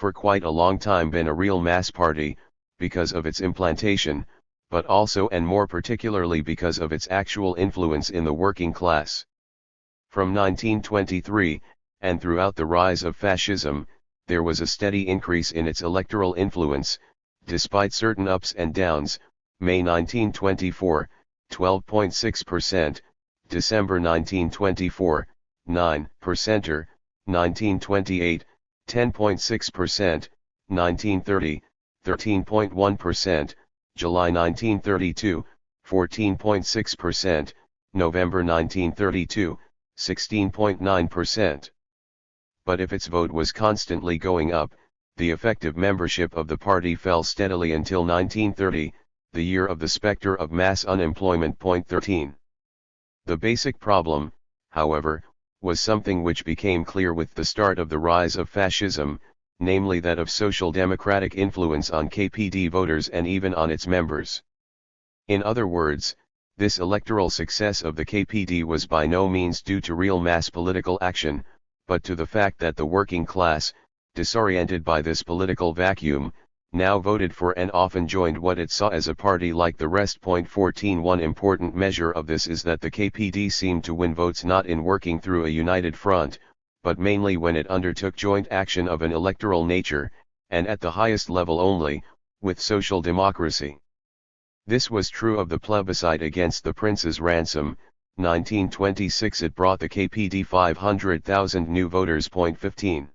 for quite a long time been a real mass party, because of its implantation, but also and more particularly because of its actual influence in the working class. From 1923, and throughout the rise of fascism, there was a steady increase in its electoral influence, despite certain ups and downs. May 1924, 12.6%, December 1924, 9%er, 1928, 10.6%, 1930, 13.1%, July 1932, 14.6%, November 1932, 16.9%. But if its vote was constantly going up, the effective membership of the party fell steadily until 1930, the year of the specter of mass unemployment. 13. The basic problem, however, was something which became clear with the start of the rise of fascism, namely that of social democratic influence on KPD voters and even on its members. In other words, this electoral success of the KPD was by no means due to real mass political action, but to the fact that the working class, disoriented by this political vacuum, now voted for and often joined what it saw as a party like the rest. 14. One important measure of this is that the KPD seemed to win votes not in working through a united front, but mainly when it undertook joint action of an electoral nature, and at the highest level only, with social democracy. This was true of the plebiscite against the Prince's ransom, 1926. It brought the KPD 500,000 new voters. 15.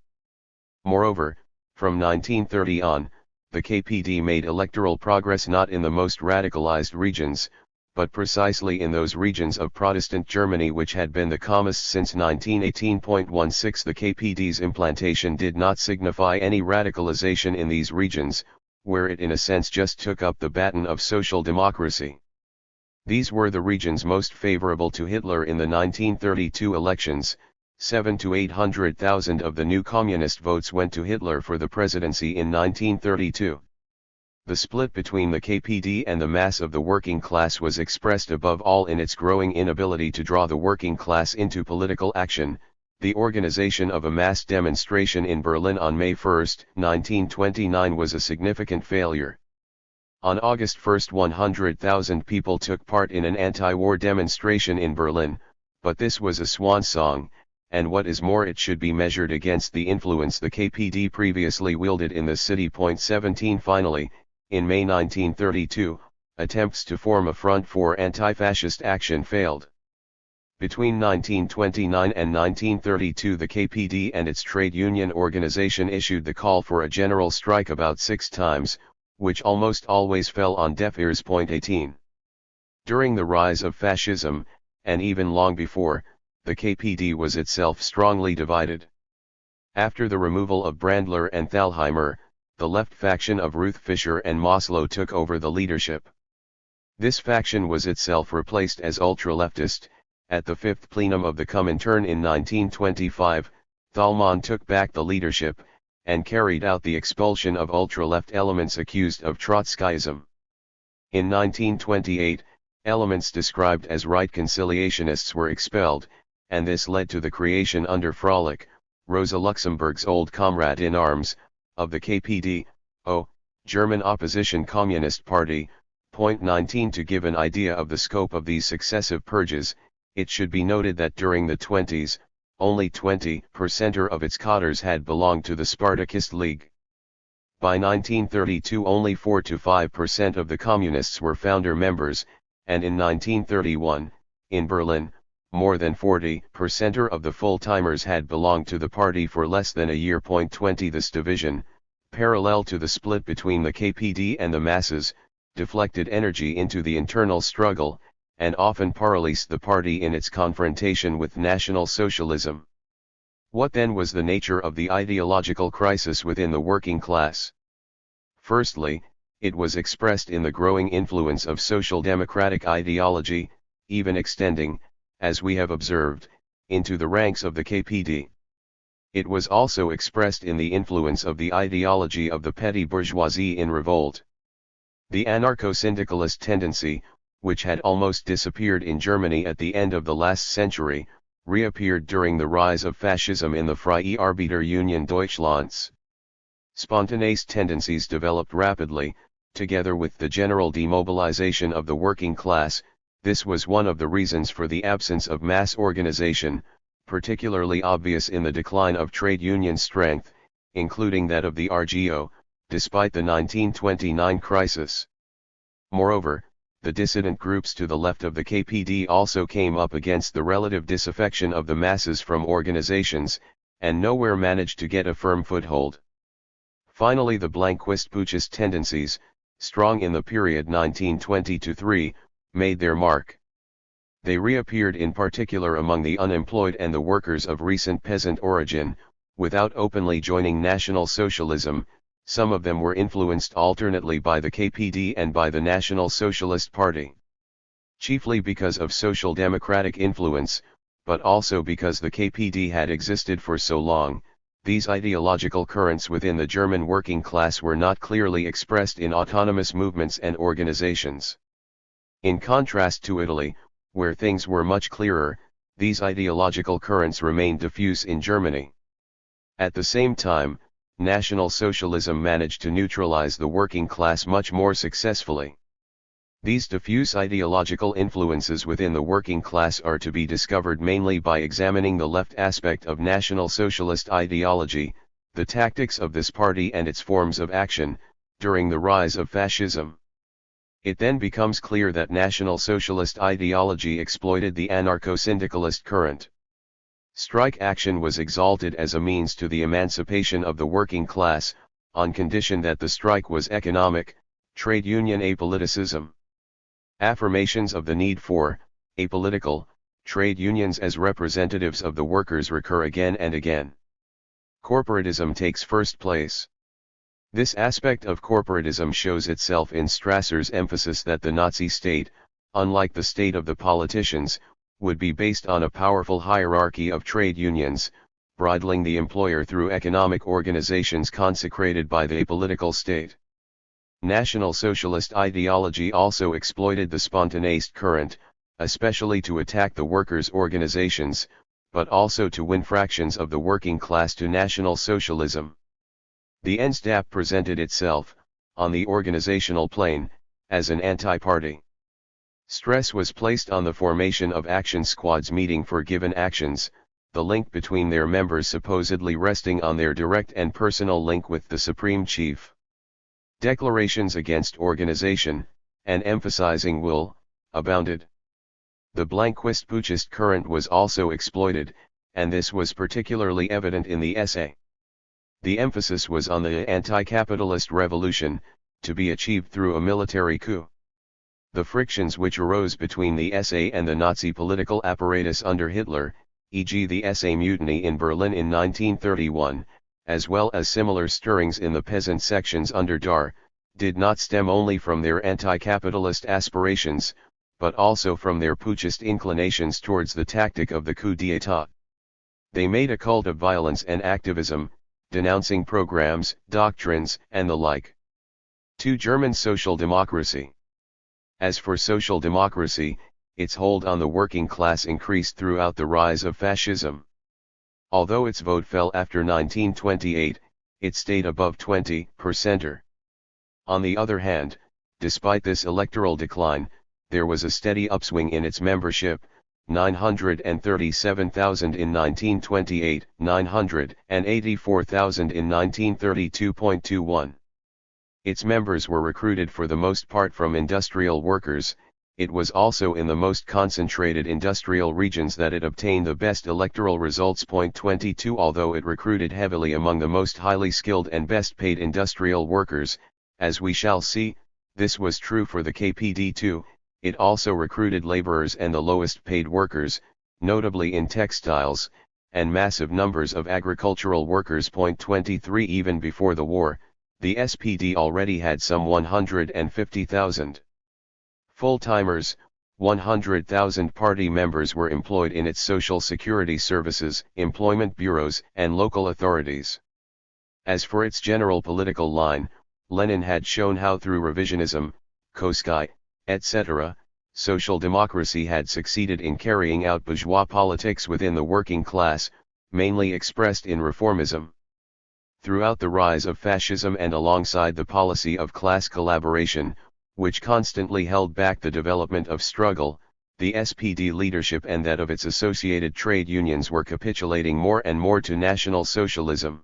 Moreover, from 1930 on, the KPD made electoral progress not in the most radicalized regions, but precisely in those regions of Protestant Germany which had been the calmest since 1918. 16. The KPD's implantation did not signify any radicalization in these regions, where it in a sense just took up the baton of social democracy. These were the regions most favorable to Hitler in the 1932 elections. 7 to 800,000 of the new communist votes went to Hitler for the presidency in 1932. The split between the KPD and the mass of the working class was expressed above all in its growing inability to draw the working class into political action. The organization of a mass demonstration in Berlin on May 1, 1929 was a significant failure. On August 1, 100,000 people took part in an anti-war demonstration in Berlin, but this was a swan song, and what is more, it should be measured against the influence the KPD previously wielded in the city. 17. Finally, in May 1932, attempts to form a front for anti-fascist action failed. Between 1929 and 1932 the KPD and its trade union organization issued the call for a general strike about 6 times, which almost always fell on deaf ears. 18. During the rise of fascism, and even long before, the KPD was itself strongly divided. After the removal of Brandler and Thalheimer, the left faction of Ruth Fischer and Maslow took over the leadership. This faction was itself replaced as ultra-leftist. At the 5th plenum of the Comintern in 1925, Thalmann took back the leadership, and carried out the expulsion of ultra-left elements accused of Trotskyism. In 1928, elements described as right conciliationists were expelled, and this led to the creation under Frolic, Rosa Luxemburg's old comrade in arms, of the KPD, German Opposition Communist Party. 19. To give an idea of the scope of these successive purges, it should be noted that during the 20s, only 20% of its cadres had belonged to the Spartacist League. By 1932 only 4 to 5% of the communists were founder members, and in 1931, in Berlin, more than 40% of the full-timers had belonged to the party for less than a year. 20. This division, parallel to the split between the KPD and the masses, deflected energy into the internal struggle, and often paralysed the party in its confrontation with National Socialism. What then was the nature of the ideological crisis within the working class? Firstly, it was expressed in the growing influence of social democratic ideology, even extending, as we have observed, into the ranks of the KPD. It was also expressed in the influence of the ideology of the petty bourgeoisie in revolt. The anarcho-syndicalist tendency, which had almost disappeared in Germany at the end of the last century, reappeared during the rise of fascism in the Freie Arbeiter Union Deutschlands. Spontaneous tendencies developed rapidly, together with the general demobilization of the working class. This was one of the reasons for the absence of mass organization, particularly obvious in the decline of trade union strength, including that of the RGO, despite the 1929 crisis. Moreover, the dissident groups to the left of the KPD also came up against the relative disaffection of the masses from organizations, and nowhere managed to get a firm foothold. Finally, the Blanquist-Puchist tendencies, strong in the period 1920-3, made their mark. They reappeared in particular among the unemployed and the workers of recent peasant origin, without openly joining National Socialism. Some of them were influenced alternately by the KPD and by the National Socialist Party. Chiefly because of social democratic influence, but also because the KPD had existed for so long, these ideological currents within the German working class were not clearly expressed in autonomous movements and organizations. In contrast to Italy, where things were much clearer, these ideological currents remained diffuse in Germany. At the same time, National Socialism managed to neutralize the working class much more successfully. These diffuse ideological influences within the working class are to be discovered mainly by examining the left aspect of National Socialist ideology, the tactics of this party and its forms of action, during the rise of fascism. It then becomes clear that National Socialist ideology exploited the anarcho-syndicalist current. Strike action was exalted as a means to the emancipation of the working class, on condition that the strike was economic, trade union apoliticism. Affirmations of the need for apolitical trade unions as representatives of the workers recur again and again. Corporatism takes first place. This aspect of corporatism shows itself in Strasser's emphasis that the Nazi state, unlike the state of the politicians, would be based on a powerful hierarchy of trade unions, bridling the employer through economic organizations consecrated by the apolitical state. National Socialist ideology also exploited the spontaneist current, especially to attack the workers' organizations, but also to win fractions of the working class to National Socialism. The NSDAP presented itself, on the organizational plane, as an anti-party. Stress was placed on the formation of action squads meeting for given actions, the link between their members supposedly resting on their direct and personal link with the Supreme Chief. Declarations against organization, and emphasizing will, abounded. The Blanquist-Puchist current was also exploited, and this was particularly evident in the SA. The emphasis was on the anti-capitalist revolution, to be achieved through a military coup. The frictions which arose between the SA and the Nazi political apparatus under Hitler, e.g. the SA mutiny in Berlin in 1931, as well as similar stirrings in the peasant sections under Dar, did not stem only from their anti-capitalist aspirations, but also from their Puchist inclinations towards the tactic of the coup d'état. They made a cult of violence and activism, denouncing programs, doctrines, and the like. 2. German social democracy. As for social democracy, its hold on the working class increased throughout the rise of fascism. Although its vote fell after 1928, it stayed above 20%. On the other hand, despite this electoral decline, there was a steady upswing in its membership, 937,000 in 1928, 984,000 in 1932.21. Its members were recruited for the most part from industrial workers. It was also in the most concentrated industrial regions that it obtained the best electoral results. 22 Although it recruited heavily among the most highly skilled and best paid industrial workers, as we shall see, this was true for the KPD too. It also recruited laborers and the lowest paid workers, notably in textiles, and massive numbers of agricultural workers. 23 Even before the war, the SPD already had some 150,000 full-timers. 100,000 party members were employed in its social security services, employment bureaus, and local authorities. As for its general political line, Lenin had shown how through revisionism, Koski, etc., social democracy had succeeded in carrying out bourgeois politics within the working class, mainly expressed in reformism. Throughout the rise of fascism and alongside the policy of class collaboration, which constantly held back the development of struggle, the SPD leadership and that of its associated trade unions were capitulating more and more to National Socialism.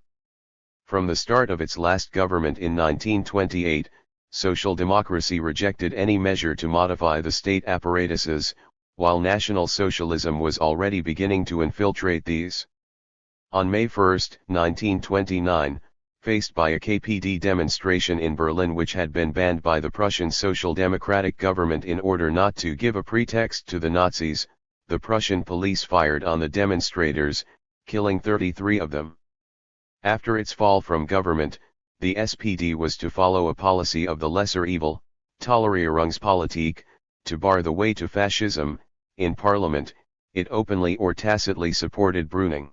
From the start of its last government in 1928, Social Democracy rejected any measure to modify the state apparatuses, while National Socialism was already beginning to infiltrate these. On May 1, 1929, faced by a KPD demonstration in Berlin which had been banned by the Prussian Social Democratic government in order not to give a pretext to the Nazis, the Prussian police fired on the demonstrators, killing 33 of them. After its fall from government, the SPD was to follow a policy of the lesser evil, Tolerierungspolitik, to bar the way to fascism. In parliament, it openly or tacitly supported Brüning.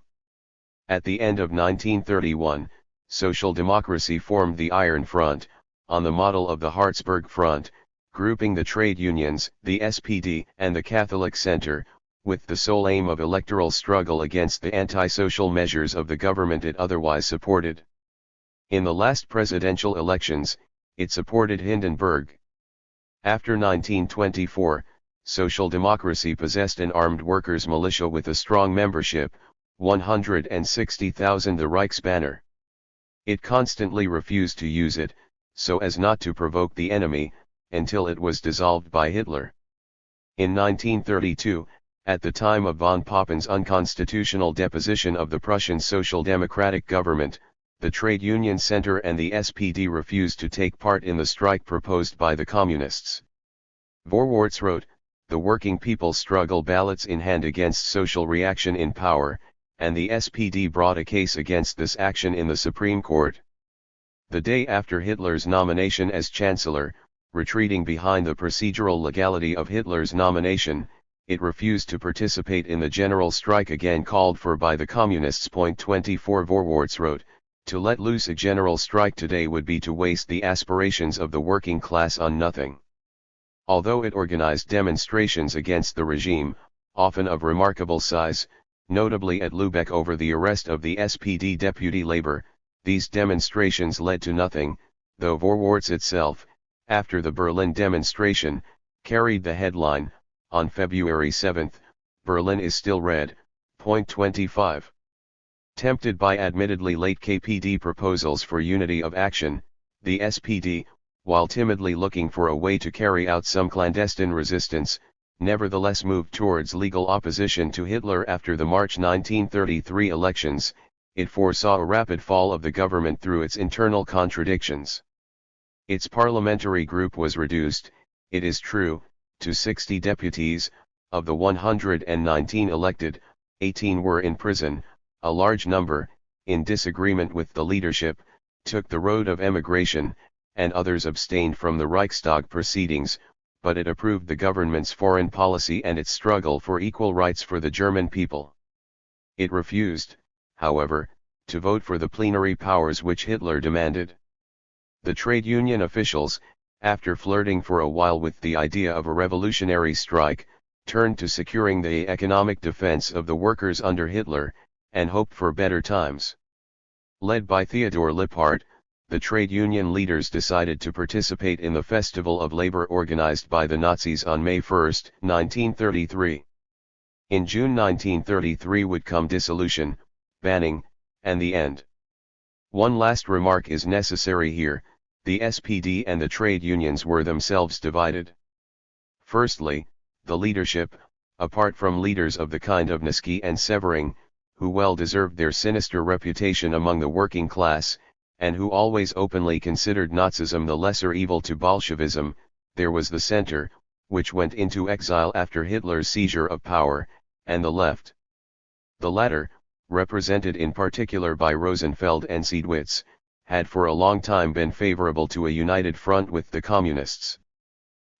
At the end of 1931, Social Democracy formed the Iron Front, on the model of the Harzburg Front, grouping the trade unions, the SPD, and the Catholic Center, with the sole aim of electoral struggle against the antisocial measures of the government it otherwise supported. In the last presidential elections, it supported Hindenburg. After 1924, Social Democracy possessed an armed workers' militia with a strong membership, 160,000 the Reichsbanner. It constantly refused to use it, so as not to provoke the enemy, until it was dissolved by Hitler. In 1932, at the time of von Papen's unconstitutional deposition of the Prussian Social Democratic government, the Trade Union Center and the SPD refused to take part in the strike proposed by the Communists. Vorwärts wrote, "The working people struggle ballots in hand against social reaction in power, and the SPD brought a case against this action in the Supreme Court." The day after Hitler's nomination as Chancellor, retreating behind the procedural legality of Hitler's nomination, it refused to participate in the general strike again called for by the Communists. 24 Vorwärts wrote, "To let loose a general strike today would be to waste the aspirations of the working class on nothing." Although it organized demonstrations against the regime, often of remarkable size, notably at Lübeck over the arrest of the SPD deputy labor, these demonstrations led to nothing, though Vorwärts itself, after the Berlin demonstration, carried the headline, on February 7, "Berlin is still red." 25. Tempted by admittedly late KPD proposals for unity of action, the SPD, while timidly looking for a way to carry out some clandestine resistance, nevertheless moved towards legal opposition to Hitler. After the March 1933 elections, it foresaw a rapid fall of the government through its internal contradictions. Its parliamentary group was reduced, it is true, to 60 deputies. Of the 119 elected, 18 were in prison. A large number, in disagreement with the leadership, took the road of emigration, and others abstained from the Reichstag proceedings, but it approved the government's foreign policy and its struggle for equal rights for the German people. It refused, however, to vote for the plenary powers which Hitler demanded. The trade union officials, after flirting for a while with the idea of a revolutionary strike, turned to securing the economic defense of the workers under Hitler, and hoped for better times. Led by Theodor Lippert, the trade union leaders decided to participate in the Festival of Labor organized by the Nazis on May 1, 1933. In June 1933 would come dissolution, banning, and the end. One last remark is necessary here: the SPD and the trade unions were themselves divided. Firstly, the leadership, apart from leaders of the kind of Niski and Severing, who well deserved their sinister reputation among the working class, and who always openly considered Nazism the lesser evil to Bolshevism, there was the center, which went into exile after Hitler's seizure of power, and the left. The latter, represented in particular by Rosenfeld and Seydwitz, had for a long time been favorable to a united front with the Communists.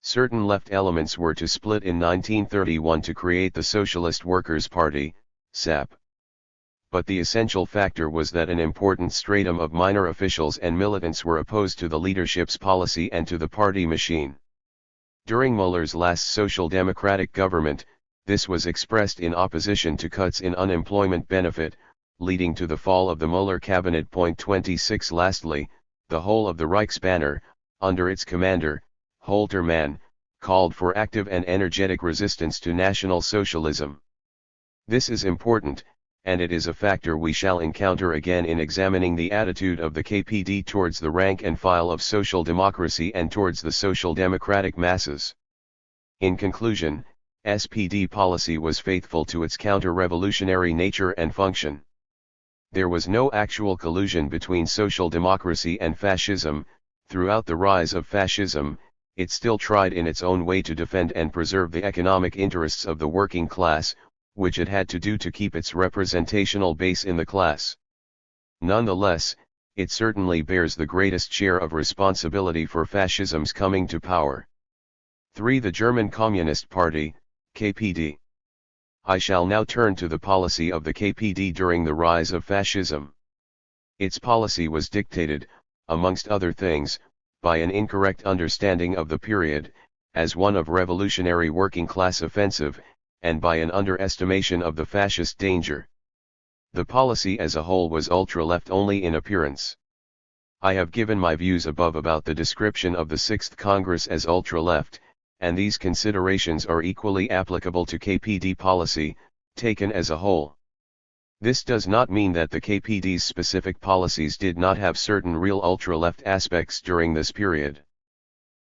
Certain left elements were to split in 1931 to create the Socialist Workers' Party, SAP. But the essential factor was that an important stratum of minor officials and militants were opposed to the leadership's policy and to the party machine. During Müller's last social democratic government, this was expressed in opposition to cuts in unemployment benefit, leading to the fall of the Müller cabinet. 26 Lastly, the whole of the Reichsbanner, under its commander, Holtermann, called for active and energetic resistance to National Socialism. This is important, and it is a factor we shall encounter again in examining the attitude of the KPD towards the rank and file of social democracy and towards the social democratic masses. In conclusion, SPD policy was faithful to its counter-revolutionary nature and function. There was no actual collusion between social democracy and fascism. Throughout the rise of fascism, it still tried in its own way to defend and preserve the economic interests of the working class, which it had to do to keep its representational base in the class. Nonetheless, it certainly bears the greatest share of responsibility for fascism's coming to power. 3. The German Communist Party, KPD. I shall now turn to the policy of the KPD during the rise of fascism. Its policy was dictated, amongst other things, by an incorrect understanding of the period, as one of revolutionary working class offensive, and by an underestimation of the fascist danger. The policy as a whole was ultra-left only in appearance. I have given my views above about the description of the Sixth Congress as ultra-left, and these considerations are equally applicable to KPD policy, taken as a whole. This does not mean that the KPD's specific policies did not have certain real ultra-left aspects during this period.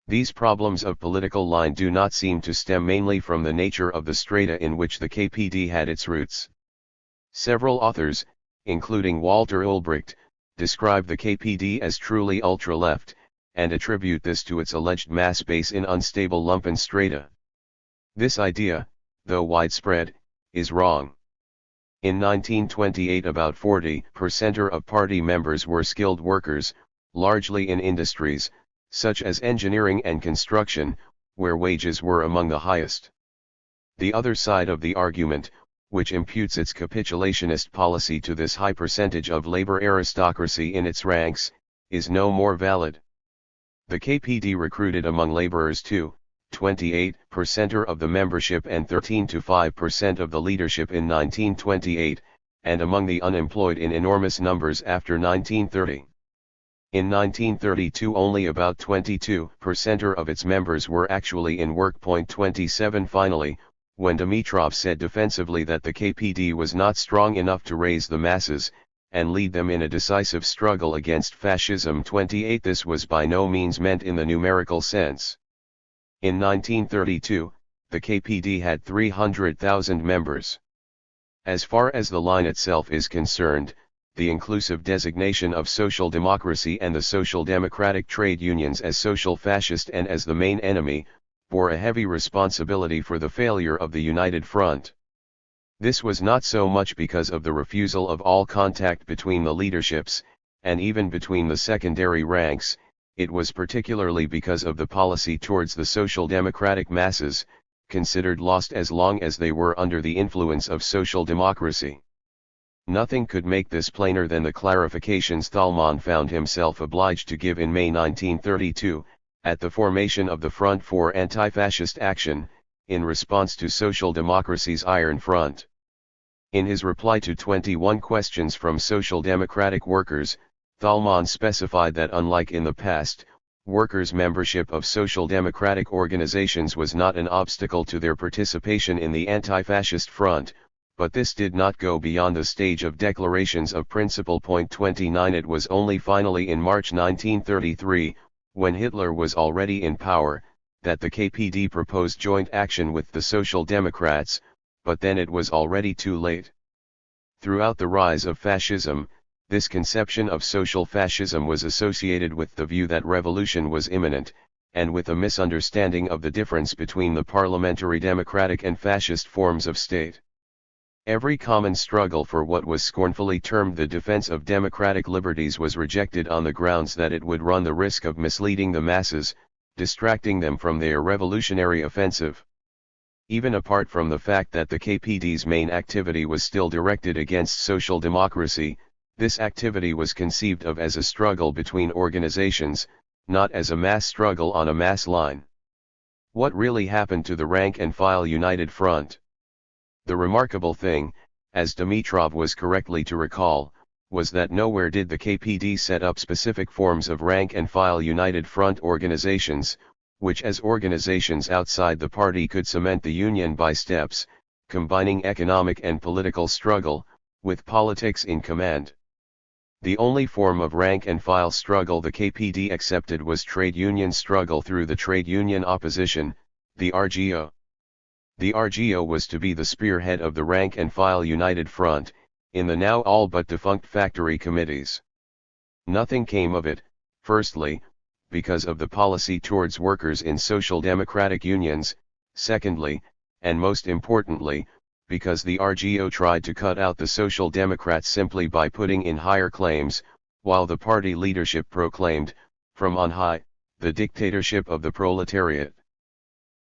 These problems of political line do not seem to stem mainly from the nature of the strata in which the KPD had its roots. Several authors, including Walter Ulbricht, describe the KPD as truly ultra-left, and attribute this to its alleged mass base in unstable lumpen strata. This idea, though widespread, is wrong. In 1928 about 40% of party members were skilled workers, largely in industries, such as engineering and construction, where wages were among the highest. The other side of the argument, which imputes its capitulationist policy to this high percentage of labor aristocracy in its ranks, is no more valid. The KPD recruited among laborers 28% of the membership and 13 to 5% of the leadership in 1928, and among the unemployed in enormous numbers after 1930. In 1932 only about 22% of its members were actually in work. 27 Finally, when Dimitrov said defensively that the KPD was not strong enough to raise the masses, and lead them in a decisive struggle against fascism. 28 This was by no means meant in the numerical sense. In 1932, the KPD had 300,000 members. As far as the line itself is concerned, the inclusive designation of social democracy and the social democratic trade unions as social fascist and as the main enemy, bore a heavy responsibility for the failure of the United Front. This was not so much because of the refusal of all contact between the leaderships, and even between the secondary ranks, it was particularly because of the policy towards the social democratic masses, considered lost as long as they were under the influence of social democracy. Nothing could make this plainer than the clarifications Thalmann found himself obliged to give in May 1932, at the formation of the Front for Anti-Fascist Action, in response to social democracy's Iron Front. In his reply to 21 questions from social democratic workers, Thalmann specified that unlike in the past, workers' membership of social democratic organizations was not an obstacle to their participation in the anti-fascist front, but this did not go beyond the stage of declarations of principle. 29 It was only finally in March 1933, when Hitler was already in power, that the KPD proposed joint action with the Social Democrats, but then it was already too late. Throughout the rise of fascism, this conception of social fascism was associated with the view that revolution was imminent, and with a misunderstanding of the difference between the parliamentary democratic and fascist forms of state. Every common struggle for what was scornfully termed the defense of democratic liberties was rejected on the grounds that it would run the risk of misleading the masses, distracting them from their revolutionary offensive. Even apart from the fact that the KPD's main activity was still directed against social democracy, this activity was conceived of as a struggle between organizations, not as a mass struggle on a mass line. What really happened to the rank and file United Front? The remarkable thing, as Dimitrov was correctly to recall, was that nowhere did the KPD set up specific forms of rank-and-file United Front organizations, which as organizations outside the party could cement the union by steps, combining economic and political struggle, with politics in command. The only form of rank-and-file struggle the KPD accepted was trade union struggle through the trade union opposition, the RGO. The RGO was to be the spearhead of the rank-and-file United Front, in the now all but defunct factory committees. Nothing came of it, firstly, because of the policy towards workers in social democratic unions, secondly, and most importantly, because the RGO tried to cut out the Social Democrats simply by putting in higher claims, while the party leadership proclaimed, from on high, the dictatorship of the proletariat.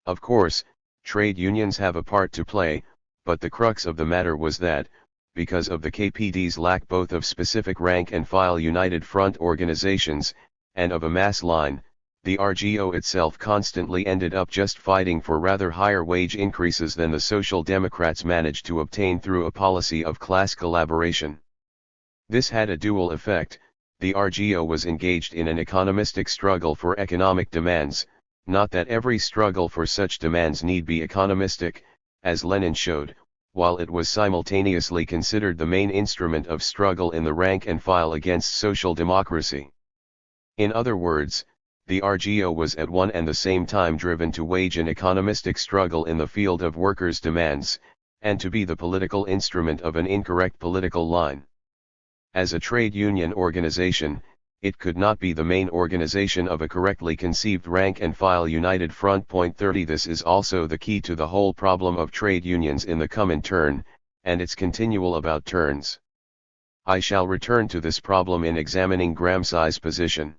Of course, trade unions have a part to play, but the crux of the matter was that, because of the KPD's lack both of specific rank-and-file United Front organizations, and of a mass line, the RGO itself constantly ended up just fighting for rather higher wage increases than the Social Democrats managed to obtain through a policy of class collaboration. This had a dual effect: the RGO was engaged in an economistic struggle for economic demands, not that every struggle for such demands need be economistic, as Lenin showed, while it was simultaneously considered the main instrument of struggle in the rank and file against social democracy. In other words, the RGO was at one and the same time driven to wage an economistic struggle in the field of workers' demands, and to be the political instrument of an incorrect political line. As a trade union organization, it could not be the main organization of a correctly conceived rank-and-file United Front. 30 This is also the key to the whole problem of trade unions in the Comintern, and its continual about turns. I shall return to this problem in examining Gramsci's position.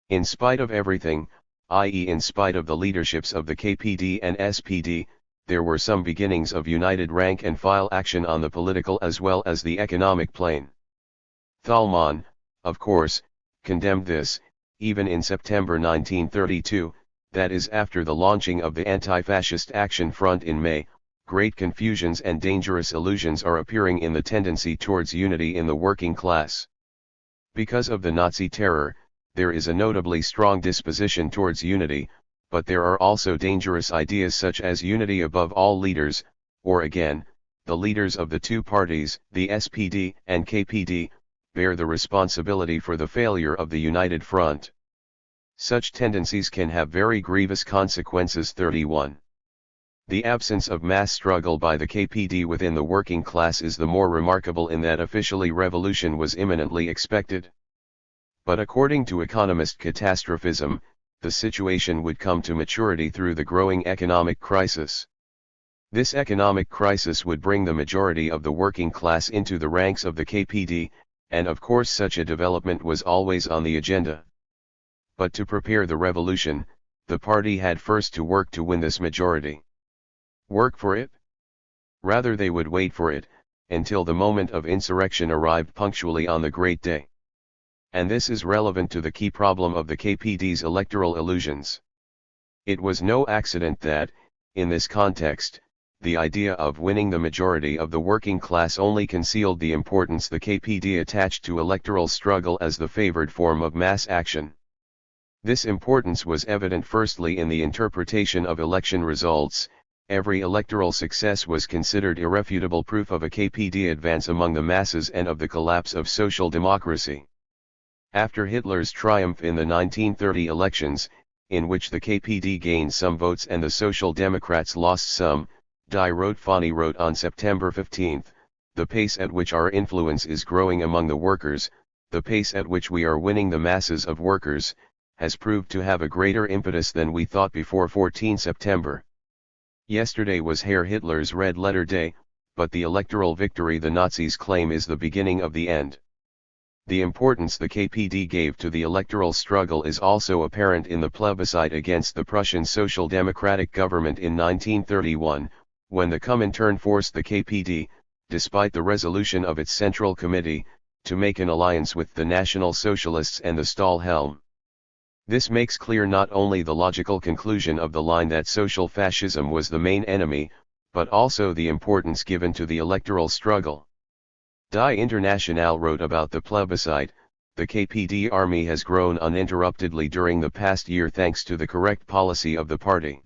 In spite of everything, i.e. in spite of the leaderships of the KPD and SPD, there were some beginnings of united rank-and-file action on the political as well as the economic plane. Thalmann, of course, condemned this, even in September 1932, that is after the launching of the Anti-Fascist Action Front in May. Great confusions and dangerous illusions are appearing in the tendency towards unity in the working class. Because of the Nazi terror, there is a notably strong disposition towards unity, but there are also dangerous ideas such as unity above all leaders, or again, the leaders of the two parties, the SPD and KPD, bear the responsibility for the failure of the United Front. Such tendencies can have very grievous consequences. 31. The absence of mass struggle by the KPD within the working class is the more remarkable in that officially revolution was imminently expected. But according to economist catastrophism, the situation would come to maturity through the growing economic crisis. This economic crisis would bring the majority of the working class into the ranks of the KPD, and of course such a development was always on the agenda. But to prepare the revolution, the party had first to work to win this majority. Work for it? Rather, they would wait for it, until the moment of insurrection arrived punctually on the great day. And this is relevant to the key problem of the KPD's electoral illusions. It was no accident that, in this context, the idea of winning the majority of the working class only concealed the importance the KPD attached to electoral struggle as the favored form of mass action. This importance was evident firstly in the interpretation of election results. Every electoral success was considered irrefutable proof of a KPD advance among the masses and of the collapse of social democracy. After Hitler's triumph in the 1930 elections, in which the KPD gained some votes and the Social Democrats lost some, Die Rotfahne wrote on September 15, "The pace at which our influence is growing among the workers, the pace at which we are winning the masses of workers, has proved to have a greater impetus than we thought before 14 September. Yesterday was Herr Hitler's Red Letter Day, but the electoral victory the Nazis claim is the beginning of the end." The importance the KPD gave to the electoral struggle is also apparent in the plebiscite against the Prussian Social Democratic government in 1931, when the Comintern forced the KPD, despite the resolution of its Central Committee, to make an alliance with the National Socialists and the Stahlhelm. This makes clear not only the logical conclusion of the line that social fascism was the main enemy, but also the importance given to the electoral struggle. Die Internationale wrote about the plebiscite: the KPD army has grown uninterruptedly during the past year thanks to the correct policy of the party.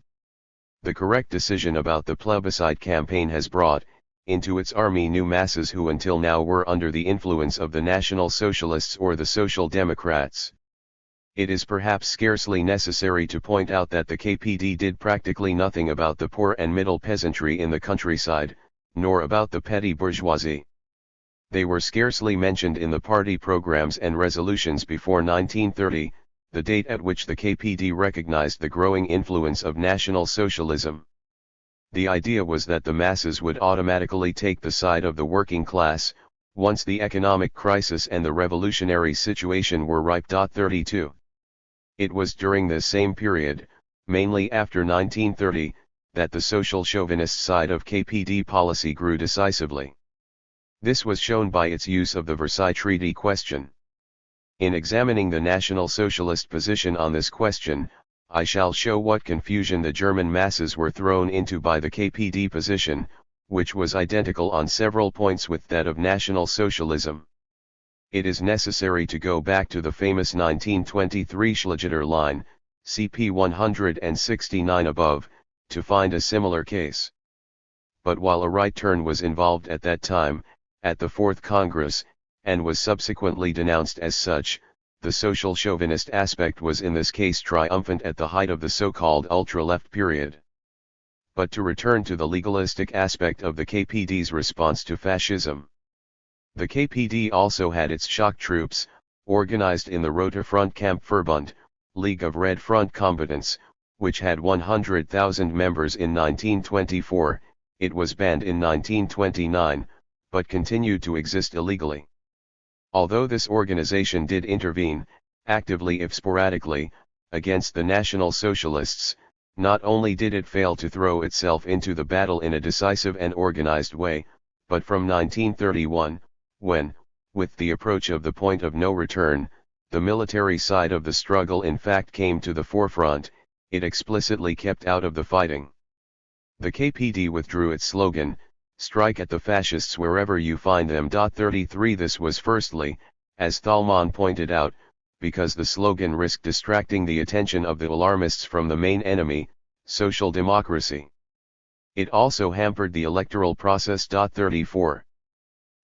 The correct decision about the plebiscite campaign has brought into its army new masses who until now were under the influence of the National Socialists or the Social Democrats. It is perhaps scarcely necessary to point out that the KPD did practically nothing about the poor and middle peasantry in the countryside, nor about the petty bourgeoisie. They were scarcely mentioned in the party programs and resolutions before 1930, the date at which the KPD recognized the growing influence of National Socialism. The idea was that the masses would automatically take the side of the working class, once the economic crisis and the revolutionary situation were ripe. 32. It was during this same period, mainly after 1930, that the social chauvinist side of KPD policy grew decisively. This was shown by its use of the Versailles Treaty question. In examining the National Socialist position on this question, I shall show what confusion the German masses were thrown into by the KPD position, which was identical on several points with that of National Socialism. It is necessary to go back to the famous 1923 Schlegeter line, CP 169 above, to find a similar case. But while a right turn was involved at that time, at the Fourth Congress, and was subsequently denounced as such, the social chauvinist aspect was in this case triumphant at the height of the so-called ultra-left period. But to return to the legalistic aspect of the KPD's response to fascism. The KPD also had its shock troops, organized in the Rote Front Kampfverbund, League of Red Front Combatants, which had 100,000 members in 1924, it was banned in 1929, but continued to exist illegally. Although this organization did intervene, actively if sporadically, against the National Socialists, not only did it fail to throw itself into the battle in a decisive and organized way, but from 1931, when, with the approach of the point of no return, the military side of the struggle in fact came to the forefront, it explicitly kept out of the fighting. The KPD withdrew its slogan, "Strike at the fascists wherever you find them." 33 This was firstly, as Thalmann pointed out, because the slogan risked distracting the attention of the alarmists from the main enemy, social democracy. It also hampered the electoral process. 34.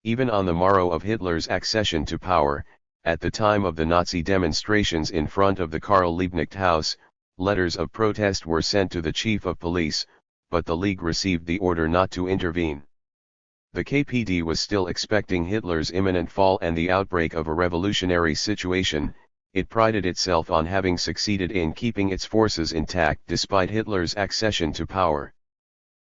Even on the morrow of Hitler's accession to power, at the time of the Nazi demonstrations in front of the Karl Liebknecht House, letters of protest were sent to the chief of police, but the League received the order not to intervene. The KPD was still expecting Hitler's imminent fall and the outbreak of a revolutionary situation. It prided itself on having succeeded in keeping its forces intact despite Hitler's accession to power.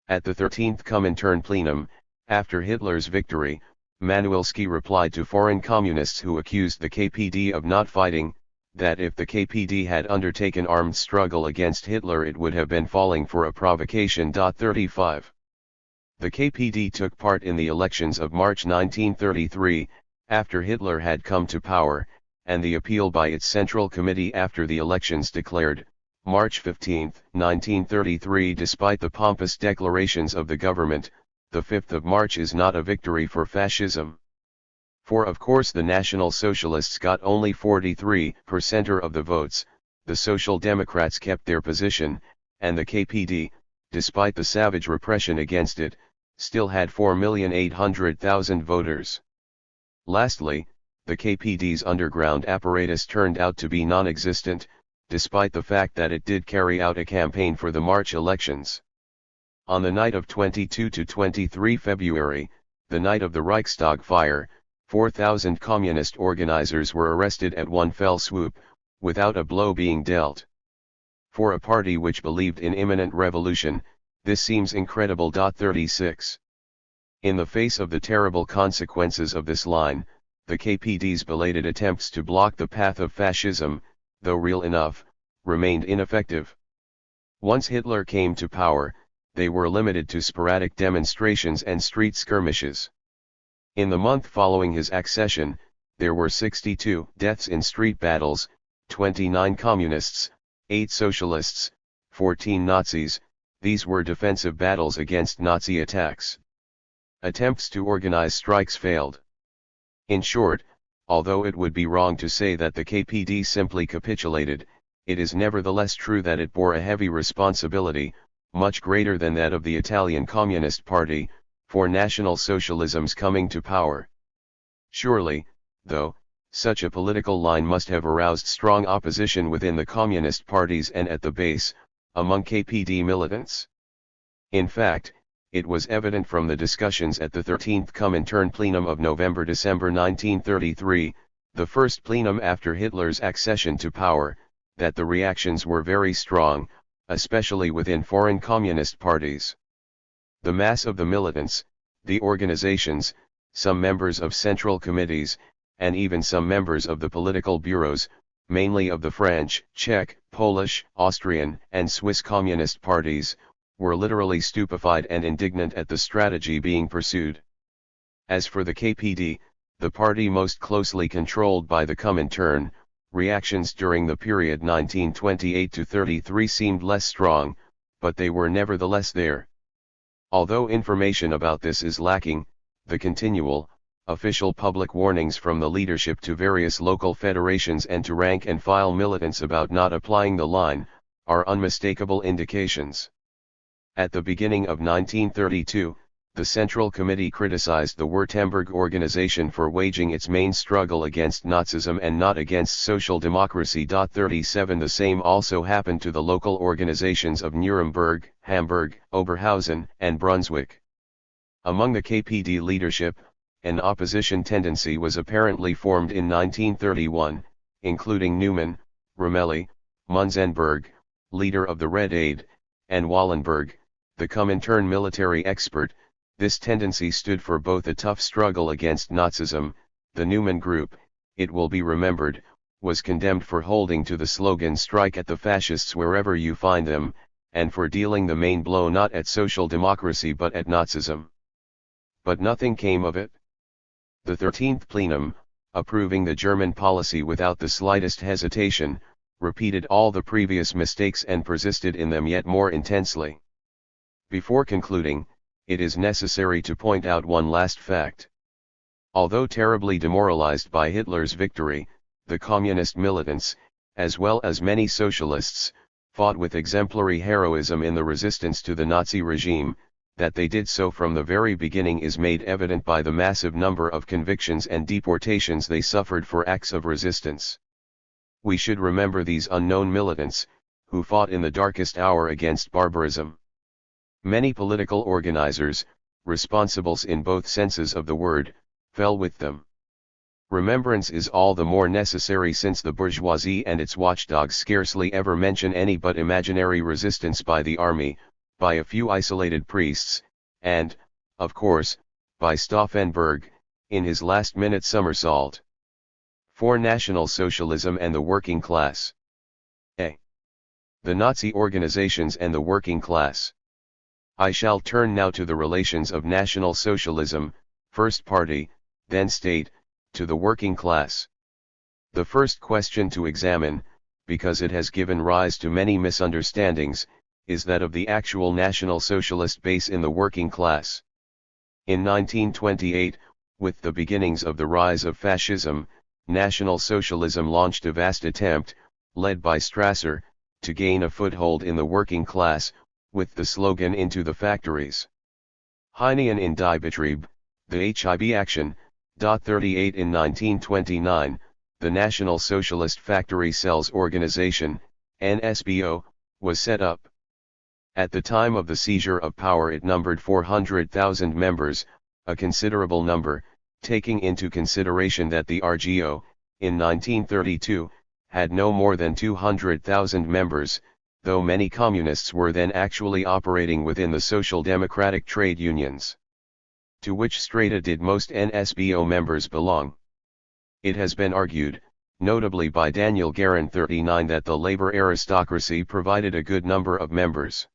At the 13th Comintern plenum, after Hitler's victory, Manuelski replied to foreign communists who accused the KPD of not fighting, that if the KPD had undertaken armed struggle against Hitler it would have been falling for a provocation. 35. The KPD took part in the elections of March 1933, after Hitler had come to power, and the appeal by its Central Committee after the elections declared, March 15, 1933. Despite the pompous declarations of the government, the 5th of March is not a victory for fascism. For of course the National Socialists got only 43% of the votes, the Social Democrats kept their position, and the KPD, despite the savage repression against it, still had 4,800,000 voters. Lastly, the KPD's underground apparatus turned out to be non-existent, despite the fact that it did carry out a campaign for the March elections. On the night of 22 to 23 February, the night of the Reichstag fire, 4,000 communist organizers were arrested at one fell swoop, without a blow being dealt. For a party which believed in imminent revolution, this seems incredible. 36. In the face of the terrible consequences of this line, the KPD's belated attempts to block the path of fascism, though real enough, remained ineffective. Once Hitler came to power, they were limited to sporadic demonstrations and street skirmishes. In the month following his accession, there were 62 deaths in street battles, 29 communists, 8 socialists, 14 Nazis, These were defensive battles against Nazi attacks. Attempts to organize strikes failed. In short, although it would be wrong to say that the KPD simply capitulated, it is nevertheless true that it bore a heavy responsibility, much greater than that of the Italian Communist Party, for National Socialism's coming to power. Surely, though, such a political line must have aroused strong opposition within the communist parties and at the base, among KPD militants. In fact, it was evident from the discussions at the 13th Comintern plenum of November-December 1933, the first plenum after Hitler's accession to power, that the reactions were very strong, especially within foreign communist parties. The mass of the militants, the organizations, some members of central committees, and even some members of the political bureaus, mainly of the French, Czech, Polish, Austrian, and Swiss communist parties, were literally stupefied and indignant at the strategy being pursued. As for the KPD, the party most closely controlled by the Comintern, reactions during the period 1928-33 seemed less strong, but they were nevertheless there. Although information about this is lacking, the continual, official public warnings from the leadership to various local federations and to rank-and-file militants about not applying the line, are unmistakable indications. At the beginning of 1932, the Central Committee criticized the Württemberg organization for waging its main struggle against Nazism and not against social democracy. 37 The same also happened to the local organizations of Nuremberg, Hamburg, Oberhausen, and Brunswick. Among the KPD leadership, an opposition tendency was apparently formed in 1931, including Neumann, Ramelli, Munzenberg, leader of the Red Aid, and Wallenberg, the Comintern military expert. This tendency stood for both a tough struggle against Nazism. The Neumann group, it will be remembered, was condemned for holding to the slogan "Strike at the fascists wherever you find them," and for dealing the main blow not at social democracy but at Nazism. But nothing came of it. The 13th plenum, approving the German policy without the slightest hesitation, repeated all the previous mistakes and persisted in them yet more intensely. Before concluding, it is necessary to point out one last fact. Although terribly demoralized by Hitler's victory, the communist militants, as well as many socialists, fought with exemplary heroism in the resistance to the Nazi regime. That they did so from the very beginning is made evident by the massive number of convictions and deportations they suffered for acts of resistance. We should remember these unknown militants, who fought in the darkest hour against barbarism. Many political organizers, responsibles in both senses of the word, fell with them. Remembrance is all the more necessary since the bourgeoisie and its watchdogs scarcely ever mention any but imaginary resistance by the army, by a few isolated priests, and, of course, by Stauffenberg, in his last-minute somersault. For National Socialism and the Working Class. A. The Nazi organizations and the working class. I shall turn now to the relations of National Socialism, first party, then state, to the working class. The first question to examine, because it has given rise to many misunderstandings, is that of the actual National Socialist base in the working class. In 1928, with the beginnings of the rise of fascism, National Socialism launched a vast attempt, led by Strasser, to gain a foothold in the working class, with the slogan "Into the factories." Hinein in die Betrieb, the HIB action. 38 In 1929, the National Socialist Factory Cells Organization, NSBO, was set up. At the time of the seizure of power it numbered 400,000 members, a considerable number, taking into consideration that the RGO, in 1932, had no more than 200,000 members, though many communists were then actually operating within the social democratic trade unions, to which strata did most NSBO members belong. It has been argued, notably by Daniel Guerin 39, that the labor aristocracy provided a good number of members.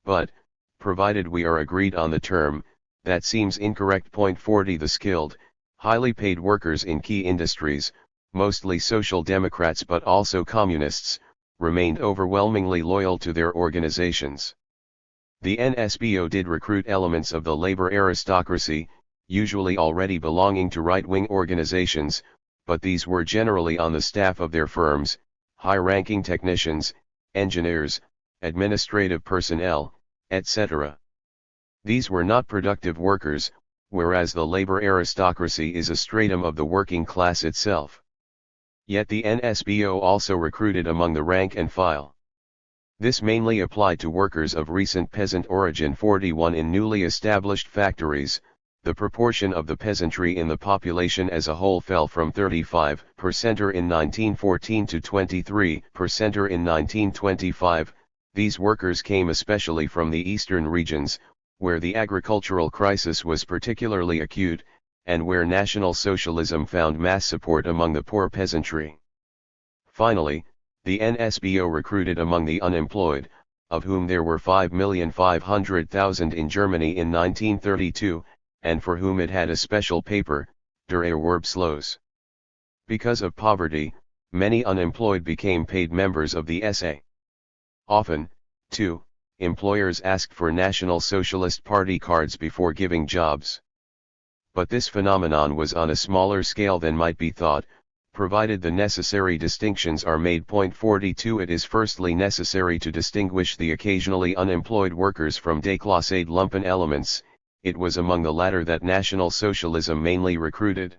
But, provided we are agreed on the term, that seems incorrect. 40 The skilled, highly paid workers in key industries, mostly social democrats but also communists, remained overwhelmingly loyal to their organizations. The NSBO did recruit elements of the labor aristocracy, usually already belonging to right-wing organizations, but these were generally on the staff of their firms, high-ranking technicians, engineers, administrative personnel, etc. These were not productive workers, whereas the labor aristocracy is a stratum of the working class itself. Yet the NSBO also recruited among the rank and file. This mainly applied to workers of recent peasant origin. 41 In newly established factories, the proportion of the peasantry in the population as a whole fell from 35% in 1914 to 23% in 1925. These workers came especially from the eastern regions, where the agricultural crisis was particularly acute, and where National Socialism found mass support among the poor peasantry. Finally, the NSBO recruited among the unemployed, of whom there were 5,500,000 in Germany in 1932, and for whom it had a special paper, Der Erwerbslos. Because of poverty, many unemployed became paid members of the SA. Often, too, employers asked for National Socialist Party cards before giving jobs. But this phenomenon was on a smaller scale than might be thought, provided the necessary distinctions are made. 42 It is firstly necessary to distinguish the occasionally unemployed workers from déclassé lumpen elements. It was among the latter that National Socialism mainly recruited.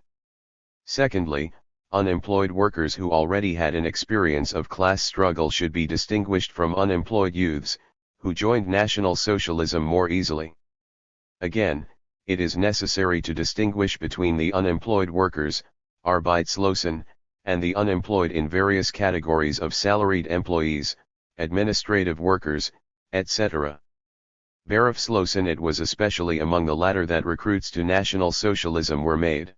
Secondly, unemployed workers who already had an experience of class struggle should be distinguished from unemployed youths, who joined National Socialism more easily. Again, it is necessary to distinguish between the unemployed workers, Arbeitslosen, and the unemployed in various categories of salaried employees, administrative workers, etc. Berufslosen. It was especially among the latter that recruits to National Socialism were made.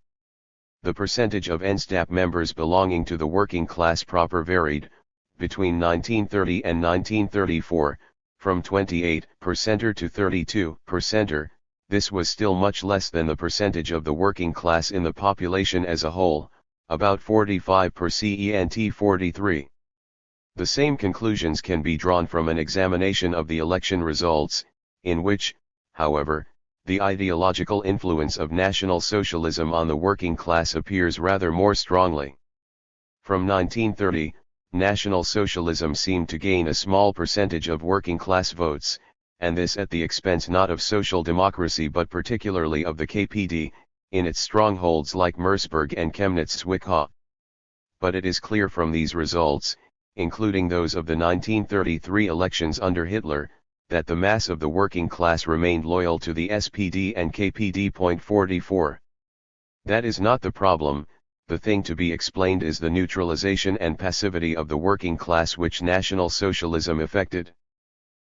The percentage of NSDAP members belonging to the working class proper varied, between 1930 and 1934, from 28% to 32%. This was still much less than the percentage of the working class in the population as a whole, about 45%. 43. The same conclusions can be drawn from an examination of the election results, in which, however, the ideological influence of National Socialism on the working class appears rather more strongly. From 1930, National Socialism seemed to gain a small percentage of working class votes, and this at the expense not of social democracy but particularly of the KPD, in its strongholds like Merseburg and Chemnitz-Zwickau. But it is clear from these results, including those of the 1933 elections under Hitler, that the mass of the working class remained loyal to the SPD and KPD. 44. That is not the problem. The thing to be explained is the neutralization and passivity of the working class which National Socialism effected.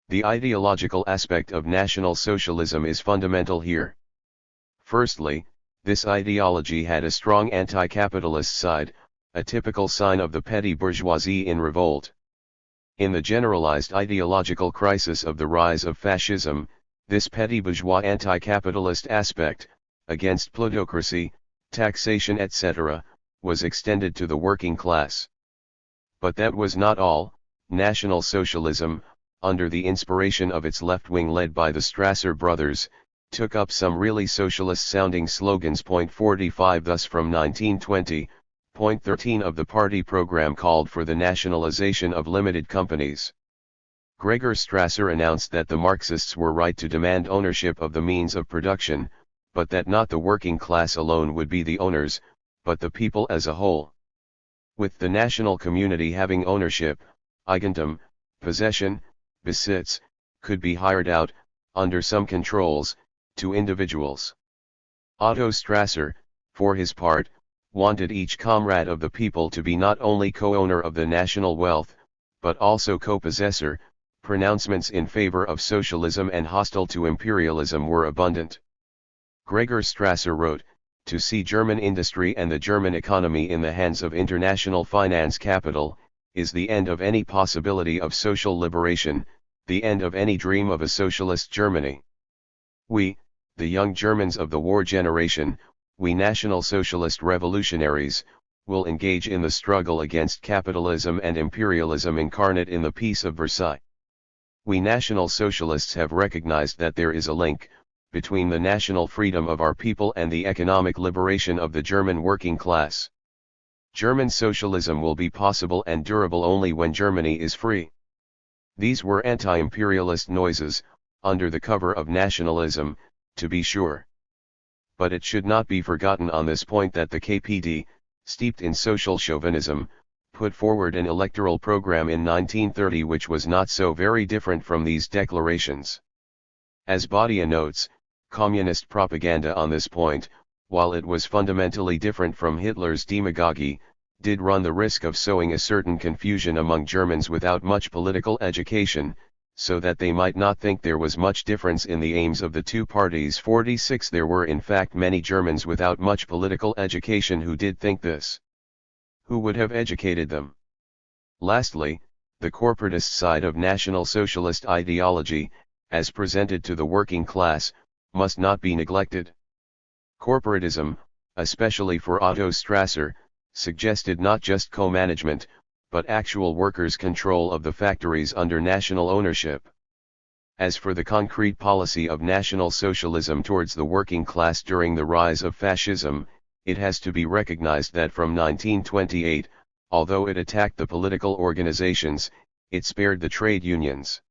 The ideological aspect of National Socialism is fundamental here. Firstly, this ideology had a strong anti-capitalist side, a typical sign of the petty bourgeoisie in revolt. In the generalized ideological crisis of the rise of fascism, this petty bourgeois anti-capitalist aspect, against plutocracy, taxation etc., was extended to the working class. But that was not all. National Socialism, under the inspiration of its left wing led by the Strasser brothers, took up some really socialist-sounding slogans. 45 Thus from 1920, point 13 of the party program called for the nationalization of limited companies. Gregor Strasser announced that the Marxists were right to demand ownership of the means of production, but that not the working class alone would be the owners, but the people as a whole. With the national community having ownership, Eigentum, possession, Besitz, could be hired out, under some controls, to individuals. Otto Strasser, for his part, wanted each comrade of the people to be not only co-owner of the national wealth, but also co-possessor. Pronouncements in favor of socialism and hostile to imperialism were abundant. Gregor Strasser wrote, "To see German industry and the German economy in the hands of international finance capital, is the end of any possibility of social liberation, the end of any dream of a socialist Germany. We, the young Germans of the war generation, we National Socialist revolutionaries, will engage in the struggle against capitalism and imperialism incarnate in the Peace of Versailles. We National Socialists have recognized that there is a link between the national freedom of our people and the economic liberation of the German working class. German socialism will be possible and durable only when Germany is free. These were anti-imperialist noises, under the cover of nationalism, to be sure. But it should not be forgotten on this point that the KPD, steeped in social chauvinism, put forward an electoral program in 1930 which was not so very different from these declarations. As Badia notes, communist propaganda on this point, while it was fundamentally different from Hitler's demagogy, did run the risk of sowing a certain confusion among Germans without much political education, so that they might not think there was much difference in the aims of the two parties. 46 There were in fact many Germans without much political education who did think this. Who would have educated them? Lastly, the corporatist side of National Socialist ideology, as presented to the working class, must not be neglected. Corporatism, especially for Otto Strasser, suggested not just co-management, but actual workers' control of the factories under national ownership. As for the concrete policy of National Socialism towards the working class during the rise of fascism, it has to be recognized that from 1928, although it attacked the political organizations, it spared the trade unions.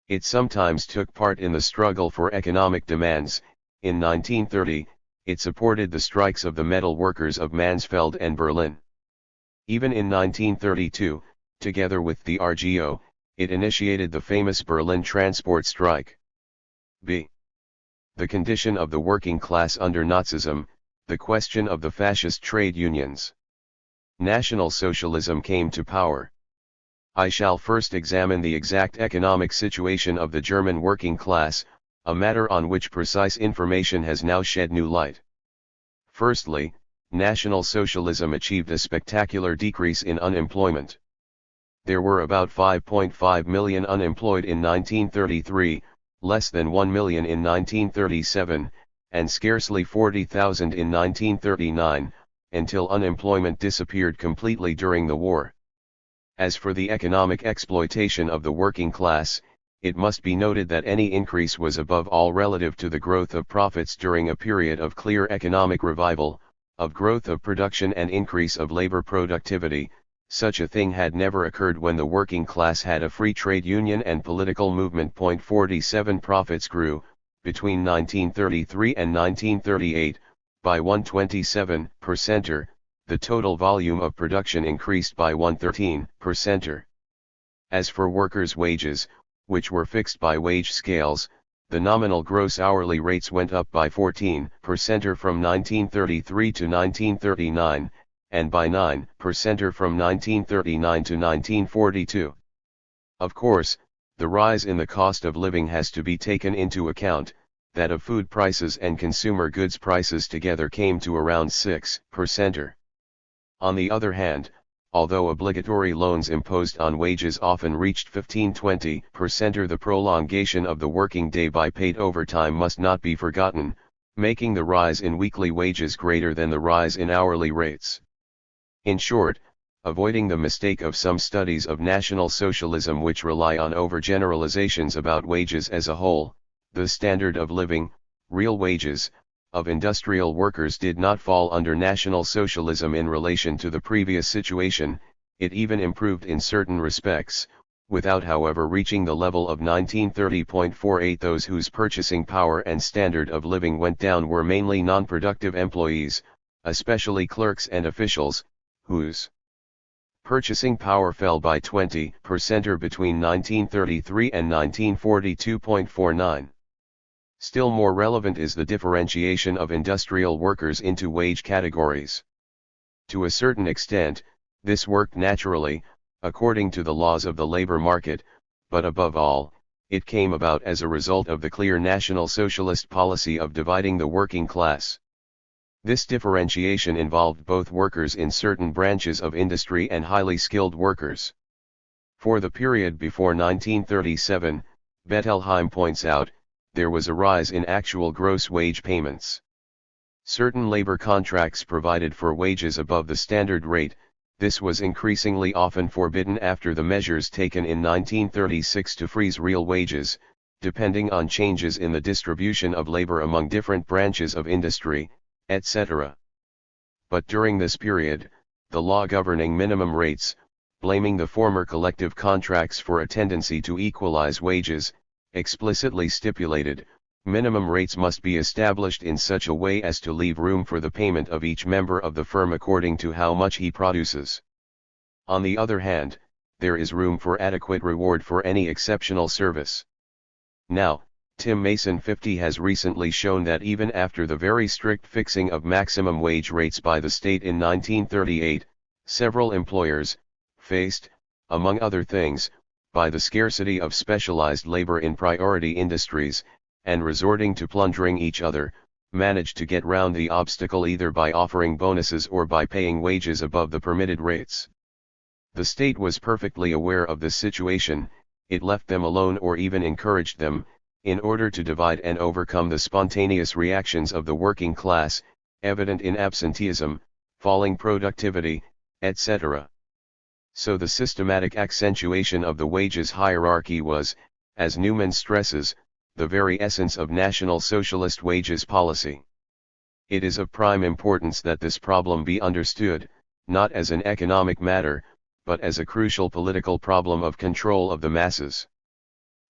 It sometimes took part in the struggle for economic demands. In 1930, it supported the strikes of the metal workers of Mansfeld and Berlin. Even in 1932, together with the RGO, it initiated the famous Berlin transport strike. b. The condition of the working class under Nazism, the question of the fascist trade unions. National Socialism came to power. I shall first examine the exact economic situation of the German working class, a matter on which precise information has now shed new light. Firstly, National Socialism achieved a spectacular decrease in unemployment. There were about 5.5 million unemployed in 1933, less than 1 million in 1937, and scarcely 40,000 in 1939, until unemployment disappeared completely during the war. As for the economic exploitation of the working class, it must be noted that any increase was above all relative to the growth of profits during a period of clear economic revival, of growth of production and increase of labor productivity. Such a thing had never occurred when the working class had a free trade union and political movement. 47 Profits grew, between 1933 and 1938, by 127%. The total volume of production increased by 113%. As for workers' wages, which were fixed by wage scales, the nominal gross hourly rates went up by 14% from 1933 to 1939, and by 9% from 1939 to 1942. Of course, the rise in the cost of living has to be taken into account. That of food prices and consumer goods prices together came to around 6%. On the other hand, although obligatory loans imposed on wages often reached 15–20%, the prolongation of the working day by paid overtime must not be forgotten, making the rise in weekly wages greater than the rise in hourly rates. In short, avoiding the mistake of some studies of National Socialism which rely on overgeneralizations about wages as a whole, the standard of living, real wages, of industrial workers did not fall under National Socialism in relation to the previous situation. It even improved in certain respects, without however reaching the level of 1930.48. Those whose purchasing power and standard of living went down were mainly non-productive employees, especially clerks and officials, whose purchasing power fell by 20% between 1933 and 1942.49. Still more relevant is the differentiation of industrial workers into wage categories. To a certain extent, this worked naturally, according to the laws of the labor market, but above all, it came about as a result of the clear National Socialist policy of dividing the working class. This differentiation involved both workers in certain branches of industry and highly skilled workers. For the period before 1937, Bettelheim points out, there was a rise in actual gross wage payments. Certain labor contracts provided for wages above the standard rate, This was increasingly often forbidden after the measures taken in 1936 to freeze real wages, depending on changes in the distribution of labor among different branches of industry, etc. But during this period, the law governing minimum rates, blaming the former collective contracts for a tendency to equalize wages, explicitly stipulated, minimum rates must be established in such a way as to leave room for the payment of each member of the firm according to how much he produces. On the other hand, there is room for adequate reward for any exceptional service. Now, Tim Mason 50 has recently shown that even after the very strict fixing of maximum wage rates by the state in 1938, several employers, faced, among other things, by the scarcity of specialized labor in priority industries, and resorting to plundering each other, managed to get round the obstacle either by offering bonuses or by paying wages above the permitted rates. The state was perfectly aware of this situation, it left them alone or even encouraged them, in order to divide and overcome the spontaneous reactions of the working class, evident in absenteeism, falling productivity, etc. So the systematic accentuation of the wages hierarchy was, as Newman stresses, the very essence of National Socialist wages policy. It is of prime importance that this problem be understood, not as an economic matter, but as a crucial political problem of control of the masses.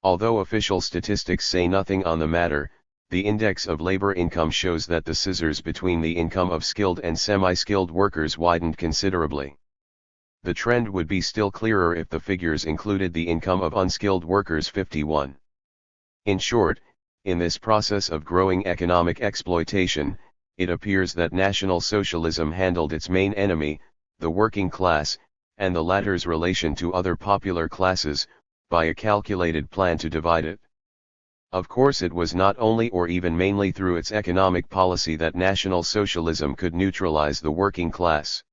Although official statistics say nothing on the matter, the index of labor income shows that the scissors between the income of skilled and semi-skilled workers widened considerably. The trend would be still clearer if the figures included the income of unskilled workers 51. In short, in this process of growing economic exploitation, it appears that National Socialism handled its main enemy, the working class, and the latter's relation to other popular classes, by a calculated plan to divide it. Of course, it was not only or even mainly through its economic policy that National Socialism could neutralize the working class.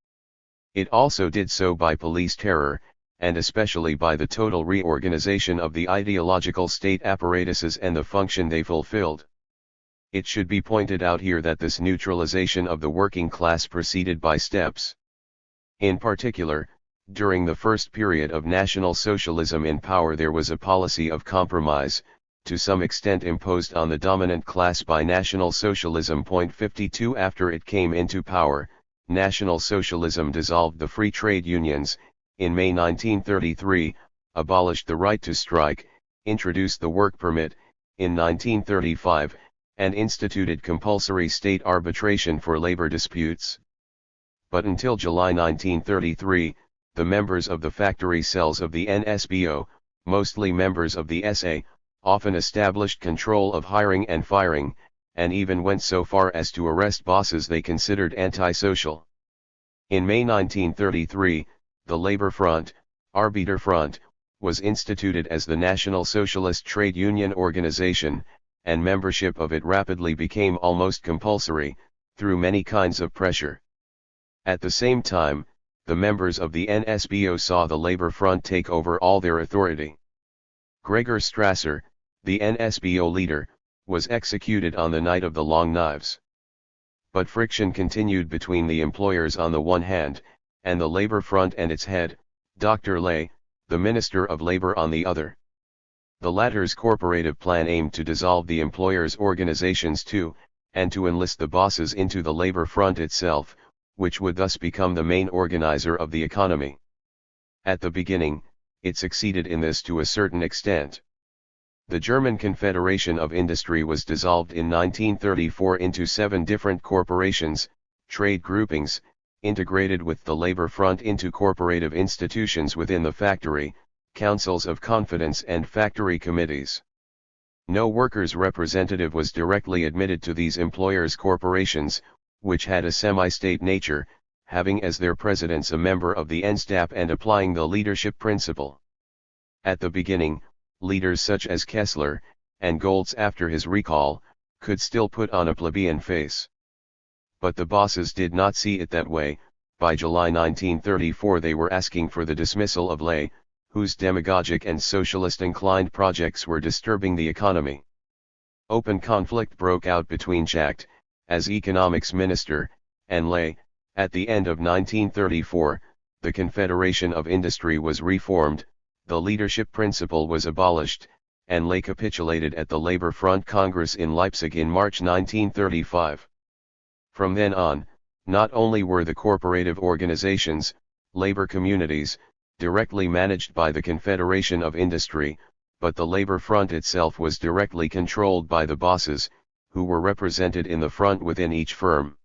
It also did so by police terror, and especially by the total reorganization of the ideological state apparatuses and the function they fulfilled. It should be pointed out here that this neutralization of the working class proceeded by steps. In particular, during the first period of National Socialism in power there was a policy of compromise, to some extent imposed on the dominant class by National Socialism. 52 After it came into power, National Socialism dissolved the free trade unions, in May 1933, abolished the right to strike, introduced the work permit, in 1935, and instituted compulsory state arbitration for labor disputes. But until July 1933, the members of the factory cells of the NSBO, mostly members of the SA, often established control of hiring and firing, and even went so far as to arrest bosses they considered antisocial. In May 1933, the Labor Front, Arbeiterfront, was instituted as the National Socialist Trade Union Organization, and membership of it rapidly became almost compulsory, through many kinds of pressure. At the same time, the members of the NSBO saw the Labor Front take over all their authority. Gregor Strasser, the NSBO leader, was executed on the night of the Long Knives. But friction continued between the employers on the one hand, and the Labor Front and its head, Dr. Ley, the Minister of Labor on the other. The latter's corporative plan aimed to dissolve the employers' organizations too, and to enlist the bosses into the Labor Front itself, which would thus become the main organizer of the economy. At the beginning, it succeeded in this to a certain extent. The German Confederation of Industry was dissolved in 1934 into 7 different corporations, trade groupings, integrated with the Labor Front into corporative institutions within the factory, councils of confidence and factory committees. No workers' representative was directly admitted to these employers' corporations, which had a semi-state nature, having as their presidents a member of the Endstab and applying the leadership principle. At the beginning, leaders such as Kessler, and Goltz after his recall, could still put on a plebeian face. But the bosses did not see it that way. By July 1934 they were asking for the dismissal of Ley, whose demagogic and socialist-inclined projects were disturbing the economy. Open conflict broke out between Schacht, as economics minister, and Ley. At the end of 1934, the Confederation of Industry was reformed, the leadership principle was abolished, and Ley capitulated at the Labor Front Congress in Leipzig in March 1935. From then on, not only were the corporative organizations, labor communities, directly managed by the Confederation of Industry, but the labor front itself was directly controlled by the bosses, who were represented in the front within each firm.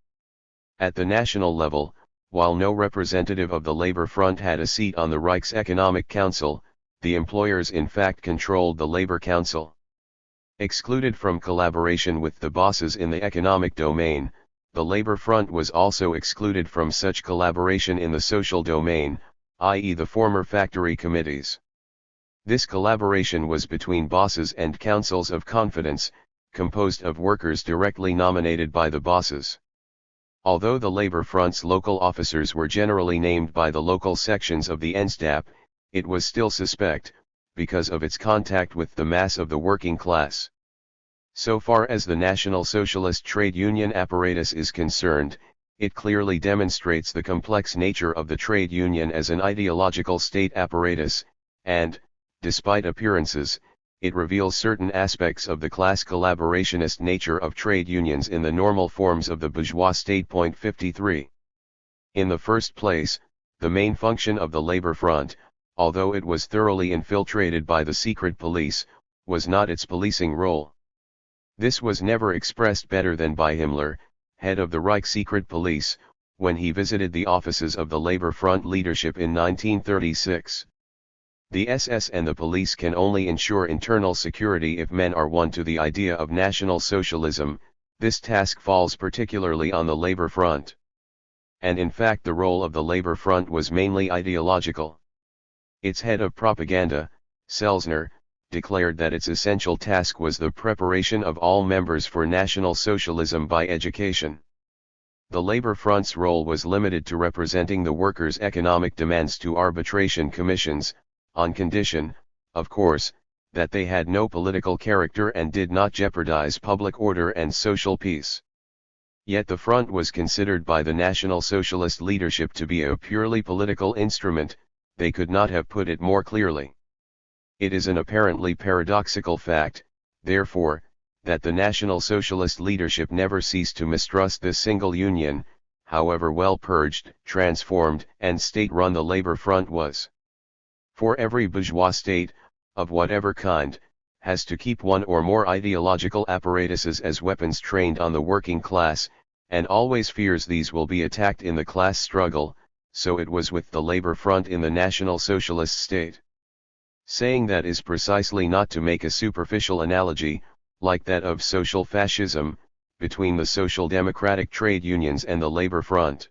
At the national level, while no representative of the labor front had a seat on the Reich's Economic Council, the employers in fact controlled the Labor Council. Excluded from collaboration with the bosses in the economic domain, the labor front was also excluded from such collaboration in the social domain, i.e. the former factory committees. This collaboration was between bosses and councils of confidence, composed of workers directly nominated by the bosses. Although the labor front's local officers were generally named by the local sections of the NSDAP, it was still suspect, because of its contact with the mass of the working class. So far as the National Socialist trade union apparatus is concerned, it clearly demonstrates the complex nature of the trade union as an ideological state apparatus, and, despite appearances, it reveals certain aspects of the class collaborationist nature of trade unions in the normal forms of the bourgeois state. 53. In the first place, the main function of the labor front, although it was thoroughly infiltrated by the secret police, was not its policing role. This was never expressed better than by Himmler, head of the Reich Secret Police, when he visited the offices of the labor front leadership in 1936. The SS and the police can only ensure internal security if men are won to the idea of National Socialism. This task falls particularly on the labor front. And in fact the role of the labor front was mainly ideological. Its head of propaganda, Selzner, declared that its essential task was the preparation of all members for National Socialism by education. The labor front's role was limited to representing the workers' economic demands to arbitration commissions, on condition, of course, that they had no political character and did not jeopardize public order and social peace. Yet the front was considered by the National Socialist leadership to be a purely political instrument. They could not have put it more clearly. It is an apparently paradoxical fact, therefore, that the National Socialist leadership never ceased to mistrust this single union, however well purged, transformed, and state-run the labor front was. For every bourgeois state, of whatever kind, has to keep one or more ideological apparatuses as weapons trained on the working class, and always fears these will be attacked in the class struggle. So it was with the labor front in the National Socialist state. Saying that is precisely not to make a superficial analogy, like that of social fascism, between the social democratic trade unions and the labor front.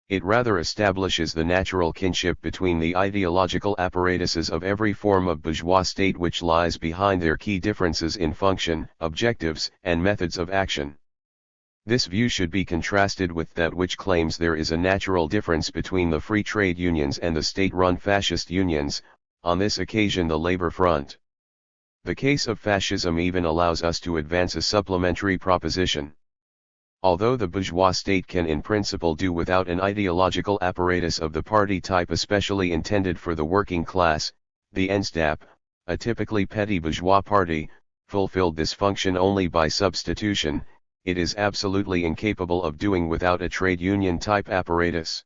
It rather establishes the natural kinship between the ideological apparatuses of every form of bourgeois state which lies behind their key differences in function, objectives, and methods of action. This view should be contrasted with that which claims there is a natural difference between the free trade unions and the state-run fascist unions, on this occasion the labor front. The case of fascism even allows us to advance a supplementary proposition. Although the bourgeois state can in principle do without an ideological apparatus of the party type especially intended for the working class, the NSDAP, a typically petty bourgeois party, fulfilled this function only by substitution. It is absolutely incapable of doing without a trade union type apparatus.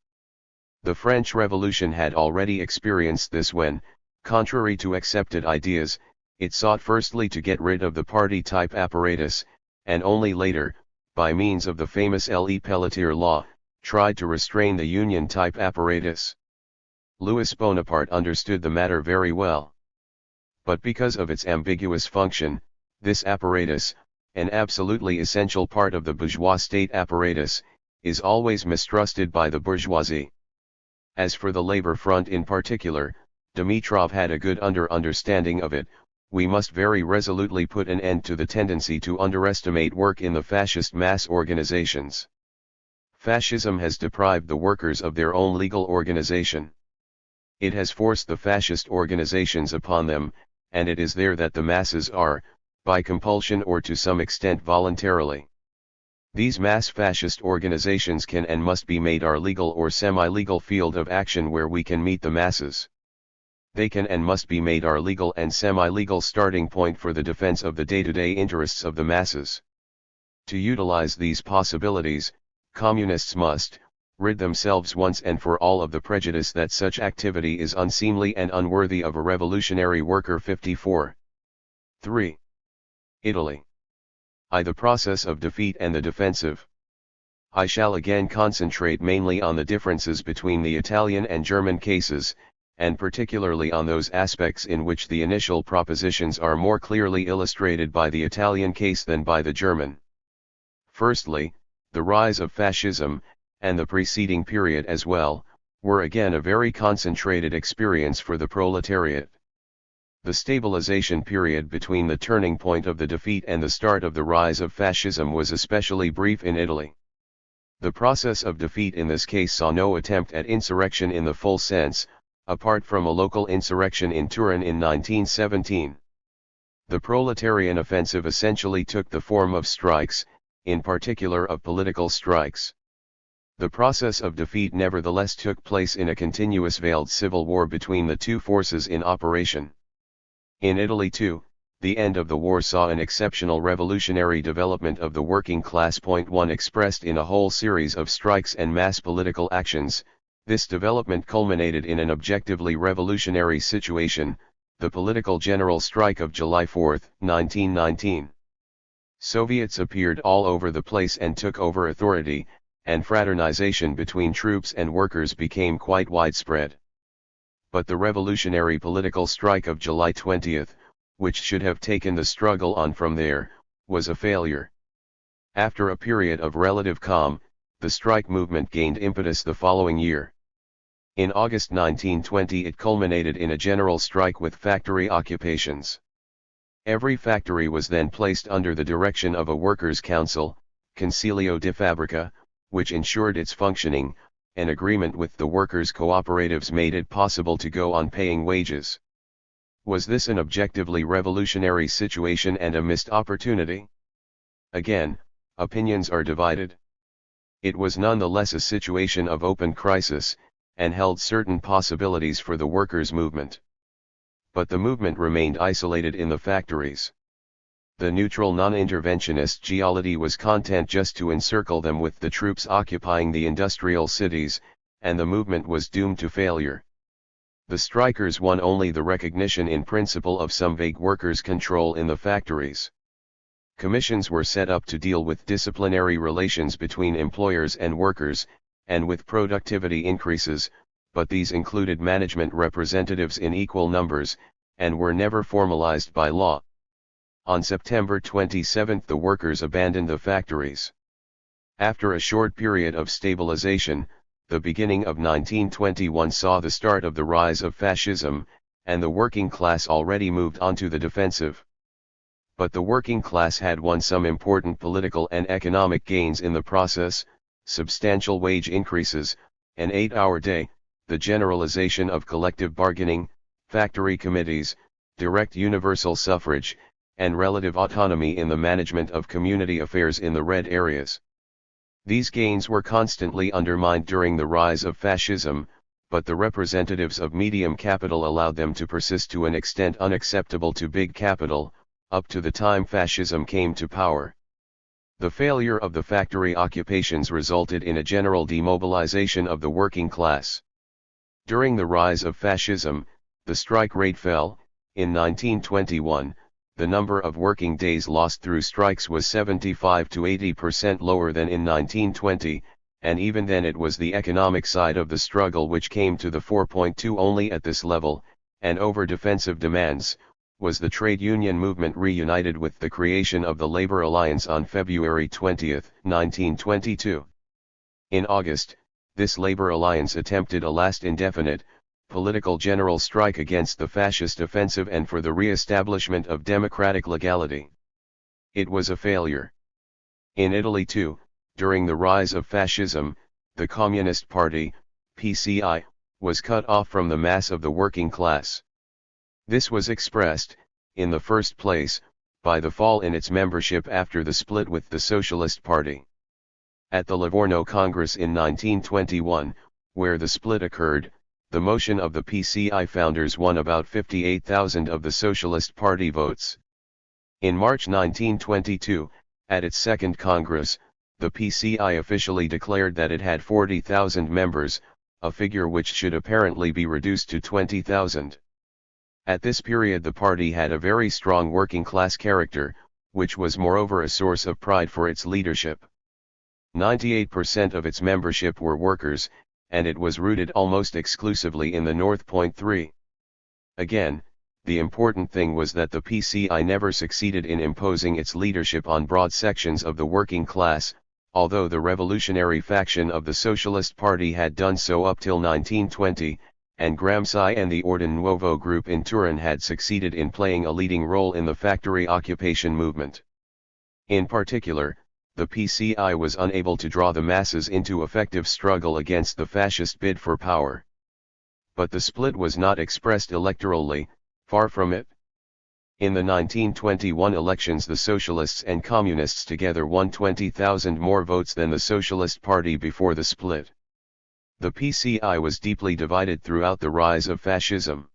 The French Revolution had already experienced this when, contrary to accepted ideas, it sought firstly to get rid of the party type apparatus, and only later, by means of the famous Le Peletier law, tried to restrain the union type apparatus. Louis Bonaparte understood the matter very well. But because of its ambiguous function, this apparatus, an absolutely essential part of the bourgeois state apparatus, is always mistrusted by the bourgeoisie. As for the labor front in particular, Dimitrov had a good understanding of it. We must very resolutely put an end to the tendency to underestimate work in the fascist mass organizations. Fascism has deprived the workers of their own legal organization. It has forced the fascist organizations upon them, and it is there that the masses are, by compulsion or to some extent voluntarily. These mass fascist organizations can and must be made our legal or semi-legal field of action where we can meet the masses. They can and must be made our legal and semi-legal starting point for the defense of the day-to-day interests of the masses. To utilize these possibilities, communists must rid themselves once and for all of the prejudice that such activity is unseemly and unworthy of a revolutionary worker. 54. 3. Italy. The process of defeat and the defensive. I shall again concentrate mainly on the differences between the Italian and German cases, and particularly on those aspects in which the initial propositions are more clearly illustrated by the Italian case than by the German. Firstly, the rise of fascism, and the preceding period as well, were again a very concentrated experience for the proletariat. The stabilization period between the turning point of the defeat and the start of the rise of fascism was especially brief in Italy. The process of defeat in this case saw no attempt at insurrection in the full sense, apart from a local insurrection in Turin in 1917. The proletarian offensive essentially took the form of strikes, in particular of political strikes. The process of defeat nevertheless took place in a continuous veiled civil war between the two forces in operation. In Italy too, the end of the war saw an exceptional revolutionary development of the working class. 1 Expressed in a whole series of strikes and mass political actions, this development culminated in an objectively revolutionary situation, the political general strike of July 4, 1919. Soviets appeared all over the place and took over authority, and fraternization between troops and workers became quite widespread. But the revolutionary political strike of July 20, which should have taken the struggle on from there, was a failure. After a period of relative calm, the strike movement gained impetus the following year. In August 1920 it culminated in a general strike with factory occupations. Every factory was then placed under the direction of a workers' council, Consiglio di Fabbrica, which ensured its functioning. An agreement with the workers' cooperatives made it possible to go on paying wages. Was this an objectively revolutionary situation and a missed opportunity? Again, opinions are divided. It was nonetheless a situation of open crisis, and held certain possibilities for the workers' movement. But the movement remained isolated in the factories. The neutral non-interventionist Giolitti was content just to encircle them with the troops occupying the industrial cities, and the movement was doomed to failure. The strikers won only the recognition in principle of some vague workers' control in the factories. Commissions were set up to deal with disciplinary relations between employers and workers, and with productivity increases, but these included management representatives in equal numbers, and were never formalized by law. On September 27 the workers abandoned the factories. After a short period of stabilization, the beginning of 1921 saw the start of the rise of fascism, and the working class already moved onto the defensive. But the working class had won some important political and economic gains in the process: substantial wage increases, an 8-hour day, the generalization of collective bargaining, factory committees, direct universal suffrage, and relative autonomy in the management of community affairs in the red areas. These gains were constantly undermined during the rise of fascism, but the representatives of medium capital allowed them to persist to an extent unacceptable to big capital, up to the time fascism came to power. The failure of the factory occupations resulted in a general demobilization of the working class. During the rise of fascism, the strike rate fell. In 1921, the number of working days lost through strikes was 75 to 80% lower than in 1920, and even then it was the economic side of the struggle which came to the fore. Only at this level, and over defensive demands, was the trade union movement reunited with the creation of the Labor Alliance on February 20, 1922. In August, this Labor Alliance attempted a last indefinite, political general strike against the fascist offensive and for the re-establishment of democratic legality. It was a failure. In Italy too, during the rise of fascism, the Communist Party, PCI, was cut off from the mass of the working class. This was expressed, in the first place, by the fall in its membership after the split with the Socialist Party. At the Livorno Congress in 1921, where the split occurred, the motion of the PCI founders won about 58,000 of the Socialist Party votes. In March 1922, at its second Congress, the PCI officially declared that it had 40,000 members, a figure which should apparently be reduced to 20,000. At this period the party had a very strong working-class character, which was moreover a source of pride for its leadership. 98% of its membership were workers, and it was rooted almost exclusively in the North. 3. Again, the important thing was that the PCI never succeeded in imposing its leadership on broad sections of the working class, although the revolutionary faction of the Socialist Party had done so up till 1920, and Gramsci and the Ordine Nuovo group in Turin had succeeded in playing a leading role in the factory occupation movement. In particular, the PCI was unable to draw the masses into effective struggle against the fascist bid for power. But the split was not expressed electorally, far from it. In the 1921 elections the Socialists and Communists together won 20,000 more votes than the Socialist Party before the split. The PCI was deeply divided throughout the rise of fascism.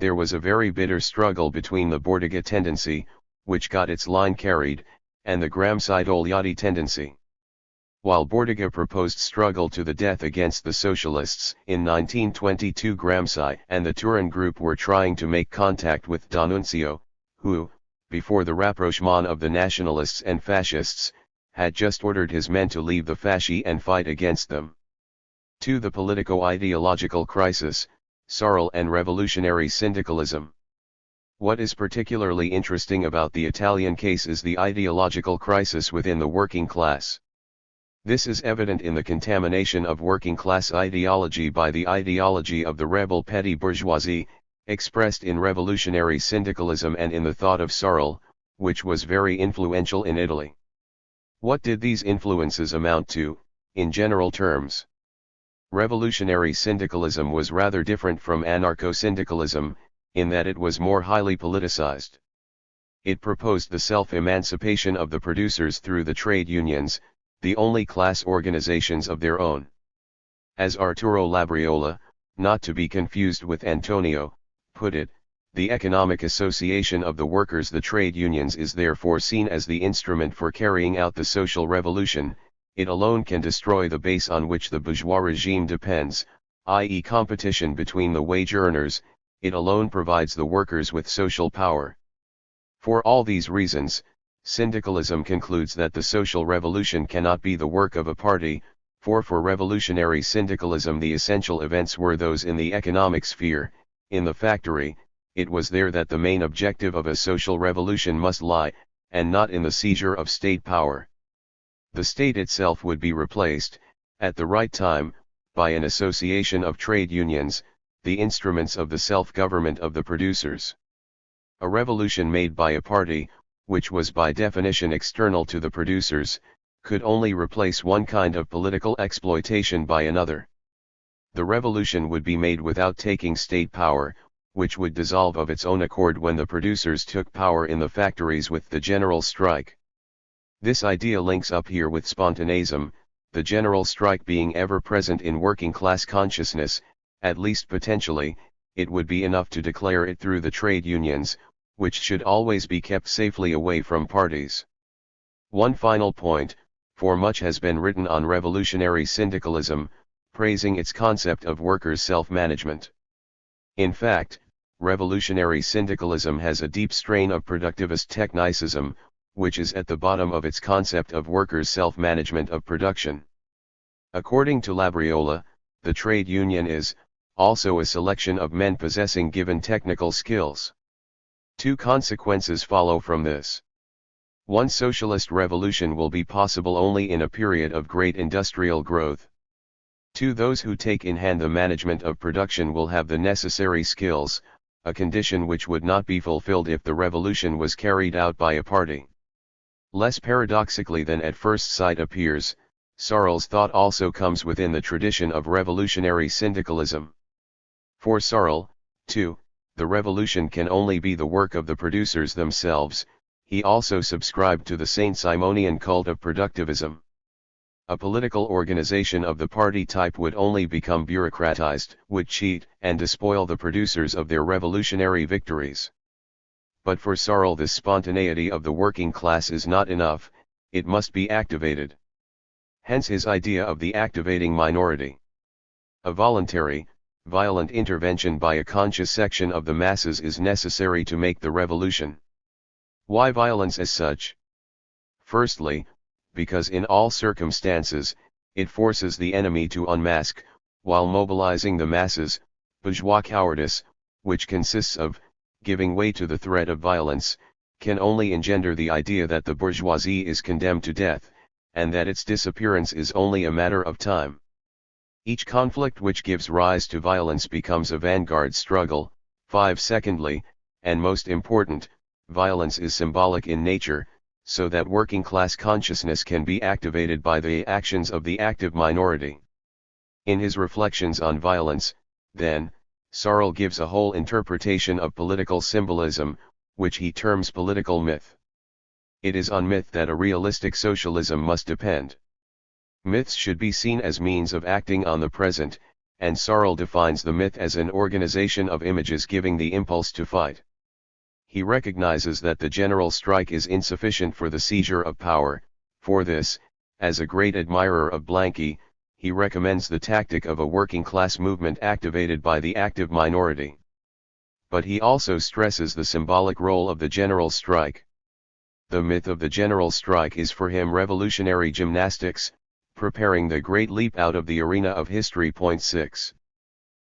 There was a very bitter struggle between the Bordiga tendency, which got its line carried, and the Gramsci-Togliatti tendency. While Bordiga proposed struggle to the death against the Socialists, in 1922 Gramsci and the Turin group were trying to make contact with D'Annunzio, who, before the rapprochement of the nationalists and fascists, had just ordered his men to leave the fasci and fight against them. To the politico-ideological crisis, Sorel and revolutionary syndicalism. What is particularly interesting about the Italian case is the ideological crisis within the working class. This is evident in the contamination of working-class ideology by the ideology of the rebel petty bourgeoisie, expressed in revolutionary syndicalism and in the thought of Sorel, which was very influential in Italy. What did these influences amount to, in general terms? Revolutionary syndicalism was rather different from anarcho-syndicalism, in that it was more highly politicized. It proposed the self-emancipation of the producers through the trade unions, the only class organizations of their own. As Arturo Labriola, not to be confused with Antonio, put it, the economic association of the workers, the trade unions, is therefore seen as the instrument for carrying out the social revolution. It alone can destroy the base on which the bourgeois regime depends, i.e. competition between the wage earners. It alone provides the workers with social power. For all these reasons, syndicalism concludes that the social revolution cannot be the work of a party, for revolutionary syndicalism the essential events were those in the economic sphere, in the factory. It was there that the main objective of a social revolution must lie, and not in the seizure of state power. The state itself would be replaced, at the right time, by an association of trade unions, the instruments of the self-government of the producers. A revolution made by a party, which was by definition external to the producers, could only replace one kind of political exploitation by another. The revolution would be made without taking state power, which would dissolve of its own accord when the producers took power in the factories with the general strike. This idea links up here with spontaneism, the general strike being ever present in working class consciousness. At least potentially, it would be enough to declare it through the trade unions, which should always be kept safely away from parties. One final point, for much has been written on revolutionary syndicalism, praising its concept of workers' self-management. In fact, revolutionary syndicalism has a deep strain of productivist technicism, which is at the bottom of its concept of workers' self-management of production. According to Labriola, the trade union is, also, a selection of men possessing given technical skills. Two consequences follow from this. One, socialist revolution will be possible only in a period of great industrial growth. Two, those who take in hand the management of production will have the necessary skills, a condition which would not be fulfilled if the revolution was carried out by a party. Less paradoxically than at first sight appears, Sorel's thought also comes within the tradition of revolutionary syndicalism. For Sorel, too, the revolution can only be the work of the producers themselves. He also subscribed to the Saint-Simonian cult of productivism. A political organization of the party type would only become bureaucratized, would cheat, and despoil the producers of their revolutionary victories. But for Sarl, this spontaneity of the working class is not enough, it must be activated. Hence his idea of the activating minority. A voluntary, violent intervention by a conscious section of the masses is necessary to make the revolution. Why violence as such? Firstly, because in all circumstances, it forces the enemy to unmask, while mobilizing the masses. Bourgeois cowardice, which consists of giving way to the threat of violence, can only engender the idea that the bourgeoisie is condemned to death, and that its disappearance is only a matter of time. Each conflict which gives rise to violence becomes a vanguard struggle. 5. Secondly, and most important, violence is symbolic in nature, so that working class consciousness can be activated by the actions of the active minority. In his reflections on violence, then, Sarl gives a whole interpretation of political symbolism, which he terms political myth. It is on myth that a realistic socialism must depend. Myths should be seen as means of acting on the present, and Sarl defines the myth as an organization of images giving the impulse to fight. He recognizes that the general strike is insufficient for the seizure of power. For this, as a great admirer of Blanqui, he recommends the tactic of a working class movement activated by the active minority. But he also stresses the symbolic role of the general strike. The myth of the general strike is for him revolutionary gymnastics, preparing the great leap out of the arena of history. 6.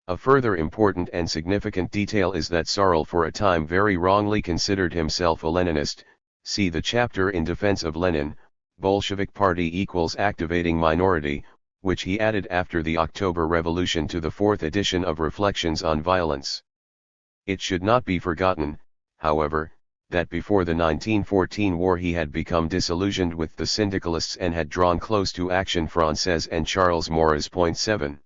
A further important and significant detail is that Sarl for a time very wrongly considered himself a Leninist. See the chapter in defense of Lenin, Bolshevik Party equals activating minority, which he added after the October Revolution to the fourth edition of Reflections on Violence. It should not be forgotten, however, that before the 1914 war he had become disillusioned with the syndicalists and had drawn close to Action Française and Charles Maurras. 7.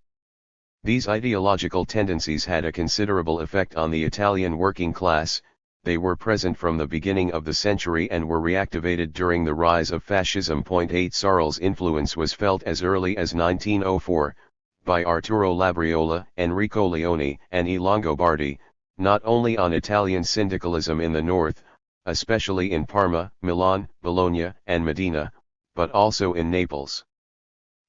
These ideological tendencies had a considerable effect on the Italian working class. They were present from the beginning of the century and were reactivated during the rise of fascism. 8. Sarl's influence was felt as early as 1904, by Arturo Labriola, Enrico Leone, and E. Longobardi, not only on Italian syndicalism in the north, especially in Parma, Milan, Bologna, and Modena, but also in Naples.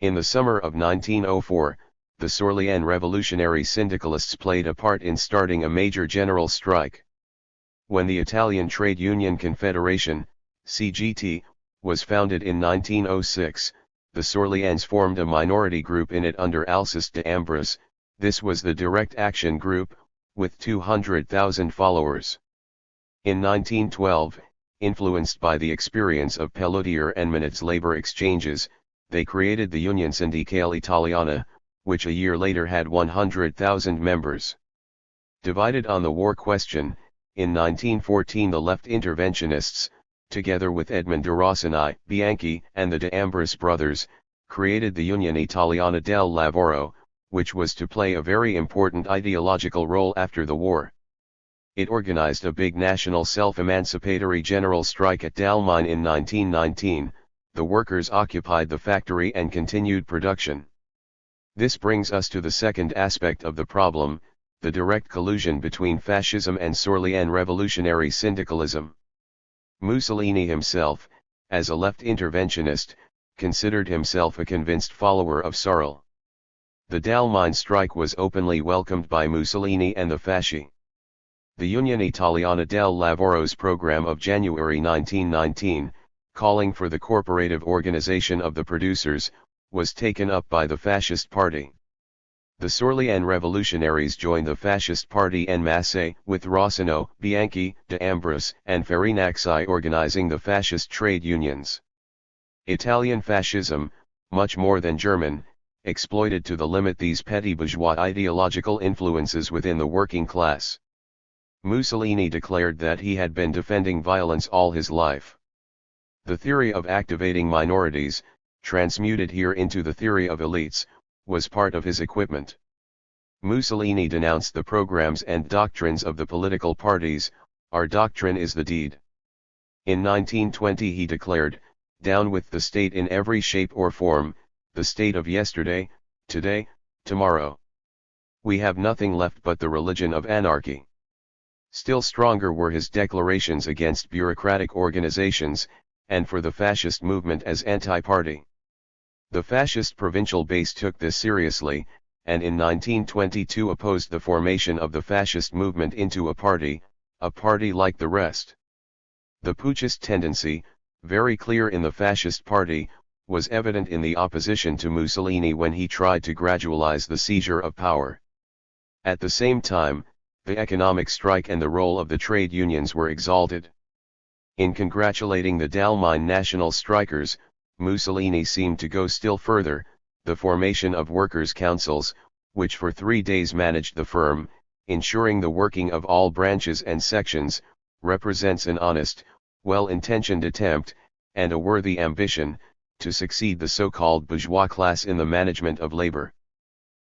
In the summer of 1904, the Sorlean revolutionary syndicalists played a part in starting a major general strike. When the Italian Trade Union Confederation, CGT, was founded in 1906, the Sorleans formed a minority group in it under Alceste de Ambros. This was the Direct Action Group, with 200,000 followers. In 1912, influenced by the experience of Pellotier and Minut's labor exchanges, they created the Union Sindacale Italiana, which a year later had 100,000 members. Divided on the war question, in 1914 the left interventionists, together with Edmond de Rossini, Bianchi, and the de Ambros brothers, created the Unione Italiana del Lavoro, which was to play a very important ideological role after the war. It organized a big national self-emancipatory general strike at Dalmine in 1919. The workers occupied the factory and continued production. This brings us to the second aspect of the problem, the direct collusion between fascism and Sorlean revolutionary syndicalism. Mussolini himself, as a left interventionist, considered himself a convinced follower of Sarl. The Dalmine strike was openly welcomed by Mussolini and the Fasci. The Unione Italiana del Lavoro's program of January 1919, calling for the corporative organization of the producers, was taken up by the Fascist Party. The Sorlean revolutionaries joined the Fascist Party en masse, with Rossino, Bianchi, de Ambros, and Farinacci organizing the fascist trade unions. Italian fascism, much more than German, exploited to the limit these petty bourgeois ideological influences within the working class. Mussolini declared that he had been defending violence all his life. The theory of activating minorities, transmuted here into the theory of elites, was part of his equipment. Mussolini denounced the programs and doctrines of the political parties. Our doctrine is the deed. In 1920 he declared, "Down with the state in every shape or form, the state of yesterday, today, tomorrow. We have nothing left but the religion of anarchy. Still stronger were his declarations against bureaucratic organizations, and for the fascist movement as anti-party. The fascist provincial base took this seriously, and in 1922 opposed the formation of the fascist movement into a party like the rest. The putschist tendency, very clear in the fascist party, was evident in the opposition to Mussolini when he tried to gradualize the seizure of power. At the same time, the economic strike and the role of the trade unions were exalted. In congratulating the Dalmine national strikers, Mussolini seemed to go still further. The formation of workers' councils, which for 3 days managed the firm, ensuring the working of all branches and sections, represents an honest, well-intentioned attempt, and a worthy ambition, to succeed the so-called bourgeois class in the management of labor.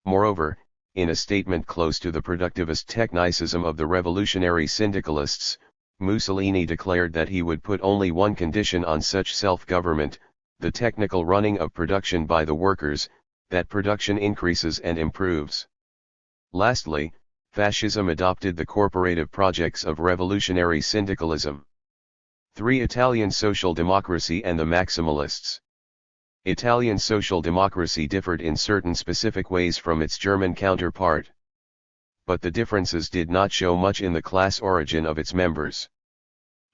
Moreover, in a statement close to the productivist technicism of the revolutionary syndicalists, Mussolini declared that he would put only one condition on such self-government: the technical running of production by the workers, that production increases and improves. Lastly, fascism adopted the corporative projects of revolutionary syndicalism. 3. Italian social democracy and the Maximalists. Italian social democracy differed in certain specific ways from its German counterpart. But the differences did not show much in the class origin of its members.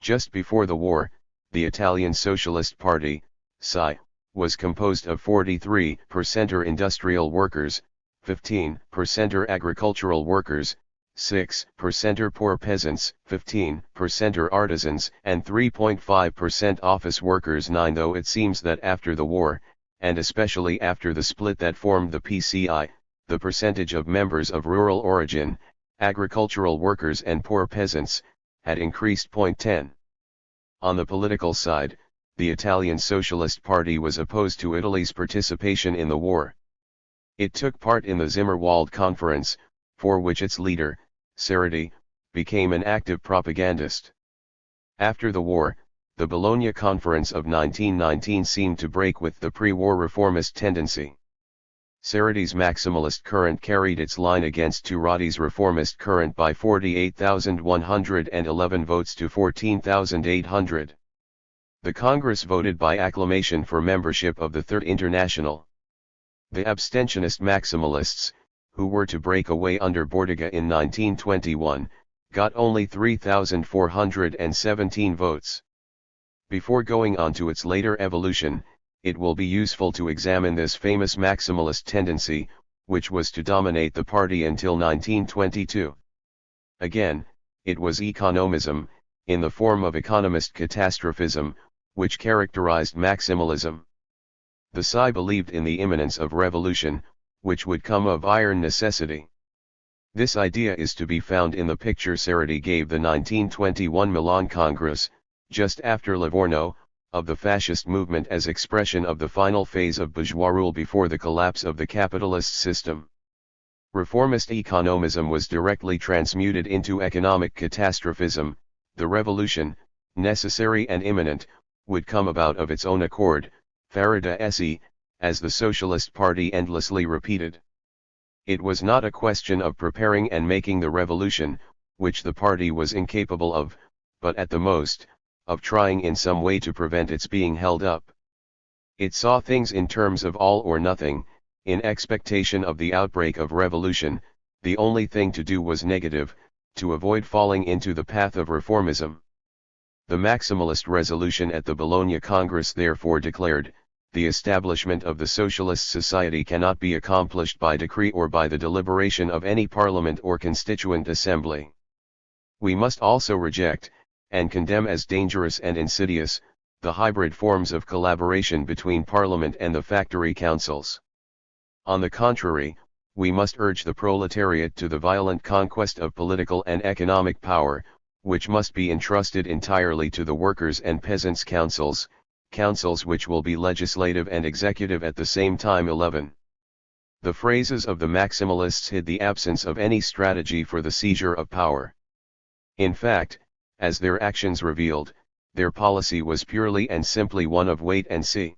Just before the war, the Italian Socialist Party, SI, was composed of 43% industrial workers, 15% agricultural workers, 6% poor peasants, 15% artisans, and 3.5% office workers. 9. Though it seems that after the war, and especially after the split that formed the PCI, the percentage of members of rural origin, agricultural workers and poor peasants, had increased. 10. On the political side, the Italian Socialist Party was opposed to Italy's participation in the war. It took part in the Zimmerwald Conference, for which its leader, Cerati, became an active propagandist. After the war, the Bologna Conference of 1919 seemed to break with the pre-war reformist tendency. Cerati's maximalist current carried its line against Turati's reformist current by 48,111 votes to 14,800. The Congress voted by acclamation for membership of the Third International. The abstentionist maximalists, who were to break away under Bordiga in 1921, got only 3,417 votes. Before going on to its later evolution, it will be useful to examine this famous maximalist tendency, which was to dominate the party until 1922. Again, it was economism, in the form of economist catastrophism, which characterized maximalism. The SI believed in the imminence of revolution, which would come of iron necessity. This idea is to be found in the picture Cerati gave the 1921 Milan Congress, just after Livorno, of the fascist movement as expression of the final phase of bourgeois rule before the collapse of the capitalist system. Reformist economism was directly transmuted into economic catastrophism. The revolution, necessary and imminent, would come about of its own accord, farida esse, as the Socialist Party endlessly repeated. It was not a question of preparing and making the revolution, which the party was incapable of, but at the most, of trying in some way to prevent its being held up. It saw things in terms of all or nothing. In expectation of the outbreak of revolution, the only thing to do was negative, to avoid falling into the path of reformism. The maximalist resolution at the Bologna Congress therefore declared, the establishment of the socialist society cannot be accomplished by decree or by the deliberation of any parliament or constituent assembly. We must also reject, and condemn as dangerous and insidious, the hybrid forms of collaboration between parliament and the factory councils. On the contrary, we must urge the proletariat to the violent conquest of political and economic power, which must be entrusted entirely to the workers' and peasants' councils, councils which will be legislative and executive at the same time. 11. The phrases of the maximalists hid the absence of any strategy for the seizure of power. In fact, as their actions revealed, their policy was purely and simply one of wait and see.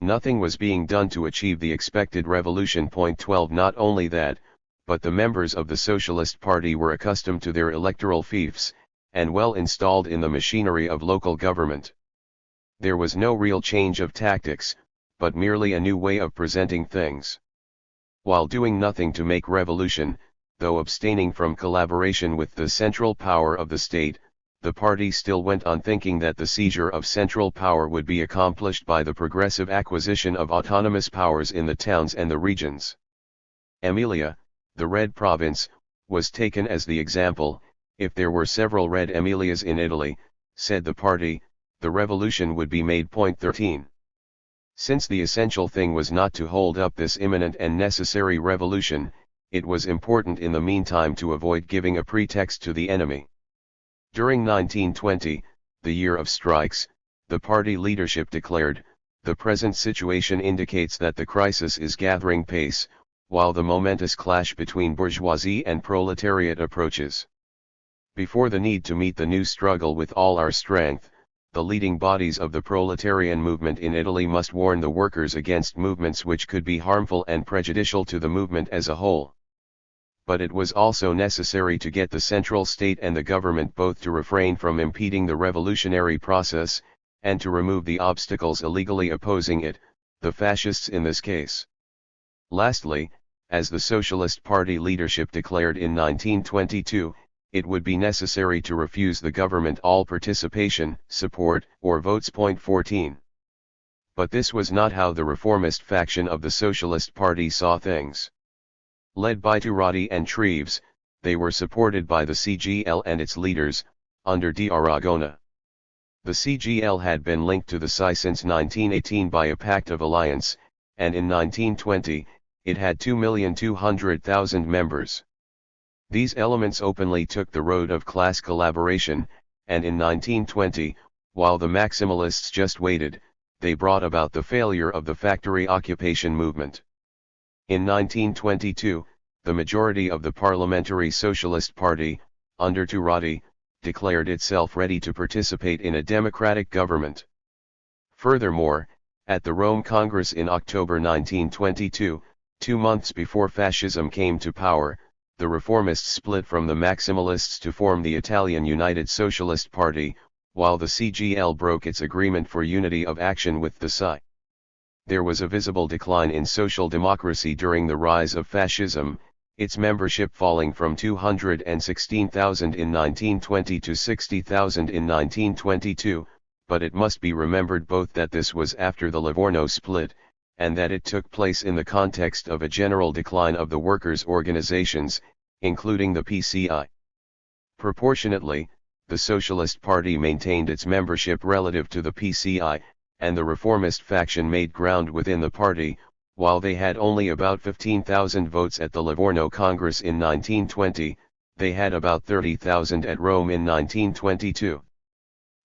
Nothing was being done to achieve the expected revolution. 12 Not only that, but the members of the Socialist Party were accustomed to their electoral fiefs, and well installed in the machinery of local government. There was no real change of tactics, but merely a new way of presenting things. While doing nothing to make revolution, though abstaining from collaboration with the central power of the state, the party still went on thinking that the seizure of central power would be accomplished by the progressive acquisition of autonomous powers in the towns and the regions. Emilia, the Red Province, was taken as the example. If there were several Red Emilias in Italy, said the party, the revolution would be made. 13. Since the essential thing was not to hold up this imminent and necessary revolution, it was important in the meantime to avoid giving a pretext to the enemy. During 1920, the year of strikes, the party leadership declared, "The present situation indicates that the crisis is gathering pace, while the momentous clash between bourgeoisie and proletariat approaches. Before the need to meet the new struggle with all our strength, the leading bodies of the proletarian movement in Italy must warn the workers against movements which could be harmful and prejudicial to the movement as a whole." But it was also necessary to get the central state and the government both to refrain from impeding the revolutionary process, and to remove the obstacles illegally opposing it, the fascists in this case. Lastly, as the Socialist Party leadership declared in 1922, it would be necessary to refuse the government all participation, support, or votes. 14. But this was not how the reformist faction of the Socialist Party saw things. Led by Turati and Treves, they were supported by the CGL and its leaders, under d'Aragona. The CGL had been linked to the PSI since 1918 by a pact of alliance, and in 1920, it had 2,200,000 members. These elements openly took the road of class collaboration, and in 1920, while the Maximalists just waited, they brought about the failure of the factory occupation movement. In 1922, the majority of the Parliamentary Socialist Party, under Turati, declared itself ready to participate in a democratic government. Furthermore, at the Rome Congress in October 1922, 2 months before fascism came to power, the reformists split from the Maximalists to form the Italian United Socialist Party, while the CGL broke its agreement for unity of action with the PSI. There was a visible decline in social democracy during the rise of fascism, its membership falling from 216,000 in 1920 to 60,000 in 1922, but it must be remembered both that this was after the Livorno split, and that it took place in the context of a general decline of the workers' organizations, including the PCI. Proportionately, the Socialist Party maintained its membership relative to the PCI, and the reformist faction made ground within the party, while they had only about 15,000 votes at the Livorno Congress in 1920, they had about 30,000 at Rome in 1922.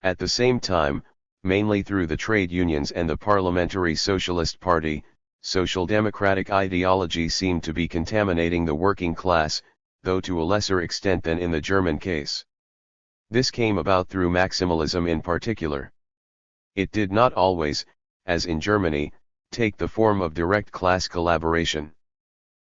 At the same time, mainly through the trade unions and the Parliamentary Socialist Party, social democratic ideology seemed to be contaminating the working class, though to a lesser extent than in the German case. This came about through maximalism in particular. It did not always, as in Germany, take the form of direct class collaboration.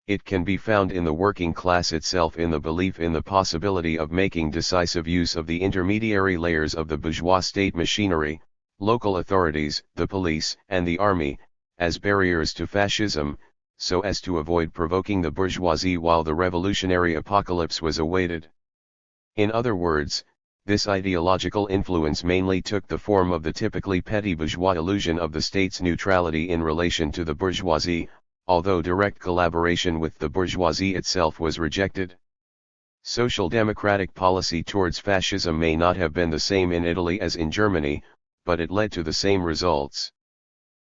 It can be found in the working class itself in the belief in the possibility of making decisive use of the intermediary layers of the bourgeois state machinery, local authorities, the police, and the army, as barriers to fascism, so as to avoid provoking the bourgeoisie while the revolutionary apocalypse was awaited. In other words, this ideological influence mainly took the form of the typically petty bourgeois illusion of the state's neutrality in relation to the bourgeoisie, although direct collaboration with the bourgeoisie itself was rejected. Social democratic policy towards fascism may not have been the same in Italy as in Germany, but it led to the same results.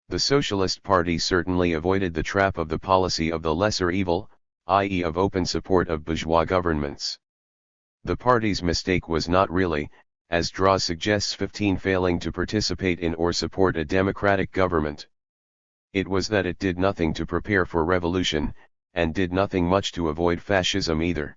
The Socialist Party certainly avoided the trap of the policy of the lesser evil, i.e. of open support of bourgeois governments. The party's mistake was not really, as Draw suggests, failing to participate in or support a democratic government. It was that it did nothing to prepare for revolution, and did nothing much to avoid fascism either.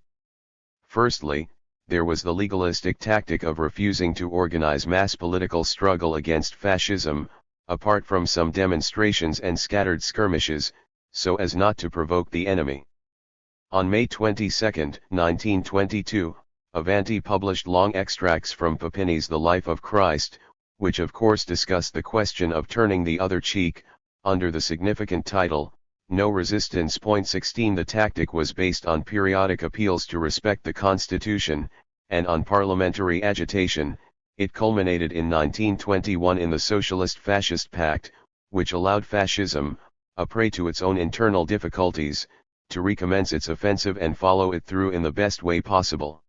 Firstly, there was the legalistic tactic of refusing to organize mass political struggle against fascism, apart from some demonstrations and scattered skirmishes, so as not to provoke the enemy. On May 22, 1922, Avanti published long extracts from Papini's The Life of Christ, which of course discussed the question of turning the other cheek, under the significant title, No Resistance. 16 The tactic was based on periodic appeals to respect the Constitution, and on parliamentary agitation. It culminated in 1921 in the Socialist-Fascist Pact, which allowed fascism, a prey to its own internal difficulties, to recommence its offensive and follow it through in the best way possible.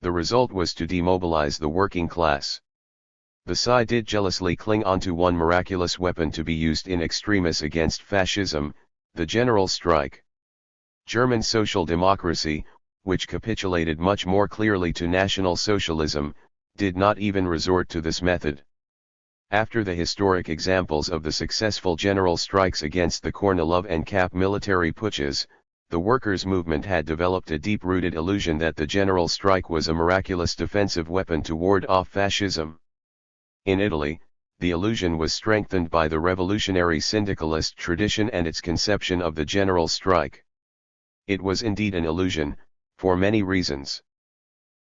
The result was to demobilize the working class. The SI did jealously cling onto one miraculous weapon to be used in extremis against fascism, the general strike. German social democracy, which capitulated much more clearly to National Socialism, did not even resort to this method. After the historic examples of the successful general strikes against the Kornilov and Kapp military putsches, the workers' movement had developed a deep-rooted illusion that the general strike was a miraculous defensive weapon to ward off fascism. In Italy, the illusion was strengthened by the revolutionary syndicalist tradition and its conception of the general strike. It was indeed an illusion, for many reasons.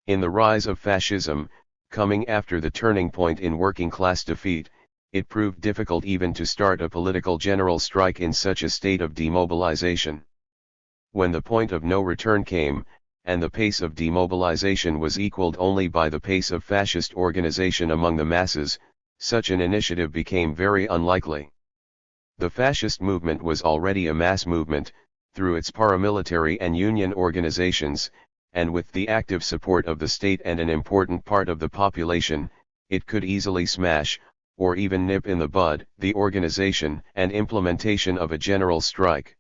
In the rise of fascism, coming after the turning point in working-class defeat, it proved difficult even to start a political general strike in such a state of demobilization. When the point of no return came, and the pace of demobilization was equaled only by the pace of fascist organization among the masses, such an initiative became very unlikely. The fascist movement was already a mass movement, through its paramilitary and union organizations, and with the active support of the state and an important part of the population, it could easily smash, or even nip in the bud, the organization and implementation of a general strike.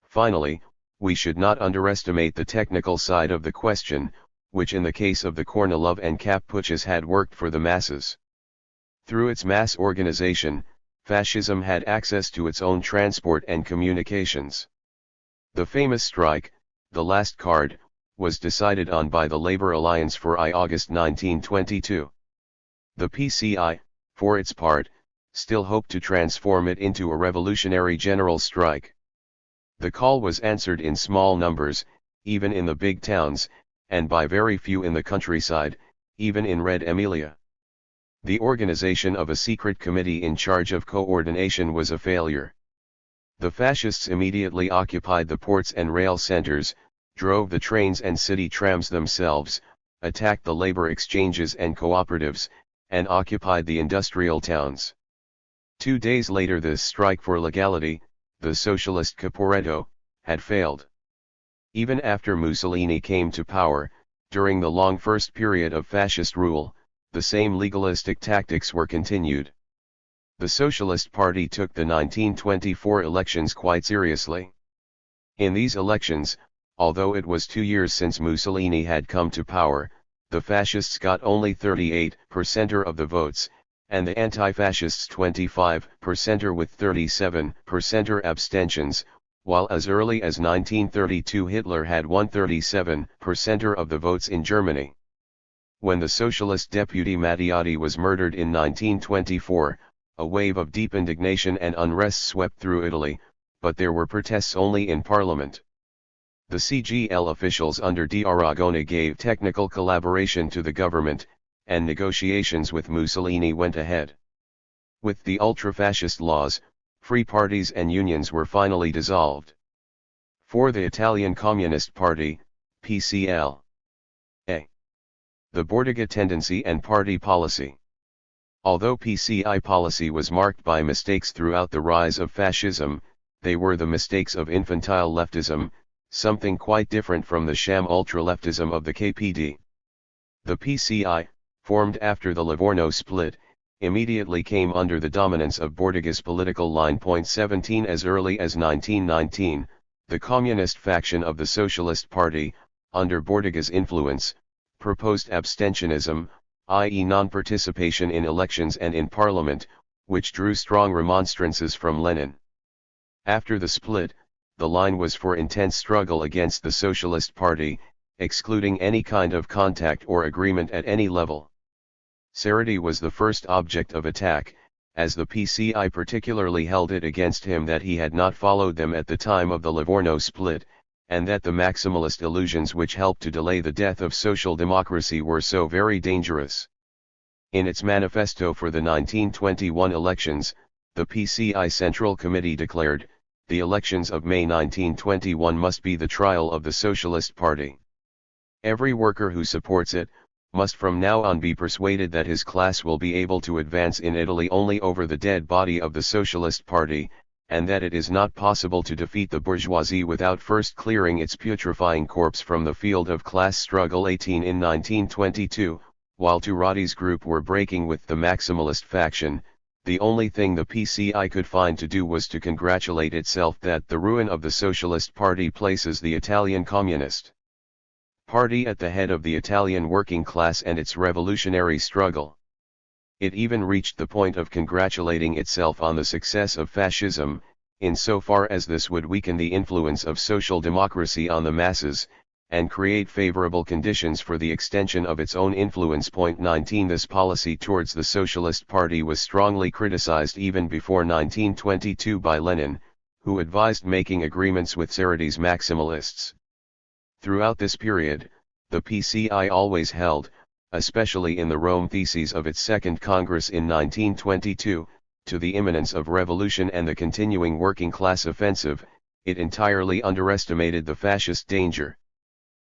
Finally, we should not underestimate the technical side of the question, which in the case of the Kornilov and Kapp putsches had worked for the masses. Through its mass organization, fascism had access to its own transport and communications. The famous strike, the last card, was decided on by the Labor Alliance for August 1922. The PCI, for its part, still hoped to transform it into a revolutionary general strike. The call was answered in small numbers, even in the big towns, and by very few in the countryside, even in Red Emilia. The organization of a secret committee in charge of coordination was a failure. The fascists immediately occupied the ports and rail centers, drove the trains and city trams themselves, attacked the labor exchanges and cooperatives, and occupied the industrial towns. 2 days later this strike for legality, the socialist Caporetto, had failed. Even after Mussolini came to power, during the long first period of fascist rule, the same legalistic tactics were continued. The Socialist Party took the 1924 elections quite seriously. In these elections, although it was 2 years since Mussolini had come to power, the fascists got only 38% of the votes, and the anti-fascists 25% with 37% abstentions, while as early as 1932 Hitler had won 37% of the votes in Germany. When the socialist deputy Matteotti was murdered in 1924, a wave of deep indignation and unrest swept through Italy, but there were protests only in parliament. The CGL officials under D'Aragona gave technical collaboration to the government, and negotiations with Mussolini went ahead. With the ultra-fascist laws, free parties and unions were finally dissolved. For the Italian Communist Party, PCL. A. The Bordiga tendency and party policy. Although PCI policy was marked by mistakes throughout the rise of fascism, they were the mistakes of infantile leftism, something quite different from the sham ultra-leftism of the KPD. The PCI, formed after the Livorno split, immediately came under the dominance of Bordiga's political line. 17 As early as 1919, the communist faction of the Socialist Party, under Bordiga's influence, proposed abstentionism, i.e. non-participation in elections and in parliament, which drew strong remonstrances from Lenin. After the split, the line was for intense struggle against the Socialist Party, excluding any kind of contact or agreement at any level. Sarity was the first object of attack, as the PCI particularly held it against him that he had not followed them at the time of the Livorno split, and that the maximalist illusions which helped to delay the death of social democracy were so very dangerous. In its manifesto for the 1921 elections, the PCI Central Committee declared, "The elections of May 1921 must be the trial of the Socialist Party. Every worker who supports it, must from now on be persuaded that his class will be able to advance in Italy only over the dead body of the Socialist Party, and that it is not possible to defeat the bourgeoisie without first clearing its putrefying corpse from the field of class struggle." 18 In 1922, while Turati's group were breaking with the maximalist faction, the only thing the PCI could find to do was to congratulate itself that the ruin of the Socialist Party places the Italian Communist Party at the head of the Italian working class and its revolutionary struggle. It even reached the point of congratulating itself on the success of fascism, insofar as this would weaken the influence of social democracy on the masses, and create favorable conditions for the extension of its own influence. 19 This policy towards the Socialist Party was strongly criticized even before 1922 by Lenin, who advised making agreements with Tsarides maximalists. Throughout this period, the PCI always held, especially in the Rome Theses of its Second Congress in 1922, to the imminence of revolution and the continuing working class offensive. It entirely underestimated the fascist danger.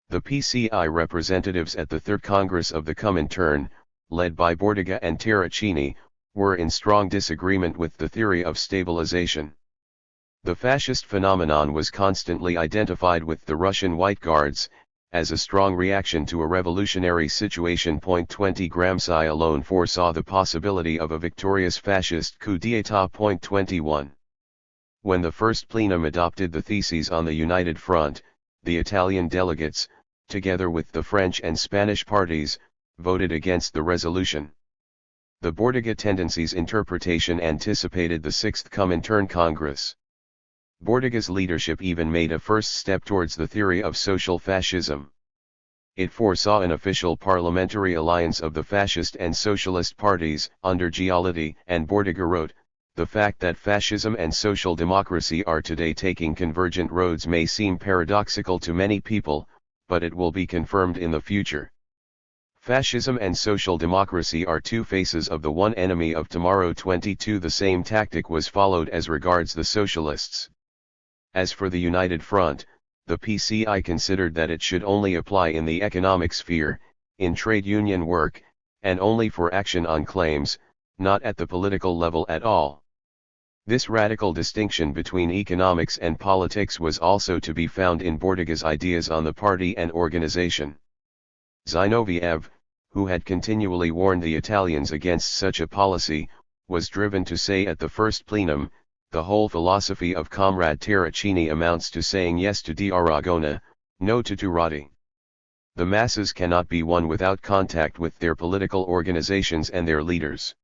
The PCI representatives at the Third Congress of the Comintern, led by Bordiga and Terracini, were in strong disagreement with the theory of stabilization. The fascist phenomenon was constantly identified with the Russian White Guards, as a strong reaction to a revolutionary situation. 20 Gramsci alone foresaw the possibility of a victorious fascist coup d'état. 21 When the first plenum adopted the theses on the United Front, the Italian delegates, together with the French and Spanish parties, voted against the resolution. The Bordiga tendencies interpretation anticipated the Sixth Comintern Congress. Bordiga's leadership even made a first step towards the theory of social fascism. It foresaw an official parliamentary alliance of the fascist and socialist parties, under Giolitti, and Bordiga wrote, "The fact that fascism and social democracy are today taking convergent roads may seem paradoxical to many people, but it will be confirmed in the future. Fascism and social democracy are two faces of the one enemy of tomorrow." 22 The same tactic was followed as regards the socialists. As for the United Front, the PCI considered that it should only apply in the economic sphere, in trade union work, and only for action on claims, not at the political level at all. This radical distinction between economics and politics was also to be found in Bordiga's ideas on the party and organization. Zinoviev, who had continually warned the Italians against such a policy, was driven to say at the first plenum, "The whole philosophy of Comrade Terracini amounts to saying yes to D'Aragona, no to Turati. The masses cannot be won without contact with their political organizations and their leaders."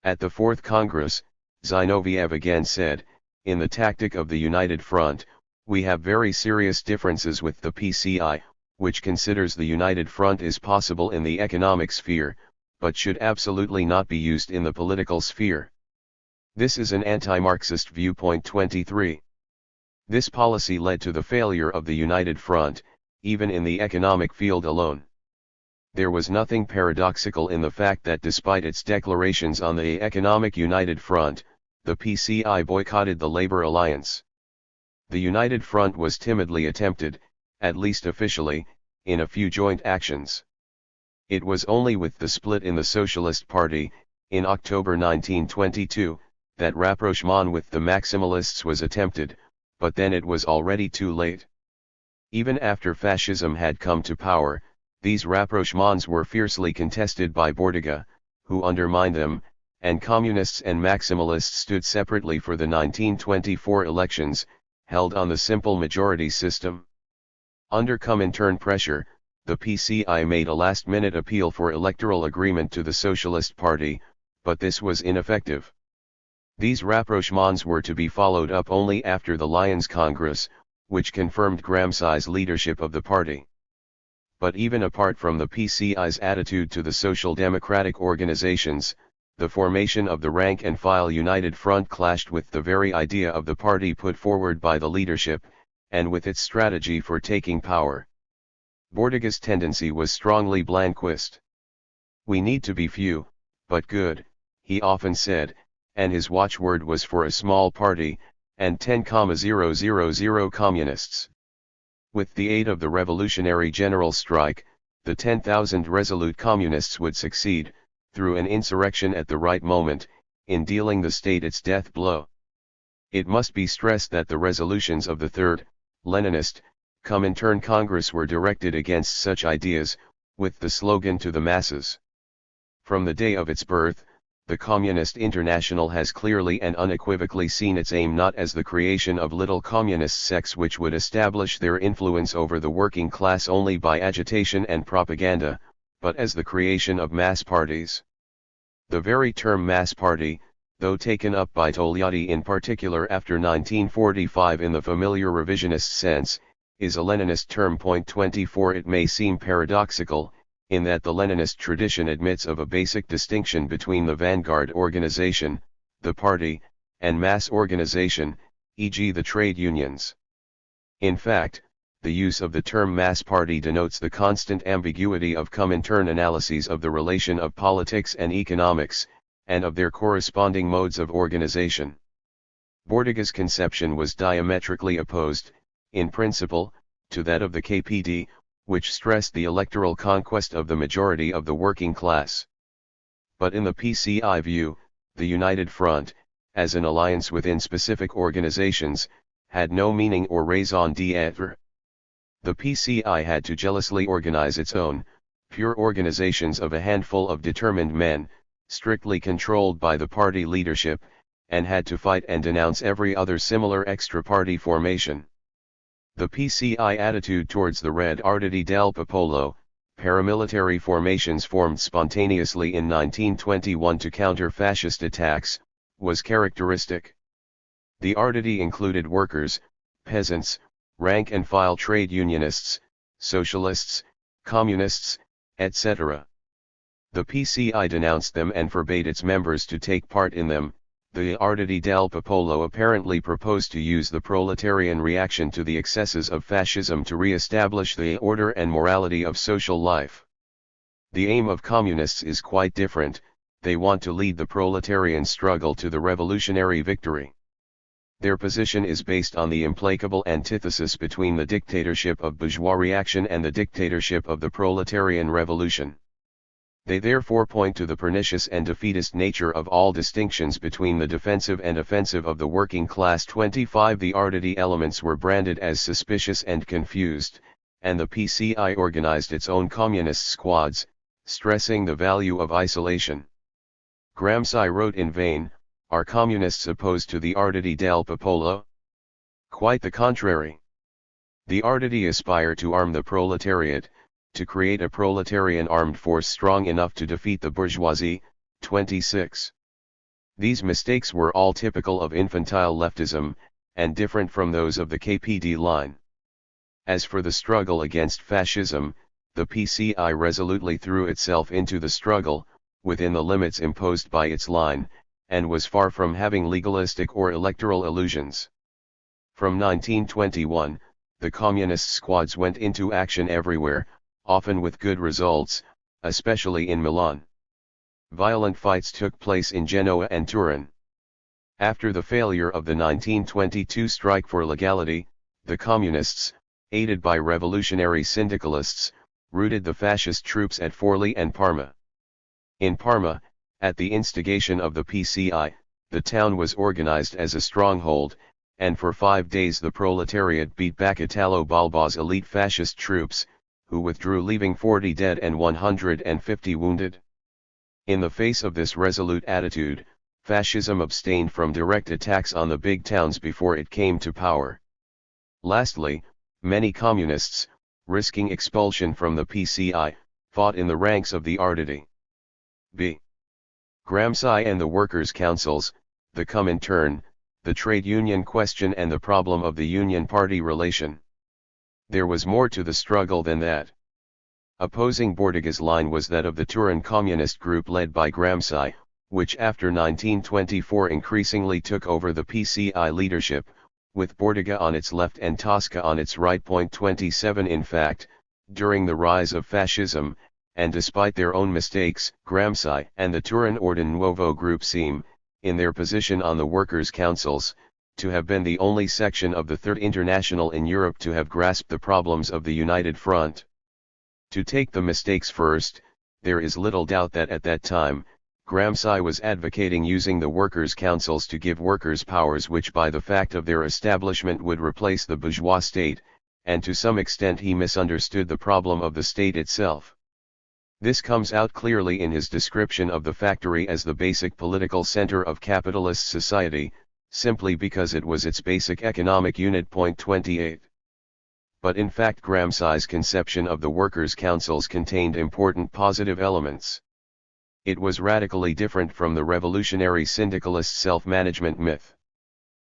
At the Fourth Congress, Zinoviev again said, "In the tactic of the United Front, we have very serious differences with the PCI, which considers the United Front is possible in the economic sphere, but should absolutely not be used in the political sphere. This is an anti-Marxist viewpoint." 23 This policy led to the failure of the United Front, even in the economic field alone. There was nothing paradoxical in the fact that despite its declarations on the economic United Front, the PCI boycotted the Labor Alliance. The United Front was timidly attempted, at least officially, in a few joint actions. It was only with the split in the Socialist Party, in October 1922, that rapprochement with the Maximalists was attempted, but then it was already too late. Even after fascism had come to power, these rapprochements were fiercely contested by Bordiga, who undermined them, and Communists and Maximalists stood separately for the 1924 elections, held on the simple majority system. Under Comintern pressure, the PCI made a last-minute appeal for electoral agreement to the Socialist Party, but this was ineffective. These rapprochements were to be followed up only after the Lyons Congress, which confirmed Gramsci's leadership of the party. But even apart from the PCI's attitude to the social democratic organizations, the formation of the rank-and-file United Front clashed with the very idea of the party put forward by the leadership, and with its strategy for taking power. Bordiga's tendency was strongly Blanquist. "We need to be few, but good," he often said, and his watchword was for a small party, and 10,000 communists. With the aid of the revolutionary general strike, the 10,000 resolute communists would succeed, through an insurrection at the right moment, in dealing the state its death blow. It must be stressed that the resolutions of the Third, Leninist, Comintern Congress were directed against such ideas, with the slogan "to the masses." From the day of its birth, the Communist International has clearly and unequivocally seen its aim not as the creation of little communist sects which would establish their influence over the working class only by agitation and propaganda, but as the creation of mass parties. The very term mass party, though taken up by Togliatti in particular after 1945 in the familiar revisionist sense, is a Leninist term. 24 It may seem paradoxical, in that the Leninist tradition admits of a basic distinction between the vanguard organization, the party, and mass organization, e.g. the trade unions. In fact, the use of the term mass party denotes the constant ambiguity of Comintern analyses of the relation of politics and economics, and of their corresponding modes of organization. Bordiga's conception was diametrically opposed, in principle, to that of the KPD, which stressed the electoral conquest of the majority of the working class. But in the PCI view, the United Front, as an alliance within specific organizations, had no meaning or raison d'être. The PCI had to jealously organize its own, pure organizations of a handful of determined men, strictly controlled by the party leadership, and had to fight and denounce every other similar extra-party formation. The PCI attitude towards the Red Arditi del Popolo, paramilitary formations formed spontaneously in 1921 to counter fascist attacks, was characteristic. The Arditi included workers, peasants, rank-and-file trade unionists, socialists, communists, etc. The PCI denounced them and forbade its members to take part in them. The Arditi del Popolo apparently proposed to use the proletarian reaction to the excesses of fascism to re-establish the order and morality of social life. The aim of communists is quite different. They want to lead the proletarian struggle to the revolutionary victory. Their position is based on the implacable antithesis between the dictatorship of bourgeois reaction and the dictatorship of the proletarian revolution. They therefore point to the pernicious and defeatist nature of all distinctions between the defensive and offensive of the working class. 25 The Arditi elements were branded as suspicious and confused, and the PCI organized its own communist squads, stressing the value of isolation. Gramsci wrote in vain, "Are communists opposed to the Arditi del Popolo?" Quite the contrary. The Arditi aspire to arm the proletariat, to create a proletarian armed force strong enough to defeat the bourgeoisie. 26. These mistakes were all typical of infantile leftism, and different from those of the KPD line. As for the struggle against fascism, the PCI resolutely threw itself into the struggle, within the limits imposed by its line, and was far from having legalistic or electoral illusions. From 1921, the communist squads went into action everywhere, often with good results, especially in Milan. Violent fights took place in Genoa and Turin. After the failure of the 1922 strike for legality, the communists, aided by revolutionary syndicalists, routed the fascist troops at Forlì and Parma. In Parma, at the instigation of the PCI, the town was organized as a stronghold, and for 5 days the proletariat beat back Italo Balbo's elite fascist troops, who withdrew leaving 40 dead and 150 wounded. In the face of this resolute attitude, fascism abstained from direct attacks on the big towns before it came to power. Lastly, many communists, risking expulsion from the PCI, fought in the ranks of the Arditi. B. Gramsci and the workers' councils, the Comintern, the trade union question and the problem of the union-party relation. There was more to the struggle than that. Opposing Bordiga's line was that of the Turin communist group led by Gramsci, which after 1924 increasingly took over the PCI leadership, with Bordiga on its left and Tosca on its right. 27 In fact, during the rise of fascism, and despite their own mistakes, Gramsci and the Turin Ordine Nuovo group seem, in their position on the workers' councils, to have been the only section of the Third International in Europe to have grasped the problems of the United Front. To take the mistakes first, there is little doubt that at that time, Gramsci was advocating using the workers' councils to give workers powers which by the fact of their establishment would replace the bourgeois state, and to some extent he misunderstood the problem of the state itself. This comes out clearly in his description of the factory as the basic political center of capitalist society, simply because it was its basic economic unit. 28. But in fact Gramsci's conception of the workers' councils contained important positive elements. It was radically different from the revolutionary syndicalist self-management myth.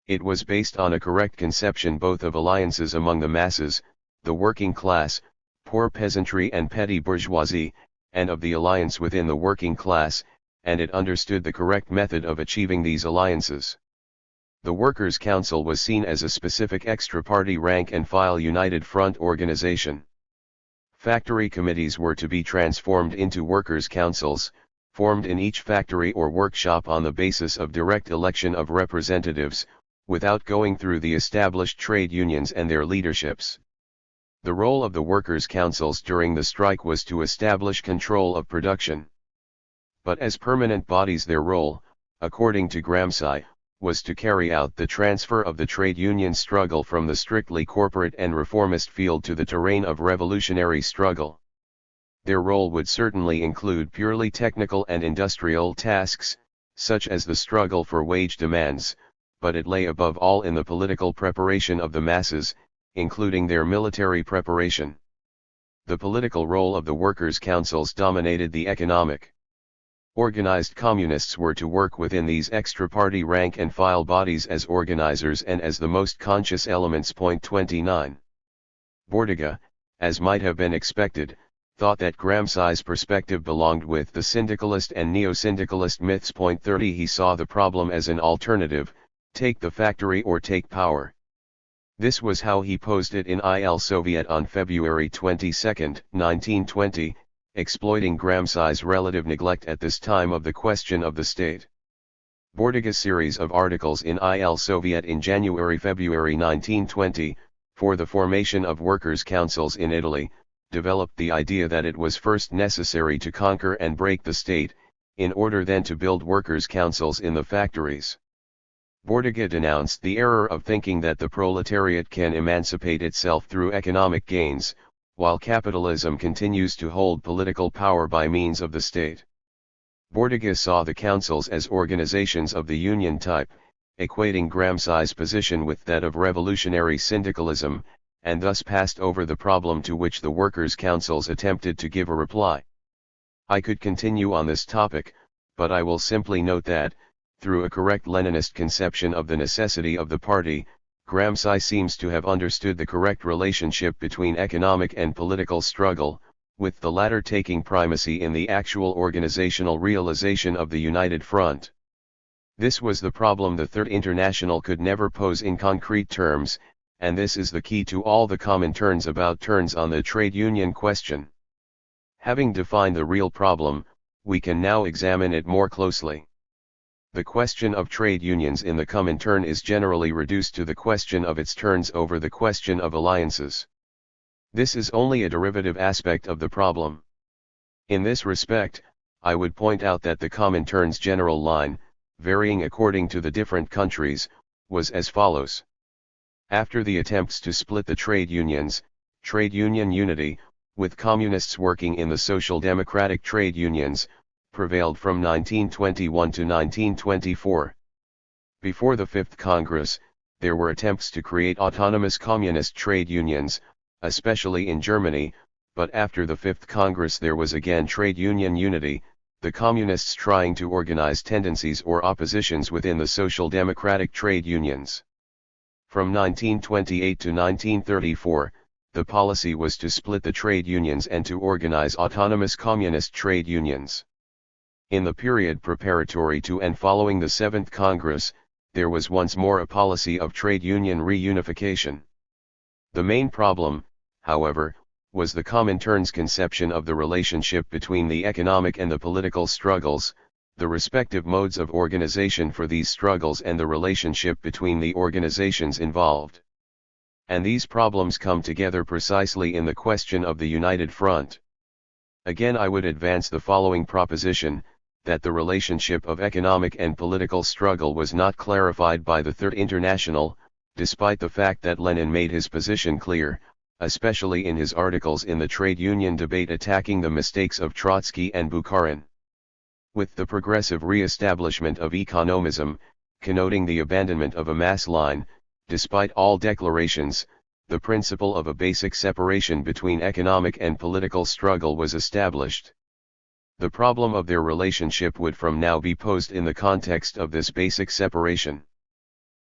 It was based on a correct conception both of alliances among the masses, the working class, poor peasantry and petty bourgeoisie, and of the alliance within the working class, and it understood the correct method of achieving these alliances. The Workers' Council was seen as a specific extra-party rank-and-file United Front organization. Factory committees were to be transformed into workers' councils, formed in each factory or workshop on the basis of direct election of representatives, without going through the established trade unions and their leaderships. The role of the workers' councils during the strike was to establish control of production. But as permanent bodies their role, according to Gramsci, was to carry out the transfer of the trade union struggle from the strictly corporate and reformist field to the terrain of revolutionary struggle. Their role would certainly include purely technical and industrial tasks, such as the struggle for wage demands, but it lay above all in the political preparation of the masses, including their military preparation. The political role of the workers' councils dominated the economic. Organized communists were to work within these extra-party rank-and-file bodies as organizers and as the most conscious elements. 29. Bordiga, as might have been expected, thought that Gramsci's perspective belonged with the syndicalist and neo-syndicalist myths. 30 He saw the problem as an alternative, take the factory or take power. This was how he posed it in Il Soviet on February 22, 1920, exploiting Gramsci's relative neglect at this time of the question of the state. Bordiga's series of articles in Il Soviet in January-February 1920, for the formation of workers' councils in Italy, developed the idea that it was first necessary to conquer and break the state, in order then to build workers' councils in the factories. Bordiga denounced the error of thinking that the proletariat can emancipate itself through economic gains, while capitalism continues to hold political power by means of the state. Bordiga saw the councils as organizations of the union type, equating Gramsci's position with that of revolutionary syndicalism, and thus passed over the problem to which the workers' councils attempted to give a reply. I could continue on this topic, but I will simply note that, through a correct Leninist conception of the necessity of the party, Gramsci seems to have understood the correct relationship between economic and political struggle, with the latter taking primacy in the actual organizational realization of the United Front. This was the problem the Third International could never pose in concrete terms, and this is the key to all the Comintern's about turns on the trade union question. Having defined the real problem, we can now examine it more closely. The question of trade unions in the Comintern is generally reduced to the question of its turns over the question of alliances. This is only a derivative aspect of the problem. In this respect, I would point out that the Comintern's general line, varying according to the different countries, was as follows. After the attempts to split the trade unions, trade union unity, with communists working in the social democratic trade unions, prevailed from 1921 to 1924. Before the Fifth Congress, there were attempts to create autonomous communist trade unions, especially in Germany, but after the Fifth Congress there was again trade union unity, the communists trying to organize tendencies or oppositions within the social democratic trade unions. From 1928 to 1934, the policy was to split the trade unions and to organize autonomous communist trade unions. In the period preparatory to and following the Seventh Congress, there was once more a policy of trade union reunification. The main problem, however, was the Comintern's conception of the relationship between the economic and the political struggles, the respective modes of organization for these struggles and the relationship between the organizations involved. And these problems come together precisely in the question of the United Front. Again, I would advance the following proposition, that the relationship of economic and political struggle was not clarified by the Third International, despite the fact that Lenin made his position clear, especially in his articles in the trade union debate attacking the mistakes of Trotsky and Bukharin. With the progressive re-establishment of economism, connoting the abandonment of a mass line, despite all declarations, the principle of a basic separation between economic and political struggle was established. The problem of their relationship would from now be posed in the context of this basic separation.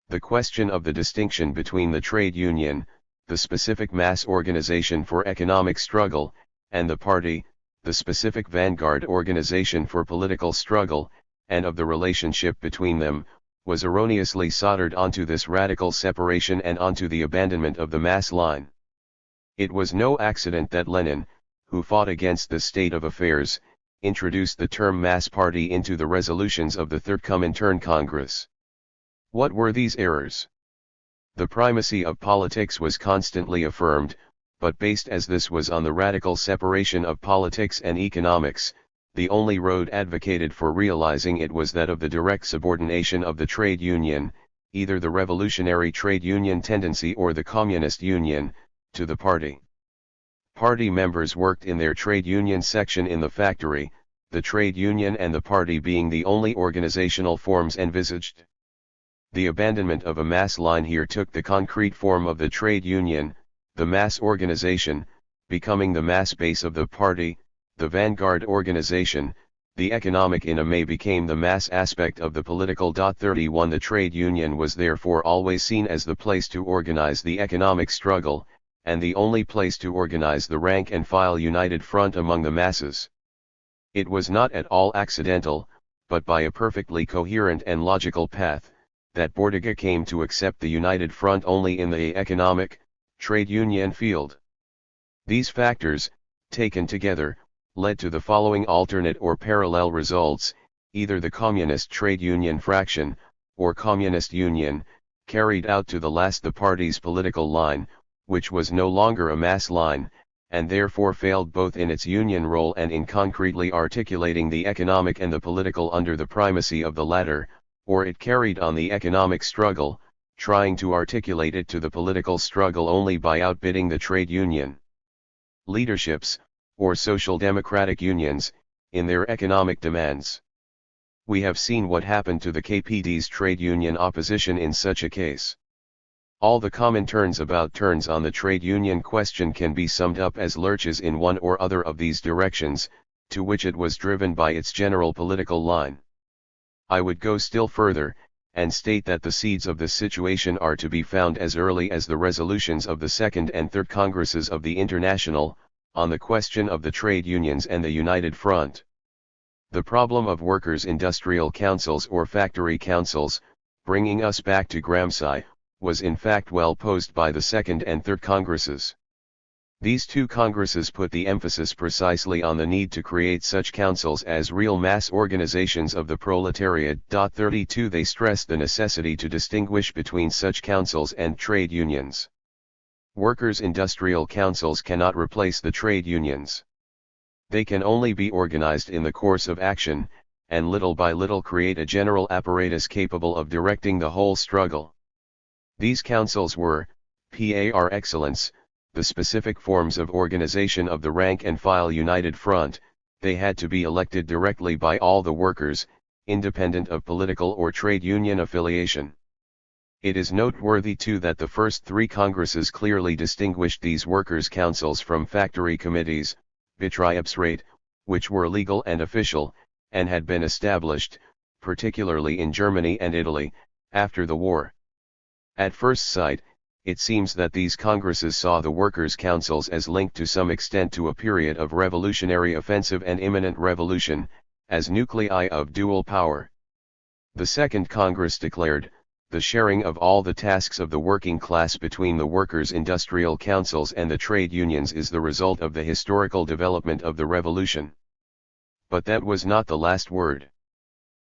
The question of the distinction between the trade union, the specific mass organization for economic struggle, and the party, the specific vanguard organization for political struggle, and of the relationship between them, was erroneously soldered onto this radical separation and onto the abandonment of the mass line. It was no accident that Lenin, who fought against this state of affairs, introduced the term mass party into the resolutions of the Third Comintern Congress. What were these errors? The primacy of politics was constantly affirmed, but based as this was on the radical separation of politics and economics, the only road advocated for realizing it was that of the direct subordination of the trade union, either the revolutionary trade union tendency or the communist union, to the party. Party members worked in their trade union section in the factory, the trade union and the party being the only organizational forms envisaged. The abandonment of a mass line here took the concrete form of the trade union, the mass organization, becoming the mass base of the party, the vanguard organization. The economic iname became the mass aspect of the political. 31 The trade union was therefore always seen as the place to organize the economic struggle, and the only place to organize the rank and file united front among the masses. It was not at all accidental, but by a perfectly coherent and logical path, that Bordiga came to accept the united front only in the economic, trade union field. These factors, taken together, led to the following alternate or parallel results: either the communist trade union fraction, or communist union, carried out to the last the party's political line, which was no longer a mass line, and therefore failed both in its union role and in concretely articulating the economic and the political under the primacy of the latter, or it carried on the economic struggle, trying to articulate it to the political struggle only by outbidding the trade union leaderships, or social democratic unions, in their economic demands. We have seen what happened to the KPD's trade union opposition in such a case. All the Cominterns about turns on the trade union question can be summed up as lurches in one or other of these directions, to which it was driven by its general political line. I would go still further, and state that the seeds of this situation are to be found as early as the resolutions of the Second and Third Congresses of the International, on the question of the trade unions and the United Front. The problem of workers' industrial councils or factory councils, bringing us back to Gramsci, was in fact well posed by the Second and Third Congresses. These two Congresses put the emphasis precisely on the need to create such councils as real mass organizations of the proletariat. 32 They stressed the necessity to distinguish between such councils and trade unions. Workers' industrial councils cannot replace the trade unions. They can only be organized in the course of action, and little by little create a general apparatus capable of directing the whole struggle. These councils were, par excellence, the specific forms of organization of the rank and file united front. They had to be elected directly by all the workers, independent of political or trade union affiliation. It is noteworthy too that the first three Congresses clearly distinguished these workers' councils from factory committees, Betriebsrat, which were legal and official, and had been established, particularly in Germany and Italy, after the war. At first sight, it seems that these Congresses saw the workers' councils as linked to some extent to a period of revolutionary offensive and imminent revolution, as nuclei of dual power. The Second Congress declared, the sharing of all the tasks of the working class between the workers' industrial councils and the trade unions is the result of the historical development of the revolution. But that was not the last word.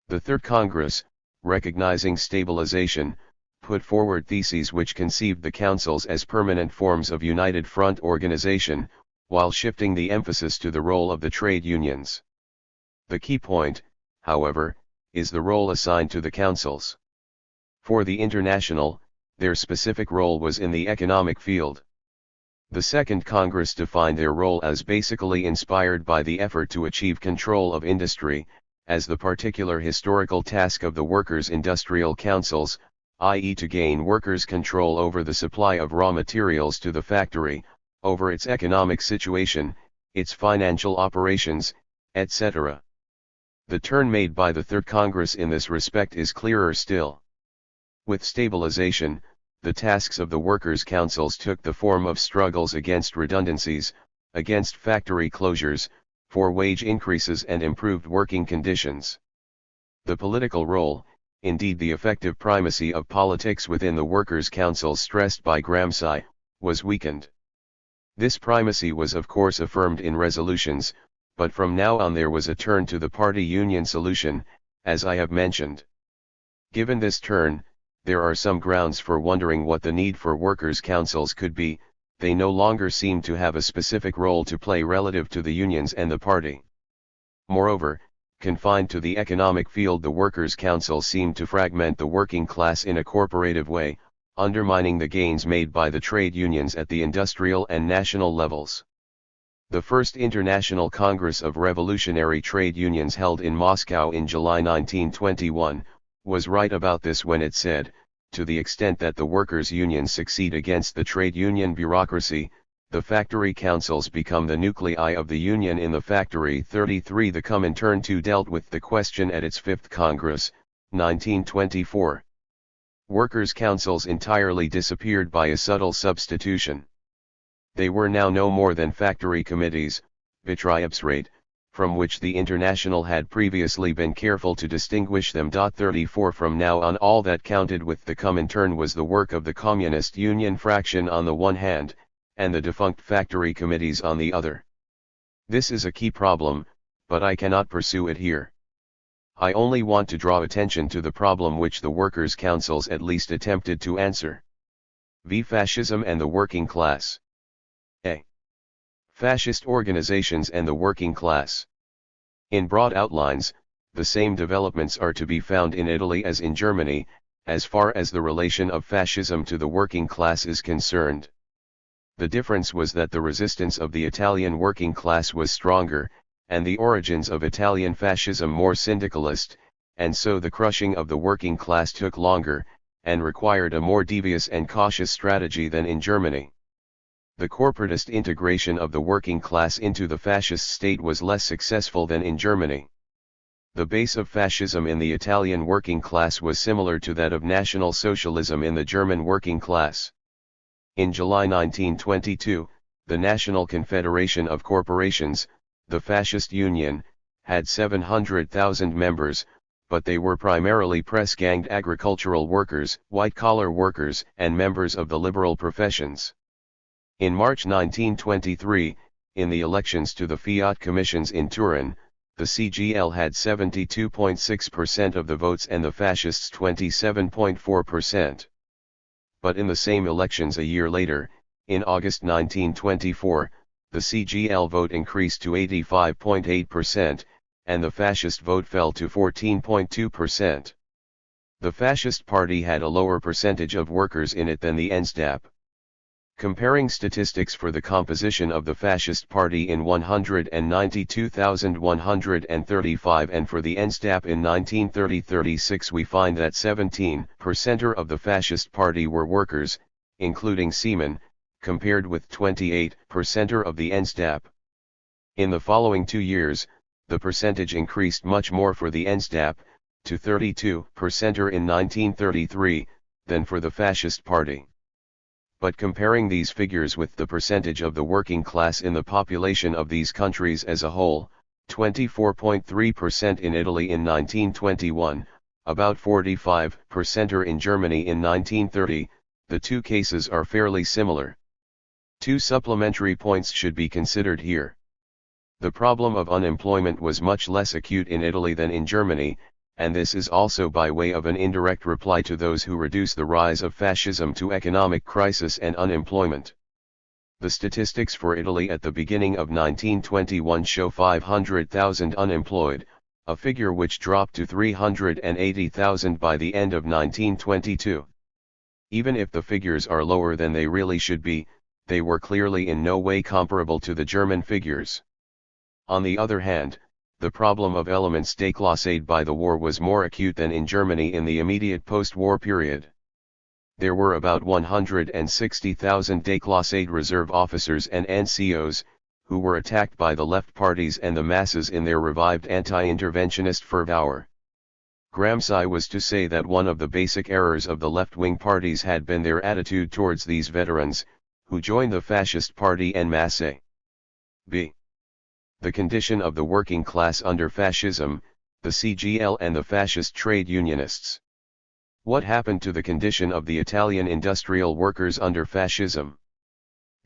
The Third Congress, recognizing stabilization, put forward theses which conceived the councils as permanent forms of united front organization, while shifting the emphasis to the role of the trade unions. The key point, however, is the role assigned to the councils. For the International, their specific role was in the economic field. The Second Congress defined their role as basically inspired by the effort to achieve control of industry, as the particular historical task of the workers' industrial councils, i.e. to gain workers' control over the supply of raw materials to the factory, over its economic situation, its financial operations, etc. The turn made by the Third Congress in this respect is clearer still. With stabilization, the tasks of the workers' councils took the form of struggles against redundancies, against factory closures, for wage increases and improved working conditions. The political role, indeed the effective primacy of politics within the workers' councils stressed by Gramsci, was weakened. This primacy was of course affirmed in resolutions, but from now on there was a turn to the party-union solution, as I have mentioned. Given this turn, there are some grounds for wondering what the need for workers' councils could be. They no longer seem to have a specific role to play relative to the unions and the party. Moreover, confined to the economic field, the workers' councils seem to fragment the working class in a corporative way, undermining the gains made by the trade unions at the industrial and national levels. The First International Congress of Revolutionary Trade Unions held in Moscow in July 1921, was right about this when it said, to the extent that the workers' unions succeed against the trade union bureaucracy, the factory councils become the nuclei of the union in the factory. 33 The Comintern too dealt with the question at its Fifth Congress, 1924. Workers' councils entirely disappeared by a subtle substitution. They were now no more than factory committees, Betriebsrat, from which the International had previously been careful to distinguish them. 34 From now on all that counted with the Comintern was the work of the Communist Union fraction on the one hand, and the defunct factory committees on the other. This is a key problem, but I cannot pursue it here. I only want to draw attention to the problem which the workers' councils at least attempted to answer. Fascism and the working class. A. Fascist organizations and the working class. In broad outlines, the same developments are to be found in Italy as in Germany, as far as the relation of fascism to the working class is concerned. The difference was that the resistance of the Italian working class was stronger, and the origins of Italian fascism more syndicalist, and so the crushing of the working class took longer, and required a more devious and cautious strategy than in Germany. The corporatist integration of the working class into the fascist state was less successful than in Germany. The base of fascism in the Italian working class was similar to that of National Socialism in the German working class. In July 1922, the National Confederation of Corporations, the Fascist Union, had 700,000 members, but they were primarily press-ganged agricultural workers, white-collar workers, and members of the liberal professions. In March 1923, in the elections to the Fiat Commissions in Turin, the CGL had 72.6% of the votes and the Fascists 27.4%. But in the same elections a year later, in August 1924, the CGL vote increased to 85.8%, and the Fascist vote fell to 14.2%. The Fascist Party had a lower percentage of workers in it than the NSDAP. Comparing statistics for the composition of the Fascist Party in 192,135 and for the NSDAP in 1930-36, we find that 17% of the Fascist Party were workers, including seamen, compared with 28% of the NSDAP. In the following 2 years, the percentage increased much more for the NSDAP, to 32% in 1933, than for the Fascist Party. But comparing these figures with the percentage of the working class in the population of these countries as a whole, 24.3% in Italy in 1921, about 45% in Germany in 1930, the two cases are fairly similar. Two supplementary points should be considered here. The problem of unemployment was much less acute in Italy than in Germany, and this is also by way of an indirect reply to those who reduce the rise of fascism to economic crisis and unemployment. The statistics for Italy at the beginning of 1921 show 500,000 unemployed, a figure which dropped to 380,000 by the end of 1922. Even if the figures are lower than they really should be, they were clearly in no way comparable to the German figures. On the other hand, the problem of elements déclassés by the war was more acute than in Germany in the immediate post-war period. There were about 160,000 déclassés reserve officers and NCOs, who were attacked by the left parties and the masses in their revived anti-interventionist fervor. Gramsci was to say that one of the basic errors of the left-wing parties had been their attitude towards these veterans, who joined the fascist party en masse. B. The condition of the working class under fascism, the CGL and the fascist trade unionists. What happened to the condition of the Italian industrial workers under fascism?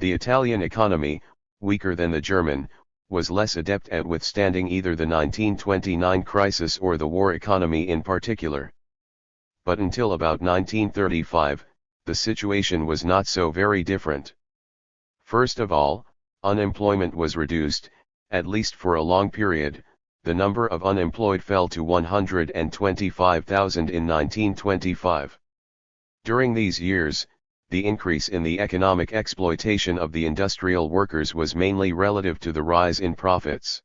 The Italian economy, weaker than the German, was less adept at withstanding either the 1929 crisis or the war economy in particular. But until about 1935, the situation was not so very different. First of all, unemployment was reduced, at least for a long period. The number of unemployed fell to 125,000 in 1925. During these years, the increase in the economic exploitation of the industrial workers was mainly relative to the rise in profits.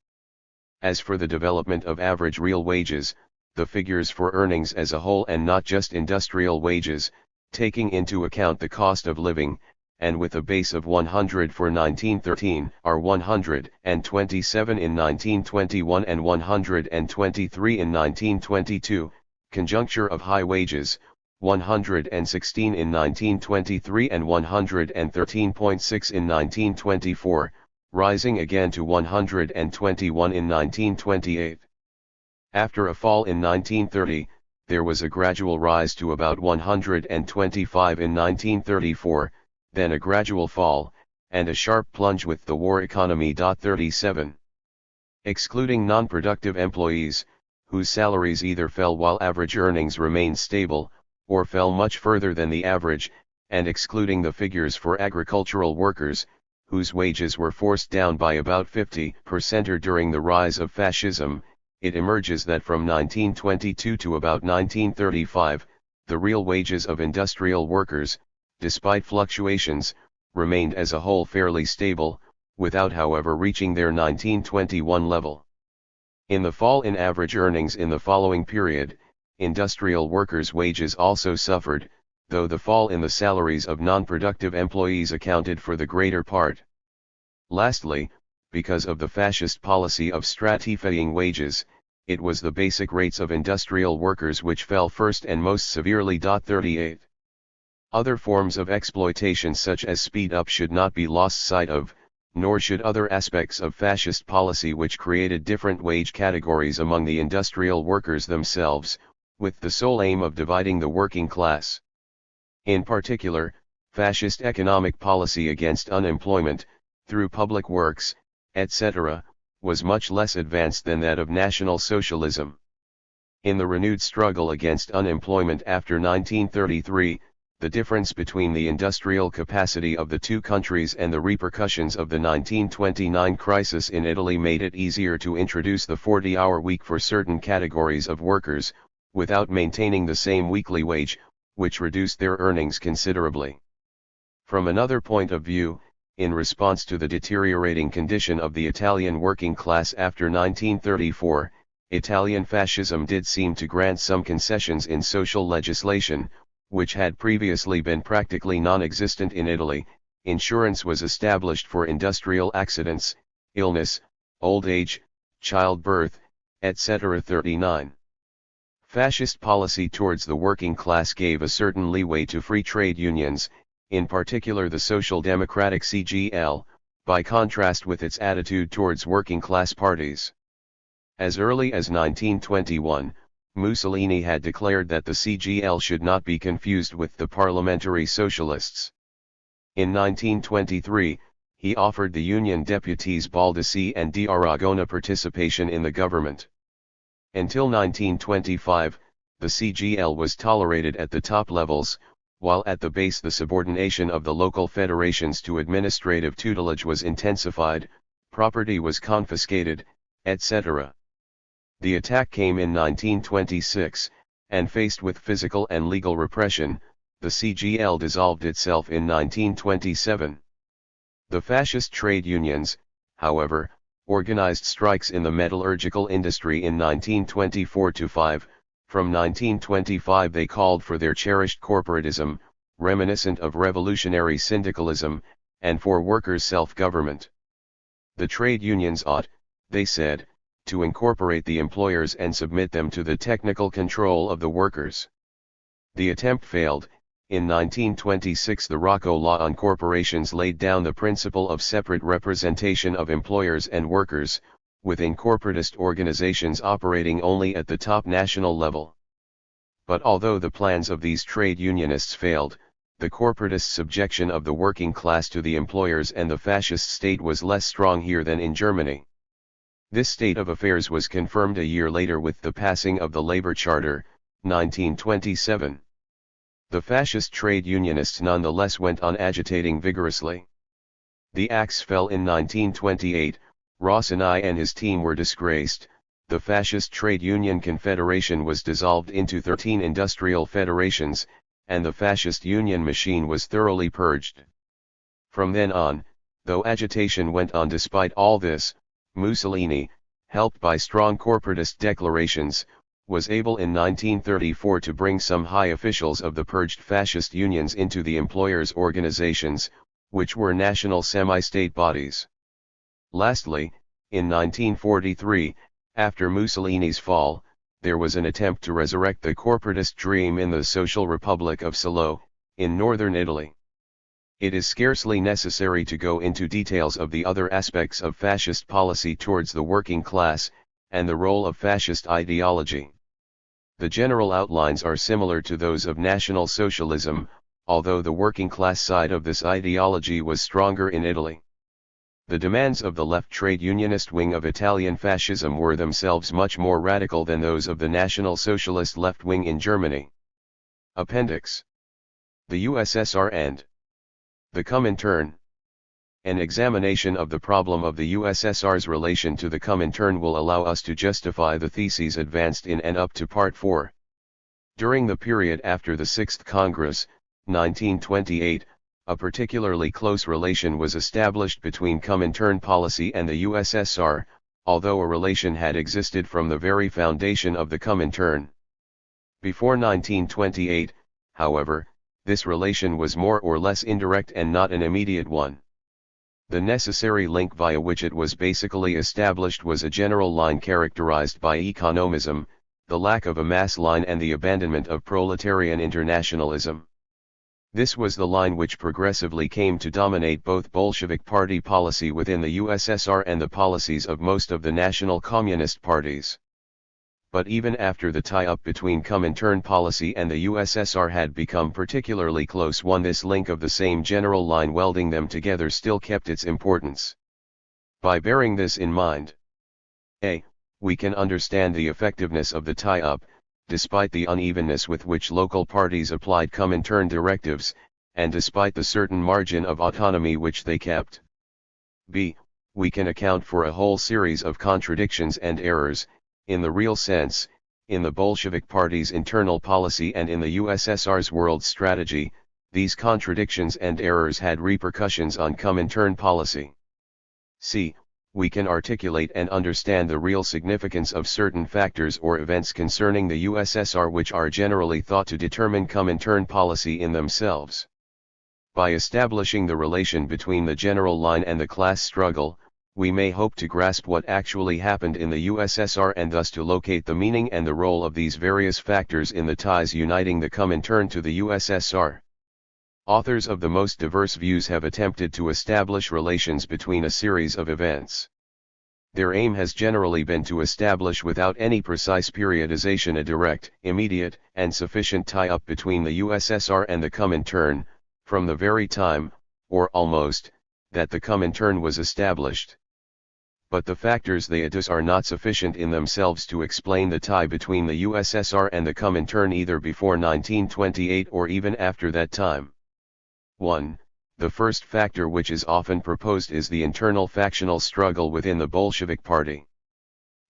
As for the development of average real wages, the figures for earnings as a whole and not just industrial wages, taking into account the cost of living, and with a base of 100 for 1913, are 127 in 1921 and 123 in 1922, conjuncture of high wages, 116 in 1923 and 113.6 in 1924, rising again to 121 in 1928. After a fall in 1930, there was a gradual rise to about 125 in 1934, then a gradual fall, and a sharp plunge with the war economy. 37. Excluding non-productive employees, whose salaries either fell while average earnings remained stable, or fell much further than the average, and excluding the figures for agricultural workers, whose wages were forced down by about 50% during the rise of fascism, it emerges that from 1922 to about 1935, the real wages of industrial workers, despite fluctuations, remained as a whole fairly stable, without however reaching their 1921 level. In the fall in average earnings in the following period, industrial workers' wages also suffered, though the fall in the salaries of non-productive employees accounted for the greater part. Lastly, because of the fascist policy of stratifying wages, it was the basic rates of industrial workers which fell first and most severely. 38. Other forms of exploitation such as speed up should not be lost sight of, nor should other aspects of fascist policy which created different wage categories among the industrial workers themselves, with the sole aim of dividing the working class. In particular, fascist economic policy against unemployment, through public works, etc., was much less advanced than that of National Socialism. In the renewed struggle against unemployment after 1933, the difference between the industrial capacity of the two countries and the repercussions of the 1929 crisis in Italy made it easier to introduce the 40-hour week for certain categories of workers, without maintaining the same weekly wage, which reduced their earnings considerably. From another point of view, in response to the deteriorating condition of the Italian working class after 1934, Italian fascism did seem to grant some concessions in social legislation, which had previously been practically non-existent in Italy. Insurance was established for industrial accidents, illness, old age, childbirth, etc. 39. Fascist policy towards the working class gave a certain leeway to free trade unions, in particular the Social Democratic CGL, by contrast with its attitude towards working class parties. As early as 1921, Mussolini had declared that the CGL should not be confused with the parliamentary socialists. In 1923, he offered the Union deputies Baldassi and d'Aragona participation in the government. Until 1925, the CGL was tolerated at the top levels, while at the base the subordination of the local federations to administrative tutelage was intensified, property was confiscated, etc. The attack came in 1926, and faced with physical and legal repression, the CGL dissolved itself in 1927. The fascist trade unions, however, organized strikes in the metallurgical industry in 1924-5, from 1925 they called for their cherished corporatism, reminiscent of revolutionary syndicalism, and for workers' self-government. The trade unions ought, they said, to incorporate the employers and submit them to the technical control of the workers. The attempt failed. In 1926 the Rocco Law on Corporations laid down the principle of separate representation of employers and workers, within corporatist organizations operating only at the top national level. But although the plans of these trade unionists failed, the corporatist subjection of the working class to the employers and the fascist state was less strong here than in Germany. This state of affairs was confirmed a year later with the passing of the Labor Charter, 1927. The fascist trade unionists nonetheless went on agitating vigorously. The axe fell in 1928, Rossini and his team were disgraced, the fascist trade union confederation was dissolved into 13 industrial federations, and the fascist union machine was thoroughly purged. From then on, though agitation went on despite all this, Mussolini, helped by strong corporatist declarations, was able in 1934 to bring some high officials of the purged fascist unions into the employers' organizations, which were national semi-state bodies. Lastly, in 1943, after Mussolini's fall, there was an attempt to resurrect the corporatist dream in the Social Republic of Salo, in northern Italy. It is scarcely necessary to go into details of the other aspects of fascist policy towards the working class, and the role of fascist ideology. The general outlines are similar to those of National Socialism, although the working class side of this ideology was stronger in Italy. The demands of the left trade unionist wing of Italian fascism were themselves much more radical than those of the National Socialist left wing in Germany. Appendix: the USSR and the Comintern. An examination of the problem of the USSR's relation to the Comintern will allow us to justify the theses advanced in and up to Part 4. During the period after the Sixth Congress, 1928, a particularly close relation was established between Comintern policy and the USSR, although a relation had existed from the very foundation of the Comintern. Before 1928, however, this relation was more or less indirect and not an immediate one. The necessary link via which it was basically established was a general line characterized by economism, the lack of a mass line and the abandonment of proletarian internationalism. This was the line which progressively came to dominate both Bolshevik party policy within the USSR and the policies of most of the national communist parties. But even after the tie-up between Comintern policy and the USSR had become particularly close one, this link of the same general line welding them together still kept its importance. By bearing this in mind, a. we can understand the effectiveness of the tie-up, despite the unevenness with which local parties applied Comintern directives, and despite the certain margin of autonomy which they kept. b. we can account for a whole series of contradictions and errors, in the real sense, in the Bolshevik Party's internal policy and in the USSR's world strategy. These contradictions and errors had repercussions on Comintern policy. c. we can articulate and understand the real significance of certain factors or events concerning the USSR which are generally thought to determine Comintern policy in themselves. By establishing the relation between the general line and the class struggle, we may hope to grasp what actually happened in the USSR and thus to locate the meaning and the role of these various factors in the ties uniting the Comintern to the USSR. Authors of the most diverse views have attempted to establish relations between a series of events. Their aim has generally been to establish without any precise periodization a direct, immediate, and sufficient tie-up between the USSR and the Comintern, from the very time, or almost, that the Comintern was established. But the factors they adduce are not sufficient in themselves to explain the tie between the USSR and the Comintern either before 1928 or even after that time. 1. The first factor which is often proposed is the internal factional struggle within the Bolshevik Party.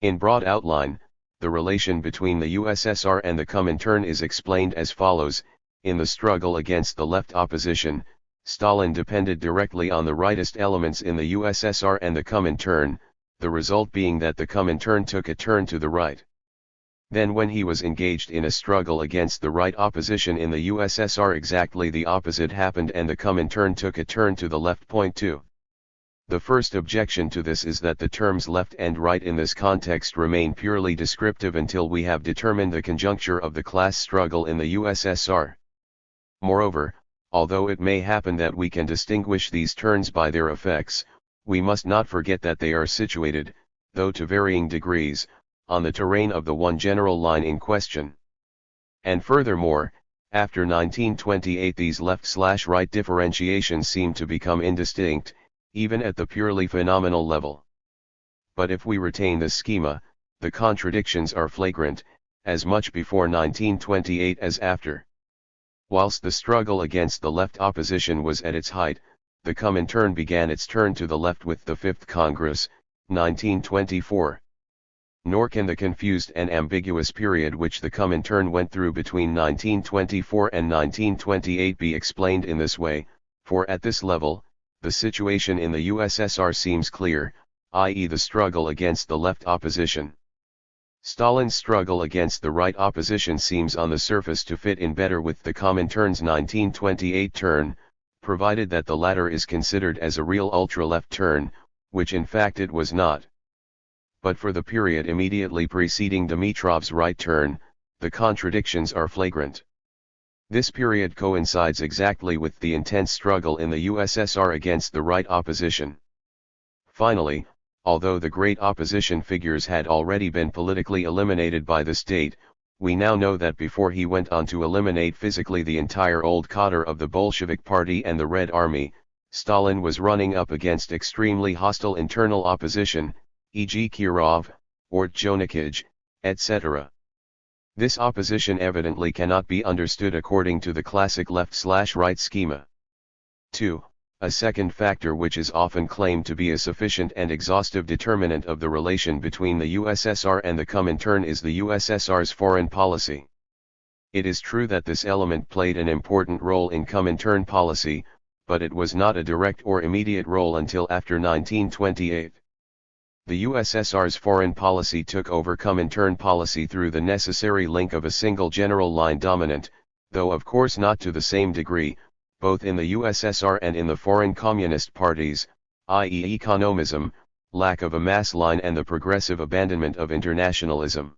In broad outline, the relation between the USSR and the Comintern is explained as follows: in the struggle against the left opposition, Stalin depended directly on the rightist elements in the USSR and the Comintern, the result being that the Comintern took a turn to the right. Then when he was engaged in a struggle against the right opposition in the USSR, exactly the opposite happened and the Comintern took a turn to the left. Point 2. The first objection to this is that the terms left and right in this context remain purely descriptive until we have determined the conjuncture of the class struggle in the USSR. Moreover, although it may happen that we can distinguish these turns by their effects, we must not forget that they are situated, though to varying degrees, on the terrain of the one general line in question. And furthermore, after 1928 these left/right differentiations seem to become indistinct, even at the purely phenomenal level. But if we retain this schema, the contradictions are flagrant, as much before 1928 as after. Whilst the struggle against the left opposition was at its height, the Comintern began its turn to the left with the Fifth Congress, 1924. Nor can the confused and ambiguous period which the Comintern went through between 1924 and 1928 be explained in this way, for at this level, the situation in the USSR seems clear, i.e. the struggle against the left opposition. Stalin's struggle against the right opposition seems on the surface to fit in better with the Comintern's 1928 turn, provided that the latter is considered as a real ultra-left turn, which in fact it was not. But for the period immediately preceding Dimitrov's right turn, the contradictions are flagrant. This period coincides exactly with the intense struggle in the USSR against the right opposition. Finally, although the great opposition figures had already been politically eliminated by the state, we now know that before he went on to eliminate physically the entire old cadre of the Bolshevik Party and the Red Army, Stalin was running up against extremely hostile internal opposition, e.g. Kirov, Ortjonikij, etc. This opposition evidently cannot be understood according to the classic left/right schema. 2. A second factor which is often claimed to be a sufficient and exhaustive determinant of the relation between the USSR and the Comintern is the USSR's foreign policy. It is true that this element played an important role in Comintern policy, but it was not a direct or immediate role until after 1928. The USSR's foreign policy took over Comintern policy through the necessary link of a single general line dominant, though of course not to the same degree, both in the USSR and in the foreign communist parties, i.e. economism, lack of a mass line and the progressive abandonment of internationalism.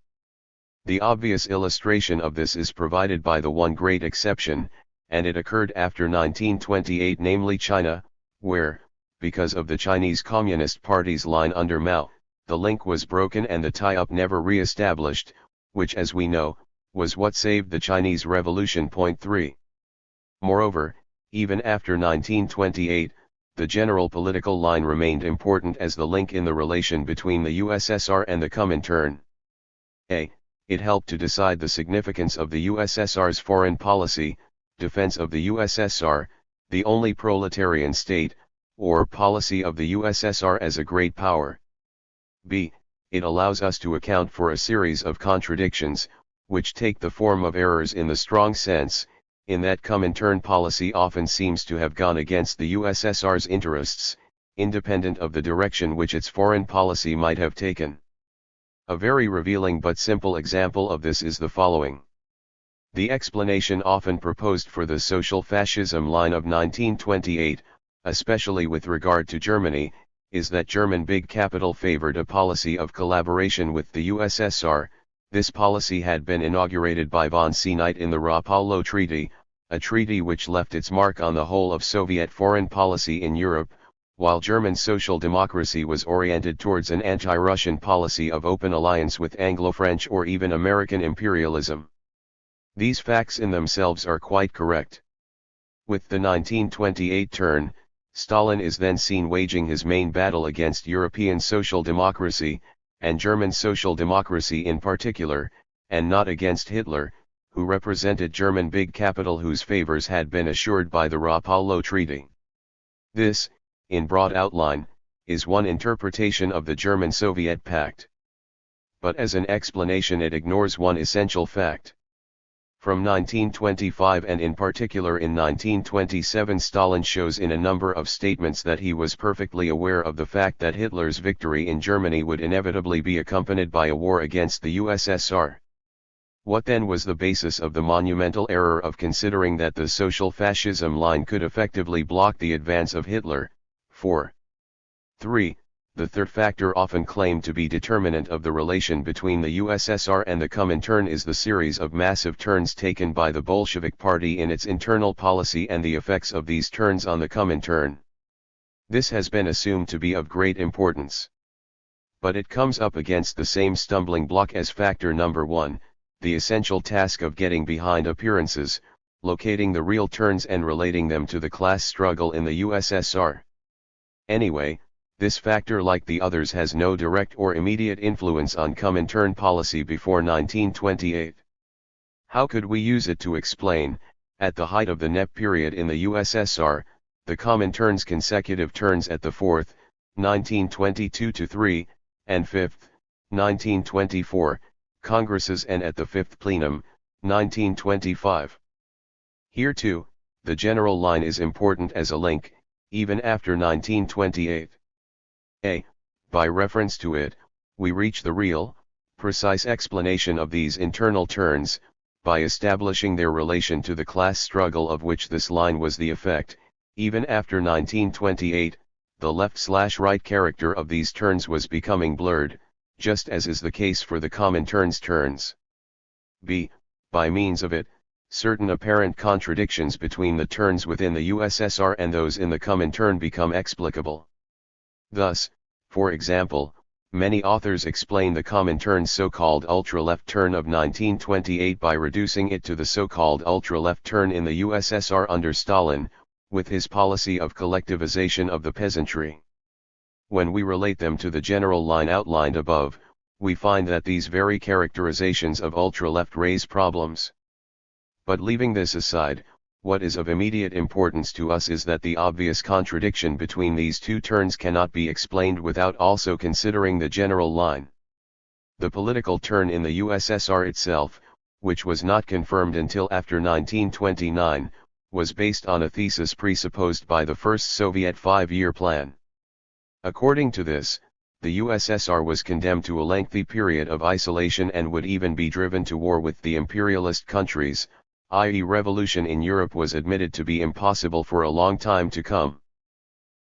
The obvious illustration of this is provided by the one great exception, and it occurred after 1928, namely China, where, because of the Chinese Communist Party's line under Mao, the link was broken and the tie-up never re-established, which as we know, was what saved the Chinese Revolution. 3. Moreover, even after 1928, the general political line remained important as the link in the relation between the USSR and the Comintern. A. It helped to decide the significance of the USSR's foreign policy, defense of the USSR, the only proletarian state, or policy of the USSR as a great power. B. It allows us to account for a series of contradictions, which take the form of errors in the strong sense, in that Comintern policy often seems to have gone against the USSR's interests, independent of the direction which its foreign policy might have taken. A very revealing but simple example of this is the following. The explanation often proposed for the social fascism line of 1928, especially with regard to Germany, is that German big capital favored a policy of collaboration with the USSR. This policy had been inaugurated by von Seenite in the Rapallo Treaty, a treaty which left its mark on the whole of Soviet foreign policy in Europe, while German social democracy was oriented towards an anti-Russian policy of open alliance with Anglo-French or even American imperialism. These facts in themselves are quite correct. With the 1928 turn, Stalin is then seen waging his main battle against European social democracy, and German social democracy in particular, and not against Hitler, who represented German big capital whose favors had been assured by the Rapallo Treaty. This, in broad outline, is one interpretation of the German-Soviet Pact. But as an explanation it ignores one essential fact. From 1925 and in particular in 1927 Stalin shows in a number of statements that he was perfectly aware of the fact that Hitler's victory in Germany would inevitably be accompanied by a war against the USSR. What then was the basis of the monumental error of considering that the social fascism line could effectively block the advance of Hitler? 4. 3. The third factor often claimed to be determinant of the relation between the USSR and the Comintern is the series of massive turns taken by the Bolshevik Party in its internal policy and the effects of these turns on the Comintern. This has been assumed to be of great importance. But it comes up against the same stumbling block as factor number 1, the essential task of getting behind appearances, locating the real turns and relating them to the class struggle in the USSR. Anyway, this factor like the others has no direct or immediate influence on Comintern policy before 1928. How could we use it to explain, at the height of the NEP period in the USSR, the Comintern's consecutive turns at the 4th, 1922-3, and 5th, 1924, Congresses and at the 5th Plenum, 1925. Here too, the general line is important as a link, even after 1928. By reference to it, we reach the real, precise explanation of these internal turns, by establishing their relation to the class struggle of which this line was the effect. Even after 1928, the left/right character of these turns was becoming blurred, just as is the case for the Comintern's turns. By means of it, certain apparent contradictions between the turns within the USSR and those in the Comintern become explicable. Thus, for example, many authors explain the Comintern's so-called ultra-left turn of 1928 by reducing it to the so-called ultra-left turn in the USSR under Stalin, with his policy of collectivization of the peasantry. When we relate them to the general line outlined above, we find that these very characterizations of ultra-left raise problems. But leaving this aside, what is of immediate importance to us is that the obvious contradiction between these two turns cannot be explained without also considering the general line. The political turn in the USSR itself, which was not confirmed until after 1929, was based on a thesis presupposed by the first Soviet five-year plan. According to this, the USSR was condemned to a lengthy period of isolation and would even be driven to war with the imperialist countries, i.e. revolution in Europe was admitted to be impossible for a long time to come.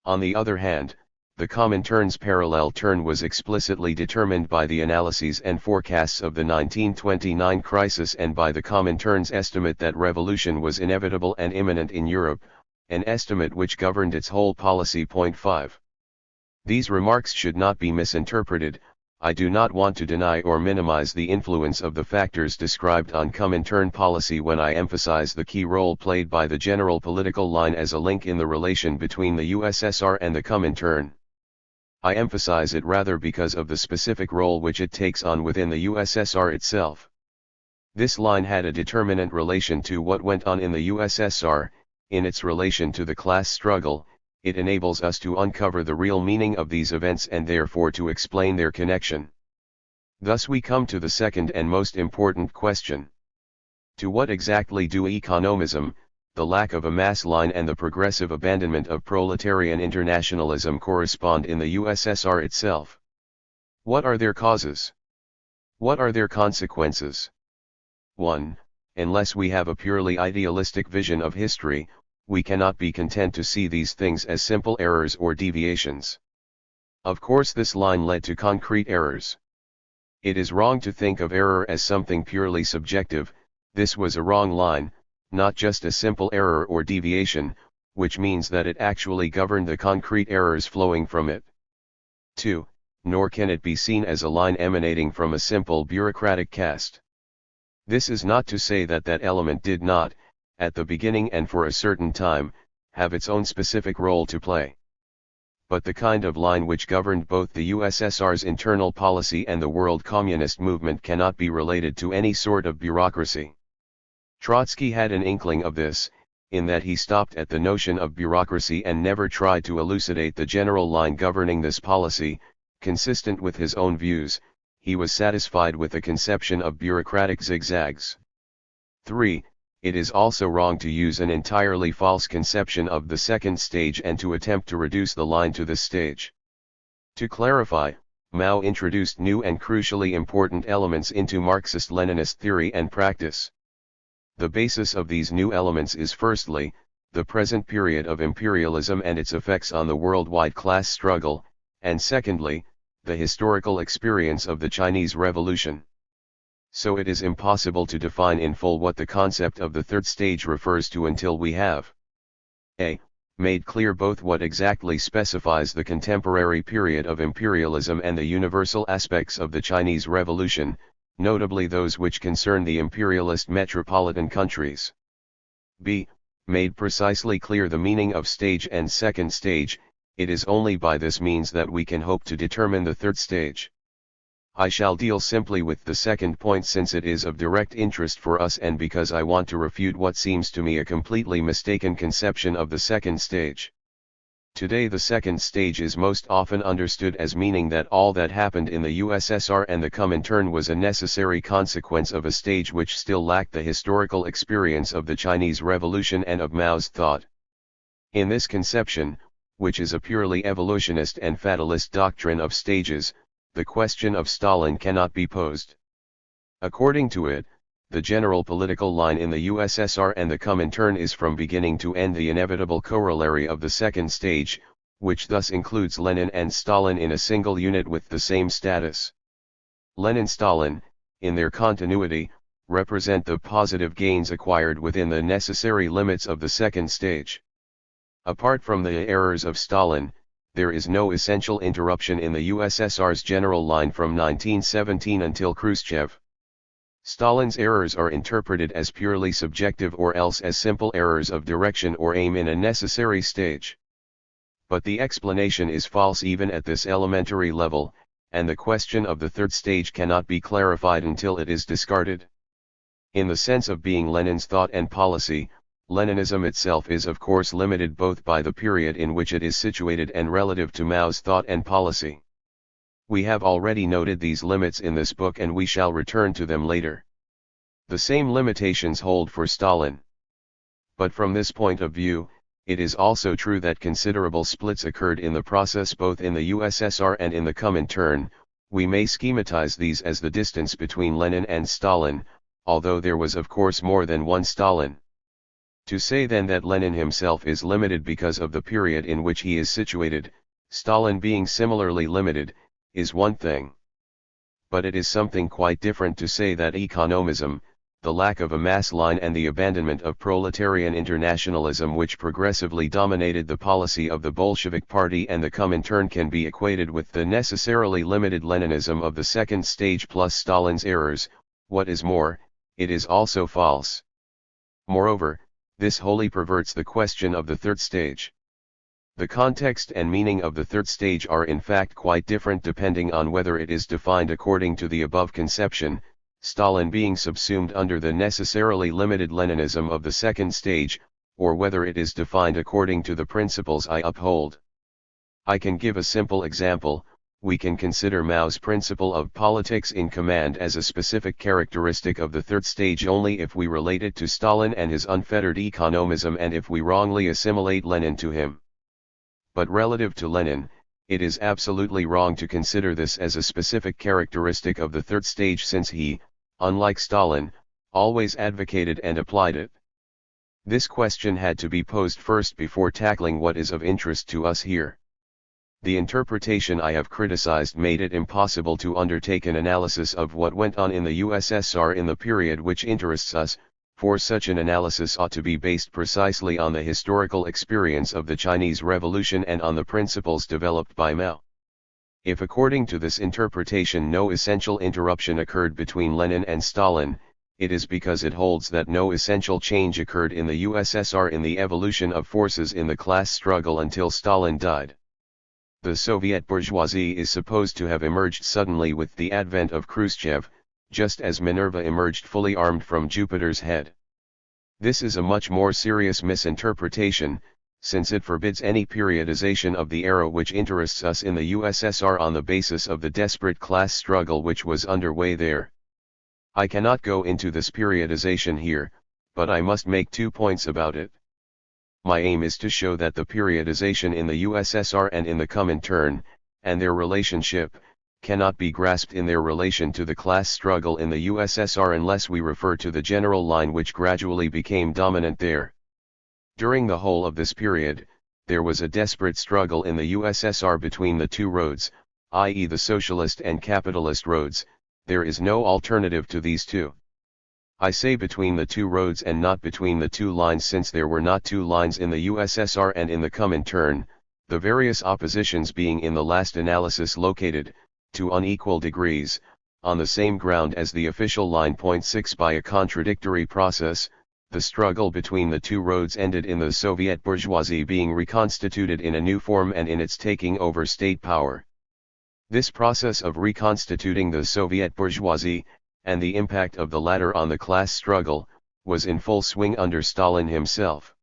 On the other hand, the Comintern's parallel turn was explicitly determined by the analyses and forecasts of the 1929 crisis and by the Comintern's estimate that revolution was inevitable and imminent in Europe, an estimate which governed its whole policy. 5. These remarks should not be misinterpreted. I do not want to deny or minimize the influence of the factors described on Comintern policy when I emphasize the key role played by the general political line as a link in the relation between the USSR and the Comintern. I emphasize it rather because of the specific role which it takes on within the USSR itself. This line had a determinant relation to what went on in the USSR. In its relation to the class struggle, it enables us to uncover the real meaning of these events and therefore to explain their connection. Thus we come to the second and most important question. To what exactly do economism, the lack of a mass line and the progressive abandonment of proletarian internationalism correspond in the USSR itself? What are their causes? What are their consequences? 1. Unless we have a purely idealistic vision of history, we cannot be content to see these things as simple errors or deviations. Of course this line led to concrete errors. It is wrong to think of error as something purely subjective. This was a wrong line, not just a simple error or deviation, which means that it actually governed the concrete errors flowing from it. 2. Nor can it be seen as a line emanating from a simple bureaucratic caste. This is not to say that that element did not, at the beginning and for a certain time, have its own specific role to play. But the kind of line which governed both the USSR's internal policy and the world communist movement cannot be related to any sort of bureaucracy. Trotsky had an inkling of this, in that he stopped at the notion of bureaucracy and never tried to elucidate the general line governing this policy. Consistent with his own views, he was satisfied with the conception of bureaucratic zigzags. 3. It is also wrong to use an entirely false conception of the second stage and to attempt to reduce the line to this stage. To clarify, Mao introduced new and crucially important elements into Marxist-Leninist theory and practice. The basis of these new elements is firstly, the present period of imperialism and its effects on the worldwide class struggle, and secondly, the historical experience of the Chinese Revolution. So it is impossible to define in full what the concept of the third stage refers to until we have a. Made clear both what exactly specifies the contemporary period of imperialism and the universal aspects of the Chinese Revolution, notably those which concern the imperialist metropolitan countries. B. Made precisely clear the meaning of stage and second stage. It is only by this means that we can hope to determine the third stage. I shall deal simply with the second point since it is of direct interest for us and because I want to refute what seems to me a completely mistaken conception of the second stage. Today the second stage is most often understood as meaning that all that happened in the USSR and the Comintern was a necessary consequence of a stage which still lacked the historical experience of the Chinese Revolution and of Mao's thought. In this conception, which is a purely evolutionist and fatalist doctrine of stages, the question of Stalin cannot be posed. According to it, the general political line in the USSR and the Comintern is from beginning to end the inevitable corollary of the second stage, which thus includes Lenin and Stalin in a single unit with the same status. Lenin-Stalin, in their continuity, represent the positive gains acquired within the necessary limits of the second stage. Apart from the errors of Stalin, there is no essential interruption in the USSR's general line from 1917 until Khrushchev. Stalin's errors are interpreted as purely subjective or else as simple errors of direction or aim in a necessary stage. But the explanation is false even at this elementary level, and the question of the third stage cannot be clarified until it is discarded. In the sense of being Lenin's thought and policy, Leninism itself is of course limited both by the period in which it is situated and relative to Mao's thought and policy. We have already noted these limits in this book and we shall return to them later. The same limitations hold for Stalin. But from this point of view, it is also true that considerable splits occurred in the process both in the USSR and in the Comintern. We may schematize these as the distance between Lenin and Stalin, although there was of course more than one Stalin. To say then that Lenin himself is limited because of the period in which he is situated, Stalin being similarly limited, is one thing. But it is something quite different to say that economism, the lack of a mass line and the abandonment of proletarian internationalism which progressively dominated the policy of the Bolshevik Party and the Comintern can be equated with the necessarily limited Leninism of the second stage plus Stalin's errors. What is more, it is also false. Moreover, this wholly perverts the question of the third stage. The context and meaning of the third stage are in fact quite different depending on whether it is defined according to the above conception, Stalin being subsumed under the necessarily limited Leninism of the second stage, or whether it is defined according to the principles I uphold. I can give a simple example. We can consider Mao's principle of politics in command as a specific characteristic of the third stage only if we relate it to Stalin and his unfettered economism and if we wrongly assimilate Lenin to him. But relative to Lenin, it is absolutely wrong to consider this as a specific characteristic of the third stage since he, unlike Stalin, always advocated and applied it. This question had to be posed first before tackling what is of interest to us here. The interpretation I have criticized made it impossible to undertake an analysis of what went on in the USSR in the period which interests us, for such an analysis ought to be based precisely on the historical experience of the Chinese Revolution and on the principles developed by Mao. If according to this interpretation no essential interruption occurred between Lenin and Stalin, it is because it holds that no essential change occurred in the USSR in the evolution of forces in the class struggle until Stalin died. The Soviet bourgeoisie is supposed to have emerged suddenly with the advent of Khrushchev, just as Minerva emerged fully armed from Jupiter's head. This is a much more serious misinterpretation, since it forbids any periodization of the era which interests us in the USSR on the basis of the desperate class struggle which was underway there. I cannot go into this periodization here, but I must make 2 points about it. My aim is to show that the periodization in the USSR and in the Comintern, and their relationship, cannot be grasped in their relation to the class struggle in the USSR unless we refer to the general line which gradually became dominant there. During the whole of this period, there was a desperate struggle in the USSR between the two roads, i.e. the socialist and capitalist roads. There is no alternative to these two. I say between the two roads and not between the two lines, since there were not two lines in the USSR and in the Comintern, the various oppositions being in the last analysis located, to unequal degrees, on the same ground as the official line. 6 By a contradictory process, the struggle between the two roads ended in the Soviet bourgeoisie being reconstituted in a new form and in its taking over state power. This process of reconstituting the Soviet bourgeoisie, and the impact of the latter on the class struggle, was in full swing under Stalin himself.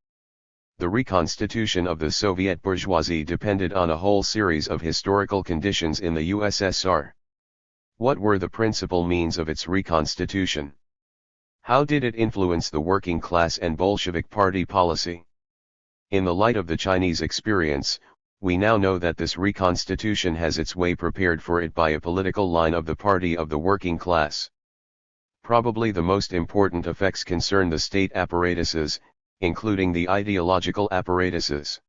The reconstitution of the Soviet bourgeoisie depended on a whole series of historical conditions in the USSR. What were the principal means of its reconstitution? How did it influence the working class and Bolshevik party policy? In the light of the Chinese experience, we now know that this reconstitution has its way prepared for it by a political line of the party of the working class. Probably the most important effects concern the state apparatuses, including the ideological apparatuses.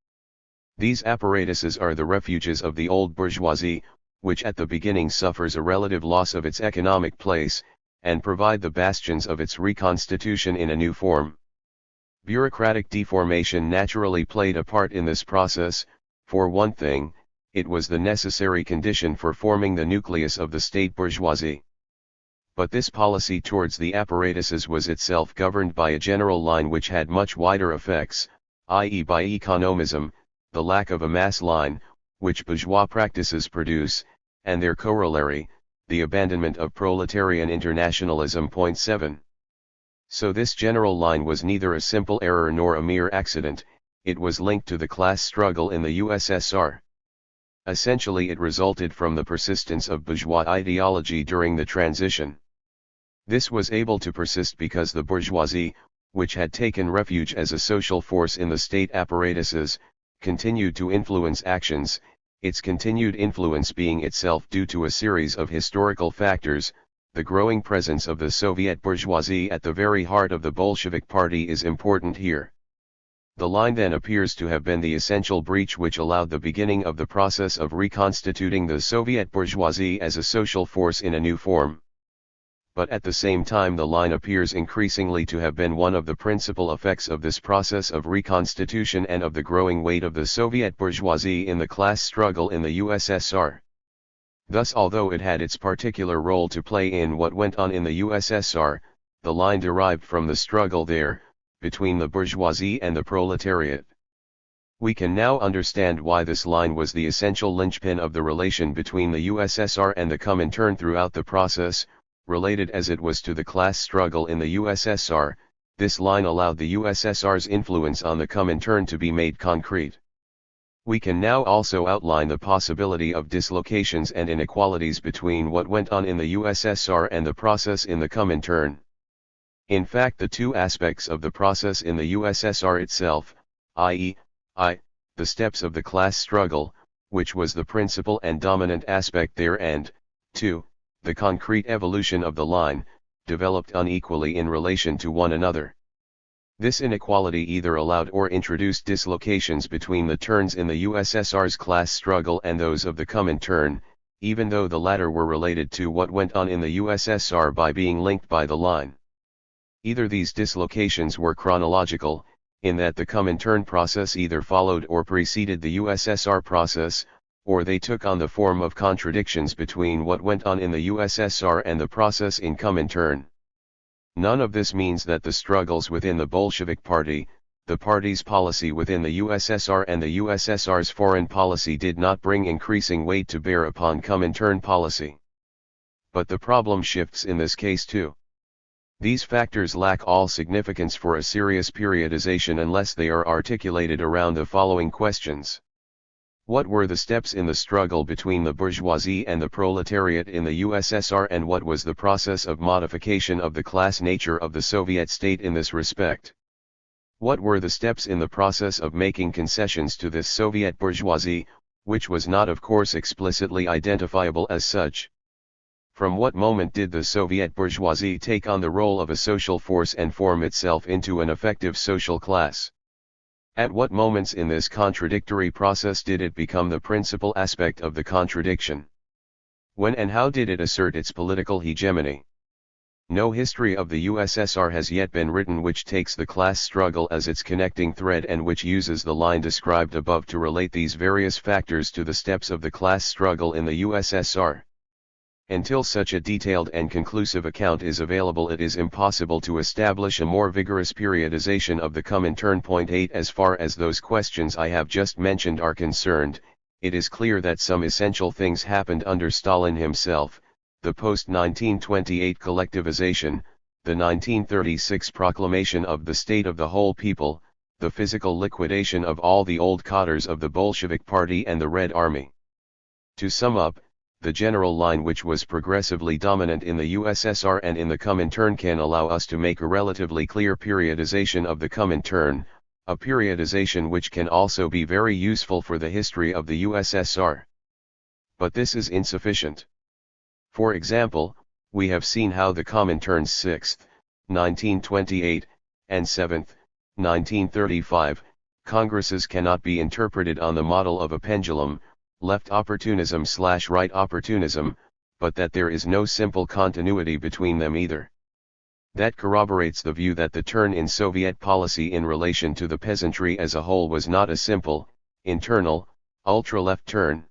These apparatuses are the refuges of the old bourgeoisie, which at the beginning suffers a relative loss of its economic place, and provide the bastions of its reconstitution in a new form. Bureaucratic deformation naturally played a part in this process. For one thing, it was the necessary condition for forming the nucleus of the state bourgeoisie. But this policy towards the apparatuses was itself governed by a general line which had much wider effects, i.e. by economism, the lack of a mass line, which bourgeois practices produce, and their corollary, the abandonment of proletarian internationalism. 7. So this general line was neither a simple error nor a mere accident, it was linked to the class struggle in the USSR. Essentially it resulted from the persistence of bourgeois ideology during the transition. This was able to persist because the bourgeoisie, which had taken refuge as a social force in the state apparatuses, continued to influence actions, its continued influence being itself due to a series of historical factors. The growing presence of the Soviet bourgeoisie at the very heart of the Bolshevik party is important here. The line then appears to have been the essential breach which allowed the beginning of the process of reconstituting the Soviet bourgeoisie as a social force in a new form. But at the same time the line appears increasingly to have been one of the principal effects of this process of reconstitution and of the growing weight of the Soviet bourgeoisie in the class struggle in the USSR. Thus, although it had its particular role to play in what went on in the USSR, the line derived from the struggle there, between the bourgeoisie and the proletariat. We can now understand why this line was the essential linchpin of the relation between the USSR and the Comintern throughout the process. Related as it was to the class struggle in the USSR, this line allowed the USSR's influence on the Comintern to be made concrete. We can now also outline the possibility of dislocations and inequalities between what went on in the USSR and the process in the Comintern. In fact, the two aspects of the process in the USSR itself, i.e., the steps of the class struggle, which was the principal and dominant aspect there, and 2. The concrete evolution of the line, developed unequally in relation to one another. This inequality either allowed or introduced dislocations between the turns in the USSR's class struggle and those of the Comintern, even though the latter were related to what went on in the USSR by being linked by the line. Either these dislocations were chronological, in that the Comintern process either followed or preceded the USSR process, or they took on the form of contradictions between what went on in the USSR and the process in Comintern. None of this means that the struggles within the Bolshevik Party, the party's policy within the USSR and the USSR's foreign policy did not bring increasing weight to bear upon Comintern policy. But the problem shifts in this case too. These factors lack all significance for a serious periodization unless they are articulated around the following questions. What were the steps in the struggle between the bourgeoisie and the proletariat in the USSR, and what was the process of modification of the class nature of the Soviet state in this respect? What were the steps in the process of making concessions to this Soviet bourgeoisie, which was not of course explicitly identifiable as such? From what moment did the Soviet bourgeoisie take on the role of a social force and form itself into an effective social class? At what moments in this contradictory process did it become the principal aspect of the contradiction? When and how did it assert its political hegemony? No history of the USSR has yet been written which takes the class struggle as its connecting thread and which uses the line described above to relate these various factors to the steps of the class struggle in the USSR. Until such a detailed and conclusive account is available, it is impossible to establish a more vigorous periodization of the Comintern. 8 As far as those questions I have just mentioned are concerned, it is clear that some essential things happened under Stalin himself: the post-1928 collectivization, the 1936 proclamation of the state of the whole people, the physical liquidation of all the old cadres of the Bolshevik Party and the Red Army. To sum up, the general line which was progressively dominant in the USSR and in the Comintern can allow us to make a relatively clear periodization of the Comintern, a periodization which can also be very useful for the history of the USSR. But this is insufficient. For example, we have seen how the Comintern's 6th, 1928, and 7th, 1935, Congresses cannot be interpreted on the model of a pendulum, left opportunism/right opportunism, but that there is no simple continuity between them either. That corroborates the view that the turn in Soviet policy in relation to the peasantry as a whole was not a simple, internal, ultra-left turn.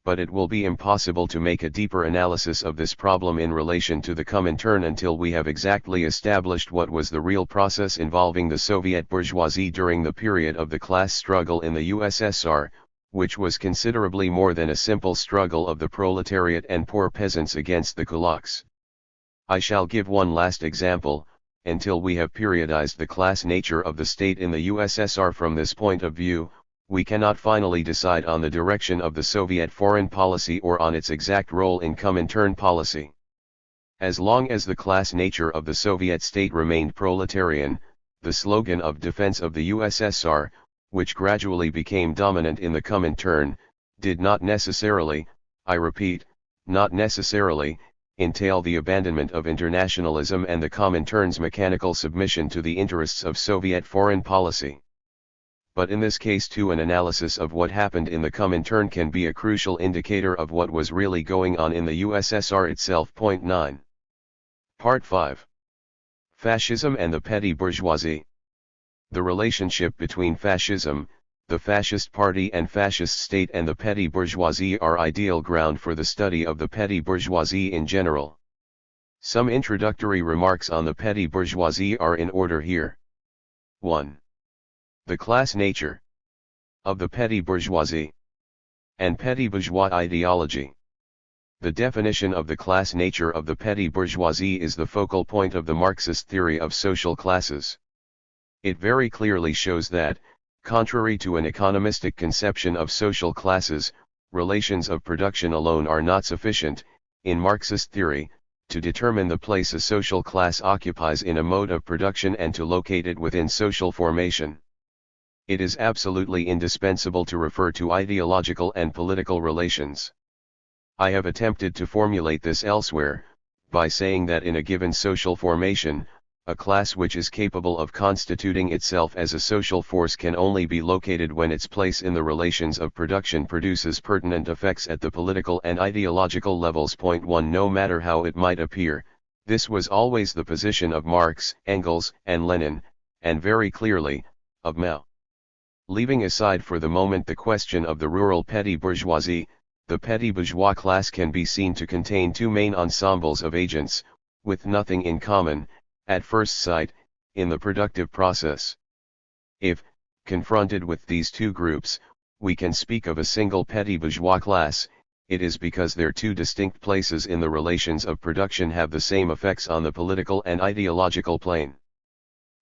But it will be impossible to make a deeper analysis of this problem in relation to the Comintern until we have exactly established what was the real process involving the Soviet bourgeoisie during the period of the class struggle in the USSR, which was considerably more than a simple struggle of the proletariat and poor peasants against the kulaks. I shall give one last example. Until we have periodized the class nature of the state in the USSR from this point of view, we cannot finally decide on the direction of the Soviet foreign policy or on its exact role in Comintern policy. As long as the class nature of the Soviet state remained proletarian, the slogan of defense of the USSR, which gradually became dominant in the Comintern, did not necessarily, I repeat, not necessarily, entail the abandonment of internationalism and the Comintern's mechanical submission to the interests of Soviet foreign policy. But in this case too, an analysis of what happened in the Comintern can be a crucial indicator of what was really going on in the USSR itself. 9. Part 5. Fascism and the petty bourgeoisie. The relationship between fascism, the fascist party and fascist state, and the petty bourgeoisie are ideal ground for the study of the petty bourgeoisie in general. Some introductory remarks on the petty bourgeoisie are in order here. 1. The class nature of the petty bourgeoisie and petty bourgeois ideology. The definition of the class nature of the petty bourgeoisie is the focal point of the Marxist theory of social classes. It very clearly shows that, contrary to an economistic conception of social classes, relations of production alone are not sufficient, in Marxist theory, to determine the place a social class occupies in a mode of production and to locate it within social formation. It is absolutely indispensable to refer to ideological and political relations. I have attempted to formulate this elsewhere, by saying that in a given social formation, a class which is capable of constituting itself as a social force can only be located when its place in the relations of production produces pertinent effects at the political and ideological levels. 1. No matter how it might appear, This was always the position of Marx, Engels, and Lenin, and very clearly, of Mao. Leaving aside for the moment the question of the rural petty bourgeoisie, the petty bourgeois class can be seen to contain two main ensembles of agents, with nothing in common, at first sight, in the productive process. If, confronted with these two groups, we can speak of a single petty bourgeois class, it is because their two distinct places in the relations of production have the same effects on the political and ideological plane.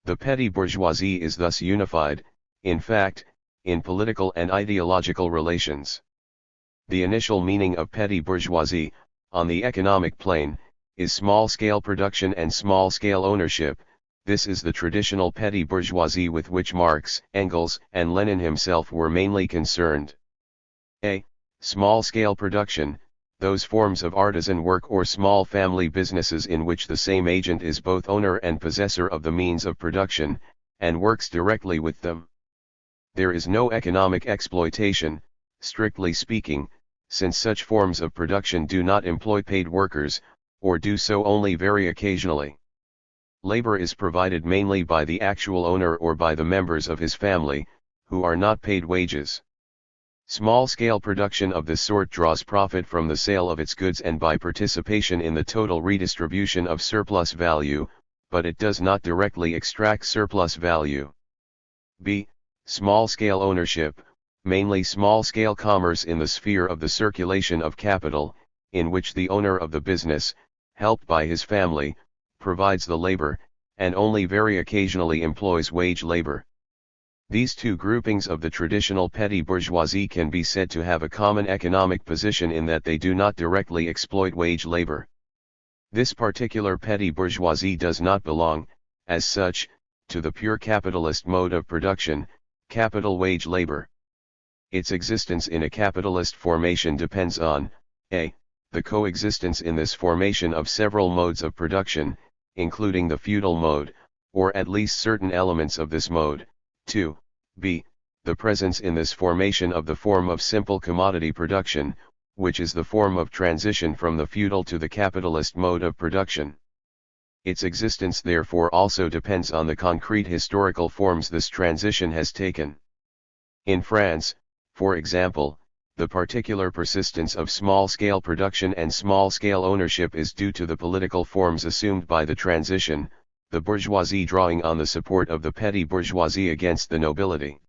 The petty bourgeoisie is thus unified, in fact, in political and ideological relations. The initial meaning of petty bourgeoisie, on the economic plane, is small-scale production and small-scale ownership. This is the traditional petty bourgeoisie with which Marx, Engels, and Lenin himself were mainly concerned. A. Small-scale production, those forms of artisan work or small family businesses in which the same agent is both owner and possessor of the means of production, and works directly with them. There is no economic exploitation, strictly speaking, since such forms of production do not employ paid workers, or do so only very occasionally. Labor is provided mainly by the actual owner or by the members of his family, who are not paid wages. Small-scale production of this sort draws profit from the sale of its goods and by participation in the total redistribution of surplus value, but it does not directly extract surplus value. B. Small-scale ownership, mainly small-scale commerce in the sphere of the circulation of capital, in which the owner of the business, helped by his family, provides the labor, and only very occasionally employs wage labor. These two groupings of the traditional petty bourgeoisie can be said to have a common economic position in that they do not directly exploit wage labor. This particular petty bourgeoisie does not belong, as such, to the pure capitalist mode of production, capital wage labor. Its existence in a capitalist formation depends on, a. the coexistence in this formation of several modes of production, including the feudal mode, or at least certain elements of this mode, 2. b. the presence in this formation of the form of simple commodity production, which is the form of transition from the feudal to the capitalist mode of production. Its existence therefore also depends on the concrete historical forms this transition has taken. In France, for example, the particular persistence of small-scale production and small-scale ownership is due to the political forms assumed by the transition, the bourgeoisie drawing on the support of the petty bourgeoisie against the nobility.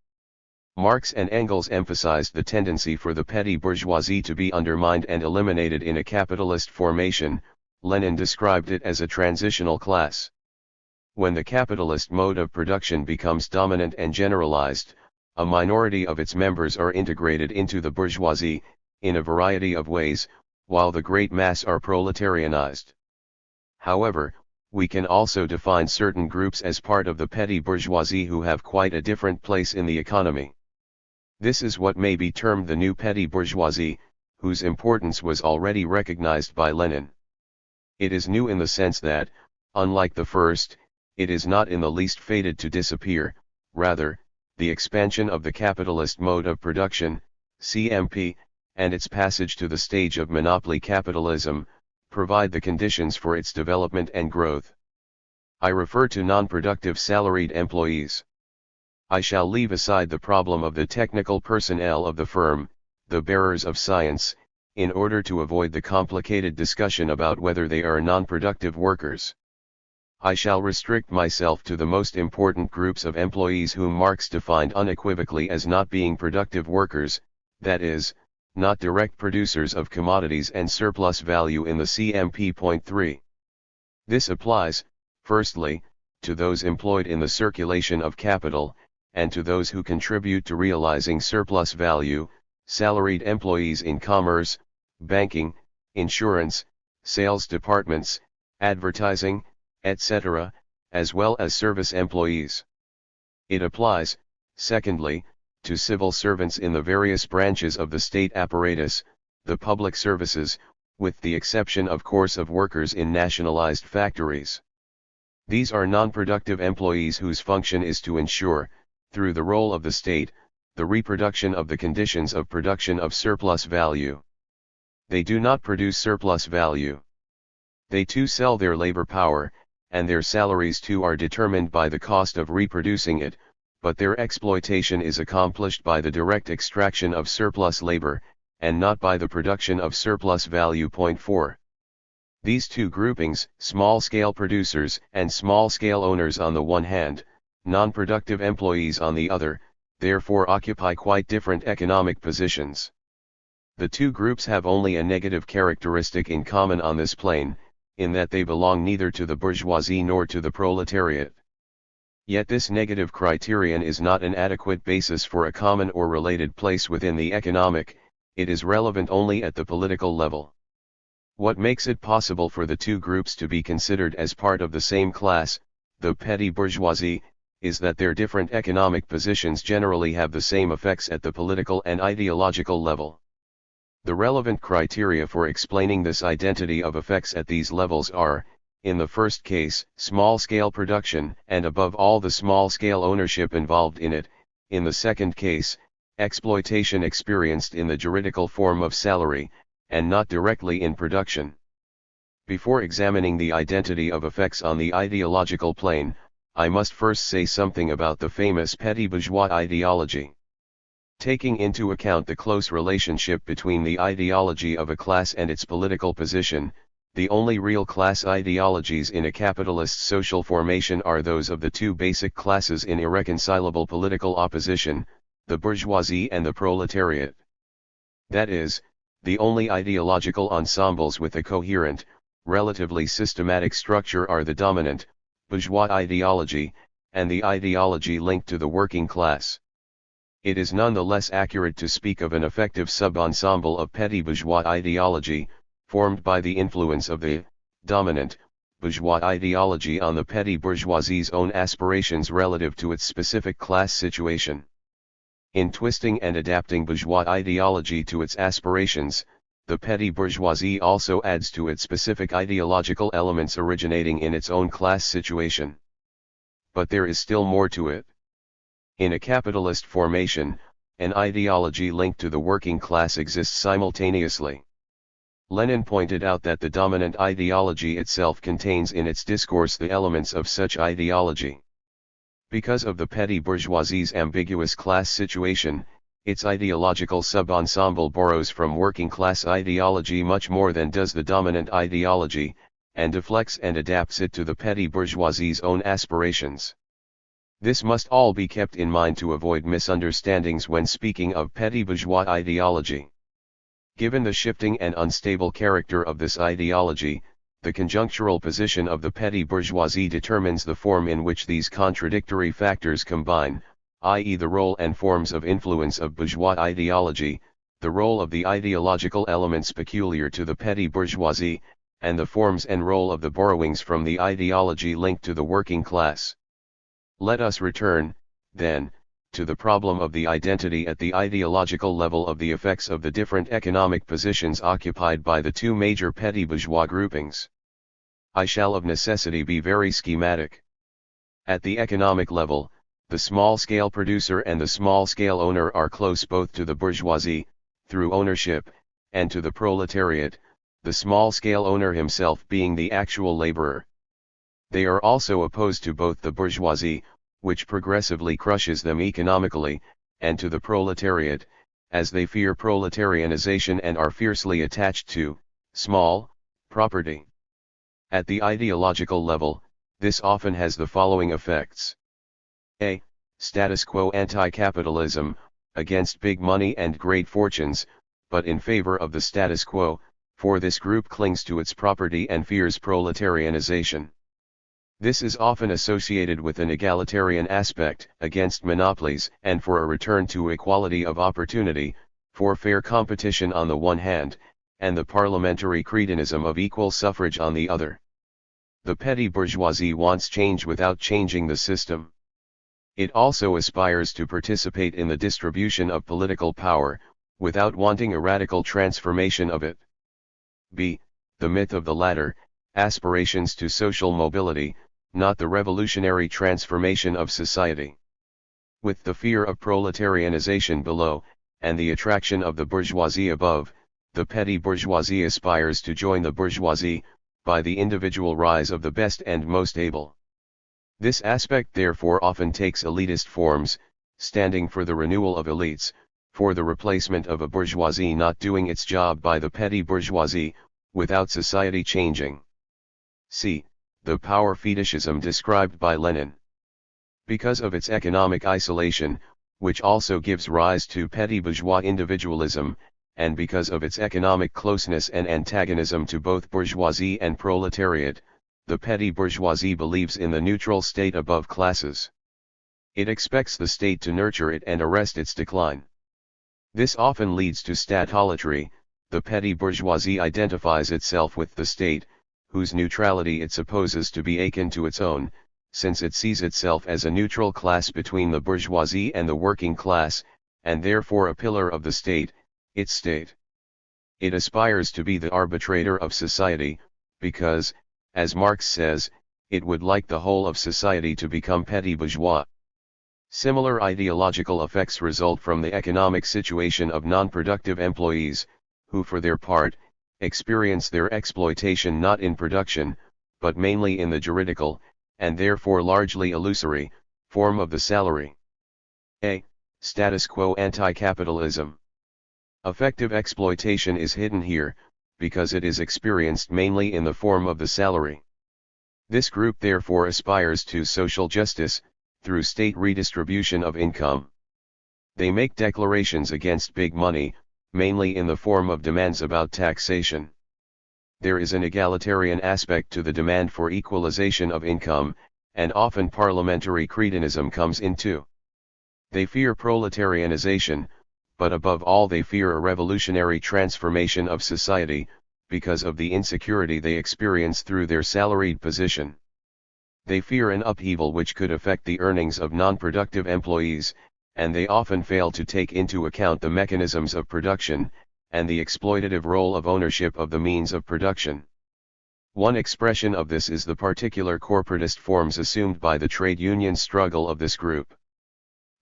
Marx and Engels emphasized the tendency for the petty bourgeoisie to be undermined and eliminated in a capitalist formation. Lenin described it as a transitional class. When the capitalist mode of production becomes dominant and generalized, a minority of its members are integrated into the bourgeoisie, in a variety of ways, while the great mass are proletarianized. However, we can also define certain groups as part of the petty bourgeoisie who have quite a different place in the economy. This is what may be termed the new petty bourgeoisie, whose importance was already recognized by Lenin. It is new in the sense that, unlike the first, it is not in the least fated to disappear. Rather, the expansion of the capitalist mode of production, CMP, and its passage to the stage of monopoly capitalism, provide the conditions for its development and growth. I refer to non-productive salaried employees. I shall leave aside the problem of the technical personnel of the firm, the bearers of science, in order to avoid the complicated discussion about whether they are non-productive workers. I shall restrict myself to the most important groups of employees whom Marx defined unequivocally as not being productive workers, that is, not direct producers of commodities and surplus value in the CMP.3. This applies, firstly, to those employed in the circulation of capital, and to those who contribute to realizing surplus value, salaried employees in commerce, banking, insurance, sales departments, advertising, etc., as well as service employees. It applies, secondly, to civil servants in the various branches of the state apparatus, the public services, with the exception of course of workers in nationalized factories. These are non-productive employees whose function is to ensure, through the role of the state, the reproduction of the conditions of production of surplus value. They do not produce surplus value. They too sell their labor power, and their salaries too are determined by the cost of reproducing it, but their exploitation is accomplished by the direct extraction of surplus labor, and not by the production of surplus value. Point 4. These two groupings, small-scale producers and small-scale owners on the one hand, non-productive employees on the other, therefore occupy quite different economic positions. The two groups have only a negative characteristic in common on this plane, in that they belong neither to the bourgeoisie nor to the proletariat. Yet this negative criterion is not an adequate basis for a common or related place within the economic, it is relevant only at the political level. What makes it possible for the two groups to be considered as part of the same class, the petty bourgeoisie, is that their different economic positions generally have the same effects at the political and ideological level. The relevant criteria for explaining this identity of effects at these levels are, in the first case, small-scale production, and above all the small-scale ownership involved in it; in the second case, exploitation experienced in the juridical form of salary, and not directly in production. Before examining the identity of effects on the ideological plane, I must first say something about the famous petty bourgeois ideology. Taking into account the close relationship between the ideology of a class and its political position, the only real class ideologies in a capitalist social formation are those of the two basic classes in irreconcilable political opposition, the bourgeoisie and the proletariat. That is, the only ideological ensembles with a coherent, relatively systematic structure are the dominant, bourgeois ideology, and the ideology linked to the working class. It is none the less accurate to speak of an effective sub-ensemble of petty bourgeois ideology, formed by the influence of the dominant bourgeois ideology on the petty bourgeoisie's own aspirations relative to its specific class situation. In twisting and adapting bourgeois ideology to its aspirations, the petty bourgeoisie also adds to its specific ideological elements originating in its own class situation. But there is still more to it. In a capitalist formation, an ideology linked to the working class exists simultaneously. Lenin pointed out that the dominant ideology itself contains in its discourse the elements of such ideology. Because of the petty bourgeoisie's ambiguous class situation, its ideological sub-ensemble borrows from working class ideology much more than does the dominant ideology, and deflects and adapts it to the petty bourgeoisie's own aspirations. This must all be kept in mind to avoid misunderstandings when speaking of petty bourgeois ideology. Given the shifting and unstable character of this ideology, the conjunctural position of the petty bourgeoisie determines the form in which these contradictory factors combine, i.e. the role and forms of influence of bourgeois ideology, the role of the ideological elements peculiar to the petty bourgeoisie, and the forms and role of the borrowings from the ideology linked to the working class. Let us return, then, to the problem of the identity at the ideological level of the effects of the different economic positions occupied by the two major petty bourgeois groupings. I shall of necessity be very schematic. At the economic level, the small-scale producer and the small-scale owner are close both to the bourgeoisie, through ownership, and to the proletariat, the small-scale owner himself being the actual laborer. They are also opposed to both the bourgeoisie, which progressively crushes them economically, and to the proletariat, as they fear proletarianization and are fiercely attached to small property. At the ideological level, this often has the following effects. A. Status quo anti-capitalism, against big money and great fortunes, but in favor of the status quo, for this group clings to its property and fears proletarianization. This is often associated with an egalitarian aspect, against monopolies, and for a return to equality of opportunity, for fair competition on the one hand, and the parliamentary cretinism of equal suffrage on the other. The petty bourgeoisie wants change without changing the system. It also aspires to participate in the distribution of political power, without wanting a radical transformation of it. B. The myth of the latter, aspirations to social mobility, not the revolutionary transformation of society. With the fear of proletarianization below, and the attraction of the bourgeoisie above, the petty bourgeoisie aspires to join the bourgeoisie, by the individual rise of the best and most able. This aspect therefore often takes elitist forms, standing for the renewal of elites, for the replacement of a bourgeoisie not doing its job by the petty bourgeoisie, without society changing. See, the power fetishism described by Lenin. Because of its economic isolation, which also gives rise to petty bourgeois individualism, and because of its economic closeness and antagonism to both bourgeoisie and proletariat, the petty bourgeoisie believes in the neutral state above classes. It expects the state to nurture it and arrest its decline. This often leads to statolatry. The petty bourgeoisie identifies itself with the state, whose neutrality it supposes to be akin to its own, since it sees itself as a neutral class between the bourgeoisie and the working class, and therefore a pillar of the state, its state. It aspires to be the arbitrator of society, because, as Marx says, it would like the whole of society to become petty bourgeois. Similar ideological effects result from the economic situation of non-productive employees, who for their part, experience their exploitation not in production, but mainly in the juridical, and therefore largely illusory, form of the salary. A. Status quo anti-capitalism. Effective exploitation is hidden here, because it is experienced mainly in the form of the salary. This group therefore aspires to social justice, through state redistribution of income. They make declarations against big money, mainly in the form of demands about taxation. There is an egalitarian aspect to the demand for equalization of income, and often parliamentary cretinism comes in too. They fear proletarianization, but above all they fear a revolutionary transformation of society, because of the insecurity they experience through their salaried position. They fear an upheaval which could affect the earnings of non-productive employees, and they often fail to take into account the mechanisms of production, and the exploitative role of ownership of the means of production. One expression of this is the particular corporatist forms assumed by the trade union struggle of this group.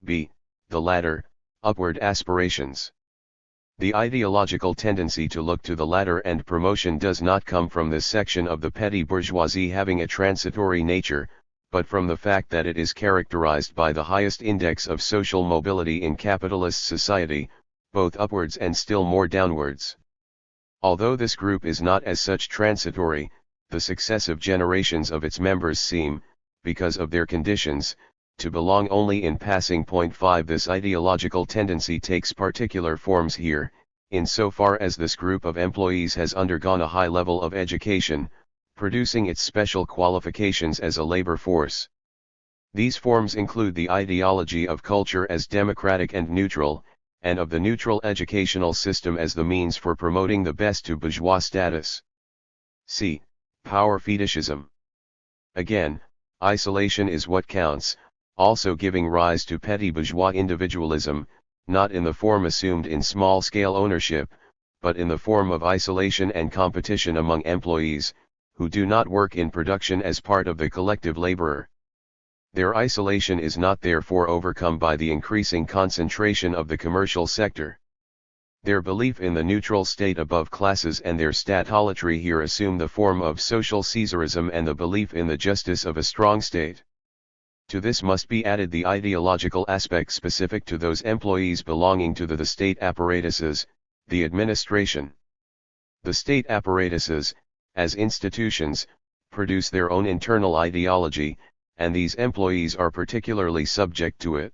B. The latter, upward aspirations. The ideological tendency to look to the ladder and promotion does not come from this section of the petty bourgeoisie having a transitory nature, but from the fact that it is characterized by the highest index of social mobility in capitalist society, both upwards and still more downwards. Although this group is not as such transitory, the successive generations of its members seem, because of their conditions, to belong only in passing. 5 This ideological tendency takes particular forms here, insofar as this group of employees has undergone a high level of education, producing its special qualifications as a labor force. These forms include the ideology of culture as democratic and neutral, and of the neutral educational system as the means for promoting the best to bourgeois status. C. Power fetishism. Again, isolation is what counts, also giving rise to petty bourgeois individualism, not in the form assumed in small-scale ownership, but in the form of isolation and competition among employees, who do not work in production as part of the collective laborer. Their isolation is not therefore overcome by the increasing concentration of the commercial sector. Their belief in the neutral state above classes and their statolatry here assume the form of social Caesarism and the belief in the justice of a strong state. To this must be added the ideological aspect specific to those employees belonging to the state apparatuses, the administration. The state apparatuses, as institutions, produce their own internal ideology, and these employees are particularly subject to it.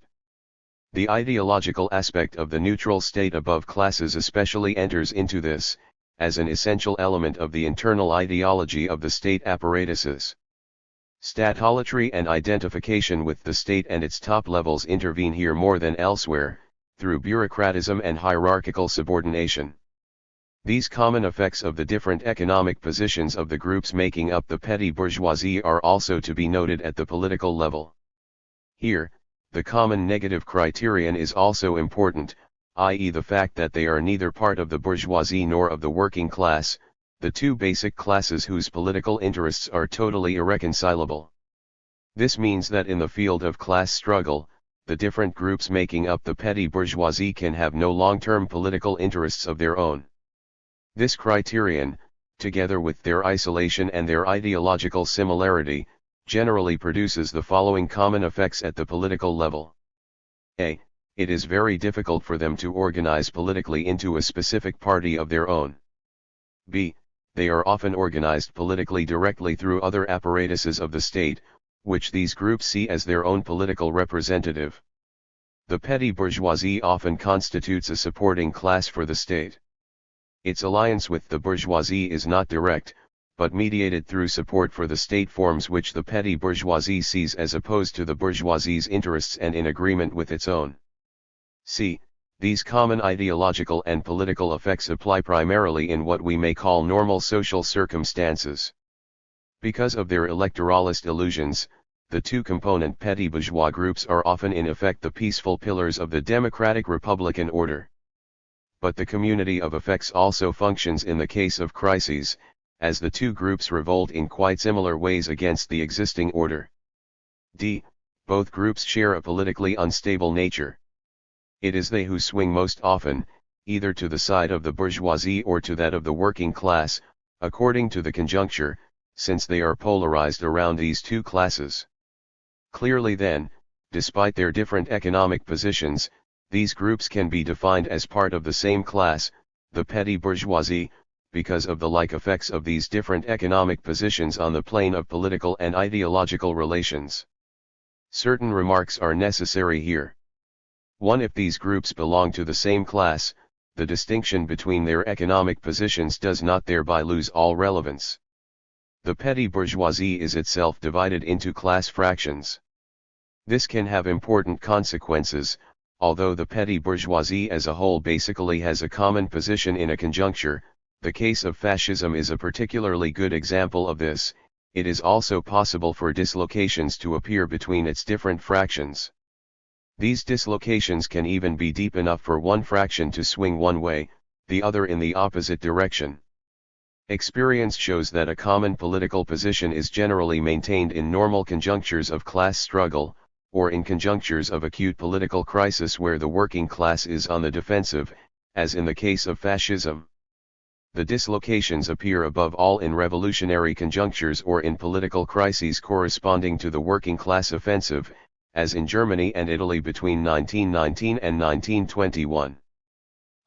The ideological aspect of the neutral state above classes especially enters into this, as an essential element of the internal ideology of the state apparatuses. Statolatry and identification with the state and its top levels intervene here more than elsewhere, through bureaucratism and hierarchical subordination. These common effects of the different economic positions of the groups making up the petty bourgeoisie are also to be noted at the political level. Here, the common negative criterion is also important, i.e. the fact that they are neither part of the bourgeoisie nor of the working class, the two basic classes whose political interests are totally irreconcilable. This means that in the field of class struggle, the different groups making up the petty bourgeoisie can have no long-term political interests of their own. This criterion, together with their isolation and their ideological similarity, generally produces the following common effects at the political level. A. It is very difficult for them to organize politically into a specific party of their own. B. They are often organized politically directly through other apparatuses of the state, which these groups see as their own political representative. The petty bourgeoisie often constitutes a supporting class for the state. Its alliance with the bourgeoisie is not direct, but mediated through support for the state forms which the petty bourgeoisie sees as opposed to the bourgeoisie's interests and in agreement with its own. C. These common ideological and political effects apply primarily in what we may call normal social circumstances. Because of their electoralist illusions, the two-component petty bourgeois groups are often in effect the peaceful pillars of the democratic republican order. But the community of effects also functions in the case of crises, as the two groups revolt in quite similar ways against the existing order. D. Both groups share a politically unstable nature. It is they who swing most often, either to the side of the bourgeoisie or to that of the working class, according to the conjuncture, since they are polarized around these two classes. Clearly then, despite their different economic positions, these groups can be defined as part of the same class, the petty bourgeoisie, because of the like effects of these different economic positions on the plane of political and ideological relations. Certain remarks are necessary here. 1. If these groups belong to the same class, the distinction between their economic positions does not thereby lose all relevance. The petty bourgeoisie is itself divided into class fractions. This can have important consequences, although the petty bourgeoisie as a whole basically has a common position in a conjuncture. The case of fascism is a particularly good example of this. It is also possible for dislocations to appear between its different fractions. These dislocations can even be deep enough for one fraction to swing one way, the other in the opposite direction. Experience shows that a common political position is generally maintained in normal conjunctures of class struggle, or in conjunctures of acute political crisis where the working class is on the defensive, as in the case of fascism. The dislocations appear above all in revolutionary conjunctures or in political crises corresponding to the working class offensive, as in Germany and Italy between 1919 and 1921.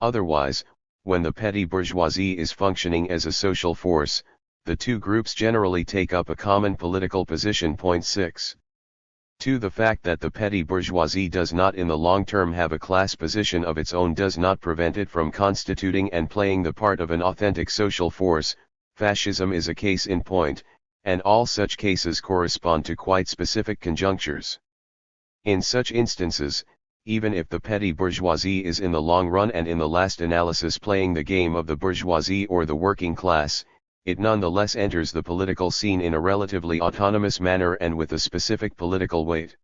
Otherwise, when the petty bourgeoisie is functioning as a social force, the two groups generally take up a common political position. 6. 2. The fact that the petty bourgeoisie does not in the long term have a class position of its own does not prevent it from constituting and playing the part of an authentic social force. Fascism is a case in point, and all such cases correspond to quite specific conjunctures. In such instances, even if the petty bourgeoisie is in the long run and in the last analysis playing the game of the bourgeoisie or the working class, it nonetheless enters the political scene in a relatively autonomous manner and with a specific political weight.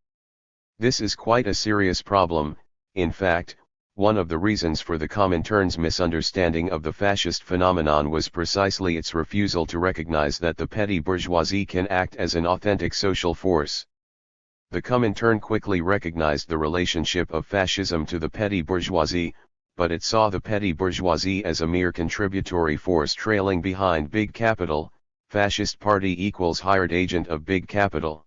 This is quite a serious problem. In fact, one of the reasons for the Comintern's misunderstanding of the fascist phenomenon was precisely its refusal to recognize that the petty bourgeoisie can act as an authentic social force. The Comintern quickly recognized the relationship of fascism to the petty bourgeoisie, but it saw the petty bourgeoisie as a mere contributory force trailing behind big capital. Fascist party equals hired agent of big capital.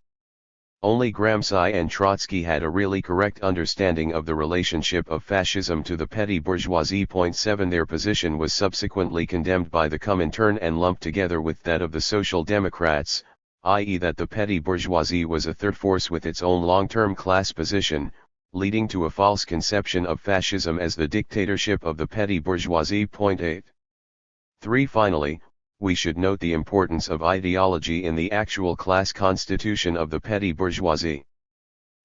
Only Gramsci and Trotsky had a really correct understanding of the relationship of fascism to the petty bourgeoisie. 7. Their position was subsequently condemned by the Comintern and lumped together with that of the Social Democrats, i.e. that the petty bourgeoisie was a third force with its own long-term class position, leading to a false conception of fascism as the dictatorship of the petty bourgeoisie. 8. 3. Finally, we should note the importance of ideology in the actual class constitution of the petty bourgeoisie.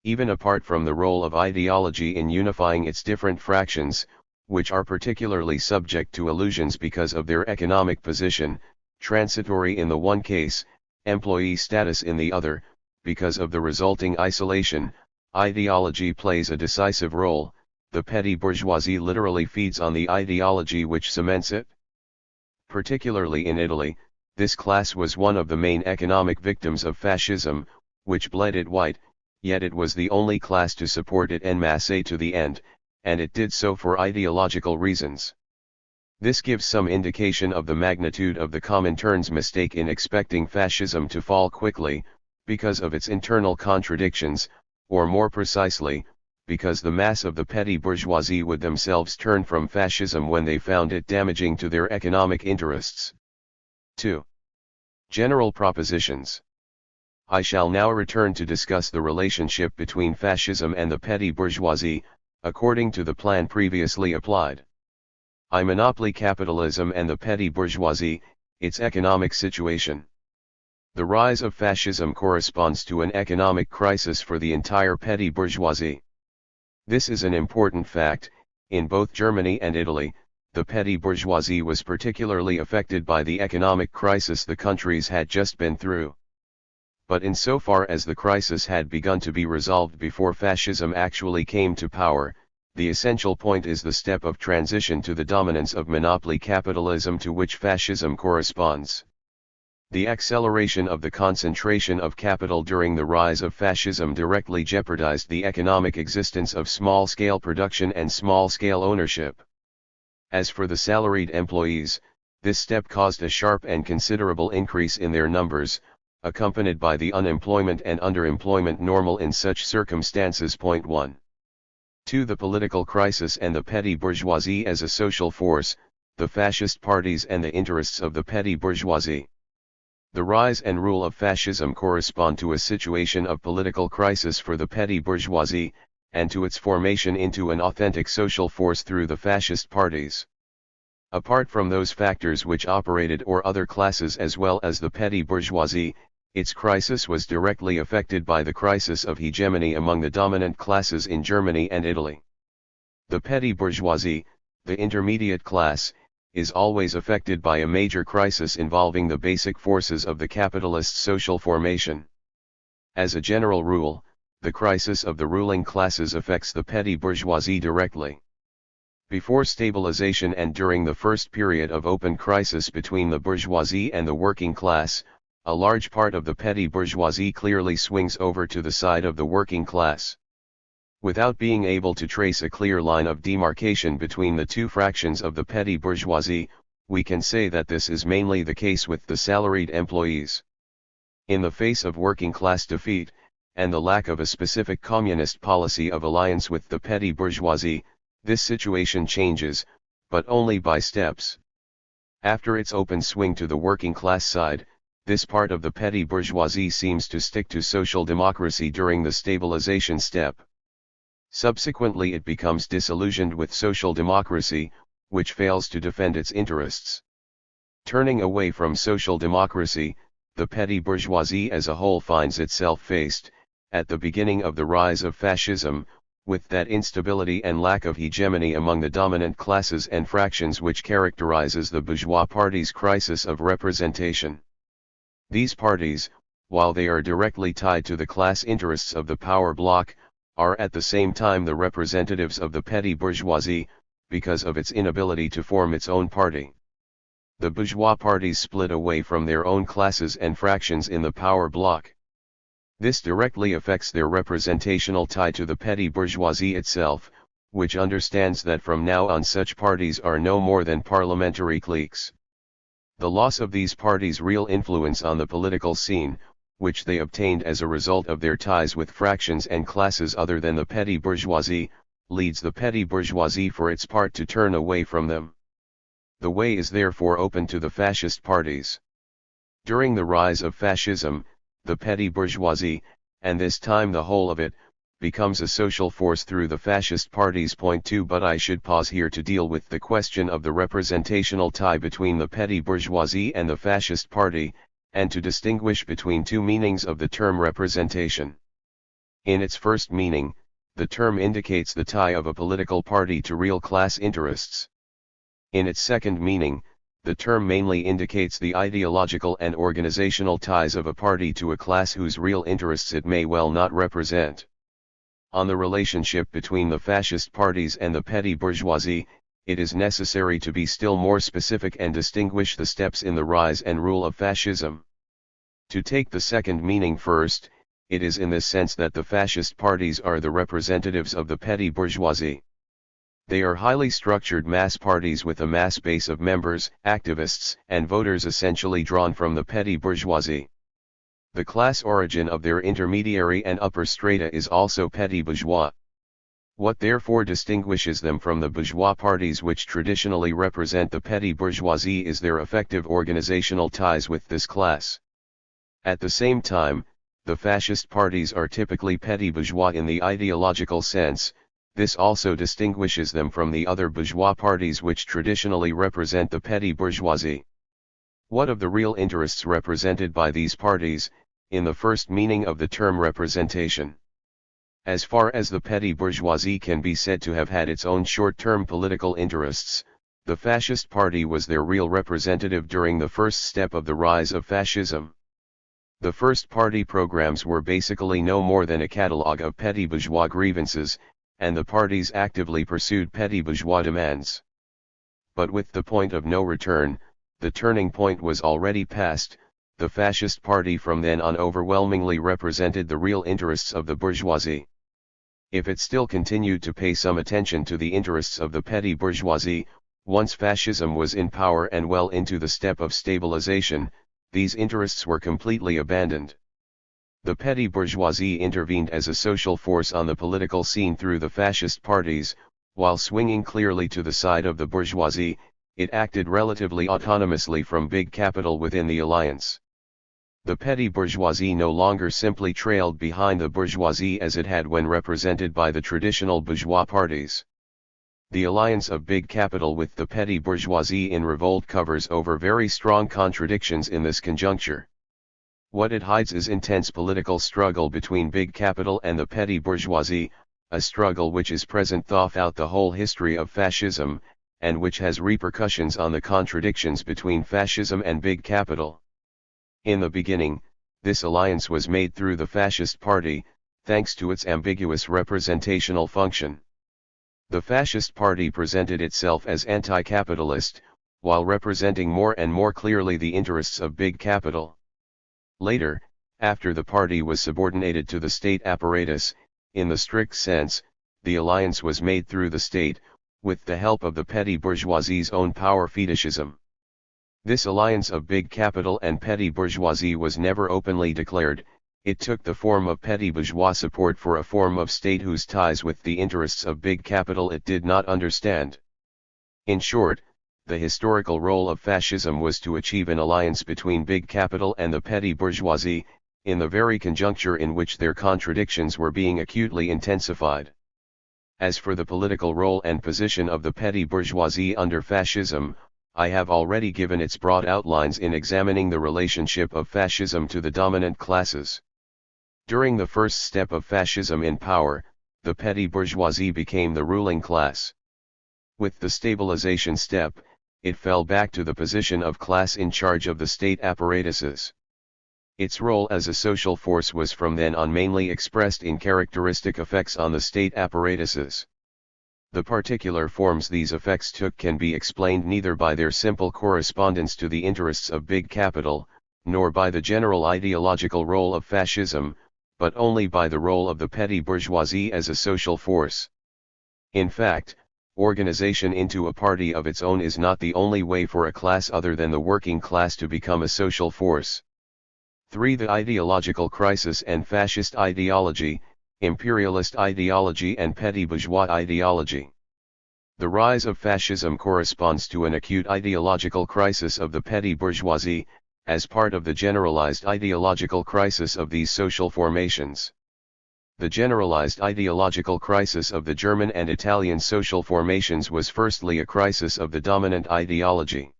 Even apart from the role of ideology in unifying its different fractions, which are particularly subject to illusions because of their economic position, transitory in the one case, employee status in the other, because of the resulting isolation, ideology plays a decisive role. The petty bourgeoisie literally feeds on the ideology which cements it. Particularly in Italy, this class was one of the main economic victims of fascism, which bled it white, yet it was the only class to support it en masse to the end, and it did so for ideological reasons. This gives some indication of the magnitude of the Comintern's mistake in expecting fascism to fall quickly, because of its internal contradictions, or more precisely, because the mass of the petty bourgeoisie would themselves turn from fascism when they found it damaging to their economic interests. 2. General propositions. I shall now return to discuss the relationship between fascism and the petty bourgeoisie, according to the plan previously applied. I monopoly capitalism and the petty bourgeoisie, its economic situation. The rise of fascism corresponds to an economic crisis for the entire petty bourgeoisie. This is an important fact. In both Germany and Italy, the petty bourgeoisie was particularly affected by the economic crisis the countries had just been through. But insofar as the crisis had begun to be resolved before fascism actually came to power, the essential point is the step of transition to the dominance of monopoly capitalism to which fascism corresponds. The acceleration of the concentration of capital during the rise of fascism directly jeopardized the economic existence of small-scale production and small-scale ownership. As for the salaried employees, this step caused a sharp and considerable increase in their numbers, accompanied by the unemployment and underemployment normal in such circumstances. 1. 2. The political crisis and the petty bourgeoisie as a social force, the fascist parties and the interests of the petty bourgeoisie. The rise and rule of fascism correspond to a situation of political crisis for the petty bourgeoisie, and to its formation into an authentic social force through the fascist parties. Apart from those factors which operated or other classes as well as the petty bourgeoisie, its crisis was directly affected by the crisis of hegemony among the dominant classes in Germany and Italy. The petty bourgeoisie, the intermediate class, is always affected by a major crisis involving the basic forces of the capitalist social formation. As a general rule, the crisis of the ruling classes affects the petty bourgeoisie directly. Before stabilization and during the first period of open crisis between the bourgeoisie and the working class, a large part of the petty bourgeoisie clearly swings over to the side of the working class. Without being able to trace a clear line of demarcation between the two fractions of the petty bourgeoisie, we can say that this is mainly the case with the salaried employees. In the face of working class defeat, and the lack of a specific communist policy of alliance with the petty bourgeoisie, this situation changes, but only by steps. After its open swing to the working class side, this part of the petty bourgeoisie seems to stick to social democracy during the stabilization step. Subsequently it becomes disillusioned with social democracy, which fails to defend its interests. Turning away from social democracy, the petty bourgeoisie as a whole finds itself faced, at the beginning of the rise of fascism, with that instability and lack of hegemony among the dominant classes and fractions which characterizes the bourgeois party's crisis of representation. These parties, while they are directly tied to the class interests of the power bloc, are at the same time the representatives of the petty bourgeoisie, because of its inability to form its own party. The bourgeois parties split away from their own classes and fractions in the power bloc. This directly affects their representational tie to the petty bourgeoisie itself, which understands that from now on such parties are no more than parliamentary cliques. The loss of these parties' real influence on the political scene, which they obtained as a result of their ties with fractions and classes other than the petty bourgeoisie, leads the petty bourgeoisie for its part to turn away from them. The way is therefore open to the fascist parties. During the rise of fascism, the petty bourgeoisie, and this time the whole of it, becomes a social force through the fascist parties. 2. But I should pause here to deal with the question of the representational tie between the petty bourgeoisie and the fascist party, and to distinguish between two meanings of the term representation. In its first meaning, the term indicates the tie of a political party to real class interests. In its second meaning, the term mainly indicates the ideological and organizational ties of a party to a class whose real interests it may well not represent. On the relationship between the fascist parties and the petty bourgeoisie, it is necessary to be still more specific and distinguish the steps in the rise and rule of fascism. To take the second meaning first, it is in this sense that the fascist parties are the representatives of the petty bourgeoisie. They are highly structured mass parties with a mass base of members, activists, and voters essentially drawn from the petty bourgeoisie. The class origin of their intermediary and upper strata is also petty bourgeois. What therefore distinguishes them from the bourgeois parties which traditionally represent the petty bourgeoisie is their effective organizational ties with this class. At the same time, the fascist parties are typically petty bourgeois in the ideological sense. This also distinguishes them from the other bourgeois parties which traditionally represent the petty bourgeoisie. What of the real interests represented by these parties, in the first meaning of the term representation? As far as the petty bourgeoisie can be said to have had its own short-term political interests, the fascist party was their real representative during the first step of the rise of fascism. The first party programs were basically no more than a catalogue of petty bourgeois grievances, and the parties actively pursued petty bourgeois demands. But with the point of no return, the turning point was already passed. The fascist party from then on overwhelmingly represented the real interests of the bourgeoisie. If it still continued to pay some attention to the interests of the petty bourgeoisie, once fascism was in power and well into the step of stabilization, these interests were completely abandoned. The petty bourgeoisie intervened as a social force on the political scene through the fascist parties, while swinging clearly to the side of the bourgeoisie. It acted relatively autonomously from big capital within the alliance. The petty bourgeoisie no longer simply trailed behind the bourgeoisie as it had when represented by the traditional bourgeois parties. The alliance of big capital with the petty bourgeoisie in revolt covers over very strong contradictions in this conjuncture. What it hides is intense political struggle between big capital and the petty bourgeoisie, a struggle which is present throughout the whole history of fascism, and which has repercussions on the contradictions between fascism and big capital. In the beginning, this alliance was made through the fascist party, thanks to its ambiguous representational function. The fascist party presented itself as anti-capitalist, while representing more and more clearly the interests of big capital. Later, after the party was subordinated to the state apparatus, in the strict sense, the alliance was made through the state, with the help of the petty bourgeoisie's own power fetishism. This alliance of big capital and petty bourgeoisie was never openly declared. It took the form of petty bourgeois support for a form of state whose ties with the interests of big capital it did not understand. In short, the historical role of fascism was to achieve an alliance between big capital and the petty bourgeoisie, in the very conjuncture in which their contradictions were being acutely intensified. As for the political role and position of the petty bourgeoisie under fascism, I have already given its broad outlines in examining the relationship of fascism to the dominant classes. During the first step of fascism in power, the petty bourgeoisie became the ruling class. With the stabilization step, it fell back to the position of class in charge of the state apparatuses. Its role as a social force was from then on mainly expressed in characteristic effects on the state apparatuses. The particular forms these effects took can be explained neither by their simple correspondence to the interests of big capital, nor by the general ideological role of fascism, but only by the role of the petty bourgeoisie as a social force. In fact, organization into a party of its own is not the only way for a class other than the working class to become a social force. 3. The ideological crisis and fascist ideology, imperialist ideology and petty bourgeois ideology. The rise of fascism corresponds to an acute ideological crisis of the petty bourgeoisie, as part of the generalized ideological crisis of these social formations. The generalized ideological crisis of the German and Italian social formations was firstly a crisis of the dominant ideology.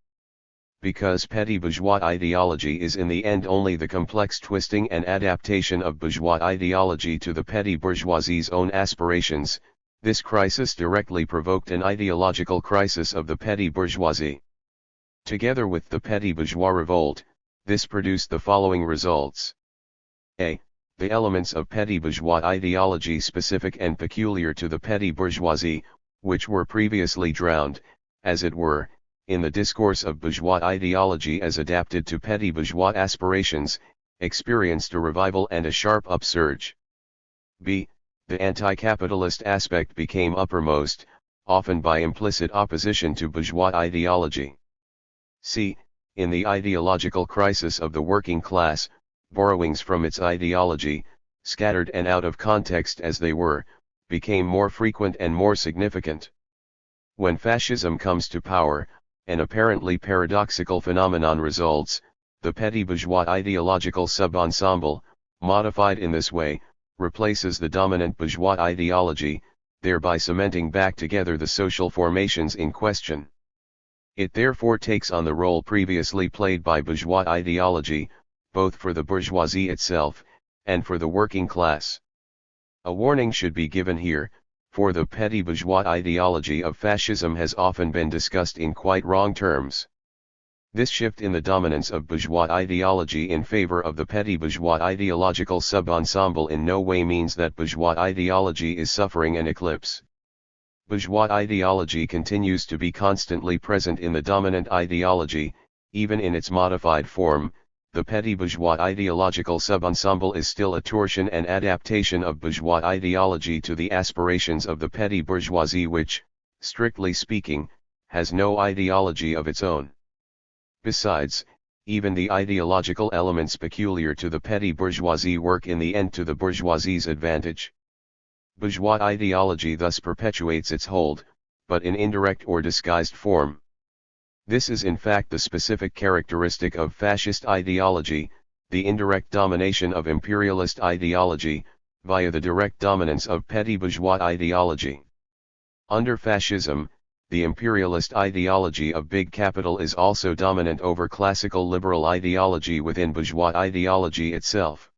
Because petty bourgeois ideology is in the end only the complex twisting and adaptation of bourgeois ideology to the petty bourgeoisie's own aspirations, this crisis directly provoked an ideological crisis of the petty bourgeoisie. Together with the petty bourgeois revolt, this produced the following results. A. The elements of petty bourgeois ideology specific and peculiar to the petty bourgeoisie, which were previously drowned, as it were, in the discourse of bourgeois ideology as adapted to petty bourgeois aspirations, experienced a revival and a sharp upsurge. B. The anti-capitalist aspect became uppermost, often by implicit opposition to bourgeois ideology. C. In the ideological crisis of the working class, borrowings from its ideology, scattered and out of context as they were, became more frequent and more significant. When fascism comes to power, an apparently paradoxical phenomenon results: the petty bourgeois ideological sub-ensemble, modified in this way, replaces the dominant bourgeois ideology, thereby cementing back together the social formations in question. It therefore takes on the role previously played by bourgeois ideology, both for the bourgeoisie itself, and for the working class. A warning should be given here, for the petty bourgeois ideology of fascism has often been discussed in quite wrong terms. This shift in the dominance of bourgeois ideology in favor of the petty bourgeois ideological sub-ensemble in no way means that bourgeois ideology is suffering an eclipse. Bourgeois ideology continues to be constantly present in the dominant ideology, even in its modified form. The petty bourgeois ideological sub-ensemble is still a torsion and adaptation of bourgeois ideology to the aspirations of the petty bourgeoisie which, strictly speaking, has no ideology of its own. Besides, even the ideological elements peculiar to the petty bourgeoisie work in the end to the bourgeoisie's advantage. Bourgeois ideology thus perpetuates its hold, but in indirect or disguised form. This is in fact the specific characteristic of fascist ideology, the indirect domination of imperialist ideology, via the direct dominance of petty bourgeois ideology. Under fascism, the imperialist ideology of big capital is also dominant over classical liberal ideology within bourgeois ideology itself.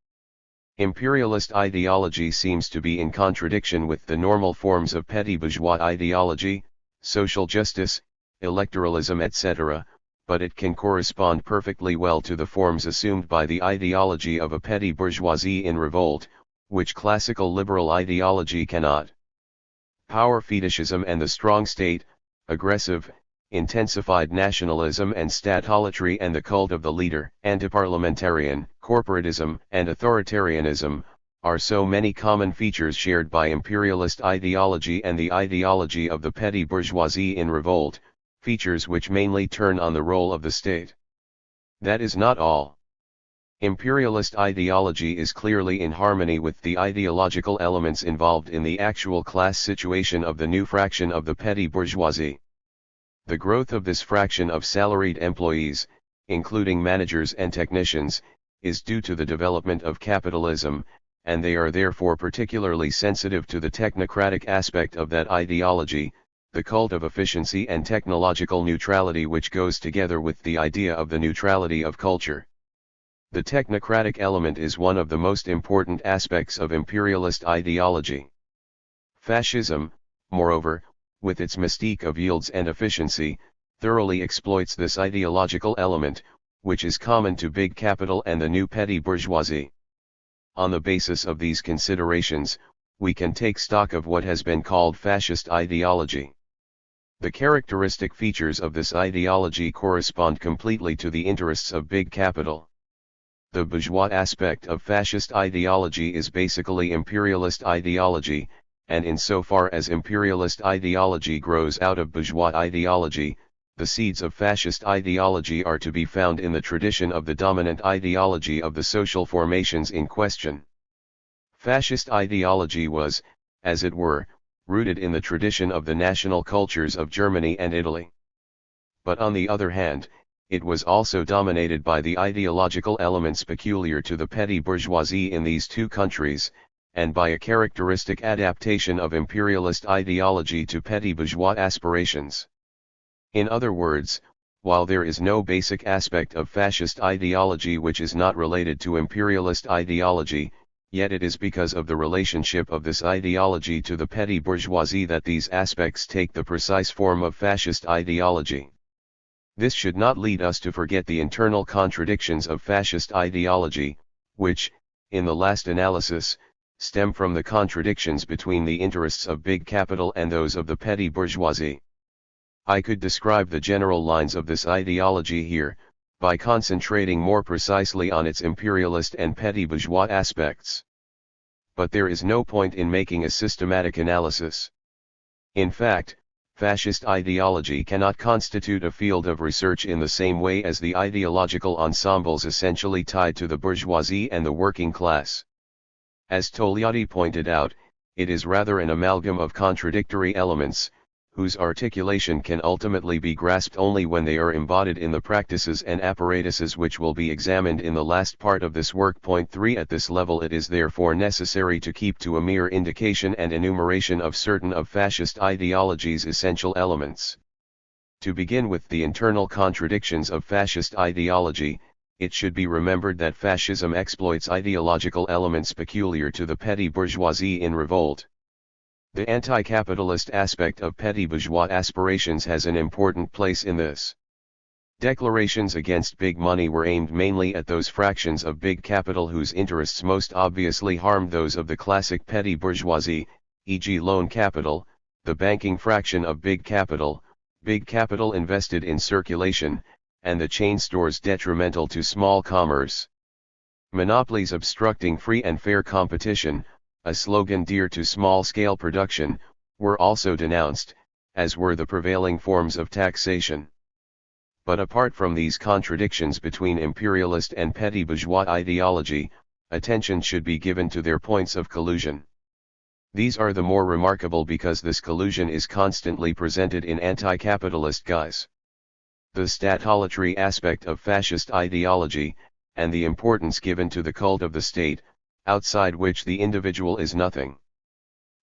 Imperialist ideology seems to be in contradiction with the normal forms of petty bourgeois ideology, social justice, electoralism etc., but it can correspond perfectly well to the forms assumed by the ideology of a petty bourgeoisie in revolt, which classical liberal ideology cannot. Power fetishism and the strong state, aggressive, intensified nationalism and statolatry and the cult of the leader, anti-parliamentarian, corporatism and authoritarianism, are so many common features shared by imperialist ideology and the ideology of the petty bourgeoisie in revolt, features which mainly turn on the role of the state. That is not all. Imperialist ideology is clearly in harmony with the ideological elements involved in the actual class situation of the new fraction of the petty bourgeoisie. The growth of this fraction of salaried employees, including managers and technicians, is due to the development of capitalism, and they are therefore particularly sensitive to the technocratic aspect of that ideology, the cult of efficiency and technological neutrality which goes together with the idea of the neutrality of culture. The technocratic element is one of the most important aspects of imperialist ideology. Fascism, moreover, with its mystique of yields and efficiency, thoroughly exploits this ideological element, which is common to big capital and the new petty bourgeoisie. On the basis of these considerations, we can take stock of what has been called fascist ideology. The characteristic features of this ideology correspond completely to the interests of big capital. The bourgeois aspect of fascist ideology is basically imperialist ideology, and insofar as imperialist ideology grows out of bourgeois ideology, the seeds of fascist ideology are to be found in the tradition of the dominant ideology of the social formations in question. Fascist ideology was, as it were, rooted in the tradition of the national cultures of Germany and Italy. But on the other hand, it was also dominated by the ideological elements peculiar to the petty bourgeoisie in these two countries, and by a characteristic adaptation of imperialist ideology to petty bourgeois aspirations. In other words, while there is no basic aspect of fascist ideology which is not related to imperialist ideology, yet it is because of the relationship of this ideology to the petty bourgeoisie that these aspects take the precise form of fascist ideology. This should not lead us to forget the internal contradictions of fascist ideology, which, in the last analysis, stem from the contradictions between the interests of big capital and those of the petty bourgeoisie. I could describe the general lines of this ideology here, by concentrating more precisely on its imperialist and petty bourgeois aspects. But there is no point in making a systematic analysis. In fact, Fascist ideology cannot constitute a field of research in the same way as the ideological ensembles essentially tied to the bourgeoisie and the working class. As Togliatti pointed out, it is rather an amalgam of contradictory elements, whose articulation can ultimately be grasped only when they are embodied in the practices and apparatuses which will be examined in the last part of this work. Point 3. At this level it is therefore necessary to keep to a mere indication and enumeration of certain of fascist ideology's essential elements. To begin with the internal contradictions of fascist ideology, it should be remembered that fascism exploits ideological elements peculiar to the petty bourgeoisie in revolt. The anti-capitalist aspect of petty bourgeois aspirations has an important place in this. Declarations against big money were aimed mainly at those fractions of big capital whose interests most obviously harmed those of the classic petty bourgeoisie, e.g. loan capital, the banking fraction of big capital invested in circulation, and the chain stores detrimental to small commerce. Monopolies obstructing free and fair competition, a slogan dear to small-scale production, were also denounced, as were the prevailing forms of taxation. But apart from these contradictions between imperialist and petty bourgeois ideology, attention should be given to their points of collusion. These are the more remarkable because this collusion is constantly presented in anti-capitalist guise. The statolatry aspect of fascist ideology, and the importance given to the cult of the state, outside which the individual is nothing.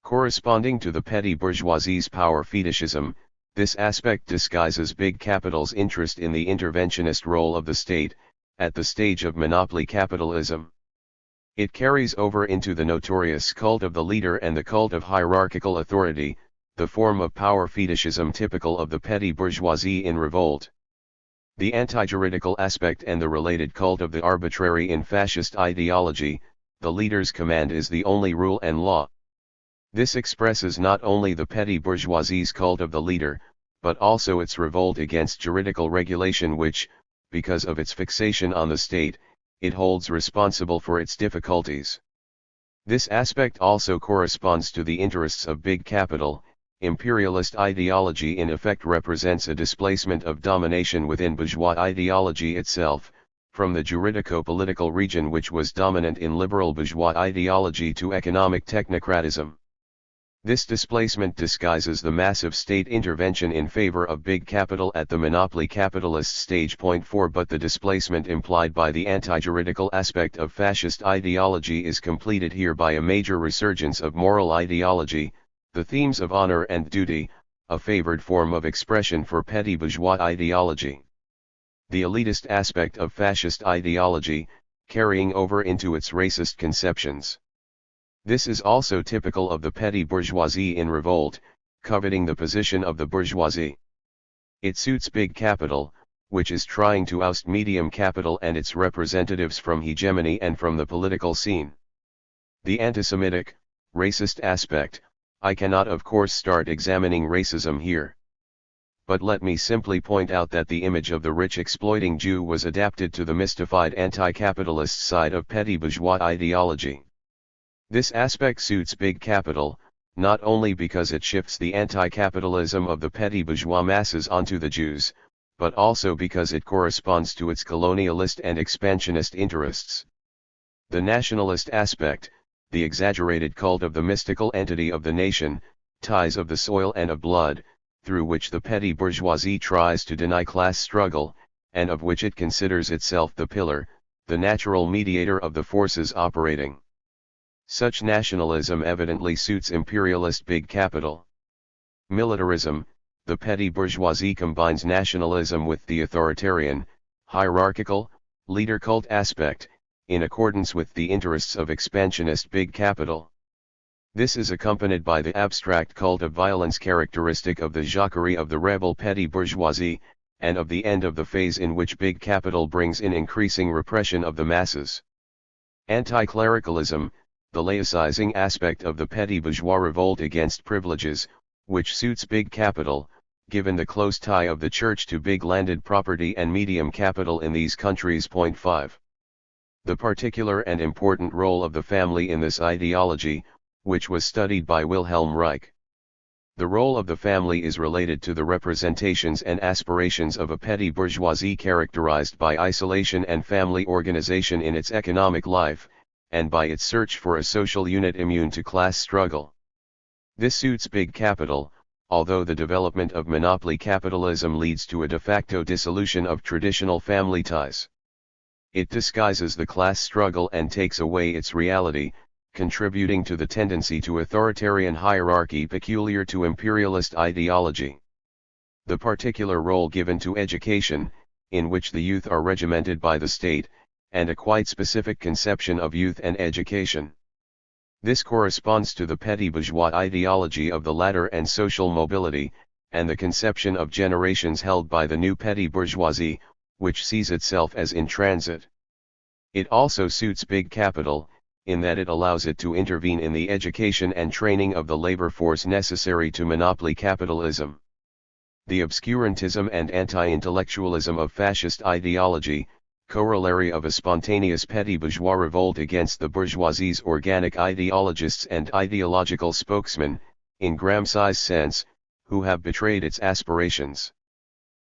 Corresponding to the petty bourgeoisie's power fetishism, this aspect disguises big capital's interest in the interventionist role of the state, at the stage of monopoly capitalism. It carries over into the notorious cult of the leader and the cult of hierarchical authority, the form of power fetishism typical of the petty bourgeoisie in revolt. The anti-juridical aspect and the related cult of the arbitrary in fascist ideology, the leader's command is the only rule and law. This expresses not only the petty bourgeoisie's cult of the leader, but also its revolt against juridical regulation which, because of its fixation on the state, it holds responsible for its difficulties. This aspect also corresponds to the interests of big capital. Imperialist ideology in effect represents a displacement of domination within bourgeois ideology itself, from the juridico-political region which was dominant in liberal bourgeois ideology to economic technocratism. This displacement disguises the massive state intervention in favor of big capital at the monopoly capitalist stage. Point 4. But the displacement implied by the anti-juridical aspect of fascist ideology is completed here by a major resurgence of moral ideology, the themes of honor and duty, a favored form of expression for petty bourgeois ideology. The elitist aspect of fascist ideology, carrying over into its racist conceptions. This is also typical of the petty bourgeoisie in revolt, coveting the position of the bourgeoisie. It suits big capital, which is trying to oust medium capital and its representatives from hegemony and from the political scene. The anti-Semitic, racist aspect, I cannot of course start examining racism here. But let me simply point out that the image of the rich exploiting Jew was adapted to the mystified anti-capitalist side of petty bourgeois ideology. This aspect suits big capital, not only because it shifts the anti-capitalism of the petty bourgeois masses onto the Jews, but also because it corresponds to its colonialist and expansionist interests. The nationalist aspect, the exaggerated cult of the mystical entity of the nation, ties of the soil and of blood, through which the petty bourgeoisie tries to deny class struggle, and of which it considers itself the pillar, the natural mediator of the forces operating. Such nationalism evidently suits imperialist big capital. Militarism, the petty bourgeoisie combines nationalism with the authoritarian, hierarchical, leader cult aspect, in accordance with the interests of expansionist big capital. This is accompanied by the abstract cult of violence characteristic of the jacquerie of the rebel petty bourgeoisie, and of the end of the phase in which big capital brings in increasing repression of the masses. Anti-clericalism, the laicizing aspect of the petty bourgeois revolt against privileges, which suits big capital, given the close tie of the church to big landed property and medium capital in these countries. Point 5. The particular and important role of the family in this ideology, which was studied by Wilhelm Reich. The role of the family is related to the representations and aspirations of a petty bourgeoisie characterized by isolation and family organization in its economic life, and by its search for a social unit immune to class struggle. This suits big capital, although the development of monopoly capitalism leads to a de facto dissolution of traditional family ties. It disguises the class struggle and takes away its reality, contributing to the tendency to authoritarian hierarchy peculiar to imperialist ideology. The particular role given to education, in which the youth are regimented by the state, and a quite specific conception of youth and education. This corresponds to the petty bourgeois ideology of the latter and social mobility, and the conception of generations held by the new petty bourgeoisie, which sees itself as in transit. It also suits big capital, in that it allows it to intervene in the education and training of the labor force necessary to monopoly capitalism. The obscurantism and anti-intellectualism of fascist ideology, corollary of a spontaneous petty bourgeois revolt against the bourgeoisie's organic ideologists and ideological spokesmen, in Gramsci's sense, who have betrayed its aspirations.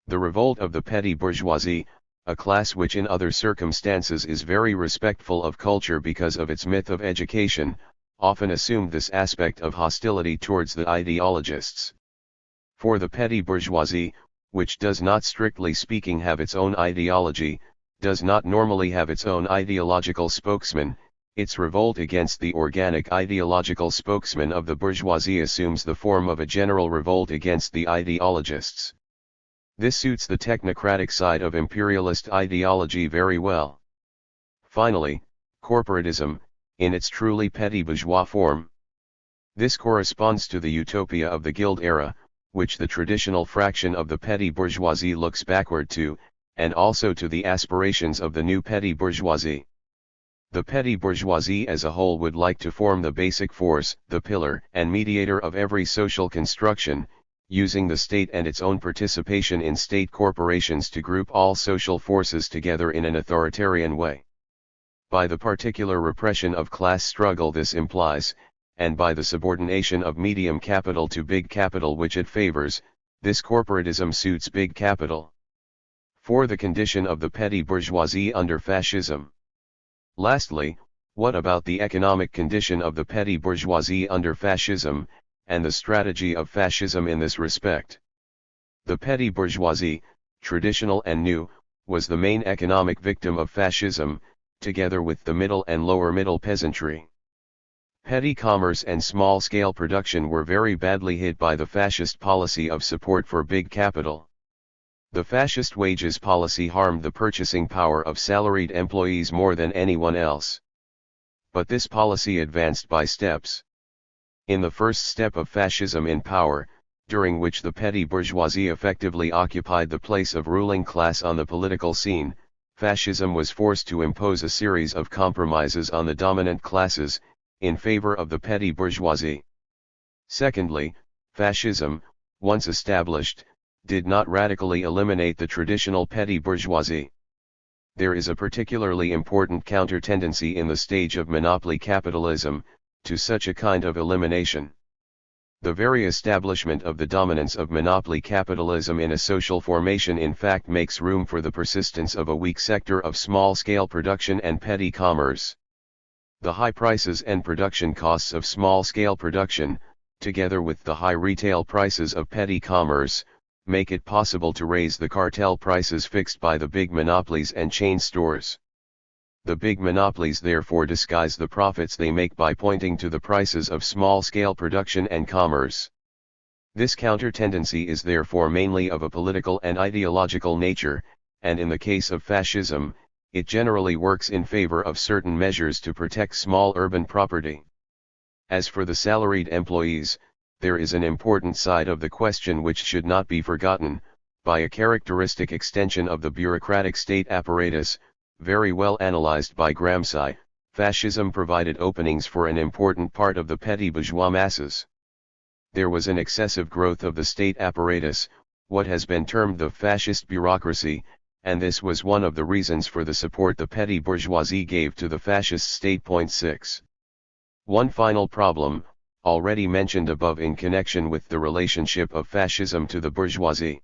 The revolt of the petty bourgeoisie, a class which in other circumstances is very respectful of culture because of its myth of education, often assumed this aspect of hostility towards the ideologists. For the petty bourgeoisie, which does not strictly speaking have its own ideology, does not normally have its own ideological spokesman, its revolt against the organic ideological spokesman of the bourgeoisie assumes the form of a general revolt against the ideologists. This suits the technocratic side of imperialist ideology very well. Finally, corporatism, in its truly petty bourgeois form. This corresponds to the utopia of the guild era, which the traditional fraction of the petty bourgeoisie looks backward to, and also to the aspirations of the new petty bourgeoisie. The petty bourgeoisie as a whole would like to form the basic force, the pillar and mediator of every social construction, using the state and its own participation in state corporations to group all social forces together in an authoritarian way. By the particular repression of class struggle this implies, and by the subordination of medium capital to big capital which it favors, this corporatism suits big capital. For the condition of the petty bourgeoisie under fascism. Lastly, what about the economic condition of the petty bourgeoisie under fascism, and the strategy of fascism in this respect? The petty bourgeoisie, traditional and new, was the main economic victim of fascism, together with the middle and lower middle peasantry. Petty commerce and small-scale production were very badly hit by the fascist policy of support for big capital. The fascist wages policy harmed the purchasing power of salaried employees more than anyone else. But this policy advanced by steps. In the first step of fascism in power, during which the petty bourgeoisie effectively occupied the place of ruling class on the political scene, fascism was forced to impose a series of compromises on the dominant classes, in favor of the petty bourgeoisie. Secondly, fascism, once established, did not radically eliminate the traditional petty bourgeoisie. There is a particularly important counter-tendency in the stage of monopoly capitalism, to such a kind of elimination. The very establishment of the dominance of monopoly capitalism in a social formation in fact makes room for the persistence of a weak sector of small-scale production and petty commerce. The high prices and production costs of small-scale production, together with the high retail prices of petty commerce, make it possible to raise the cartel prices fixed by the big monopolies and chain stores. The big monopolies therefore disguise the profits they make by pointing to the prices of small-scale production and commerce. This counter-tendency is therefore mainly of a political and ideological nature, and in the case of fascism, it generally works in favor of certain measures to protect small urban property. As for the salaried employees, there is an important side of the question which should not be forgotten. By a characteristic extension of the bureaucratic state apparatus, very well analyzed by Gramsci, fascism provided openings for an important part of the petty bourgeois masses. There was an excessive growth of the state apparatus, what has been termed the fascist bureaucracy, and this was one of the reasons for the support the petty bourgeoisie gave to the fascist state. 6. One final problem, already mentioned above in connection with the relationship of fascism to the bourgeoisie.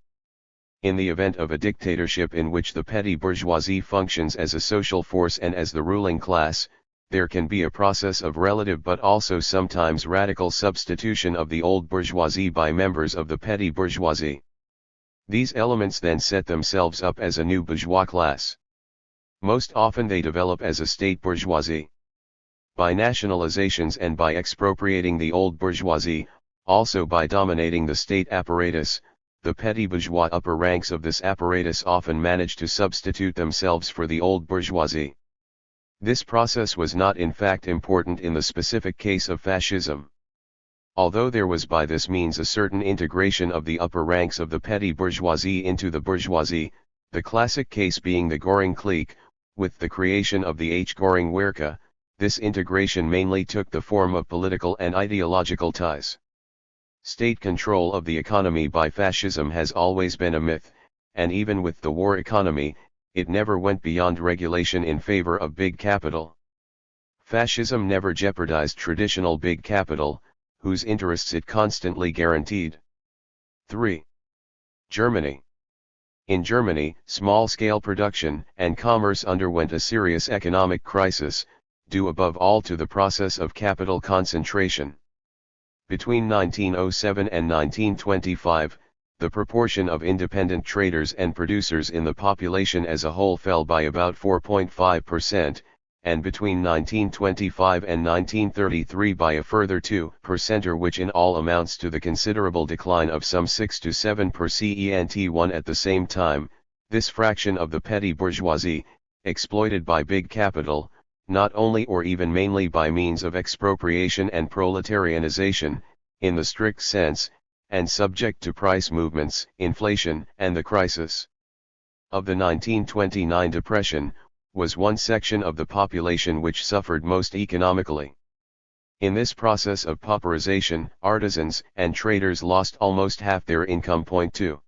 In the event of a dictatorship in which the petty bourgeoisie functions as a social force and as the ruling class, there can be a process of relative but also sometimes radical substitution of the old bourgeoisie by members of the petty bourgeoisie. These elements then set themselves up as a new bourgeois class. Most often they develop as a state bourgeoisie. By nationalizations and by expropriating the old bourgeoisie, also by dominating the state apparatus, the petty bourgeois upper ranks of this apparatus often manage to substitute themselves for the old bourgeoisie. This process was not in fact important in the specific case of fascism. Although there was by this means a certain integration of the upper ranks of the petty bourgeoisie into the bourgeoisie, the classic case being the Göring clique, with the creation of the Göring Werke, this integration mainly took the form of political and ideological ties. State control of the economy by fascism has always been a myth, and even with the war economy, it never went beyond regulation in favor of big capital. Fascism never jeopardized traditional big capital, whose interests it constantly guaranteed. 3. Germany. In Germany, small-scale production and commerce underwent a serious economic crisis, due above all to the process of capital concentration. Between 1907 and 1925, the proportion of independent traders and producers in the population as a whole fell by about 4.5%, and between 1925 and 1933 by a further 2%, which in all amounts to the considerable decline of some 6 to 7%. At the same time, this fraction of the petty bourgeoisie, exploited by big capital, not only or even mainly by means of expropriation and proletarianization, in the strict sense, and subject to price movements, inflation, and the crisis of the 1929 depression, was one section of the population which suffered most economically. In this process of pauperization, artisans and traders lost almost half their income. 2.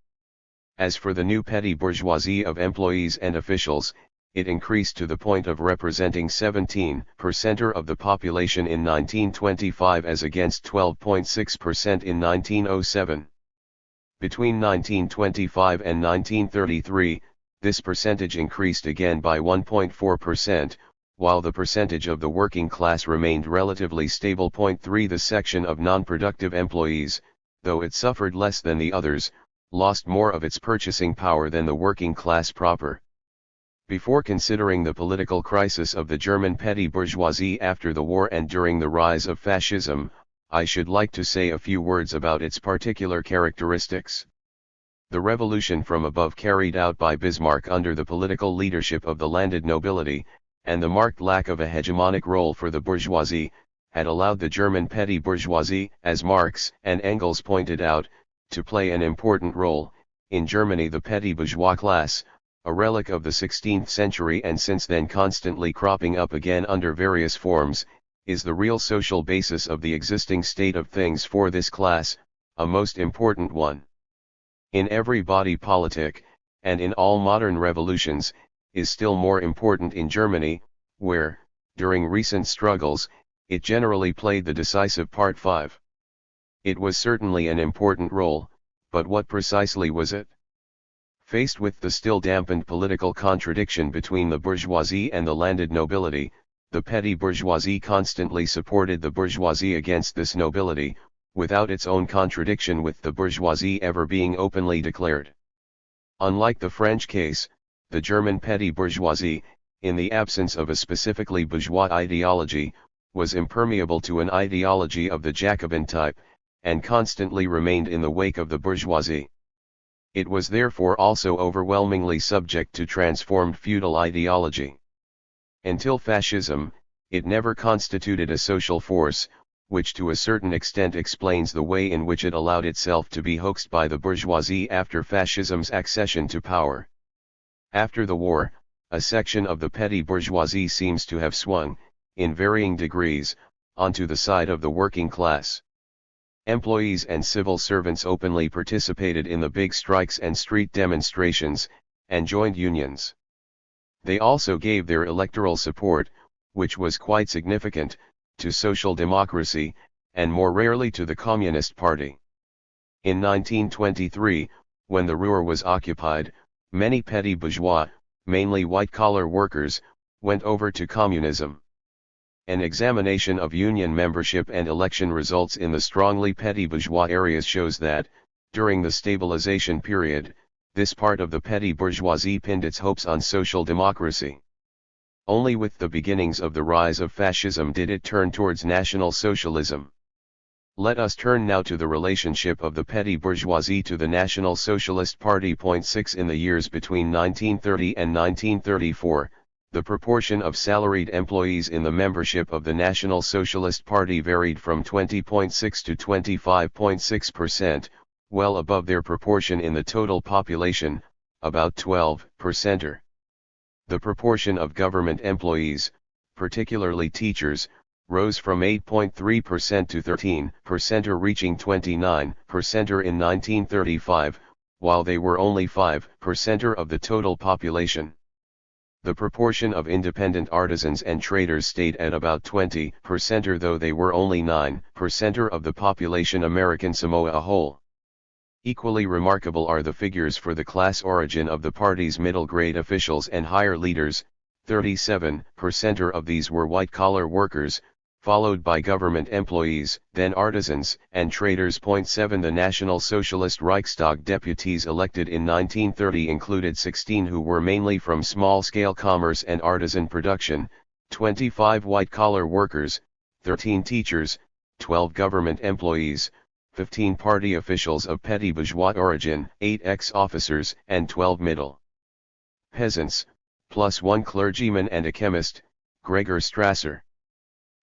As for the new petty bourgeoisie of employees and officials, it increased to the point of representing 17% of the population in 1925 as against 12.6% in 1907. Between 1925 and 1933, this percentage increased again by 1.4%, while the percentage of the working class remained relatively stable. 3. The section of non-productive employees, though it suffered less than the others, lost more of its purchasing power than the working class proper. Before considering the political crisis of the German petty bourgeoisie after the war and during the rise of fascism, I should like to say a few words about its particular characteristics. The revolution from above carried out by Bismarck under the political leadership of the landed nobility, and the marked lack of a hegemonic role for the bourgeoisie, had allowed the German petty bourgeoisie, as Marx and Engels pointed out, to play an important role. In Germany, the petty bourgeois class, a relic of the 16th century and since then constantly cropping up again under various forms, is the real social basis of the existing state of things for this class, a most important one. In every body politic, and in all modern revolutions, is still more important in Germany, where, during recent struggles, it generally played the decisive part. 5. It was certainly an important role, but what precisely was it? Faced with the still dampened political contradiction between the bourgeoisie and the landed nobility, the petty bourgeoisie constantly supported the bourgeoisie against this nobility, without its own contradiction with the bourgeoisie ever being openly declared. Unlike the French case, the German petty bourgeoisie, in the absence of a specifically bourgeois ideology, was impermeable to an ideology of the Jacobin type, and constantly remained in the wake of the bourgeoisie. It was therefore also overwhelmingly subject to transformed feudal ideology. Until fascism, it never constituted a social force, which to a certain extent explains the way in which it allowed itself to be hoaxed by the bourgeoisie after fascism's accession to power. After the war, a section of the petty bourgeoisie seems to have swung, in varying degrees, onto the side of the working class. Employees and civil servants openly participated in the big strikes and street demonstrations, and joined unions. They also gave their electoral support, which was quite significant, to social democracy, and more rarely to the Communist Party. In 1923, when the Ruhr was occupied, many petty bourgeois, mainly white-collar workers, went over to communism. An examination of union membership and election results in the strongly petty bourgeois areas shows that, during the stabilization period, this part of the petty bourgeoisie pinned its hopes on social democracy. Only with the beginnings of the rise of fascism did it turn towards National Socialism. Let us turn now to the relationship of the petty bourgeoisie to the National Socialist Party. 6 In the years between 1930 and 1934, the proportion of salaried employees in the membership of the National Socialist Party varied from 20.6 to 25.6%, well above their proportion in the total population, about 12%. The proportion of government employees, particularly teachers, rose from 8.3% to 13%, reaching 29% in 1935, while they were only 5% of the total population. The proportion of independent artisans and traders stayed at about 20%, though they were only 9% of the population American Samoa whole. Equally remarkable are the figures for the class origin of the party's middle-grade officials and higher leaders. 37% of these were white-collar workers, followed by government employees, then artisans and traders. 7 The National Socialist Reichstag deputies elected in 1930 included 16 who were mainly from small-scale commerce and artisan production, 25 white-collar workers, 13 teachers, 12 government employees, 15 party officials of petty bourgeois origin, 8 ex-officers, and 12 middle peasants, plus 1 clergyman and a chemist, Gregor Strasser.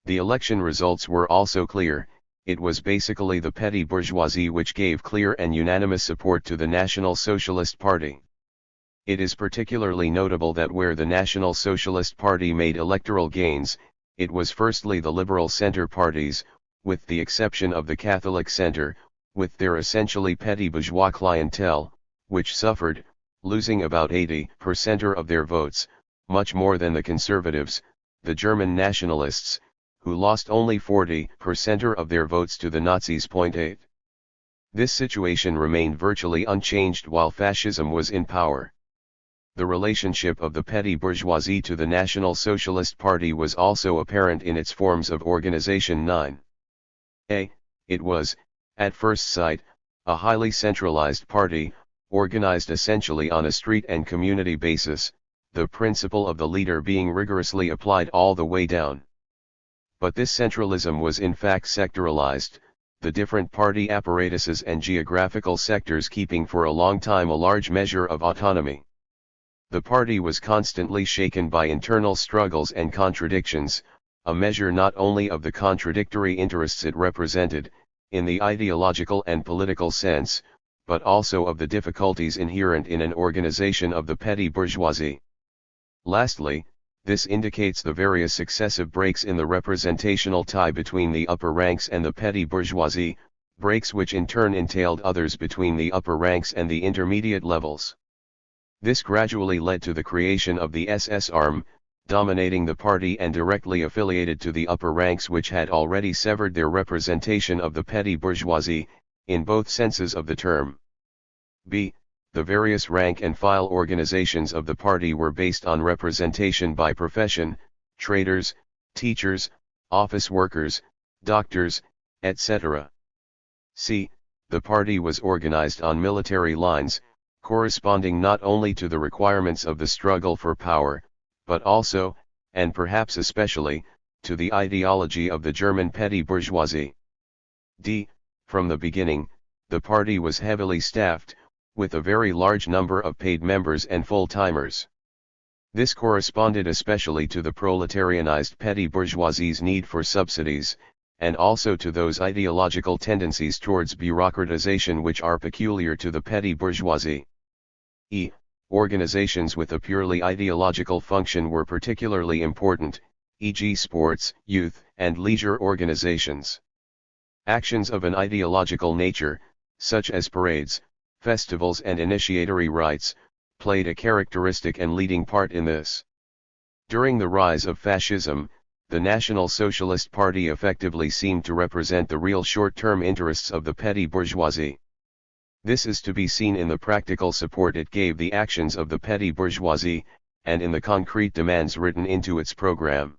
The election results were also clear. It was basically the petty bourgeoisie which gave clear and unanimous support to the National Socialist Party. It is particularly notable that where the National Socialist Party made electoral gains, it was firstly the liberal center parties, with the exception of the Catholic Center, with their essentially petty bourgeois clientele, which suffered, losing about 80% of their votes, much more than the conservatives, the German nationalists, who lost only 40% of their votes to the Nazis. 8. This situation remained virtually unchanged while fascism was in power. The relationship of the petty bourgeoisie to the National Socialist Party was also apparent in its forms of organization. 9. It was, at first sight, a highly centralized party, organized essentially on a street and community basis, the principle of the leader being rigorously applied all the way down. But this centralism was in fact sectoralized, the different party apparatuses and geographical sectors keeping for a long time a large measure of autonomy. The party was constantly shaken by internal struggles and contradictions, a measure not only of the contradictory interests it represented, in the ideological and political sense, but also of the difficulties inherent in an organization of the petty bourgeoisie. Lastly, this indicates the various successive breaks in the representational tie between the upper ranks and the petty bourgeoisie, breaks which in turn entailed others between the upper ranks and the intermediate levels. This gradually led to the creation of the SS arm, dominating the party and directly affiliated to the upper ranks which had already severed their representation of the petty bourgeoisie, in both senses of the term. B. The various rank and file organizations of the party were based on representation by profession, traders, teachers, office workers, doctors, etc. C. The party was organized on military lines, corresponding not only to the requirements of the struggle for power, but also, and perhaps especially, to the ideology of the German petty bourgeoisie. D. From the beginning, the party was heavily staffed, with a very large number of paid members and full-timers. This corresponded especially to the proletarianized petty bourgeoisie's need for subsidies, and also to those ideological tendencies towards bureaucratization which are peculiar to the petty bourgeoisie. E. Organizations with a purely ideological function were particularly important, e.g. sports, youth, and leisure organizations. Actions of an ideological nature, such as parades, festivals and initiatory rites, played a characteristic and leading part in this. During the rise of fascism, the National Socialist Party effectively seemed to represent the real short-term interests of the petty bourgeoisie. This is to be seen in the practical support it gave the actions of the petty bourgeoisie, and in the concrete demands written into its program.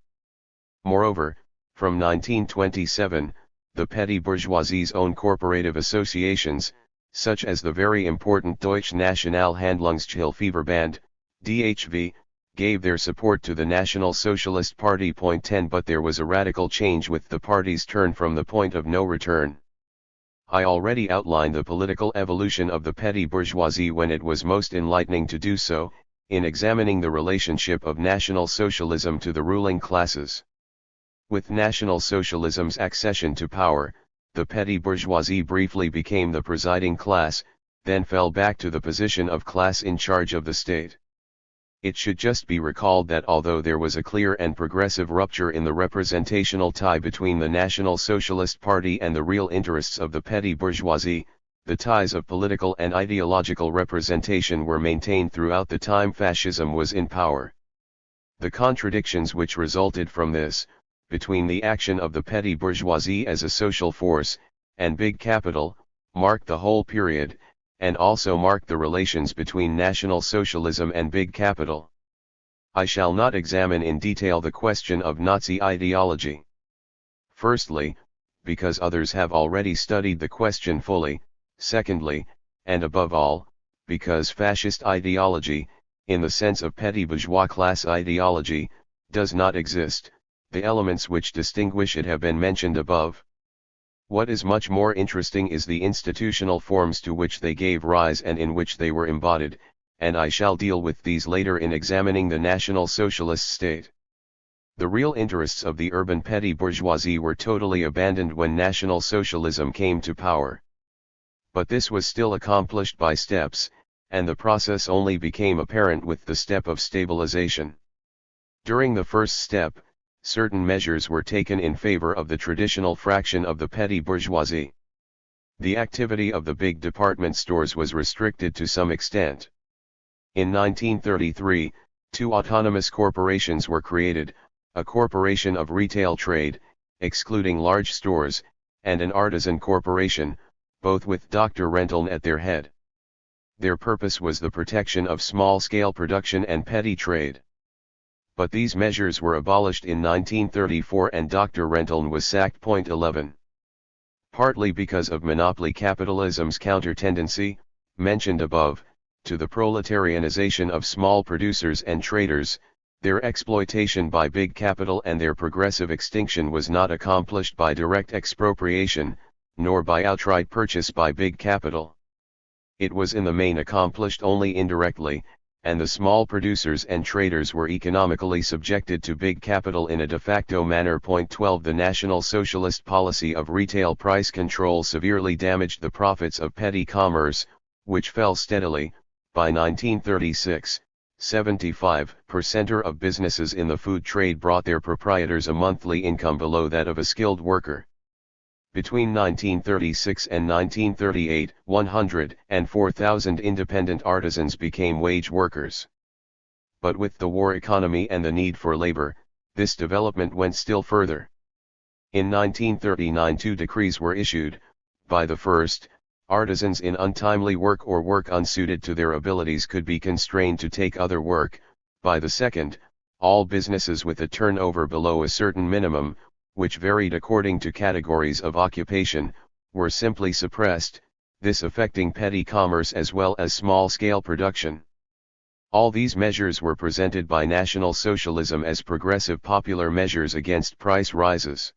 Moreover, from 1927, the petty bourgeoisie's own corporative associations, such as the very important Deutsche Nationalhandlungshilfeverband, DHV, gave their support to the National Socialist Party. 10 But there was a radical change with the party's turn from the point of no return. I already outlined the political evolution of the petty bourgeoisie when it was most enlightening to do so, in examining the relationship of National Socialism to the ruling classes. With National Socialism's accession to power, the petty bourgeoisie briefly became the presiding class, then fell back to the position of class in charge of the state. It should just be recalled that although there was a clear and progressive rupture in the representational tie between the National Socialist Party and the real interests of the petty bourgeoisie, the ties of political and ideological representation were maintained throughout the time fascism was in power. The contradictions which resulted from this, between the action of the petty bourgeoisie as a social force, and big capital, marked the whole period, and also marked the relations between National Socialism and big capital. I shall not examine in detail the question of Nazi ideology. Firstly, because others have already studied the question fully, secondly, and above all, because fascist ideology, in the sense of petty bourgeois class ideology, does not exist. The elements which distinguish it have been mentioned above. What is much more interesting is the institutional forms to which they gave rise and in which they were embodied, and I shall deal with these later in examining the National Socialist state. The real interests of the urban petty bourgeoisie were totally abandoned when National Socialism came to power. But this was still accomplished by steps, and the process only became apparent with the step of stabilization. During the first step, certain measures were taken in favor of the traditional fraction of the petty bourgeoisie. The activity of the big department stores was restricted to some extent. In 1933, two autonomous corporations were created, a corporation of retail trade, excluding large stores, and an artisan corporation, both with Dr. Renteln at their head. Their purpose was the protection of small-scale production and petty trade. But these measures were abolished in 1934 and Dr. Renteln was sacked. 11. Partly because of monopoly capitalism's counter-tendency, mentioned above, to the proletarianization of small producers and traders, their exploitation by big capital and their progressive extinction was not accomplished by direct expropriation, nor by outright purchase by big capital. It was in the main accomplished only indirectly, and the small producers and traders were economically subjected to big capital in a de facto manner. 12 The National Socialist policy of retail price control severely damaged the profits of petty commerce, which fell steadily. By 1936, 75% of businesses in the food trade brought their proprietors a monthly income below that of a skilled worker. Between 1936 and 1938, 104,000 independent artisans became wage workers. But with the war economy and the need for labor, this development went still further. In 1939 two decrees were issued. By the first, artisans in untimely work or work unsuited to their abilities could be constrained to take other work. By the second, all businesses with a turnover below a certain minimum, which varied according to categories of occupation, were simply suppressed, this affecting petty commerce as well as small-scale production. All these measures were presented by National Socialism as progressive popular measures against price rises.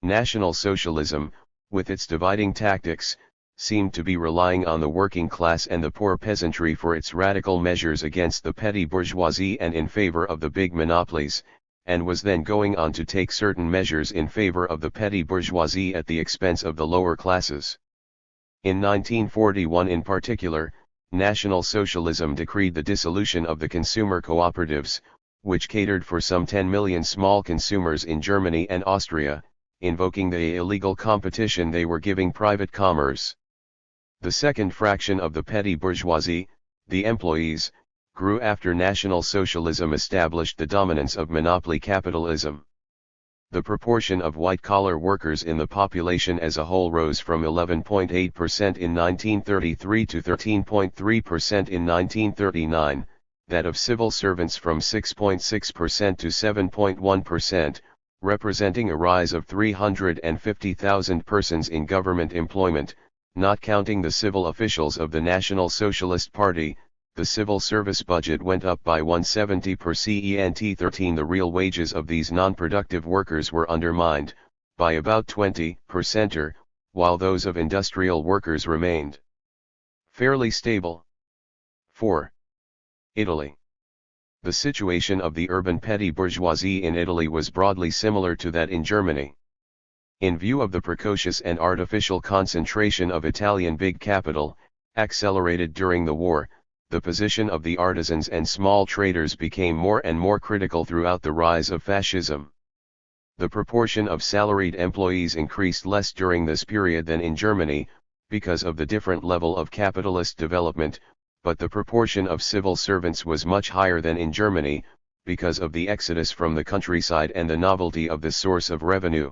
National Socialism, with its dividing tactics, seemed to be relying on the working class and the poor peasantry for its radical measures against the petty bourgeoisie and in favor of the big monopolies, and was then going on to take certain measures in favor of the petty bourgeoisie at the expense of the lower classes. In 1941 in particular, National Socialism decreed the dissolution of the consumer cooperatives, which catered for some 10 million small consumers in Germany and Austria, invoking the illegal competition they were giving private commerce. The second fraction of the petty bourgeoisie, the employees, grew after National Socialism established the dominance of monopoly capitalism. The proportion of white-collar workers in the population as a whole rose from 11.8% in 1933 to 13.3% in 1939, that of civil servants from 6.6% to 7.1%, representing a rise of 350,000 persons in government employment, not counting the civil officials of the National Socialist Party. The civil service budget went up by 170 per cent. 13. The real wages of these non-productive workers were undermined, by about 20%, while those of industrial workers remained fairly stable. 4. Italy. The situation of the urban petty bourgeoisie in Italy was broadly similar to that in Germany. In view of the precocious and artificial concentration of Italian big capital, accelerated during the war, the position of the artisans and small traders became more and more critical throughout the rise of fascism. The proportion of salaried employees increased less during this period than in Germany, because of the different level of capitalist development, but the proportion of civil servants was much higher than in Germany, because of the exodus from the countryside and the novelty of this source of revenue.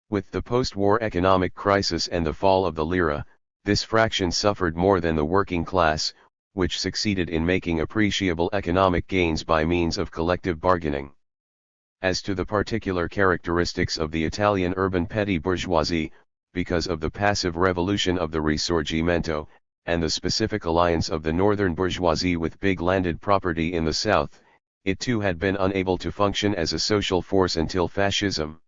With the post-war economic crisis and the fall of the lira, this fraction suffered more than the working class, which succeeded in making appreciable economic gains by means of collective bargaining. As to the particular characteristics of the Italian urban petty bourgeoisie, because of the passive revolution of the Risorgimento, and the specific alliance of the northern bourgeoisie with big landed property in the south, it too had been unable to function as a social force until fascism.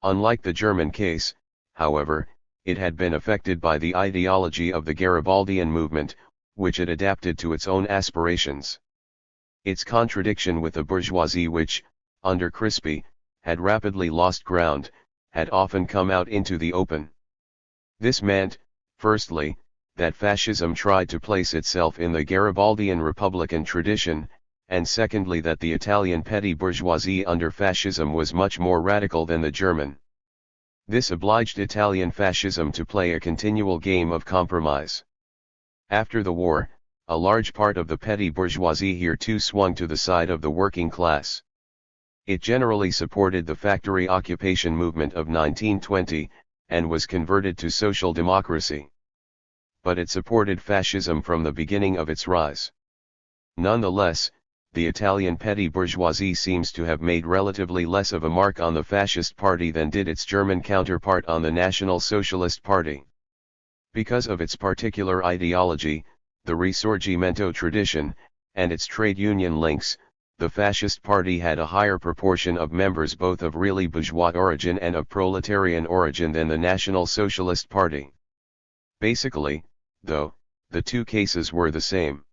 Unlike the German case, however, it had been affected by the ideology of the Garibaldian movement, which it adapted to its own aspirations. Its contradiction with the bourgeoisie which, under Crispi, had rapidly lost ground, had often come out into the open. This meant, firstly, that fascism tried to place itself in the Garibaldian republican tradition, and secondly that the Italian petty bourgeoisie under fascism was much more radical than the German. This obliged Italian fascism to play a continual game of compromise. After the war, a large part of the petty bourgeoisie here too swung to the side of the working class. It generally supported the factory occupation movement of 1920, and was converted to social democracy. But it supported fascism from the beginning of its rise. Nonetheless, the Italian petty bourgeoisie seems to have made relatively less of a mark on the fascist party than did its German counterpart on the National Socialist Party. Because of its particular ideology, the Risorgimento tradition, and its trade union links, the fascist party had a higher proportion of members both of really bourgeois origin and of proletarian origin than the National Socialist Party. Basically, though, the two cases were the same.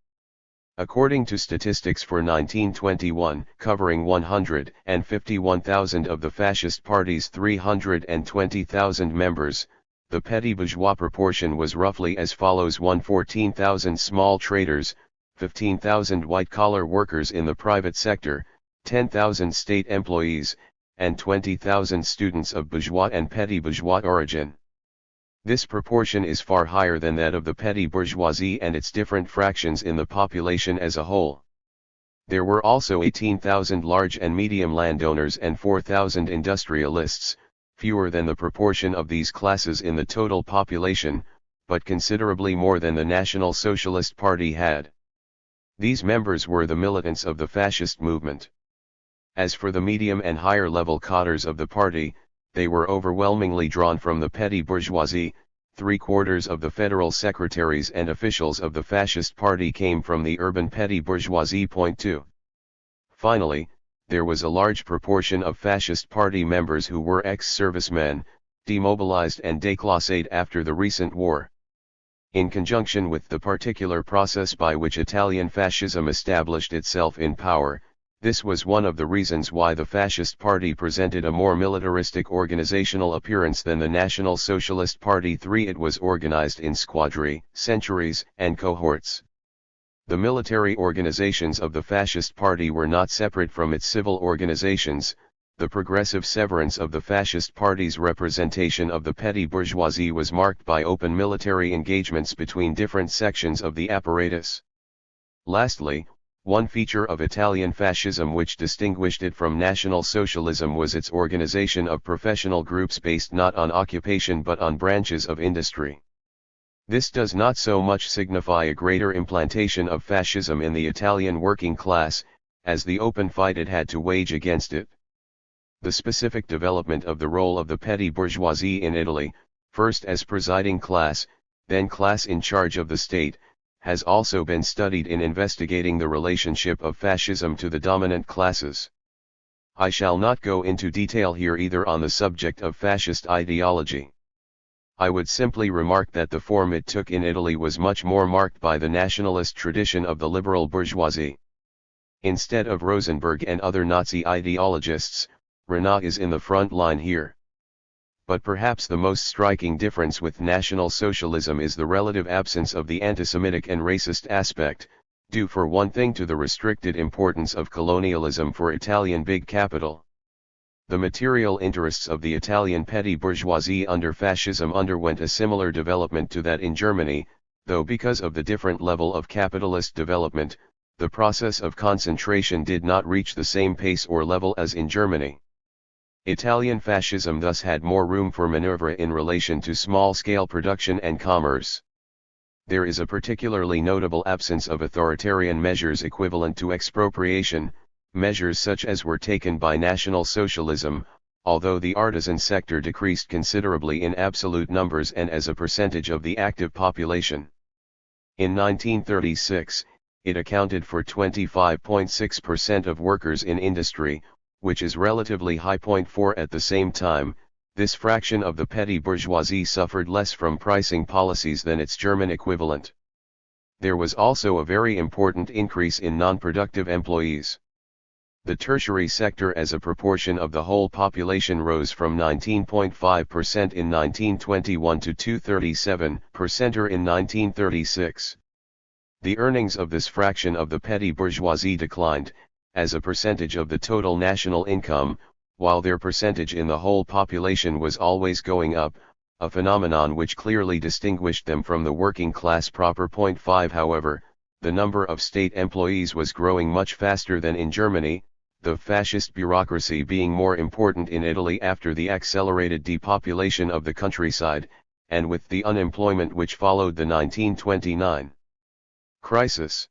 According to statistics for 1921, covering 151,000 of the fascist party's 320,000 members, the petty bourgeois proportion was roughly as follows: 114,000 small traders, 15,000 white-collar workers in the private sector, 10,000 state employees, and 20,000 students of bourgeois and petty bourgeois origin. This proportion is far higher than that of the petty bourgeoisie and its different fractions in the population as a whole. There were also 18,000 large and medium landowners and 4,000 industrialists, fewer than the proportion of these classes in the total population, but considerably more than the National Socialist Party had. These members were the militants of the fascist movement. As for the medium and higher level cadres of the party, they were overwhelmingly drawn from the petty bourgeoisie. 3/4 of the federal secretaries and officials of the fascist party came from the urban petty bourgeoisie. 2. Finally, there was a large proportion of fascist party members who were ex-servicemen, demobilized and déclassés after the recent war. In conjunction with the particular process by which Italian fascism established itself in power, this was one of the reasons why the fascist party presented a more militaristic organizational appearance than the National Socialist Party. 3. It was organized in squadri, centuries, and cohorts. The military organizations of the fascist party were not separate from its civil organizations. The progressive severance of the fascist party's representation of the petty bourgeoisie was marked by open military engagements between different sections of the apparatus. Lastly, One feature of Italian fascism which distinguished it from National Socialism was its organization of professional groups based not on occupation but on branches of industry. This does not so much signify a greater implantation of fascism in the Italian working class, as the open fight it had to wage against it. The specific development of the role of the petty bourgeoisie in Italy, first as presiding class, then class in charge of the state, has also been studied in investigating the relationship of fascism to the dominant classes. I shall not go into detail here either on the subject of fascist ideology. I would simply remark that the form it took in Italy was much more marked by the nationalist tradition of the liberal bourgeoisie. Instead of Rosenberg and other Nazi ideologists, Renan is in the front line here. But perhaps the most striking difference with National Socialism is the relative absence of the anti-Semitic and racist aspect, due for one thing to the restricted importance of colonialism for Italian big capital. The material interests of the Italian petty bourgeoisie under fascism underwent a similar development to that in Germany, though because of the different level of capitalist development, the process of concentration did not reach the same pace or level as in Germany. Italian fascism thus had more room for maneuver in relation to small-scale production and commerce. There is a particularly notable absence of authoritarian measures equivalent to expropriation, measures such as were taken by National Socialism, although the artisan sector decreased considerably in absolute numbers and as a percentage of the active population. In 1936, it accounted for 25.6% of workers in industry, which is relatively high. 4 At the same time, this fraction of the petty bourgeoisie suffered less from pricing policies than its German equivalent. There was also a very important increase in non-productive employees. The tertiary sector as a proportion of the whole population rose from 19.5% in 1921 to 2.37% in 1936. The earnings of this fraction of the petty bourgeoisie declined, as a percentage of the total national income, while their percentage in the whole population was always going up, a phenomenon which clearly distinguished them from the working class proper. 5 However, the number of state employees was growing much faster than in Germany, the fascist bureaucracy being more important in Italy after the accelerated depopulation of the countryside, and with the unemployment which followed the 1929 crisis.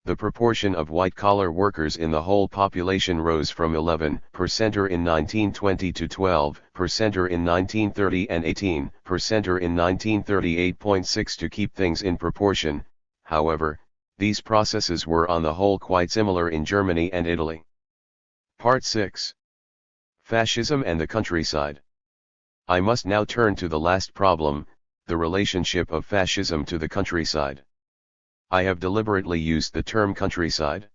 The proportion of white-collar workers in the whole population rose from 11% in 1920 to 12% in 1930 and 18% in 1938.6. To keep things in proportion, however, these processes were on the whole quite similar in Germany and Italy. Part 6. Fascism and the countryside. I must now turn to the last problem, the relationship of fascism to the countryside. I have deliberately used the term countryside.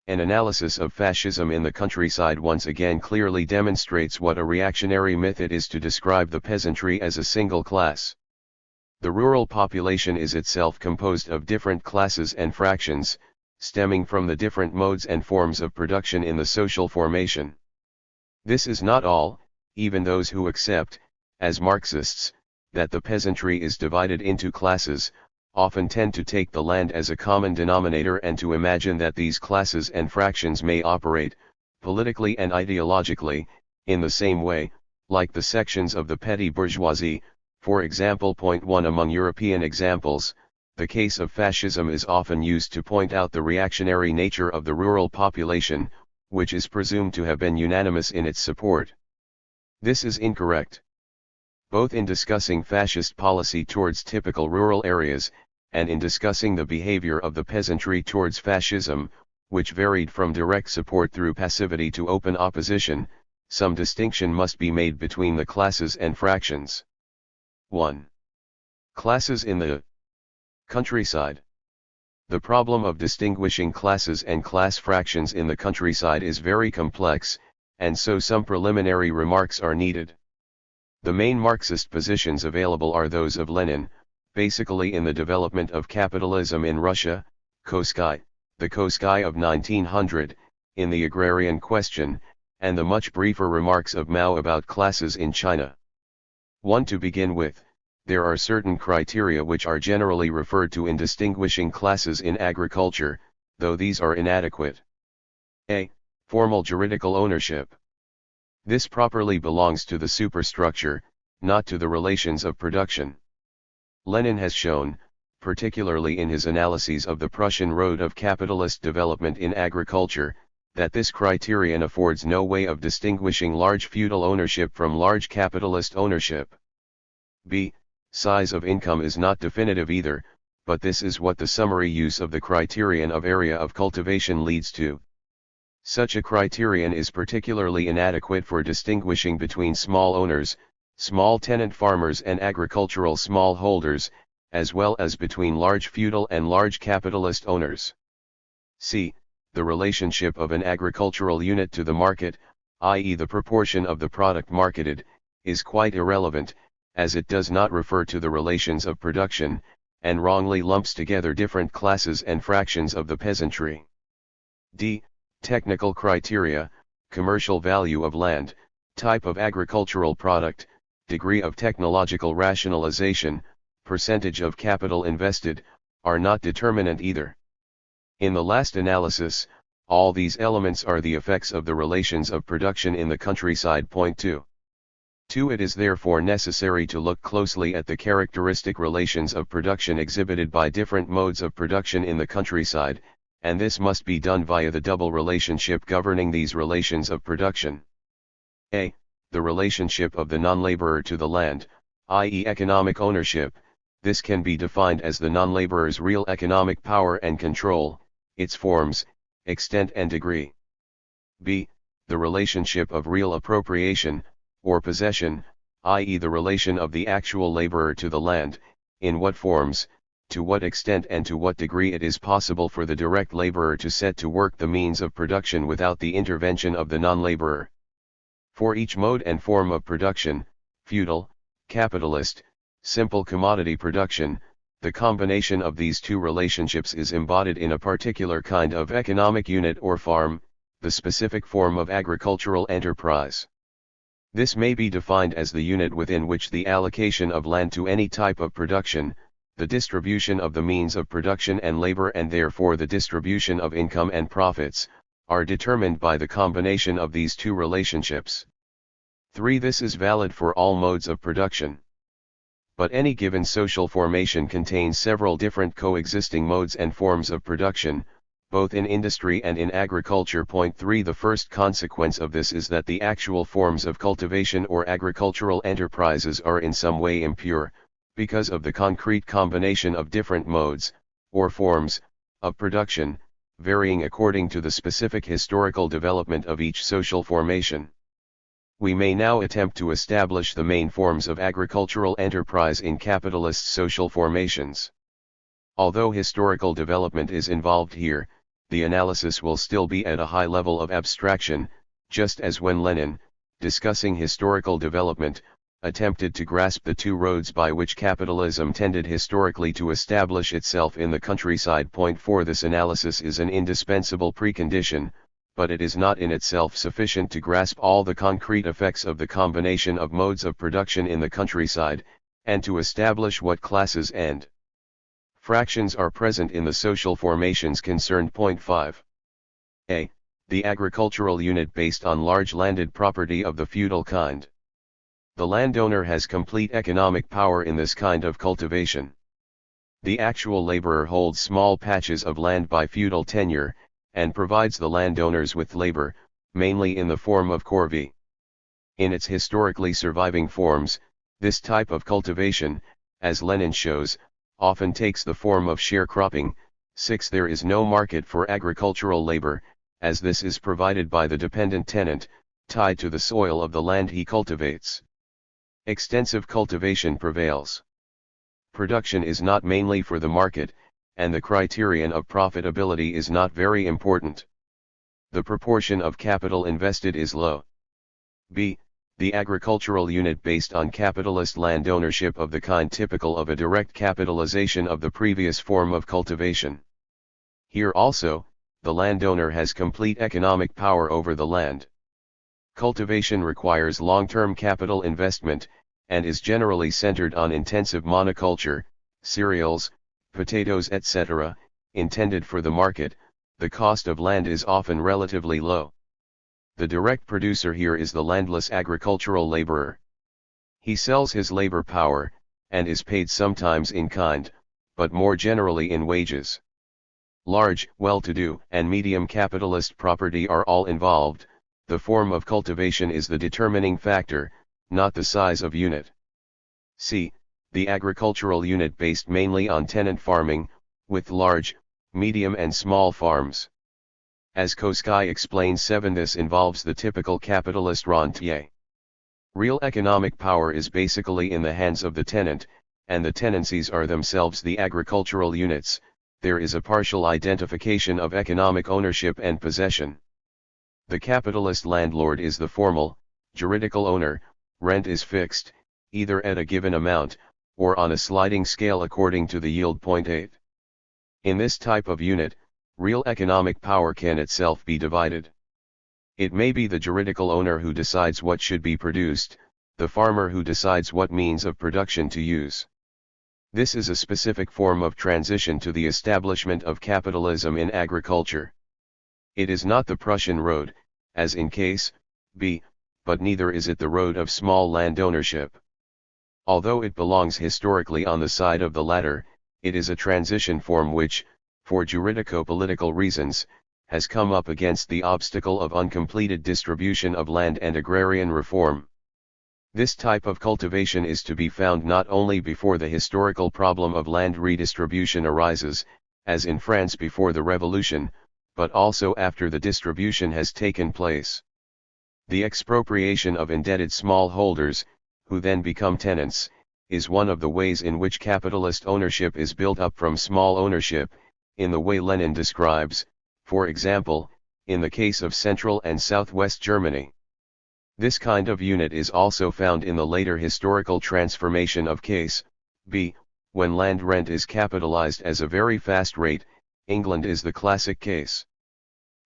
An analysis of fascism in the countryside once again clearly demonstrates what a reactionary myth it is to describe the peasantry as a single class. The rural population is itself composed of different classes and fractions, stemming from the different modes and forms of production in the social formation. This is not all, even those who accept, as Marxists, that the peasantry is divided into classes, often tend to take the land as a common denominator and to imagine that these classes and fractions may operate, politically and ideologically, in the same way, like the sections of the petty bourgeoisie. For example, 1 Among European examples, the case of fascism is often used to point out the reactionary nature of the rural population, which is presumed to have been unanimous in its support. This is incorrect. Both in discussing fascist policy towards typical rural areas, and in discussing the behavior of the peasantry towards fascism, which varied from direct support through passivity to open opposition, some distinction must be made between the classes and fractions. 1. Classes in the countryside. The problem of distinguishing classes and class fractions in the countryside is very complex, and so some preliminary remarks are needed. The main Marxist positions available are those of Lenin, basically in the development of capitalism in Russia, Koski, the Koski of 1900, in the agrarian question, and the much briefer remarks of Mao about classes in China. 1. To begin with, there are certain criteria which are generally referred to in distinguishing classes in agriculture, though these are inadequate. A. Formal juridical ownership. This properly belongs to the superstructure, not to the relations of production. Lenin has shown, particularly in his analyses of the Prussian road of capitalist development in agriculture, that this criterion affords no way of distinguishing large feudal ownership from large capitalist ownership. B. Size of income is not definitive either, but this is what the summary use of the criterion of area of cultivation leads to. Such a criterion is particularly inadequate for distinguishing between small owners, small tenant farmers and agricultural smallholders, as well as between large feudal and large capitalist owners. C. The relationship of an agricultural unit to the market, i.e. the proportion of the product marketed, is quite irrelevant, as it does not refer to the relations of production, and wrongly lumps together different classes and fractions of the peasantry. D. Technical criteria, commercial value of land, type of agricultural product, degree of technological rationalization, percentage of capital invested, are not determinant either. In the last analysis, all these elements are the effects of the relations of production in the countryside. Point 2. It is therefore necessary to look closely at the characteristic relations of production exhibited by different modes of production in the countryside, and this must be done via the double relationship governing these relations of production. A. The relationship of the non-laborer to the land, i.e. economic ownership. This can be defined as the non-laborer's real economic power and control, its forms, extent and degree. B. The relationship of real appropriation, or possession, i.e. the relation of the actual laborer to the land, in what forms, to what extent and to what degree it is possible for the direct laborer to set to work the means of production without the intervention of the non-laborer. For each mode and form of production, feudal, capitalist, simple commodity production, the combination of these two relationships is embodied in a particular kind of economic unit or farm, the specific form of agricultural enterprise. This may be defined as the unit within which the allocation of land to any type of production, the distribution of the means of production and labor and therefore the distribution of income and profits, are determined by the combination of these two relationships. 3. This is valid for all modes of production. But any given social formation contains several different coexisting modes and forms of production, both in industry and in agriculture. Point 3. The first consequence of this is that the actual forms of cultivation or agricultural enterprises are in some way impure, because of the concrete combination of different modes, or forms, of production, varying according to the specific historical development of each social formation. We may now attempt to establish the main forms of agricultural enterprise in capitalist social formations. Although historical development is involved here, the analysis will still be at a high level of abstraction, just as when Lenin, discussing historical development, attempted to grasp the two roads by which capitalism tended historically to establish itself in the countryside. Point 4. This analysis is an indispensable precondition, but it is not in itself sufficient to grasp all the concrete effects of the combination of modes of production in the countryside, and to establish what classes and fractions are present in the social formations concerned. Point 5. A. The agricultural unit based on large landed property of the feudal kind. The landowner has complete economic power in this kind of cultivation. The actual laborer holds small patches of land by feudal tenure, and provides the landowners with labor, mainly in the form of corvée. In its historically surviving forms, this type of cultivation, as Lenin shows, often takes the form of sharecropping. 6. There is no market for agricultural labor, as this is provided by the dependent tenant, tied to the soil of the land he cultivates. Extensive cultivation prevails. Production is not mainly for the market, and the criterion of profitability is not very important. The proportion of capital invested is low. B. The agricultural unit based on capitalist land ownership of the kind typical of a direct capitalization of the previous form of cultivation. Here also, the landowner has complete economic power over the land. Cultivation requires long-term capital investment, and is generally centered on intensive monoculture, cereals, potatoes etc., intended for the market, the cost of land is often relatively low. The direct producer here is the landless agricultural laborer. He sells his labor power, and is paid sometimes in kind, but more generally in wages. Large, well-to-do, and medium capitalist property are all involved. The form of cultivation is the determining factor, not the size of unit. C. The agricultural unit based mainly on tenant farming, with large, medium and small farms. As Koski explains 7, this involves the typical capitalist rentier. Real economic power is basically in the hands of the tenant, and the tenancies are themselves the agricultural units. There is a partial identification of economic ownership and possession. The capitalist landlord is the formal, juridical owner. Rent is fixed, either at a given amount, or on a sliding scale according to the yield. 8. In this type of unit, real economic power can itself be divided. It may be the juridical owner who decides what should be produced, the farmer who decides what means of production to use. This is a specific form of transition to the establishment of capitalism in agriculture. It is not the Prussian road, as in case B, but neither is it the road of small land ownership. Although it belongs historically on the side of the latter, it is a transition form which, for juridico-political reasons, has come up against the obstacle of uncompleted distribution of land and agrarian reform. This type of cultivation is to be found not only before the historical problem of land redistribution arises, as in France before the Revolution, but also after the distribution has taken place. The expropriation of indebted smallholders, who then become tenants, is one of the ways in which capitalist ownership is built up from small ownership, in the way Lenin describes, for example, in the case of Central and Southwest Germany. This kind of unit is also found in the later historical transformation of case B, when land rent is capitalized as a very fast rate. England is the classic case.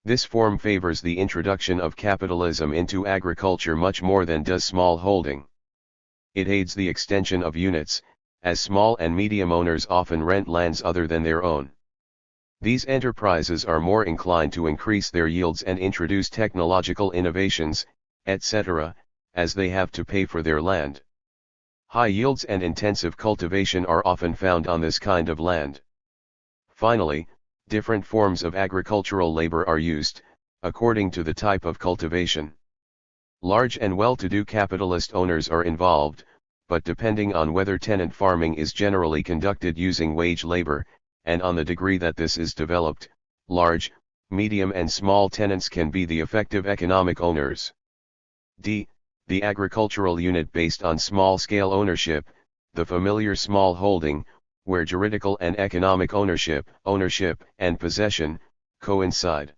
This form favors the introduction of capitalism into agriculture much more than does small holding. It aids the extension of units, as small and medium owners often rent lands other than their own. These enterprises are more inclined to increase their yields and introduce technological innovations, etc., as they have to pay for their land. High yields and intensive cultivation are often found on this kind of land. Finally, different forms of agricultural labor are used, according to the type of cultivation. Large and well-to-do capitalist owners are involved, but depending on whether tenant farming is generally conducted using wage labor, and on the degree that this is developed, large, medium and small tenants can be the effective economic owners. D. The agricultural unit based on small-scale ownership, the familiar small holding, where juridical and economic ownership and possession, coincide.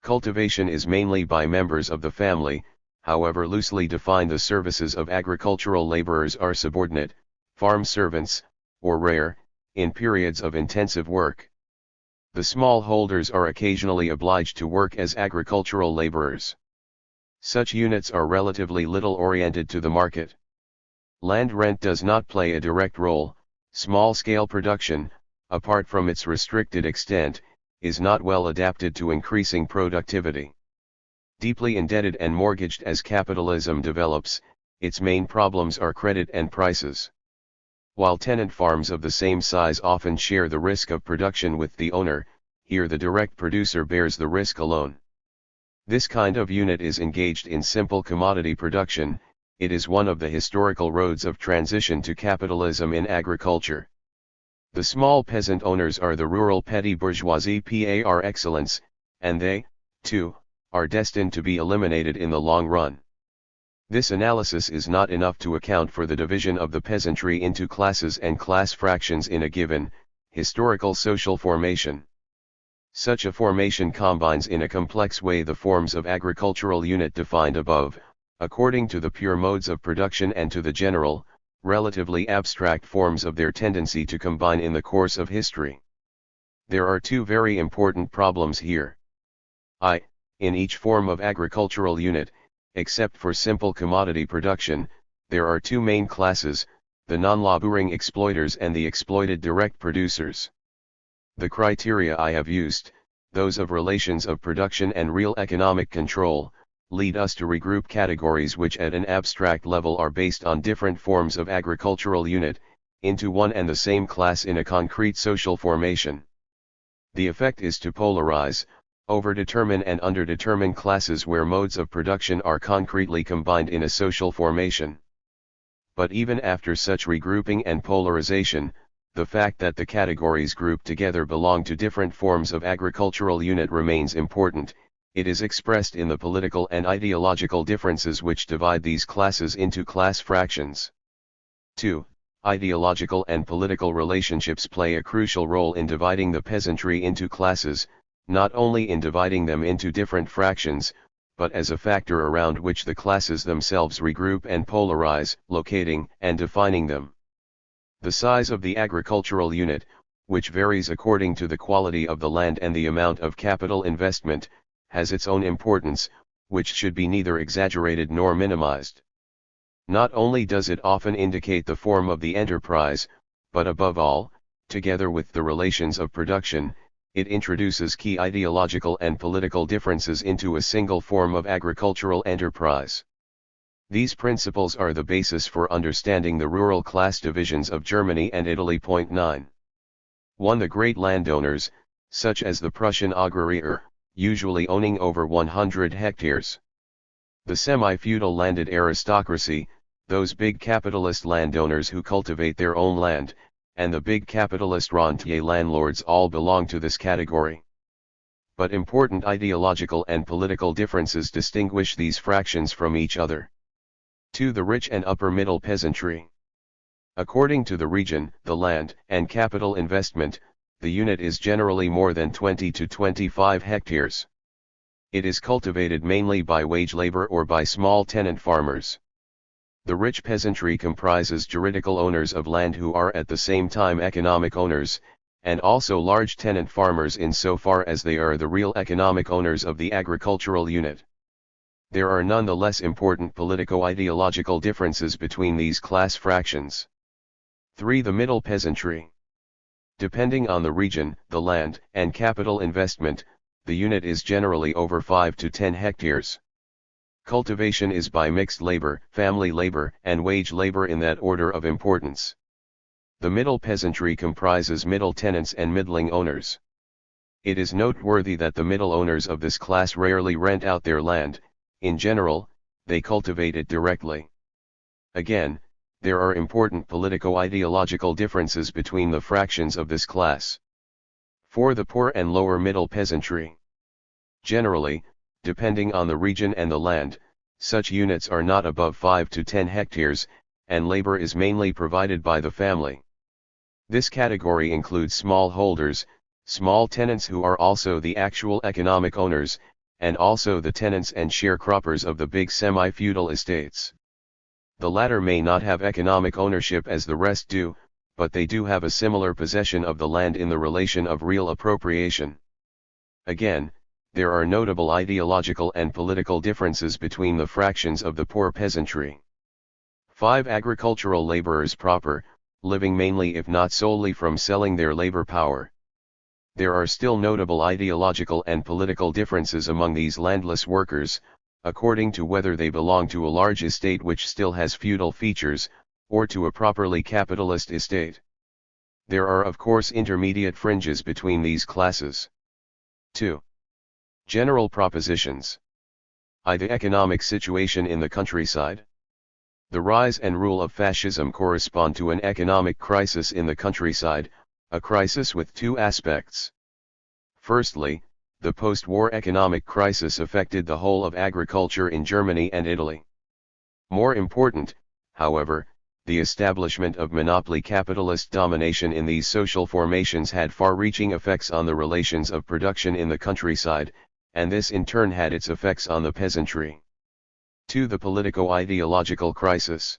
Cultivation is mainly by members of the family. However loosely defined, the services of agricultural laborers are subordinate, farm servants, or rare, in periods of intensive work. The smallholders are occasionally obliged to work as agricultural laborers. Such units are relatively little oriented to the market. Land rent does not play a direct role. Small-scale production, apart from its restricted extent, is not well adapted to increasing productivity. Deeply indebted and mortgaged as capitalism develops, its main problems are credit and prices. While tenant farms of the same size often share the risk of production with the owner, here the direct producer bears the risk alone. This kind of unit is engaged in simple commodity production. It is one of the historical roads of transition to capitalism in agriculture. The small peasant owners are the rural petty bourgeoisie par excellence, and they, too, are destined to be eliminated in the long run. This analysis is not enough to account for the division of the peasantry into classes and class fractions in a given, historical social formation. Such a formation combines in a complex way the forms of agricultural unit defined above, according to the pure modes of production, and to the general, relatively abstract forms of their tendency to combine in the course of history. There are two very important problems here. In each form of agricultural unit, except for simple commodity production, there are two main classes, the non-laboring exploiters and the exploited direct producers. The criteria I have used, those of relations of production and real economic control, lead us to regroup categories which at an abstract level are based on different forms of agricultural unit, into one and the same class in a concrete social formation. The effect is to polarize, overdetermine and underdetermine classes where modes of production are concretely combined in a social formation. But even after such regrouping and polarization, the fact that the categories grouped together belong to different forms of agricultural unit remains important. It is expressed in the political and ideological differences which divide these classes into class fractions. 2. Ideological and political relationships play a crucial role in dividing the peasantry into classes, not only in dividing them into different fractions, but as a factor around which the classes themselves regroup and polarize, locating and defining them. The size of the agricultural unit, which varies according to the quality of the land and the amount of capital investment, has its own importance, which should be neither exaggerated nor minimized. Not only does it often indicate the form of the enterprise, but above all, together with the relations of production, it introduces key ideological and political differences into a single form of agricultural enterprise. These principles are the basis for understanding the rural class divisions of Germany and Italy. 9. 1. The great landowners, such as the Prussian agrarier, usually owning over 100 hectares. The semi-feudal landed aristocracy, those big capitalist landowners who cultivate their own land, and the big capitalist rentier landlords all belong to this category. But important ideological and political differences distinguish these fractions from each other. 2. The rich and upper middle peasantry. According to the region, the land, and capital investment, the unit is generally more than 20 to 25 hectares. It is cultivated mainly by wage labor or by small tenant farmers. The rich peasantry comprises juridical owners of land who are at the same time economic owners, and also large tenant farmers insofar as they are the real economic owners of the agricultural unit. There are nonetheless important politico-ideological differences between these class fractions. 3. The middle peasantry. Depending on the region, the land, and capital investment, the unit is generally over 5 to 10 hectares. Cultivation is by mixed labor, family labor, and wage labor in that order of importance. The middle peasantry comprises middle tenants and middling owners. It is noteworthy that the middle owners of this class rarely rent out their land. In general, they cultivate it directly. Again, there are important politico-ideological differences between the fractions of this class. 4. The poor and lower middle peasantry. Generally, depending on the region and the land, such units are not above 5 to 10 hectares, and labor is mainly provided by the family. This category includes small holders, small tenants who are also the actual economic owners, and also the tenants and sharecroppers of the big semi-feudal estates. The latter may not have economic ownership as the rest do, but they do have a similar possession of the land in the relation of real appropriation. Again, there are notable ideological and political differences between the fractions of the poor peasantry. 5. Agricultural laborers proper, living mainly if not solely from selling their labor power. There are still notable ideological and political differences among these landless workers, according to whether they belong to a large estate which still has feudal features, or to a properly capitalist estate. There are of course intermediate fringes between these classes. 2. General propositions. I. The economic situation in the countryside. The rise and rule of fascism correspond to an economic crisis in the countryside, a crisis with two aspects. Firstly, the post-war economic crisis affected the whole of agriculture in Germany and Italy. More important, however, the establishment of monopoly capitalist domination in these social formations had far-reaching effects on the relations of production in the countryside, and this in turn had its effects on the peasantry. 2. The politico-ideological crisis.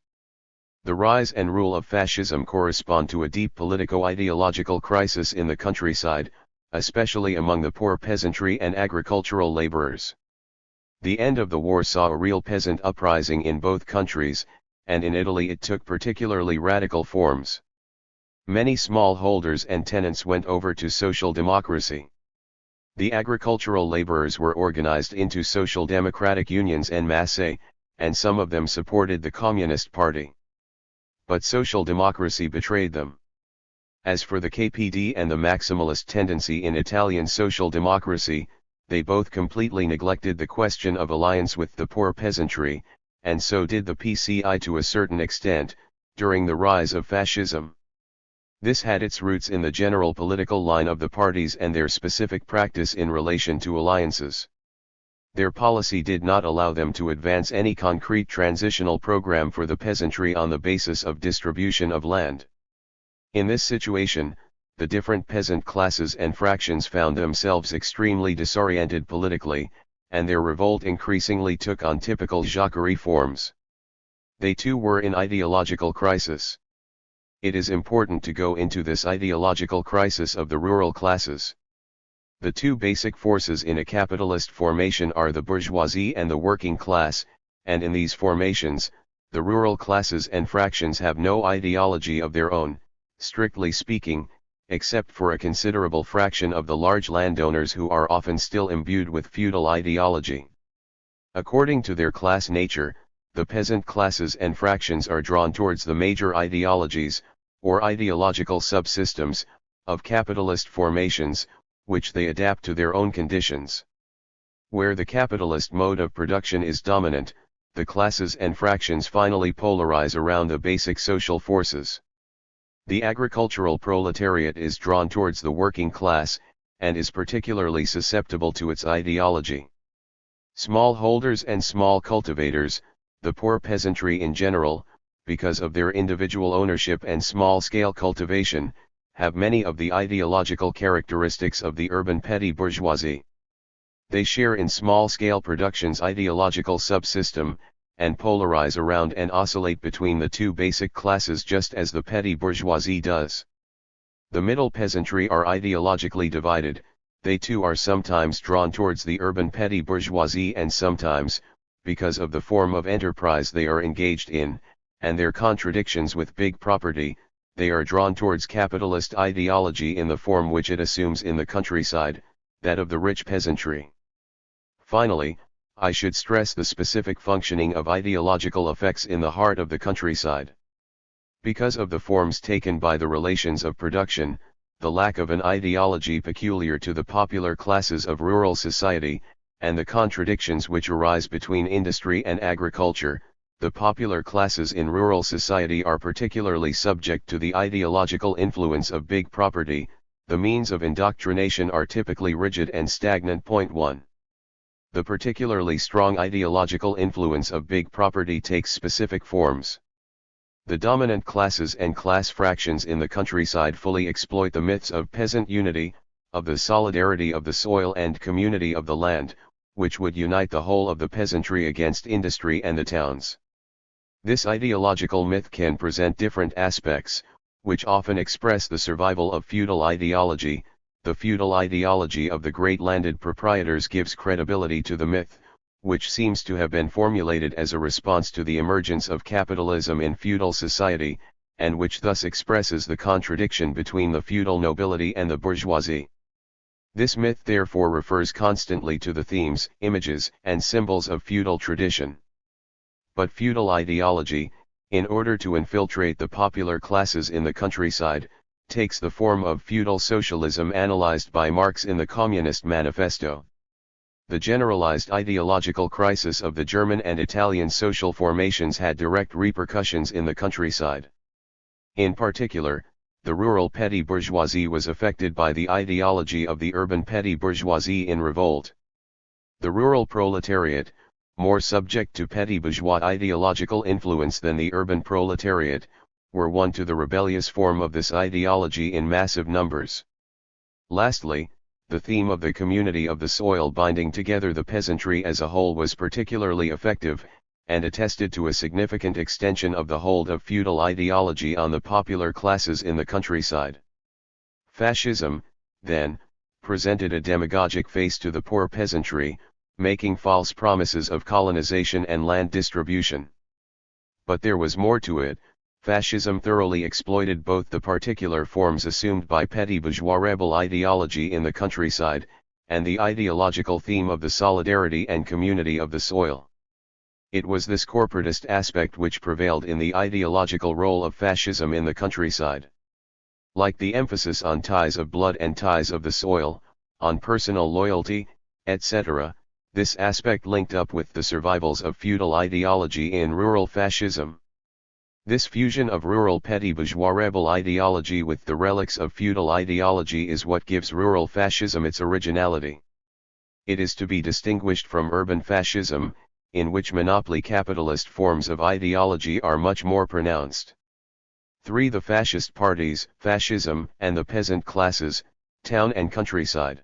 The rise and rule of fascism correspond to a deep politico-ideological crisis in the countryside, especially among the poor peasantry and agricultural laborers. The end of the war saw a real peasant uprising in both countries, and in Italy it took particularly radical forms. Many small holders and tenants went over to social democracy. The agricultural laborers were organized into social democratic unions en masse, and some of them supported the Communist Party. But social democracy betrayed them. As for the KPD and the maximalist tendency in Italian social democracy, they both completely neglected the question of alliance with the poor peasantry, and so did the PCI to a certain extent, during the rise of fascism. This had its roots in the general political line of the parties and their specific practice in relation to alliances. Their policy did not allow them to advance any concrete transitional program for the peasantry on the basis of distribution of land. In this situation, the different peasant classes and fractions found themselves extremely disoriented politically, and their revolt increasingly took on typical Jacquerie forms. They too were in ideological crisis. It is important to go into this ideological crisis of the rural classes. The two basic forces in a capitalist formation are the bourgeoisie and the working class, and in these formations, the rural classes and fractions have no ideology of their own, strictly speaking, except for a considerable fraction of the large landowners who are often still imbued with feudal ideology. According to their class nature, the peasant classes and fractions are drawn towards the major ideologies, or ideological subsystems, of capitalist formations, which they adapt to their own conditions. Where the capitalist mode of production is dominant, the classes and fractions finally polarize around the basic social forces. The agricultural proletariat is drawn towards the working class, and is particularly susceptible to its ideology. Smallholders and small cultivators, the poor peasantry in general, because of their individual ownership and small-scale cultivation, have many of the ideological characteristics of the urban petty bourgeoisie. They share in small-scale production's ideological subsystem, and polarize around and oscillate between the two basic classes just as the petty bourgeoisie does. The middle peasantry are ideologically divided, they too are sometimes drawn towards the urban petty bourgeoisie and sometimes, because of the form of enterprise they are engaged in, and their contradictions with big property, they are drawn towards capitalist ideology in the form which it assumes in the countryside, that of the rich peasantry. Finally, I should stress the specific functioning of ideological effects in the heart of the countryside. Because of the forms taken by the relations of production, the lack of an ideology peculiar to the popular classes of rural society, and the contradictions which arise between industry and agriculture, the popular classes in rural society are particularly subject to the ideological influence of big property. The means of indoctrination are typically rigid and stagnant. Point 1. The particularly strong ideological influence of big property takes specific forms. The dominant classes and class fractions in the countryside fully exploit the myths of peasant unity, of the solidarity of the soil and community of the land, which would unite the whole of the peasantry against industry and the towns. This ideological myth can present different aspects, which often express the survival of feudal ideology. The feudal ideology of the great landed proprietors gives credibility to the myth, which seems to have been formulated as a response to the emergence of capitalism in feudal society, and which thus expresses the contradiction between the feudal nobility and the bourgeoisie. This myth therefore refers constantly to the themes, images, and symbols of feudal tradition. But feudal ideology, in order to infiltrate the popular classes in the countryside, takes the form of feudal socialism analyzed by Marx in the Communist Manifesto. The generalized ideological crisis of the German and Italian social formations had direct repercussions in the countryside. In particular, the rural petty bourgeoisie was affected by the ideology of the urban petty bourgeoisie in revolt. The rural proletariat, more subject to petty bourgeois ideological influence than the urban proletariat, were won to the rebellious form of this ideology in massive numbers. Lastly, the theme of the community of the soil binding together the peasantry as a whole was particularly effective, and attested to a significant extension of the hold of feudal ideology on the popular classes in the countryside. Fascism, then, presented a demagogic face to the poor peasantry, making false promises of colonization and land distribution. But there was more to it. Fascism thoroughly exploited both the particular forms assumed by petty bourgeois rebel ideology in the countryside, and the ideological theme of the solidarity and community of the soil. It was this corporatist aspect which prevailed in the ideological role of fascism in the countryside. Like the emphasis on ties of blood and ties of the soil, on personal loyalty, etc., this aspect linked up with the survivals of feudal ideology in rural fascism. This fusion of rural petty bourgeois rebel ideology with the relics of feudal ideology is what gives rural fascism its originality. It is to be distinguished from urban fascism, in which monopoly capitalist forms of ideology are much more pronounced. 3. The fascist parties, fascism, and the peasant classes, town and countryside.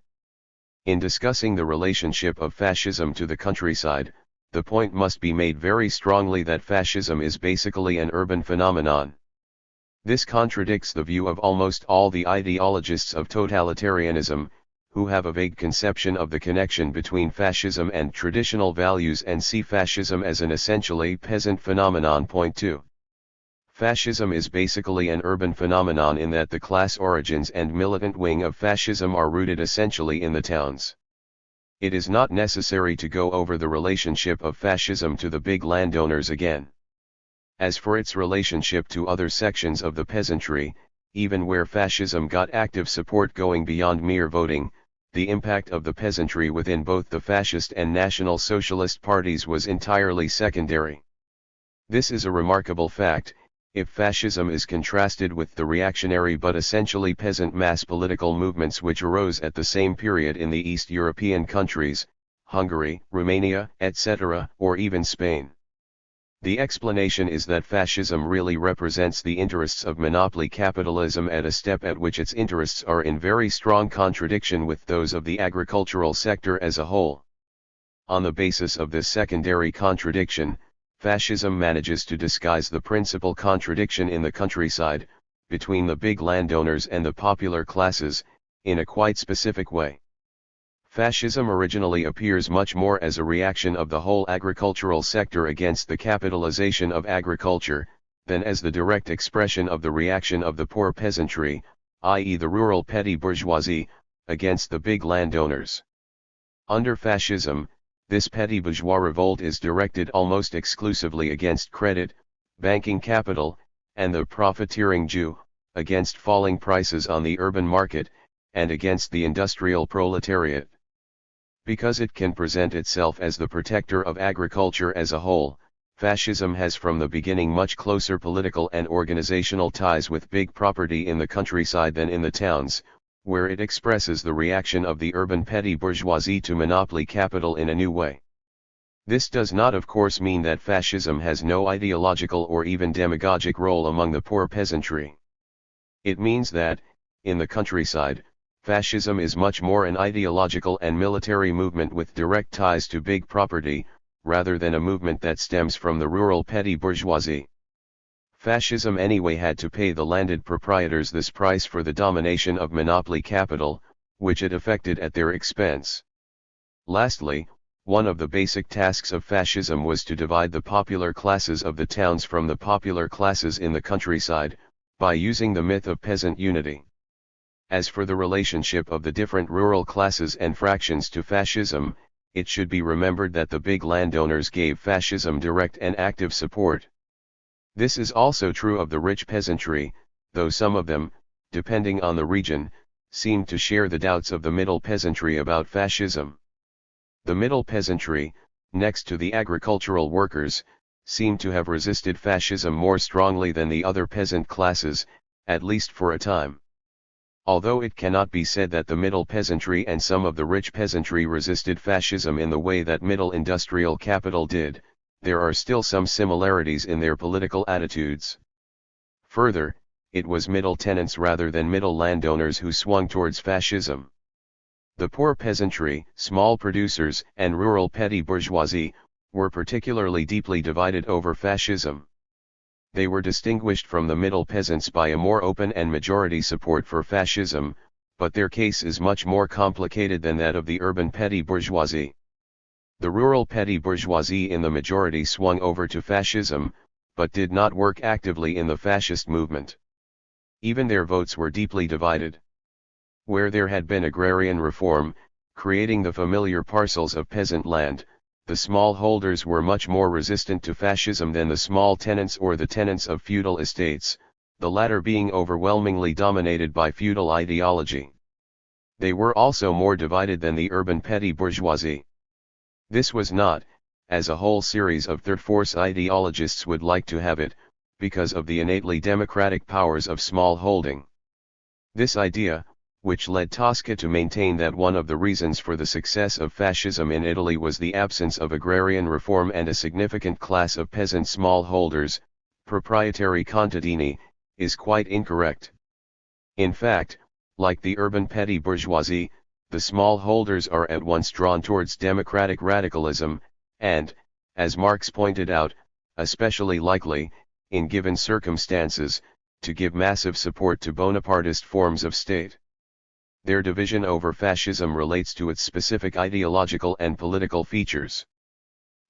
In discussing the relationship of fascism to the countryside, the point must be made very strongly that fascism is basically an urban phenomenon. This contradicts the view of almost all the ideologists of totalitarianism, who have a vague conception of the connection between fascism and traditional values and see fascism as an essentially peasant phenomenon. Point 2. Fascism is basically an urban phenomenon in that the class origins and militant wing of fascism are rooted essentially in the towns. It is not necessary to go over the relationship of fascism to the big landowners again. As for its relationship to other sections of the peasantry, even where fascism got active support going beyond mere voting, the impact of the peasantry within both the fascist and National Socialist parties was entirely secondary. This is a remarkable fact, if fascism is contrasted with the reactionary but essentially peasant mass political movements which arose at the same period in the East European countries, Hungary, Romania, etc., or even Spain. The explanation is that fascism really represents the interests of monopoly capitalism at a step at which its interests are in very strong contradiction with those of the agricultural sector as a whole. On the basis of this secondary contradiction, fascism manages to disguise the principal contradiction in the countryside, between the big landowners and the popular classes, in a quite specific way. Fascism originally appears much more as a reaction of the whole agricultural sector against the capitalization of agriculture, than as the direct expression of the reaction of the poor peasantry, i.e. the rural petty bourgeoisie, against the big landowners. Under fascism, this petty bourgeois revolt is directed almost exclusively against credit, banking capital, and the profiteering Jew, against falling prices on the urban market, and against the industrial proletariat. Because it can present itself as the protector of agriculture as a whole, fascism has from the beginning much closer political and organizational ties with big property in the countryside than in the towns, where it expresses the reaction of the urban petty bourgeoisie to monopoly capital in a new way. This does not of course mean that fascism has no ideological or even demagogic role among the poor peasantry. It means that, in the countryside, fascism is much more an ideological and military movement with direct ties to big property, rather than a movement that stems from the rural petty bourgeoisie. Fascism anyway had to pay the landed proprietors this price for the domination of monopoly capital, which it effected at their expense. Lastly, one of the basic tasks of fascism was to divide the popular classes of the towns from the popular classes in the countryside, by using the myth of peasant unity. As for the relationship of the different rural classes and fractions to fascism, it should be remembered that the big landowners gave fascism direct and active support. This is also true of the rich peasantry, though some of them, depending on the region, seemed to share the doubts of the middle peasantry about fascism. The middle peasantry, next to the agricultural workers, seemed to have resisted fascism more strongly than the other peasant classes, at least for a time. Although it cannot be said that the middle peasantry and some of the rich peasantry resisted fascism in the way that middle industrial capital did, there are still some similarities in their political attitudes. Further, it was middle tenants rather than middle landowners who swung towards fascism. The poor peasantry, small producers, and rural petty bourgeoisie, were particularly deeply divided over fascism. They were distinguished from the middle peasants by a more open and majority support for fascism, but their case is much more complicated than that of the urban petty bourgeoisie. The rural petty bourgeoisie in the majority swung over to fascism, but did not work actively in the fascist movement. Even their votes were deeply divided. Where there had been agrarian reform, creating the familiar parcels of peasant land. The smallholders were much more resistant to fascism than the small tenants or the tenants of feudal estates, the latter being overwhelmingly dominated by feudal ideology. They were also more divided than the urban petty bourgeoisie. This was not, as a whole series of third force ideologists would like to have it, because of the innately democratic powers of small holding. This idea, which led Tosca to maintain that one of the reasons for the success of fascism in Italy was the absence of agrarian reform and a significant class of peasant smallholders, proprietary contadini, is quite incorrect. In fact, like the urban petty bourgeoisie, the smallholders are at once drawn towards democratic radicalism, and, as Marx pointed out, especially likely, in given circumstances, to give massive support to Bonapartist forms of state. Their division over fascism relates to its specific ideological and political features.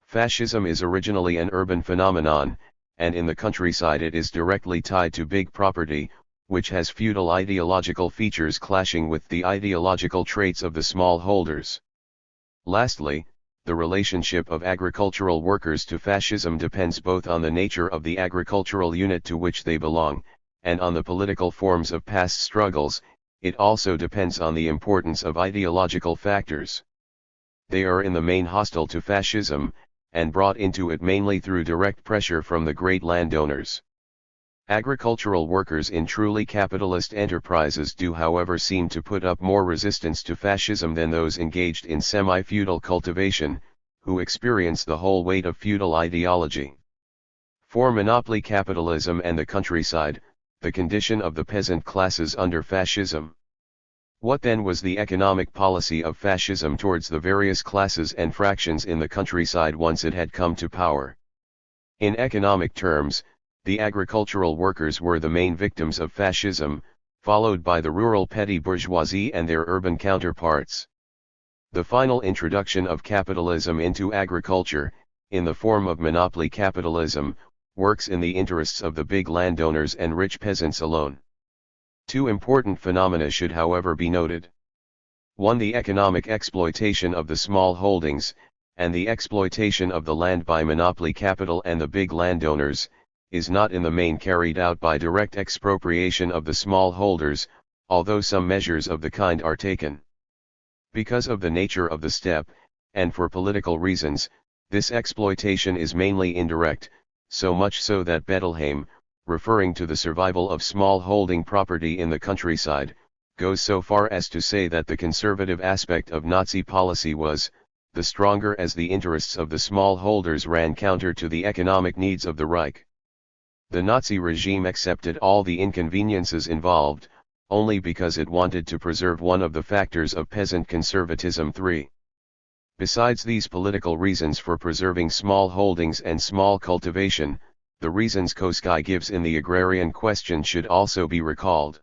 Fascism is originally an urban phenomenon, and in the countryside it is directly tied to big property, which has feudal ideological features clashing with the ideological traits of the smallholders. Lastly, the relationship of agricultural workers to fascism depends both on the nature of the agricultural unit to which they belong, and on the political forms of past struggles. It also depends on the importance of ideological factors. They are in the main hostile to fascism, and brought into it mainly through direct pressure from the great landowners. Agricultural workers in truly capitalist enterprises do however seem to put up more resistance to fascism than those engaged in semi-feudal cultivation, who experience the whole weight of feudal ideology. For monopoly capitalism and the countryside, the condition of the peasant classes under fascism. What then was the economic policy of fascism towards the various classes and fractions in the countryside once it had come to power? In economic terms, the agricultural workers were the main victims of fascism, followed by the rural petty bourgeoisie and their urban counterparts. The final introduction of capitalism into agriculture, in the form of monopoly capitalism, works in the interests of the big landowners and rich peasants alone. Two important phenomena should however be noted. One, the economic exploitation of the small holdings, and the exploitation of the land by monopoly capital and the big landowners, is not in the main carried out by direct expropriation of the small holders, although some measures of the kind are taken. Because of the nature of the step, and for political reasons, this exploitation is mainly indirect, so much so that Bettelheim, referring to the survival of small holding property in the countryside, goes so far as to say that the conservative aspect of Nazi policy was, the stronger as the interests of the small holders ran counter to the economic needs of the Reich. The Nazi regime accepted all the inconveniences involved, only because it wanted to preserve one of the factors of peasant conservatism. 3. Besides these political reasons for preserving small holdings and small cultivation, the reasons Koskai gives in the agrarian question should also be recalled.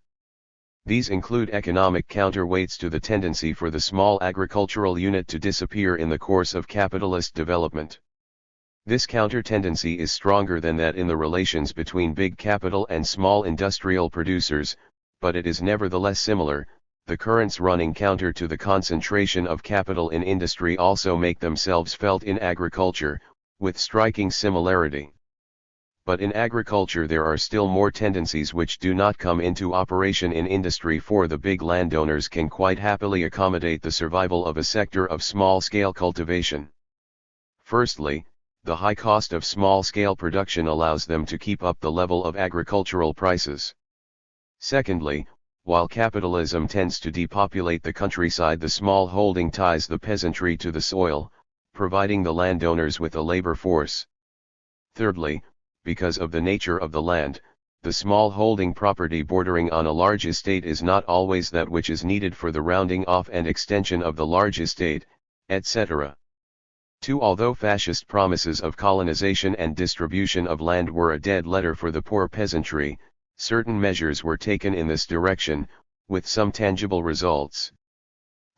These include economic counterweights to the tendency for the small agricultural unit to disappear in the course of capitalist development. This counter-tendency is stronger than that in the relations between big capital and small industrial producers, but it is nevertheless similar. The currents running counter to the concentration of capital in industry also make themselves felt in agriculture, with striking similarity. But in agriculture there are still more tendencies which do not come into operation in industry, for the big landowners can quite happily accommodate the survival of a sector of small-scale cultivation. Firstly, the high cost of small-scale production allows them to keep up the level of agricultural prices. Secondly, while capitalism tends to depopulate the countryside, the small holding ties the peasantry to the soil, providing the landowners with a labor force. Thirdly, because of the nature of the land, the small holding property bordering on a large estate is not always that which is needed for the rounding off and extension of the large estate, etc. 2. Although fascist promises of colonization and distribution of land were a dead letter for the poor peasantry, certain measures were taken in this direction, with some tangible results.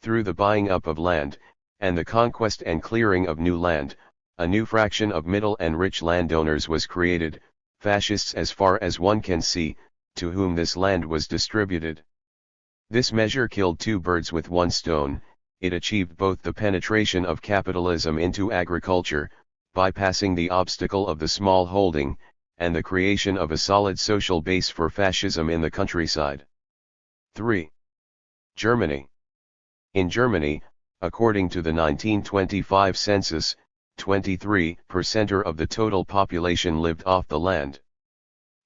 Through the buying up of land, and the conquest and clearing of new land, a new fraction of middle and rich landowners was created, fascists as far as one can see, to whom this land was distributed. This measure killed two birds with one stone. it achieved both the penetration of capitalism into agriculture, bypassing the obstacle of the small holding, and the creation of a solid social base for fascism in the countryside. 3. Germany. In Germany, according to the 1925 census, 23% of the total population lived off the land.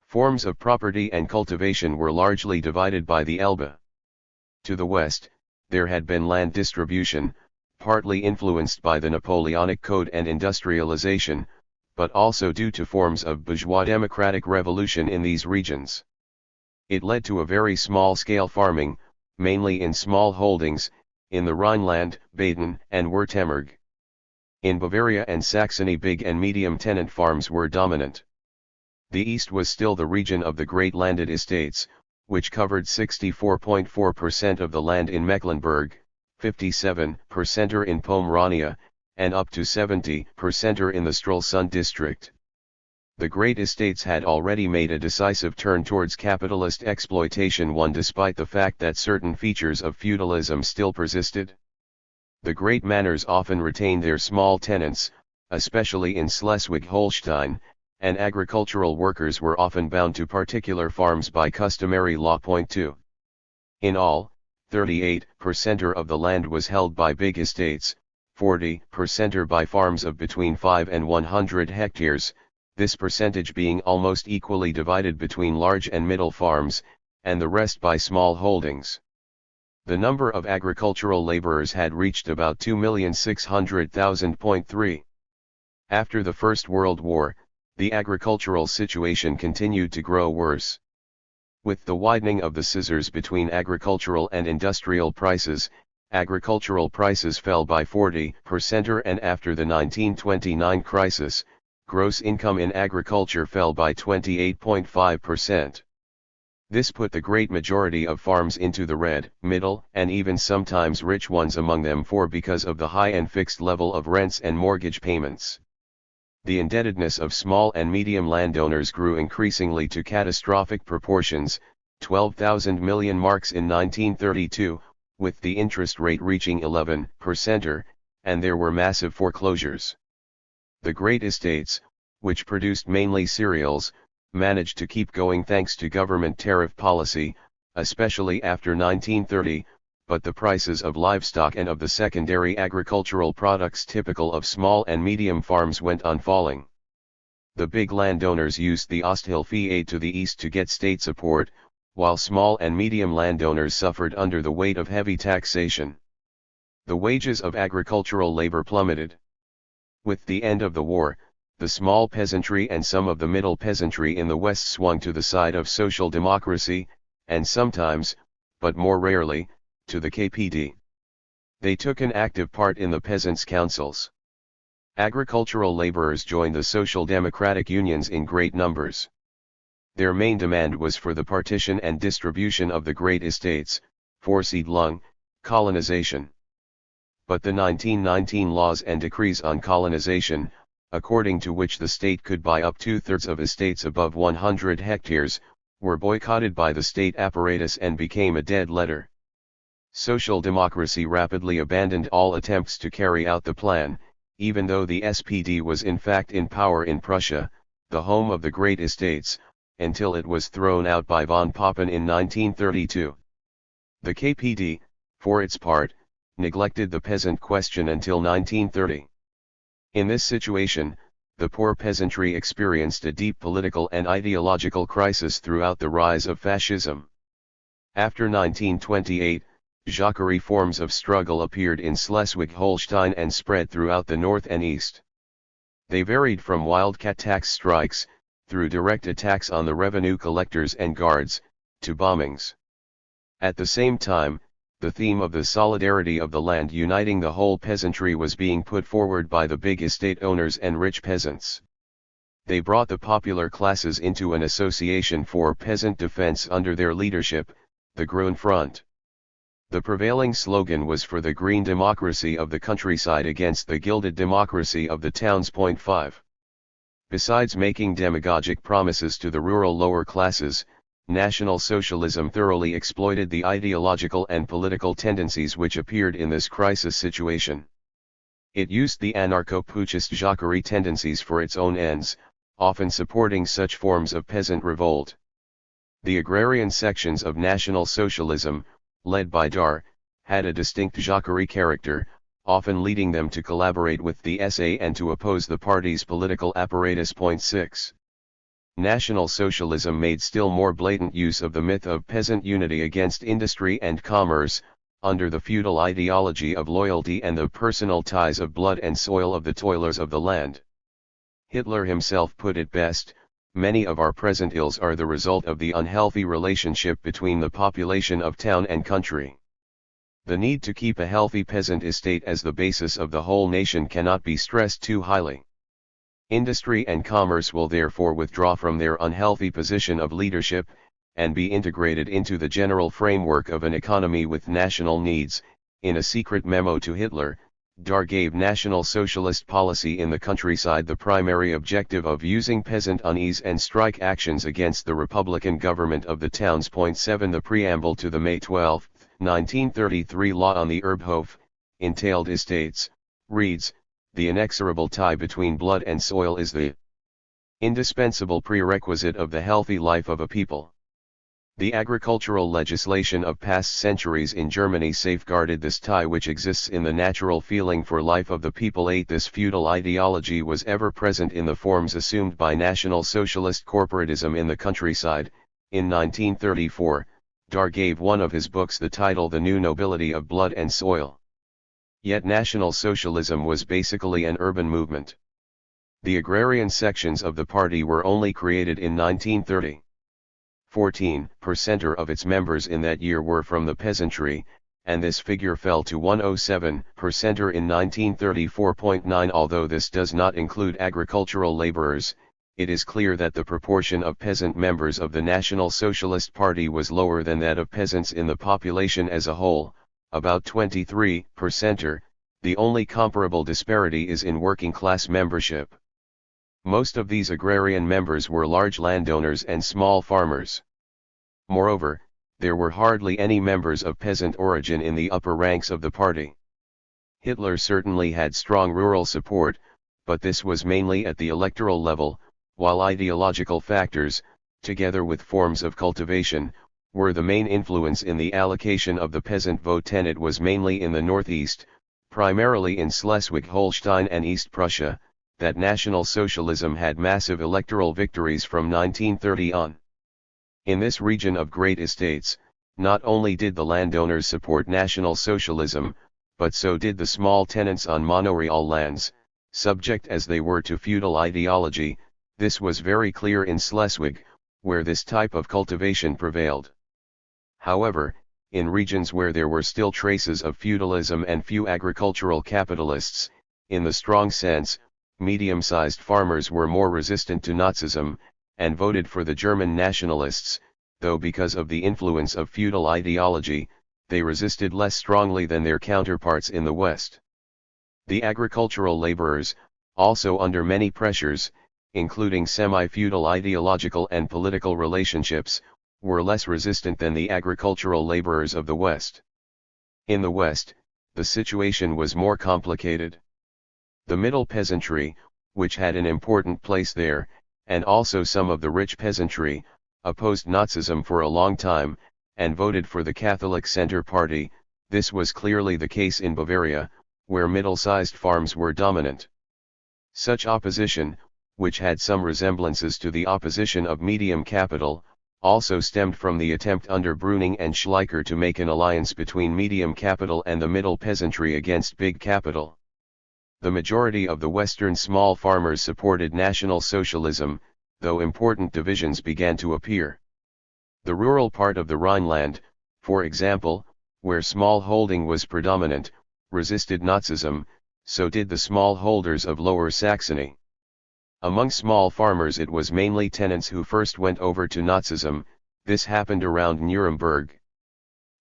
Forms of property and cultivation were largely divided by the Elbe. To the west, there had been land distribution, partly influenced by the Napoleonic Code and industrialization, but also due to forms of bourgeois democratic revolution in these regions. It led to a very small-scale farming, mainly in small holdings, in the Rhineland, Baden, and Württemberg. In Bavaria and Saxony big and medium tenant farms were dominant. The east was still the region of the great landed estates, which covered 64.4% of the land in Mecklenburg, 57% in Pomerania, and up to 70% in the Stralsund district. The great estates had already made a decisive turn towards capitalist exploitation, despite the fact that certain features of feudalism still persisted. The great manors often retained their small tenants, especially in Schleswig-Holstein, and agricultural workers were often bound to particular farms by customary law. 2. In all, 38% of the land was held by big estates, 40% by farms of between 5 and 100 hectares, this percentage being almost equally divided between large and middle farms, and the rest by small holdings. The number of agricultural laborers had reached about 2,600,000. 3. After the First World War, the agricultural situation continued to grow worse. With the widening of the scissors between agricultural and industrial prices, agricultural prices fell by 40%, and after the 1929 crisis, gross income in agriculture fell by 28.5%. This put the great majority of farms into the red, middle, and even sometimes rich ones among them, because of the high and fixed level of rents and mortgage payments. The indebtedness of small and medium landowners grew increasingly to catastrophic proportions, 12,000 million marks in 1932, with the interest rate reaching 11%, and there were massive foreclosures. The great estates, which produced mainly cereals, managed to keep going thanks to government tariff policy, especially after 1930, but the prices of livestock and of the secondary agricultural products typical of small and medium farms went on falling. The big landowners used the Osthilfe aid to the east to get state support, while small and medium landowners suffered under the weight of heavy taxation. The wages of agricultural labor plummeted. With the end of the war, the small peasantry and some of the middle peasantry in the West swung to the side of social democracy, and sometimes, but more rarely, to the KPD. They took an active part in the peasants' councils. Agricultural laborers joined the social democratic unions in great numbers. Their main demand was for the partition and distribution of the great estates, Vorsiedlung, colonization. But the 1919 laws and decrees on colonization, according to which the state could buy up 2/3 of estates above 100 hectares, were boycotted by the state apparatus and became a dead letter. Social democracy rapidly abandoned all attempts to carry out the plan, even though the SPD was in fact in power in Prussia, the home of the great estates, until it was thrown out by von Papen in 1932. The KPD, for its part, neglected the peasant question until 1930. In this situation, the poor peasantry experienced a deep political and ideological crisis throughout the rise of fascism. After 1928, Jacquerie forms of struggle appeared in Schleswig-Holstein and spread throughout the north and east. They varied from wildcat tax strikes, through direct attacks on the revenue collectors and guards, to bombings. At the same time, the theme of the solidarity of the land uniting the whole peasantry was being put forward by the big estate owners and rich peasants. They brought the popular classes into an association for peasant defense under their leadership, the Grün Front. The prevailing slogan was for the green democracy of the countryside against the gilded democracy of the towns. 5. Besides making demagogic promises to the rural lower classes, National Socialism thoroughly exploited the ideological and political tendencies which appeared in this crisis situation. It used the anarcho-putschist Jacquerie tendencies for its own ends, often supporting such forms of peasant revolt. The agrarian sections of National Socialism, led by Dar, had a distinct Jacquerie character, often leading them to collaborate with the SA and to oppose the party's political apparatus. 6. National Socialism made still more blatant use of the myth of peasant unity against industry and commerce, under the feudal ideology of loyalty and the personal ties of blood and soil of the toilers of the land. Hitler himself put it best: many of our present ills are the result of the unhealthy relationship between the population of town and country. The need to keep a healthy peasant estate as the basis of the whole nation cannot be stressed too highly. Industry and commerce will therefore withdraw from their unhealthy position of leadership, and be integrated into the general framework of an economy with national needs. In a secret memo to Hitler, Dar gave National Socialist policy in the countryside the primary objective of using peasant unease and strike actions against the Republican government of the towns. 7. The preamble to the May 12, 1933 law on the Erbhof, entailed estates, reads, "The inexorable tie between blood and soil is the indispensable prerequisite of the healthy life of a people." The agricultural legislation of past centuries in Germany safeguarded this tie which exists in the natural feeling for life of the people. 8. This feudal ideology was ever present in the forms assumed by National Socialist corporatism in the countryside. In 1934, Dar gave one of his books the title The New Nobility of Blood and Soil. Yet National Socialism was basically an urban movement. The agrarian sections of the party were only created in 1930. 14% of its members in that year were from the peasantry, and this figure fell to 107% in 1934.9. Although this does not include agricultural laborers, it is clear that the proportion of peasant members of the National Socialist Party was lower than that of peasants in the population as a whole, about 23%. The only comparable disparity is in working class membership. Most of these agrarian members were large landowners and small farmers. Moreover, there were hardly any members of peasant origin in the upper ranks of the party. Hitler certainly had strong rural support, but this was mainly at the electoral level, while ideological factors, together with forms of cultivation, were the main influence in the allocation of the peasant vote. It was mainly in the northeast, primarily in Schleswig-Holstein and East Prussia, that National Socialism had massive electoral victories from 1930 on. In this region of great estates, not only did the landowners support National Socialism, but so did the small tenants on monoreal lands, subject as they were to feudal ideology. This was very clear in Schleswig, where this type of cultivation prevailed. However, in regions where there were still traces of feudalism and few agricultural capitalists, in the strong sense, medium-sized farmers were more resistant to Nazism, and voted for the German nationalists, though because of the influence of feudal ideology, they resisted less strongly than their counterparts in the West. The agricultural laborers, also under many pressures, including semi-feudal ideological and political relationships, were less resistant than the agricultural laborers of the West. In the West, the situation was more complicated. The middle peasantry, which had an important place there, and also some of the rich peasantry, opposed Nazism for a long time, and voted for the Catholic Center Party. This was clearly the case in Bavaria, where middle-sized farms were dominant. Such opposition, which had some resemblances to the opposition of medium capital, also stemmed from the attempt under Brüning and Schleicher to make an alliance between medium capital and the middle peasantry against big capital. The majority of the Western small farmers supported National Socialism, though important divisions began to appear. The rural part of the Rhineland, for example, where small holding was predominant, resisted Nazism, so did the small holders of Lower Saxony. Among small farmers it was mainly tenants who first went over to Nazism. This happened around Nuremberg.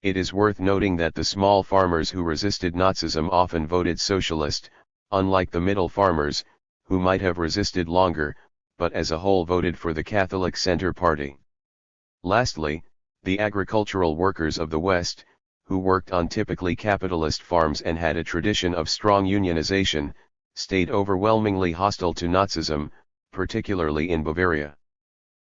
It is worth noting that the small farmers who resisted Nazism often voted socialist, unlike the middle farmers, who might have resisted longer, but as a whole voted for the Catholic Center Party. Lastly, the agricultural workers of the West, who worked on typically capitalist farms and had a tradition of strong unionization, stayed overwhelmingly hostile to Nazism, particularly in Bavaria.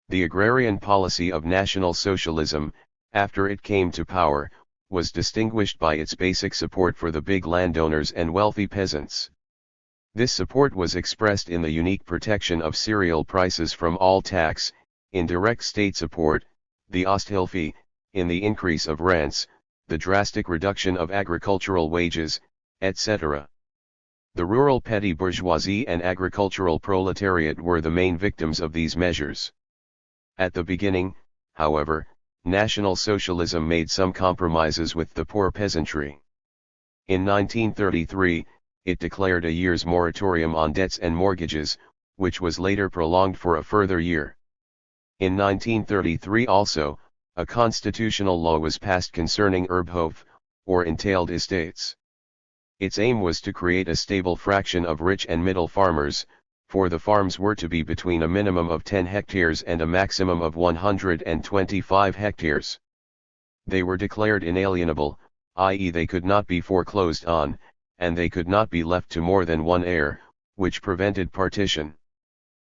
The agrarian policy of National Socialism, after it came to power, was distinguished by its basic support for the big landowners and wealthy peasants. This support was expressed in the unique protection of cereal prices from all tax, in direct state support, the Osthilfe, in the increase of rents, the drastic reduction of agricultural wages, etc. The rural petty bourgeoisie and agricultural proletariat were the main victims of these measures. At the beginning, however, National Socialism made some compromises with the poor peasantry. In 1933, it declared a year's moratorium on debts and mortgages, which was later prolonged for a further year. In 1933 also, a constitutional law was passed concerning Erbhof, or entailed estates. Its aim was to create a stable fraction of rich and middle farmers, for the farms were to be between a minimum of 10 hectares and a maximum of 125 hectares. They were declared inalienable, i.e. they could not be foreclosed on, and they could not be left to more than one heir, which prevented partition.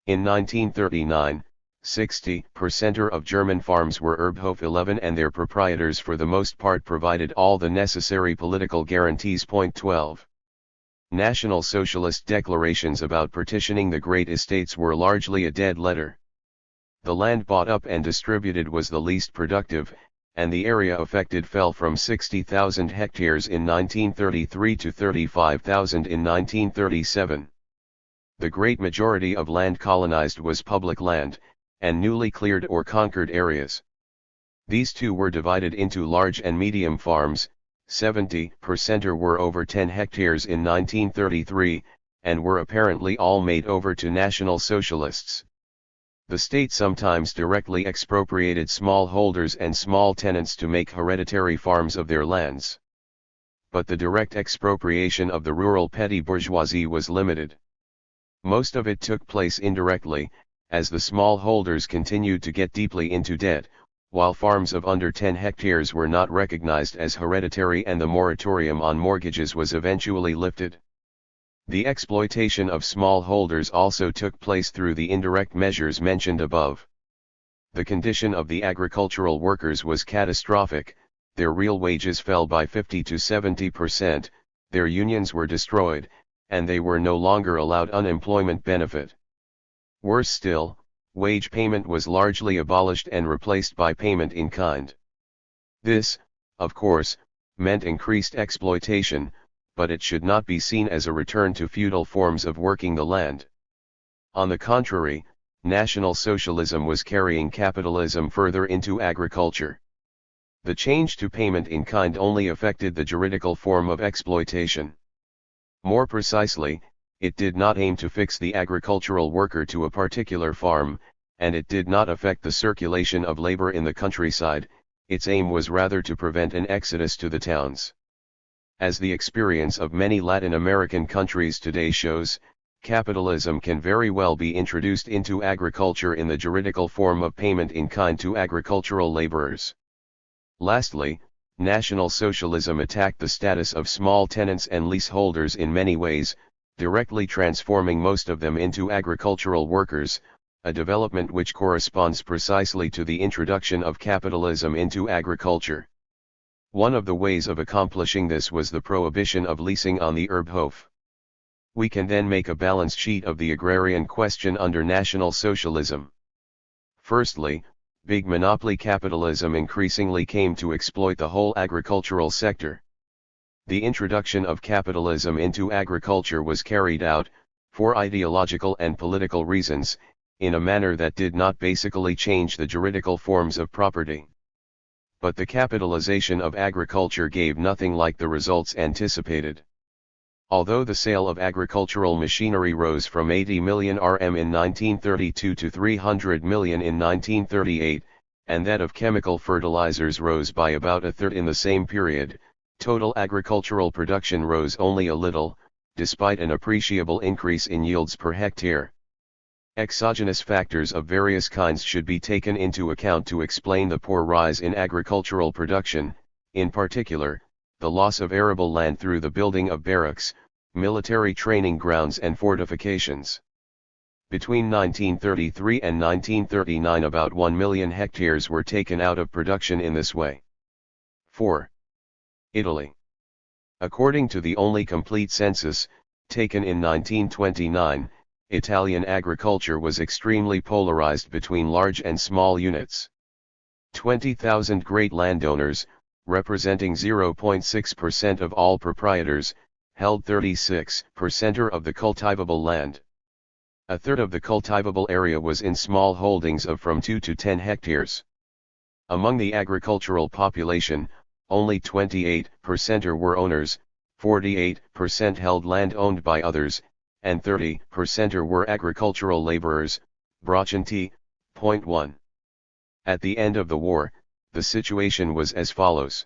In 1939, 60% of German farms were Erbhof 11 and their proprietors for the most part provided all the necessary political guarantees. 12. National Socialist declarations about partitioning the great estates were largely a dead letter. The land bought up and distributed was the least productive, and the area affected fell from 60,000 hectares in 1933 to 35,000 in 1937. The great majority of land colonized was public land, and newly cleared or conquered areas. These too were divided into large and medium farms. 70% were over 10 hectares in 1933, and were apparently all made over to National Socialists. The state sometimes directly expropriated smallholders and small tenants to make hereditary farms of their lands. But the direct expropriation of the rural petty bourgeoisie was limited. Most of it took place indirectly, as the smallholders continued to get deeply into debt, while farms of under 10 hectares were not recognized as hereditary and the moratorium on mortgages was eventually lifted. The exploitation of smallholders also took place through the indirect measures mentioned above. The condition of the agricultural workers was catastrophic, their real wages fell by 50 to 70%, their unions were destroyed, and they were no longer allowed unemployment benefit. Worse still, wage payment was largely abolished and replaced by payment in kind. This, of course, meant increased exploitation, but it should not be seen as a return to feudal forms of working the land. On the contrary, National Socialism was carrying capitalism further into agriculture. The change to payment in kind only affected the juridical form of exploitation. More precisely, it did not aim to fix the agricultural worker to a particular farm, and it did not affect the circulation of labor in the countryside. Its aim was rather to prevent an exodus to the towns. As the experience of many Latin American countries today shows, capitalism can very well be introduced into agriculture in the juridical form of payment in kind to agricultural laborers. Lastly, National Socialism attacked the status of small tenants and leaseholders in many ways, directly transforming most of them into agricultural workers, a development which corresponds precisely to the introduction of capitalism into agriculture. One of the ways of accomplishing this was the prohibition of leasing on the Erbhof. We can then make a balance sheet of the agrarian question under National Socialism. Firstly, big monopoly capitalism increasingly came to exploit the whole agricultural sector. The introduction of capitalism into agriculture was carried out, for ideological and political reasons, in a manner that did not basically change the juridical forms of property. But the capitalization of agriculture gave nothing like the results anticipated. Although the sale of agricultural machinery rose from 80 million RM in 1932 to 300 million in 1938, and that of chemical fertilizers rose by about a third in the same period, total agricultural production rose only a little, despite an appreciable increase in yields per hectare. Exogenous factors of various kinds should be taken into account to explain the poor rise in agricultural production, in particular, the loss of arable land through the building of barracks, military training grounds and fortifications. Between 1933 and 1939 about 1 million hectares were taken out of production in this way. 4. Italy. According to the only complete census, taken in 1929, Italian agriculture was extremely polarized between large and small units. 20,000 great landowners, representing 0.6% of all proprietors, held 36% of the cultivable land. A third of the cultivable area was in small holdings of from 2 to 10 hectares. Among the agricultural population, only 28% were owners, 48% held land owned by others, and 30% were agricultural laborers, braccianti. 1. At the end of the war, the situation was as follows.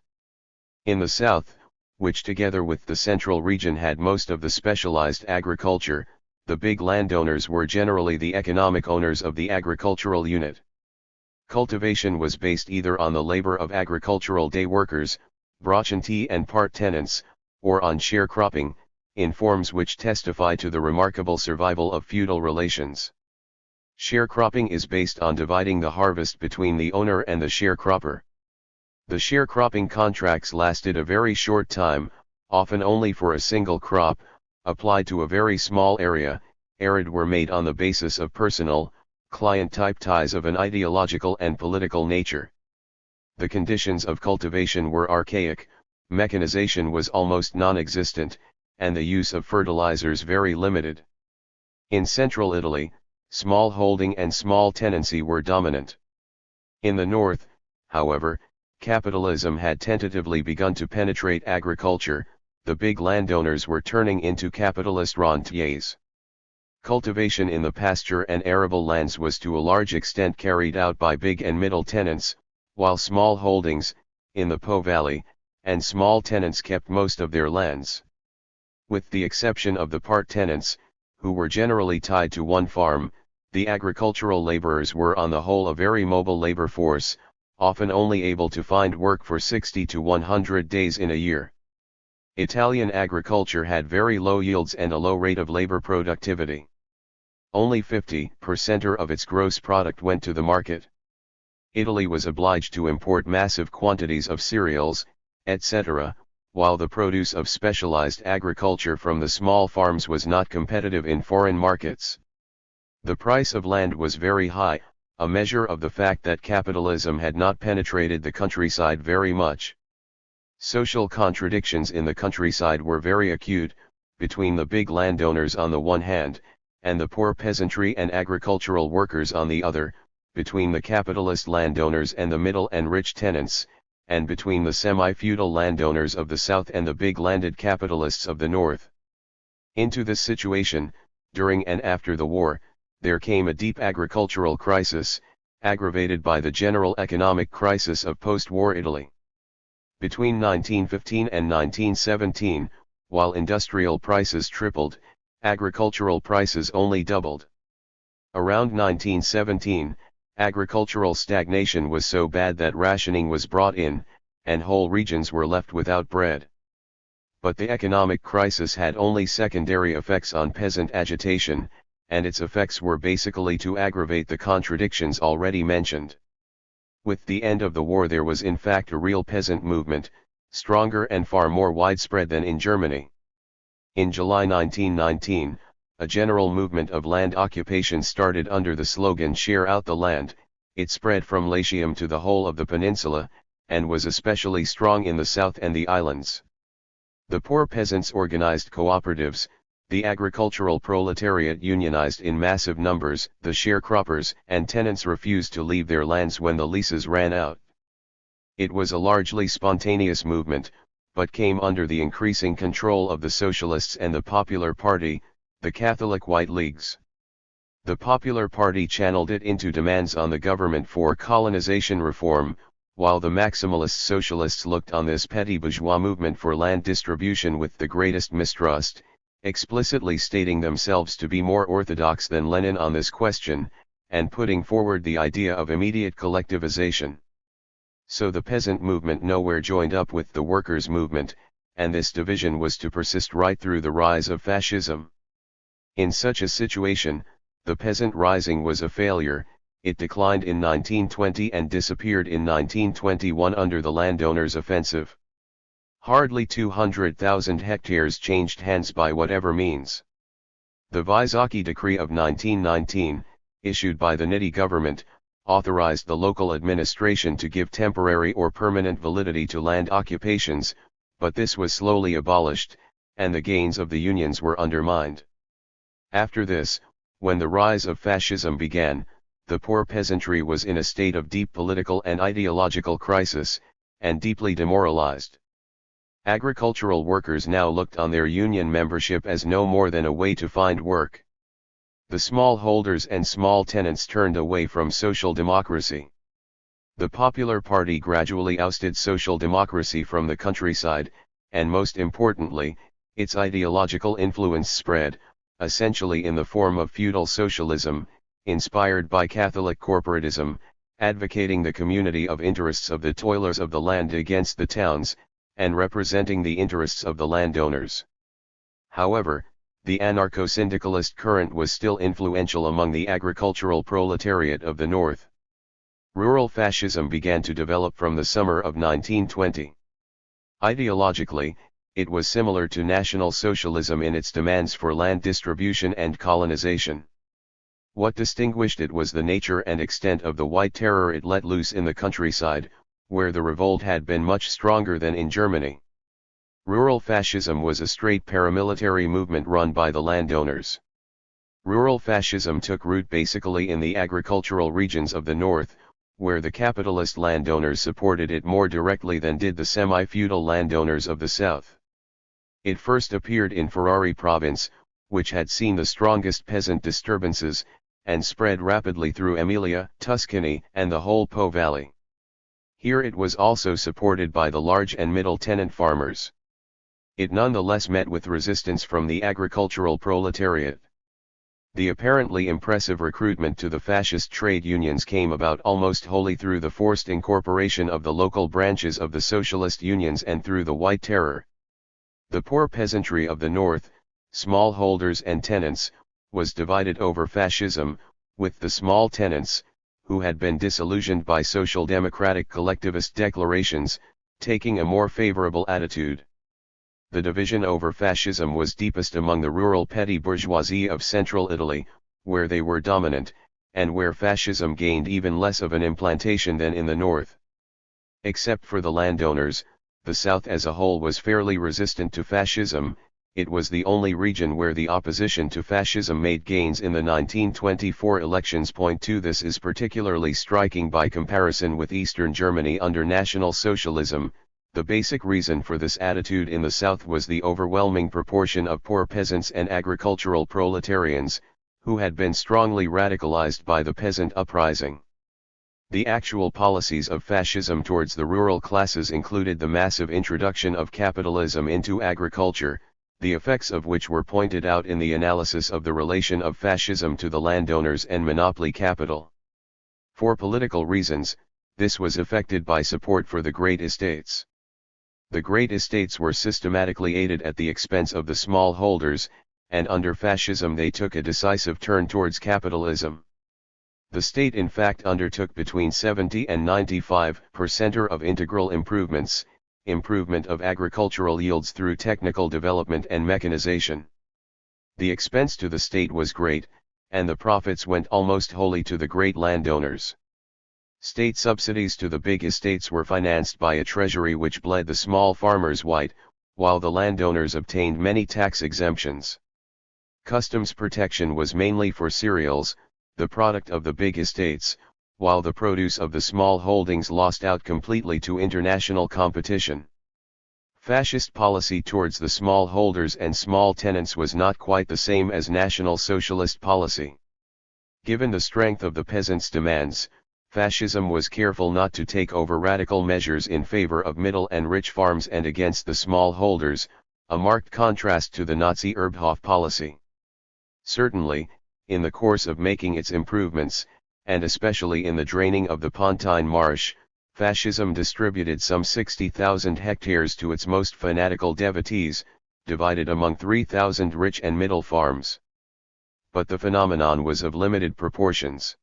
In the south, which together with the central region had most of the specialized agriculture, the big landowners were generally the economic owners of the agricultural unit. Cultivation was based either on the labor of agricultural day workers, braccianti and part tenants, or on sharecropping, in forms which testify to the remarkable survival of feudal relations. Sharecropping is based on dividing the harvest between the owner and the sharecropper. The sharecropping contracts lasted a very short time, often only for a single crop, applied to a very small area, arid were made on the basis of personal, client-type ties of an ideological and political nature. The conditions of cultivation were archaic, mechanization was almost non-existent, and the use of fertilizers very limited. In central Italy, small holding and small tenancy were dominant. In the north, however, capitalism had tentatively begun to penetrate agriculture, the big landowners were turning into capitalist rentiers. Cultivation in the pasture and arable lands was to a large extent carried out by big and middle tenants, while small holdings, in the Po Valley, and small tenants kept most of their lands. With the exception of the part tenants, who were generally tied to one farm, the agricultural laborers were on the whole a very mobile labor force, often only able to find work for 60 to 100 days in a year. Italian agriculture had very low yields and a low rate of labor productivity. Only 50% of its gross product went to the market. Italy was obliged to import massive quantities of cereals, etc., while the produce of specialized agriculture from the small farms was not competitive in foreign markets. The price of land was very high, a measure of the fact that capitalism had not penetrated the countryside very much. Social contradictions in the countryside were very acute, between the big landowners on the one hand, and the poor peasantry and agricultural workers on the other, between the capitalist landowners and the middle and rich tenants, and between the semi-feudal landowners of the south and the big landed capitalists of the north. Into this situation, during and after the war, there came a deep agricultural crisis, aggravated by the general economic crisis of post-war Italy. Between 1915 and 1917, while industrial prices tripled, agricultural prices only doubled. Around 1917, agricultural stagnation was so bad that rationing was brought in, and whole regions were left without bread. But the economic crisis had only secondary effects on peasant agitation, and its effects were basically to aggravate the contradictions already mentioned. With the end of the war there was in fact a real peasant movement, stronger and far more widespread than in Germany. In July 1919, a general movement of land occupation started under the slogan "Share out the land." It spread from Latium to the whole of the peninsula, and was especially strong in the south and the islands. The poor peasants organized cooperatives, the agricultural proletariat unionized in massive numbers, the sharecroppers and tenants refused to leave their lands when the leases ran out. It was a largely spontaneous movement, but came under the increasing control of the Socialists and the Popular Party, the Catholic White Leagues. The Popular Party channeled it into demands on the government for colonization reform, while the maximalist socialists looked on this petty bourgeois movement for land distribution with the greatest mistrust, explicitly stating themselves to be more orthodox than Lenin on this question, and putting forward the idea of immediate collectivization. So the peasant movement nowhere joined up with the workers' movement, and this division was to persist right through the rise of fascism. In such a situation, the peasant rising was a failure. It declined in 1920 and disappeared in 1921 under the landowners' offensive. Hardly 200,000 hectares changed hands by whatever means. The Vysotsky Decree of 1919, issued by the Nitti government, authorized the local administration to give temporary or permanent validity to land occupations, but this was slowly abolished, and the gains of the unions were undermined. After this, when the rise of fascism began, the poor peasantry was in a state of deep political and ideological crisis, and deeply demoralized. Agricultural workers now looked on their union membership as no more than a way to find work. The smallholders and small tenants turned away from social democracy. The Popular Party gradually ousted social democracy from the countryside, and most importantly, its ideological influence spread, essentially in the form of feudal socialism, inspired by Catholic corporatism, advocating the community of interests of the toilers of the land against the towns, and representing the interests of the landowners. However, the anarcho-syndicalist current was still influential among the agricultural proletariat of the North. Rural fascism began to develop from the summer of 1920. Ideologically, it was similar to National Socialism in its demands for land distribution and colonization. What distinguished it was the nature and extent of the white terror it let loose in the countryside, where the revolt had been much stronger than in Germany. Rural fascism was a straight paramilitary movement run by the landowners. Rural fascism took root basically in the agricultural regions of the North, where the capitalist landowners supported it more directly than did the semi-feudal landowners of the South. It first appeared in Ferrari province, which had seen the strongest peasant disturbances, and spread rapidly through Emilia, Tuscany, and the whole Po Valley. Here it was also supported by the large and middle tenant farmers. It nonetheless met with resistance from the agricultural proletariat. The apparently impressive recruitment to the fascist trade unions came about almost wholly through the forced incorporation of the local branches of the socialist unions and through the White Terror. The poor peasantry of the North, smallholders and tenants, was divided over fascism, with the small tenants, who had been disillusioned by social democratic collectivist declarations, taking a more favorable attitude. The division over fascism was deepest among the rural petty bourgeoisie of central Italy, where they were dominant, and where fascism gained even less of an implantation than in the north. Except for the landowners, the south as a whole was fairly resistant to fascism. It was the only region where the opposition to fascism made gains in the 1924 elections. Point 2 This is particularly striking by comparison with Eastern Germany under National Socialism. The basic reason for this attitude in the south was the overwhelming proportion of poor peasants and agricultural proletarians, who had been strongly radicalized by the peasant uprising. The actual policies of fascism towards the rural classes included the massive introduction of capitalism into agriculture, the effects of which were pointed out in the analysis of the relation of fascism to the landowners and monopoly capital. For political reasons, this was effected by support for the great estates. The great estates were systematically aided at the expense of the small holders, and under fascism they took a decisive turn towards capitalism. The state in fact undertook between 70 and 95% of integral improvement of agricultural yields through technical development and mechanization. The expense to the state was great, and the profits went almost wholly to the great landowners. State subsidies to the big estates were financed by a treasury which bled the small farmers white, while the landowners obtained many tax exemptions. Customs protection was mainly for cereals, the product of the big estates, while the produce of the small holdings lost out completely to international competition. Fascist policy towards the small holders and small tenants was not quite the same as National Socialist policy. Given the strength of the peasants' demands, fascism was careful not to take over radical measures in favor of middle and rich farms and against the small holders, a marked contrast to the Nazi Erbhoff policy. Certainly, in the course of making its improvements, and especially in the draining of the Pontine Marsh, fascism distributed some 60,000 hectares to its most fanatical devotees, divided among 3,000 rich and middle farms. But the phenomenon was of limited proportions.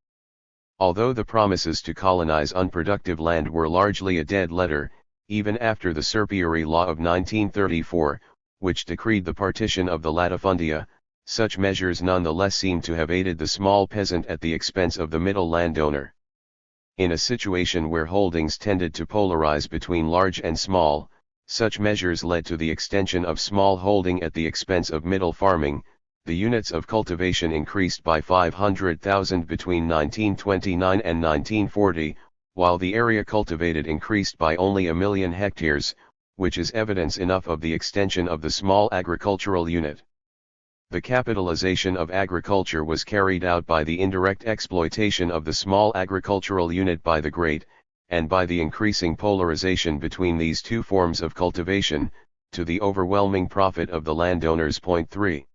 Although the promises to colonize unproductive land were largely a dead letter, even after the Serpieri Law of 1934, which decreed the partition of the latifundia, such measures nonetheless seem to have aided the small peasant at the expense of the middle landowner. In a situation where holdings tended to polarize between large and small, such measures led to the extension of small holding at the expense of middle farming. The units of cultivation increased by 500,000 between 1929 and 1940, while the area cultivated increased by only 1 million hectares, which is evidence enough of the extension of the small agricultural unit. The capitalization of agriculture was carried out by the indirect exploitation of the small agricultural unit by the great, and by the increasing polarization between these two forms of cultivation, to the overwhelming profit of the landowners. 3.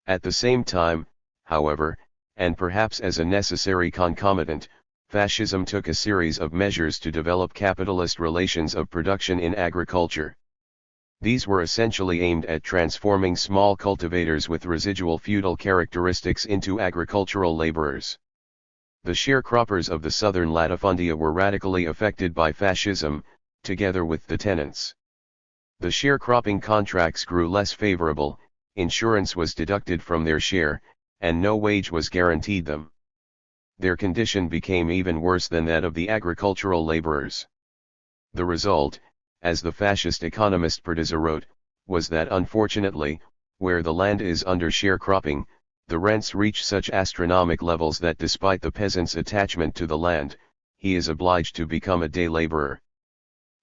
At the same time, however, and perhaps as a necessary concomitant, fascism took a series of measures to develop capitalist relations of production in agriculture. These were essentially aimed at transforming small cultivators with residual feudal characteristics into agricultural laborers. The sharecroppers of the southern latifundia were radically affected by fascism, together with the tenants. The sharecropping contracts grew less favorable, insurance was deducted from their share, and no wage was guaranteed them. Their condition became even worse than that of the agricultural laborers. The result, as the fascist economist Pertuzza wrote, was that unfortunately, where the land is under sharecropping, the rents reach such astronomic levels that despite the peasant's attachment to the land, he is obliged to become a day laborer.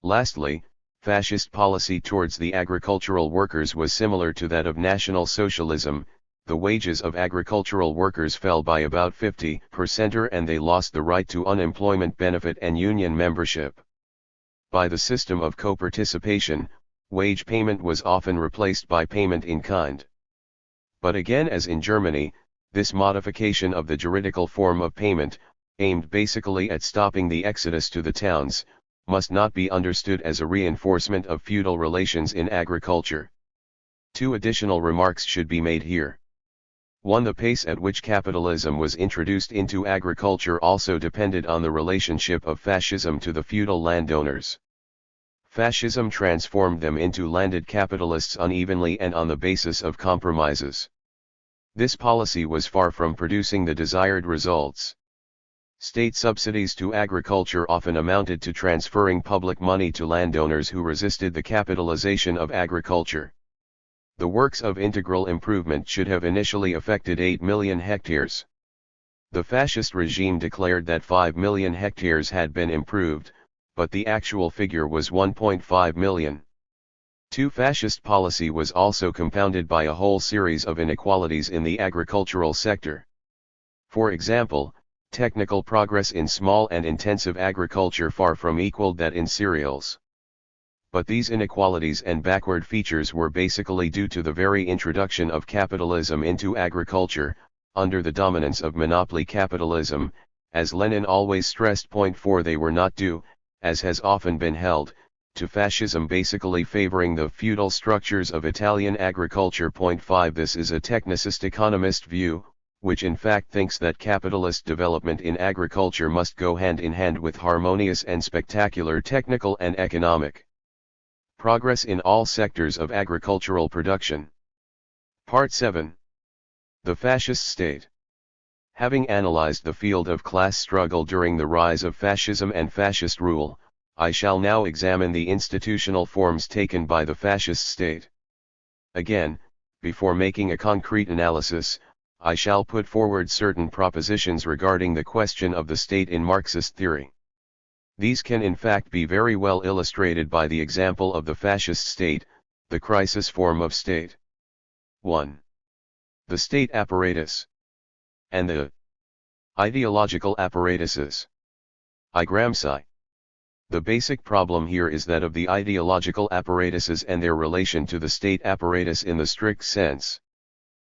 Lastly, fascist policy towards the agricultural workers was similar to that of National Socialism. The wages of agricultural workers fell by about 50% and they lost the right to unemployment benefit and union membership. By the system of co-participation, wage payment was often replaced by payment in kind. But again, as in Germany, this modification of the juridical form of payment, aimed basically at stopping the exodus to the towns, must not be understood as a reinforcement of feudal relations in agriculture. Two additional remarks should be made here. 1. The pace at which capitalism was introduced into agriculture also depended on the relationship of fascism to the feudal landowners. Fascism transformed them into landed capitalists unevenly and on the basis of compromises. This policy was far from producing the desired results. State subsidies to agriculture often amounted to transferring public money to landowners who resisted the capitalization of agriculture. The works of integral improvement should have initially affected 8 million hectares. The fascist regime declared that 5 million hectares had been improved, but the actual figure was 1.5 million. 2. Fascist policy was also compounded by a whole series of inequalities in the agricultural sector. For example, technical progress in small and intensive agriculture far from equaled that in cereals. But these inequalities and backward features were basically due to the very introduction of capitalism into agriculture, under the dominance of monopoly capitalism, as Lenin always stressed. 4. They were not due, as has often been held, to fascism basically favoring the feudal structures of Italian agriculture. 5. This is a technicist economist view, which in fact thinks that capitalist development in agriculture must go hand in hand with harmonious and spectacular technical and economic progress in all sectors of agricultural production. Part 7. The Fascist State. Having analyzed the field of class struggle during the rise of fascism and fascist rule, I shall now examine the institutional forms taken by the fascist state. Again, before making a concrete analysis, I shall put forward certain propositions regarding the question of the state in Marxist theory. These can in fact be very well illustrated by the example of the fascist state, the crisis form of state. 1. The state apparatus. And the ideological apparatuses. I. The The basic problem here is that of the ideological apparatuses and their relation to the state apparatus in the strict sense.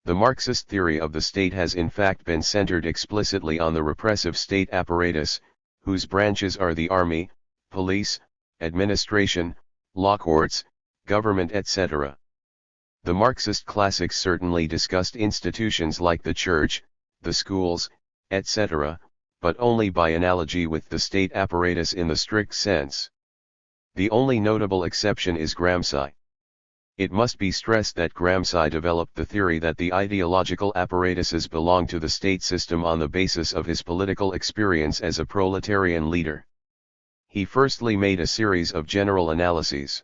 The Marxist theory of the state has in fact been centered explicitly on the repressive state apparatus, whose branches are the army, police, administration, law courts, government etc. The Marxist classics certainly discussed institutions like the church, the schools, etc., but only by analogy with the state apparatus in the strict sense. The only notable exception is Gramsci. It must be stressed that Gramsci developed the theory that the ideological apparatuses belong to the state system on the basis of his political experience as a proletarian leader. He firstly made a series of general analyses,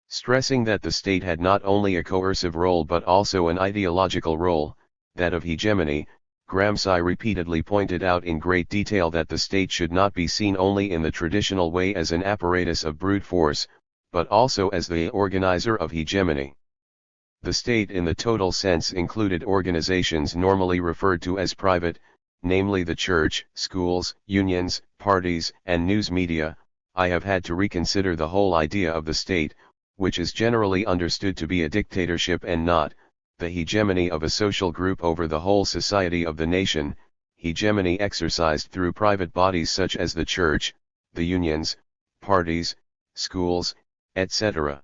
stressing that the state had not only a coercive role but also an ideological role, that of hegemony. Gramsci repeatedly pointed out in great detail that the state should not be seen only in the traditional way as an apparatus of brute force, but also as the organizer of hegemony. The state in the total sense included organizations normally referred to as private, namely the church, schools, unions, parties, and news media. I have had to reconsider the whole idea of the state, which is generally understood to be a dictatorship and not the hegemony of a social group over the whole society of the nation, hegemony exercised through private bodies such as the church, the unions, parties, schools, etc.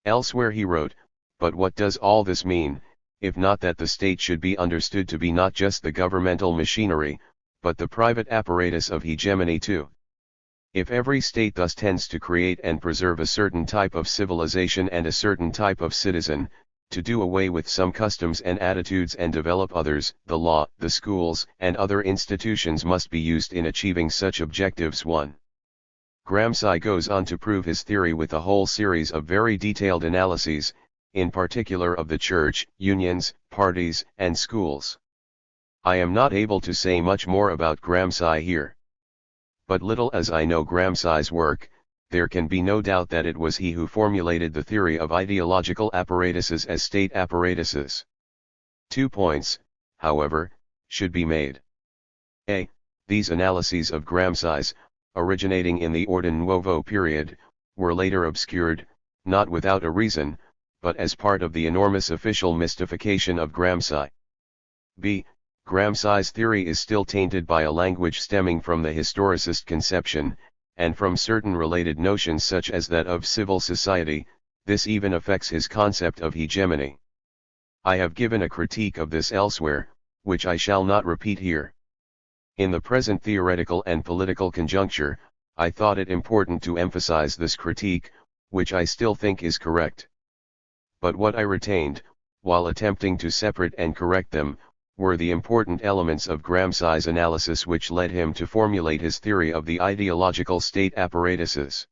Elsewhere he wrote, "But what does all this mean, if not that the state should be understood to be not just the governmental machinery, but the private apparatus of hegemony too? If every state thus tends to create and preserve a certain type of civilization and a certain type of citizen, to do away with some customs and attitudes and develop others, the law, the schools, and other institutions must be used in achieving such objectives." 1. Gramsci goes on to prove his theory with a whole series of very detailed analyses, in particular of the church, unions, parties, and schools. I am not able to say much more about Gramsci here. But little as I know Gramsci's work, there can be no doubt that it was he who formulated the theory of ideological apparatuses as state apparatuses. 2 points, however, should be made. A. These analyses of Gramsci's, originating in the Orden Nuovo period, were later obscured, not without a reason, but as part of the enormous official mystification of Gramsci. B. Gramsci's theory is still tainted by a language stemming from the historicist conception, and from certain related notions such as that of civil society. This even affects his concept of hegemony. I have given a critique of this elsewhere, which I shall not repeat here. In the present theoretical and political conjuncture, I thought it important to emphasize this critique, which I still think is correct. But what I retained, while attempting to separate and correct them, were the important elements of Gramsci's analysis which led him to formulate his theory of the ideological state apparatuses.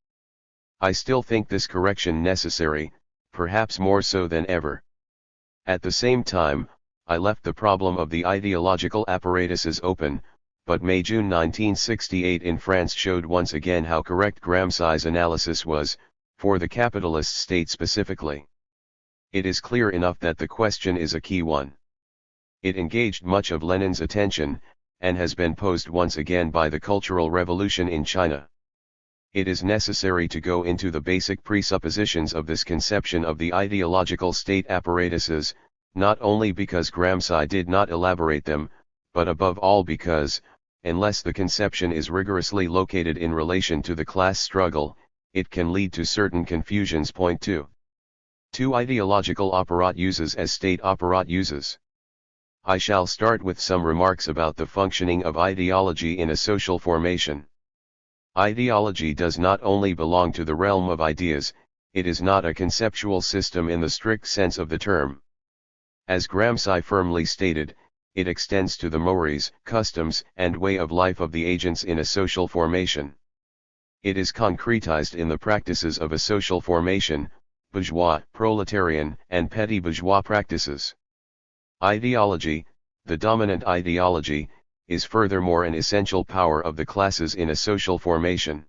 I still think this correction necessary, perhaps more so than ever. At the same time, I left the problem of the ideological apparatuses open, but May-June 1968 in France showed once again how correct Gramsci's analysis was, for the capitalist state specifically. It is clear enough that the question is a key one. It engaged much of Lenin's attention, and has been posed once again by the Cultural Revolution in China. It is necessary to go into the basic presuppositions of this conception of the ideological state apparatuses, not only because Gramsci did not elaborate them, but above all because, unless the conception is rigorously located in relation to the class struggle, it can lead to certain confusions. Point 2. 2. Ideological apparatuses as state apparatuses. I shall start with some remarks about the functioning of ideology in a social formation. Ideology does not only belong to the realm of ideas, it is not a conceptual system in the strict sense of the term. As Gramsci firmly stated, it extends to the mores, customs, and way of life of the agents in a social formation. It is concretized in the practices of a social formation, bourgeois, proletarian, and petty bourgeois practices. Ideology, the dominant ideology, is furthermore an essential power of the classes in a social formation.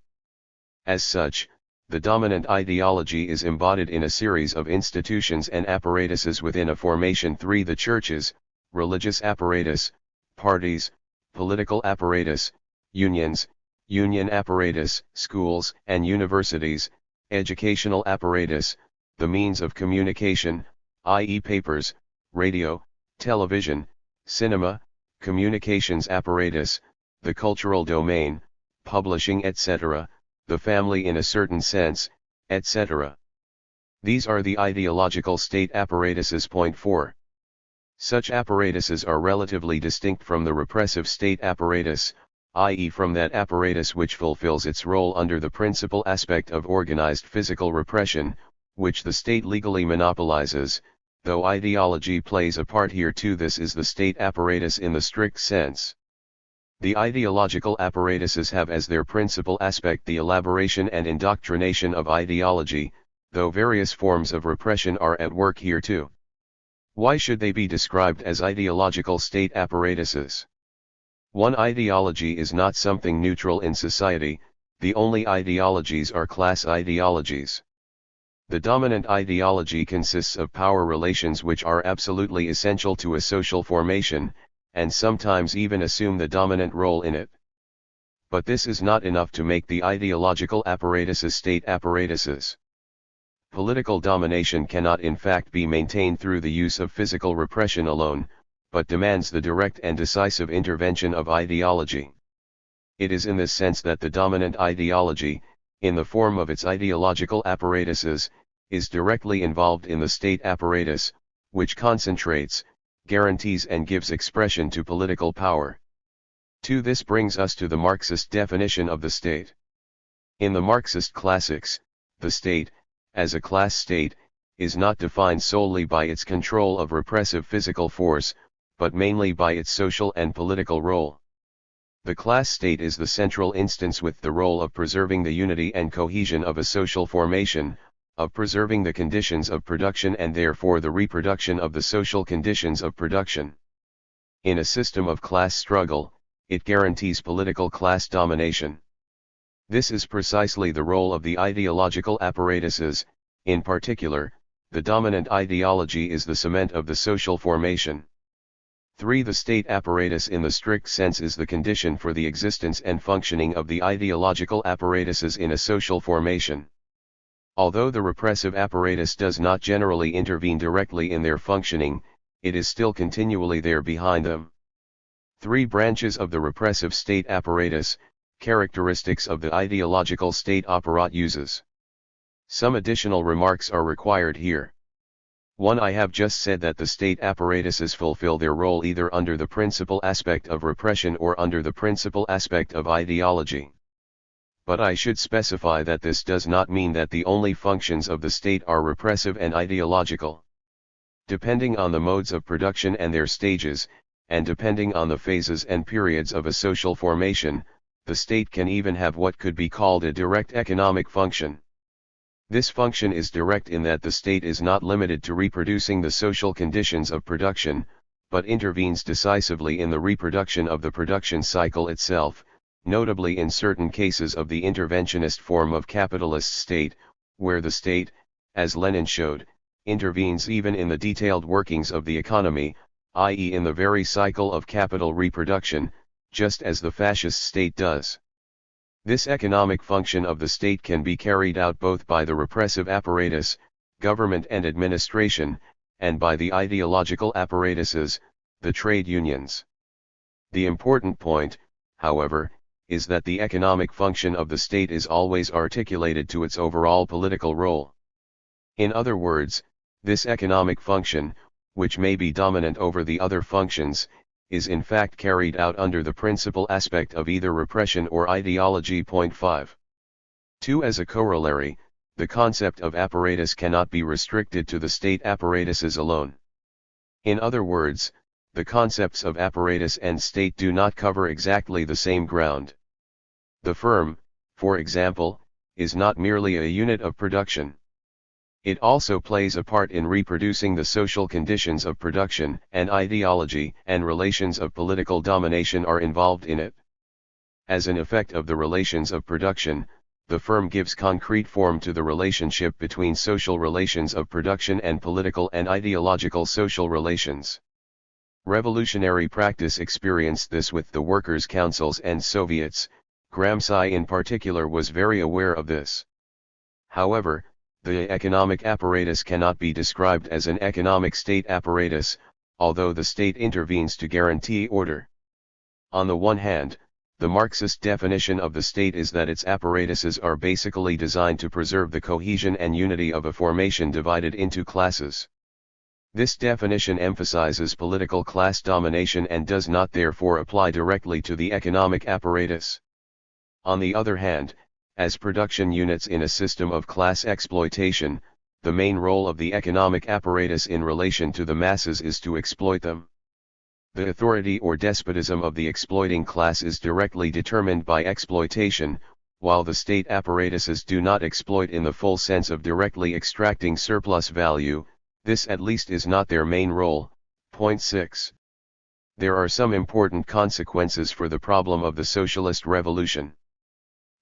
As such, the dominant ideology is embodied in a series of institutions and apparatuses within a formation. 3. The churches, religious apparatus, parties, political apparatus, unions, union apparatus, schools and universities, educational apparatus, the means of communication, i.e. papers, radio, television, cinema, communications apparatus, the cultural domain, publishing etc., the family in a certain sense, etc. These are the ideological state apparatuses. Point 4. Such apparatuses are relatively distinct from the repressive state apparatus, i.e. from that apparatus which fulfills its role under the principal aspect of organized physical repression, which the state legally monopolizes, though ideology plays a part here too. This is the state apparatus in the strict sense. The ideological apparatuses have as their principal aspect the elaboration and indoctrination of ideology, though various forms of repression are at work here too. Why should they be described as ideological state apparatuses? One ideology is not something neutral in society, the only ideologies are class ideologies. The dominant ideology consists of power relations which are absolutely essential to a social formation, and sometimes even assume the dominant role in it. But this is not enough to make the ideological apparatuses state apparatuses. Political domination cannot in fact be maintained through the use of physical repression alone, but demands the direct and decisive intervention of ideology. It is in this sense that the dominant ideology, in the form of its ideological apparatuses, is directly involved in the state apparatus, which concentrates, guarantees and gives expression to political power. 2. This brings us to the Marxist definition of the state. In the Marxist classics, the state, as a class state, is not defined solely by its control of repressive physical force, but mainly by its social and political role. The class state is the central instance with the role of preserving the unity and cohesion of a social formation, of preserving the conditions of production and therefore the reproduction of the social conditions of production. In a system of class struggle, it guarantees political class domination. This is precisely the role of the ideological apparatuses. In particular, the dominant ideology is the cement of the social formation. 3. The state apparatus in the strict sense is the condition for the existence and functioning of the ideological apparatuses in a social formation. Although the repressive apparatus does not generally intervene directly in their functioning, it is still continually there behind them. 3 branches of the repressive state apparatus, characteristics of the ideological state apparat uses. Some additional remarks are required here. 1. I have just said that the state apparatuses fulfill their role either under the principal aspect of repression or under the principal aspect of ideology. But I should specify that this does not mean that the only functions of the state are repressive and ideological. Depending on the modes of production and their stages, and depending on the phases and periods of a social formation, the state can even have what could be called a direct economic function. This function is direct in that the state is not limited to reproducing the social conditions of production, but intervenes decisively in the reproduction of the production cycle itself, notably in certain cases of the interventionist form of capitalist state, where the state, as Lenin showed, intervenes even in the detailed workings of the economy, i.e. in the very cycle of capital reproduction, just as the fascist state does. This economic function of the state can be carried out both by the repressive apparatus, government and administration, and by the ideological apparatuses, the trade unions. The important point, however, is that the economic function of the state is always articulated to its overall political role. In other words, this economic function, which may be dominant over the other functions, is in fact carried out under the principal aspect of either repression or ideology. 5. 2. As a corollary, the concept of apparatus cannot be restricted to the state apparatuses alone. In other words, the concepts of apparatus and state do not cover exactly the same ground. The firm, for example, is not merely a unit of production. It also plays a part in reproducing the social conditions of production, and ideology and relations of political domination are involved in it. As an effect of the relations of production, the firm gives concrete form to the relationship between social relations of production and political and ideological social relations. Revolutionary practice experienced this with the workers' councils and Soviets, Gramsci in particular was very aware of this. However, the economic apparatus cannot be described as an economic state apparatus, although the state intervenes to guarantee order. On the one hand, the Marxist definition of the state is that its apparatuses are basically designed to preserve the cohesion and unity of a formation divided into classes. This definition emphasizes political class domination and does not therefore apply directly to the economic apparatus. On the other hand, as production units in a system of class exploitation, the main role of the economic apparatus in relation to the masses is to exploit them. The authority or despotism of the exploiting class is directly determined by exploitation, while the state apparatuses do not exploit in the full sense of directly extracting surplus value. This at least is not their main role. Point 6. There are some important consequences for the problem of the socialist revolution.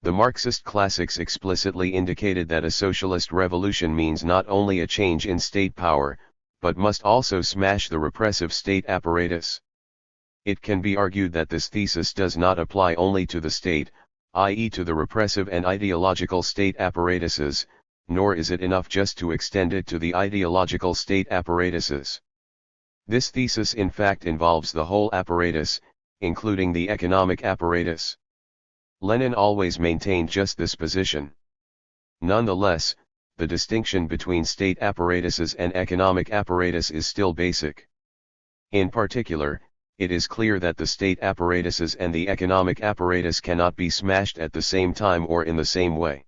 The Marxist classics explicitly indicated that a socialist revolution means not only a change in state power, but must also smash the repressive state apparatus. It can be argued that this thesis does not apply only to the state, i.e. to the repressive and ideological state apparatuses, nor is it enough just to extend it to the ideological state apparatuses. This thesis in fact involves the whole apparatus, including the economic apparatus. Lenin always maintained just this position. Nonetheless, the distinction between state apparatuses and economic apparatus is still basic. In particular, it is clear that the state apparatuses and the economic apparatus cannot be smashed at the same time or in the same way.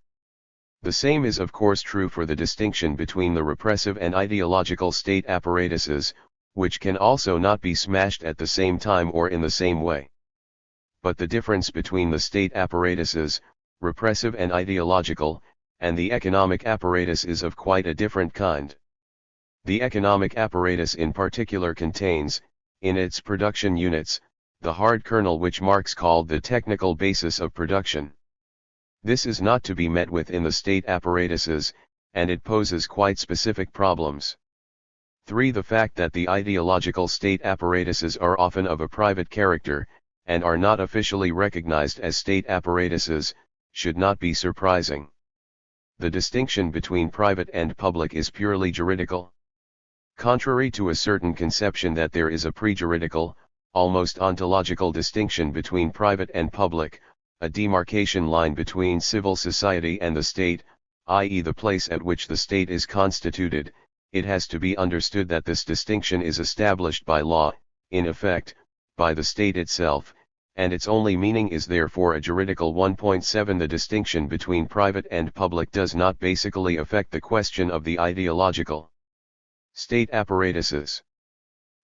The same is of course true for the distinction between the repressive and ideological state apparatuses, which can also not be smashed at the same time or in the same way. But the difference between the state apparatuses, repressive and ideological, and the economic apparatus is of quite a different kind. The economic apparatus in particular contains, in its production units, the hard kernel which Marx called the technical basis of production. This is not to be met with in the state apparatuses, and it poses quite specific problems. 3. The fact that the ideological state apparatuses are often of a private character, and are not officially recognized as state apparatuses, should not be surprising. The distinction between private and public is purely juridical. Contrary to a certain conception that there is a pre-juridical, almost ontological distinction between private and public, a demarcation line between civil society and the state, i.e. the place at which the state is constituted, it has to be understood that this distinction is established by law, in effect, by the state itself, and its only meaning is therefore a juridical 1.7. The distinction between private and public does not basically affect the question of the ideological state apparatuses.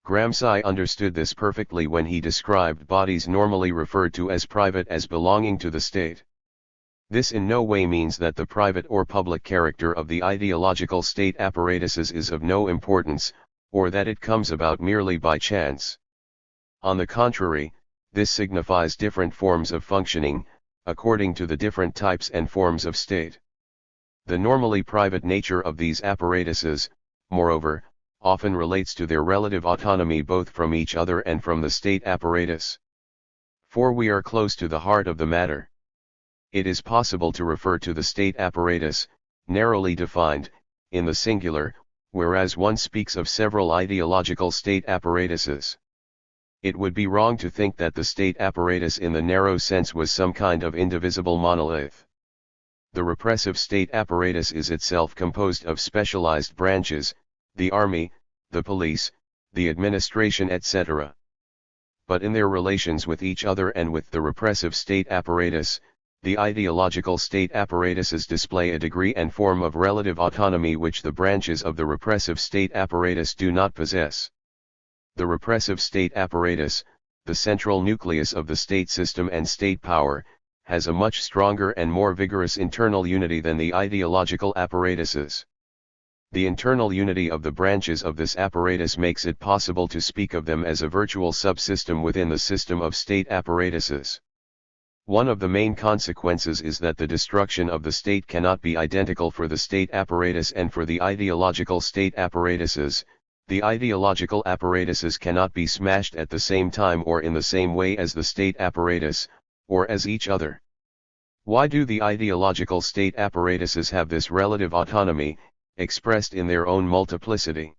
Gramsci understood this perfectly when he described bodies normally referred to as private as belonging to the state. This in no way means that the private or public character of the ideological state apparatuses is of no importance, or that it comes about merely by chance. On the contrary, this signifies different forms of functioning, according to the different types and forms of state. The normally private nature of these apparatuses, moreover, often relates to their relative autonomy both from each other and from the state apparatus. For we are close to the heart of the matter. It is possible to refer to the state apparatus, narrowly defined, in the singular, whereas one speaks of several ideological state apparatuses. It would be wrong to think that the state apparatus in the narrow sense was some kind of indivisible monolith. The repressive state apparatus is itself composed of specialized branches, the army, the police, the administration, etc. But in their relations with each other and with the repressive state apparatus, the ideological state apparatuses display a degree and form of relative autonomy which the branches of the repressive state apparatus do not possess. The repressive state apparatus, the central nucleus of the state system and state power, has a much stronger and more vigorous internal unity than the ideological apparatuses. The internal unity of the branches of this apparatus makes it possible to speak of them as a virtual subsystem within the system of state apparatuses. One of the main consequences is that the destruction of the state cannot be identical for the state apparatus and for the ideological state apparatuses. The ideological apparatuses cannot be smashed at the same time or in the same way as the state apparatus, or as each other. Why do the ideological state apparatuses have this relative autonomy, expressed in their own multiplicity?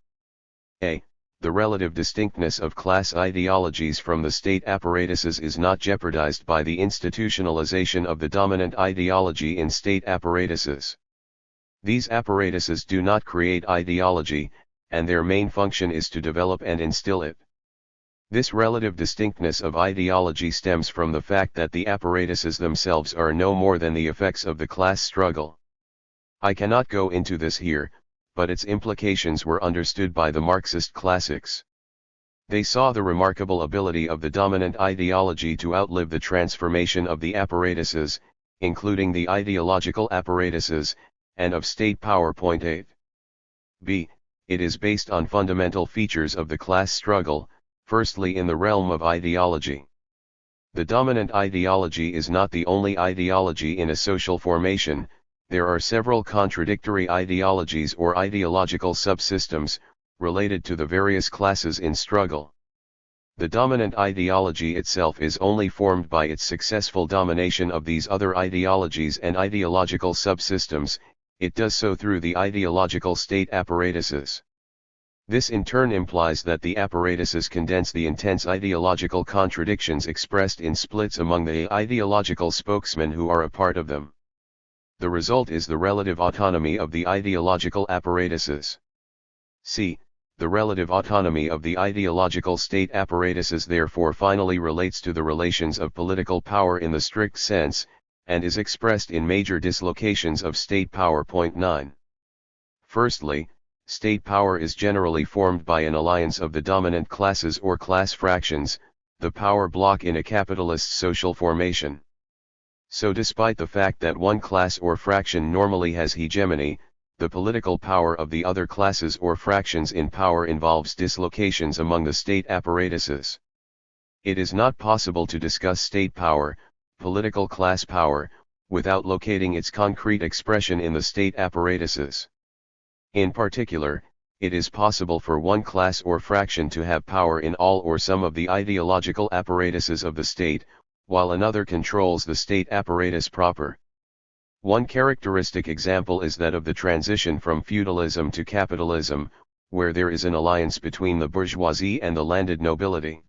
A. The relative distinctness of class ideologies from the state apparatuses is not jeopardized by the institutionalization of the dominant ideology in state apparatuses. These apparatuses do not create ideology, and their main function is to develop and instill it. This relative distinctness of ideology stems from the fact that the apparatuses themselves are no more than the effects of the class struggle. I cannot go into this here, but its implications were understood by the Marxist classics. They saw the remarkable ability of the dominant ideology to outlive the transformation of the apparatuses, including the ideological apparatuses, and of state power. 8. b. It is based on fundamental features of the class struggle, firstly in the realm of ideology. The dominant ideology is not the only ideology in a social formation. There are several contradictory ideologies or ideological subsystems, related to the various classes in struggle. The dominant ideology itself is only formed by its successful domination of these other ideologies and ideological subsystems. It does so through the ideological state apparatuses. This in turn implies that the apparatuses condense the intense ideological contradictions expressed in splits among the ideological spokesmen who are a part of them. The result is the relative autonomy of the ideological apparatuses. C. The relative autonomy of the ideological state apparatuses therefore finally relates to the relations of political power in the strict sense, and is expressed in major dislocations of state power. 9. Firstly, state power is generally formed by an alliance of the dominant classes or class fractions, the power block in a capitalist social formation. So despite the fact that one class or fraction normally has hegemony, the political power of the other classes or fractions in power involves dislocations among the state apparatuses. It is not possible to discuss state power, political class power, without locating its concrete expression in the state apparatuses. In particular, it is possible for one class or fraction to have power in all or some of the ideological apparatuses of the state, while another controls the state apparatus proper. One characteristic example is that of the transition from feudalism to capitalism, where there is an alliance between the bourgeoisie and the landed nobility.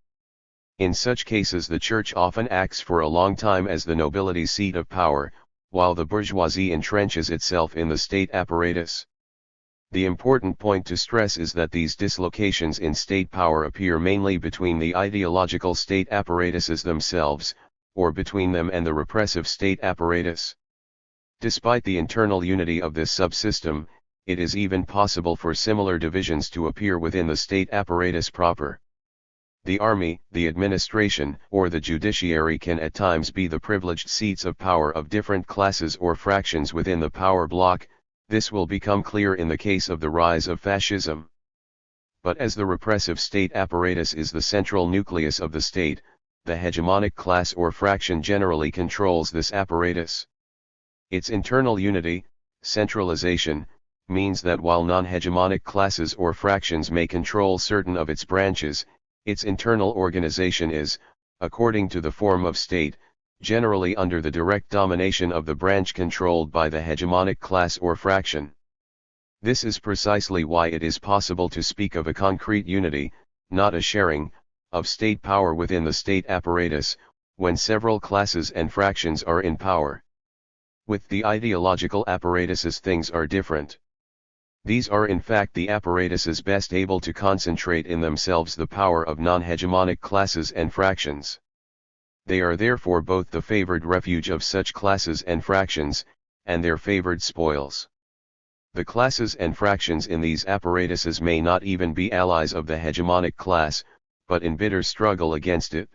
In such cases the church often acts for a long time as the nobility's seat of power, while the bourgeoisie entrenches itself in the state apparatus. The important point to stress is that these dislocations in state power appear mainly between the ideological state apparatuses themselves, or between them and the repressive state apparatus. Despite the internal unity of this subsystem, it is even possible for similar divisions to appear within the state apparatus proper. The army, the administration, or the judiciary can at times be the privileged seats of power of different classes or fractions within the power block. This will become clear in the case of the rise of fascism. But as the repressive state apparatus is the central nucleus of the state, the hegemonic class or fraction generally controls this apparatus. Its internal unity, centralization, means that while non-hegemonic classes or fractions may control certain of its branches, its internal organization is, according to the form of state, generally under the direct domination of the branch controlled by the hegemonic class or fraction. This is precisely why it is possible to speak of a concrete unity, not a sharing, of state power within the state apparatus, when several classes and fractions are in power. With the ideological apparatuses things are different. These are in fact the apparatuses best able to concentrate in themselves the power of non-hegemonic classes and fractions. They are therefore both the favored refuge of such classes and fractions, and their favored spoils. The classes and fractions in these apparatuses may not even be allies of the hegemonic class, but in bitter struggle against it.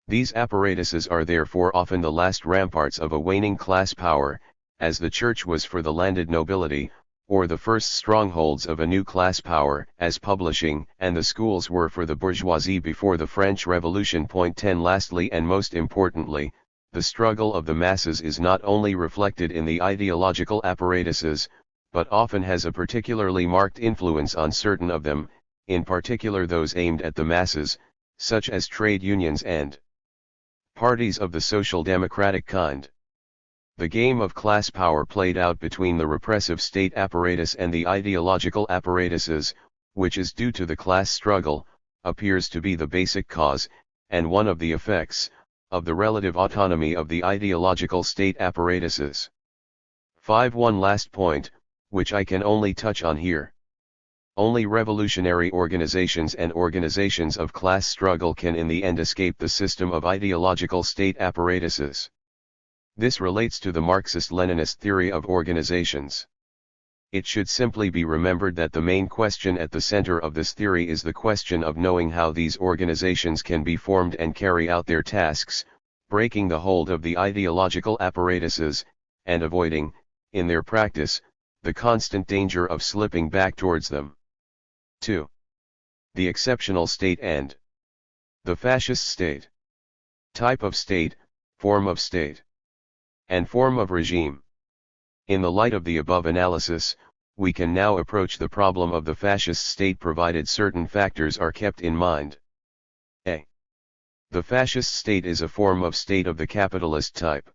These apparatuses are therefore often the last ramparts of a waning class power, as the church was for the landed nobility, or the first strongholds of a new class power, as publishing and the schools were for the bourgeoisie before the French Revolution. 10 Lastly and most importantly, the struggle of the masses is not only reflected in the ideological apparatuses, but often has a particularly marked influence on certain of them, in particular those aimed at the masses, such as trade unions and parties of the social democratic kind. The game of class power played out between the repressive state apparatus and the ideological apparatuses, which is due to the class struggle, appears to be the basic cause, and one of the effects, of the relative autonomy of the ideological state apparatuses. 5. One last point, which I can only touch on here. Only revolutionary organizations and organizations of class struggle can in the end escape the system of ideological state apparatuses. This relates to the Marxist-Leninist theory of organizations. It should simply be remembered that the main question at the center of this theory is the question of knowing how these organizations can be formed and carry out their tasks, breaking the hold of the ideological apparatuses, and avoiding, in their practice, the constant danger of slipping back towards them. 2. The exceptional state and the fascist state. Type of state, form of state, and form of regime. In the light of the above analysis, we can now approach the problem of the fascist state provided certain factors are kept in mind. A. The fascist state is a form of state of the capitalist type.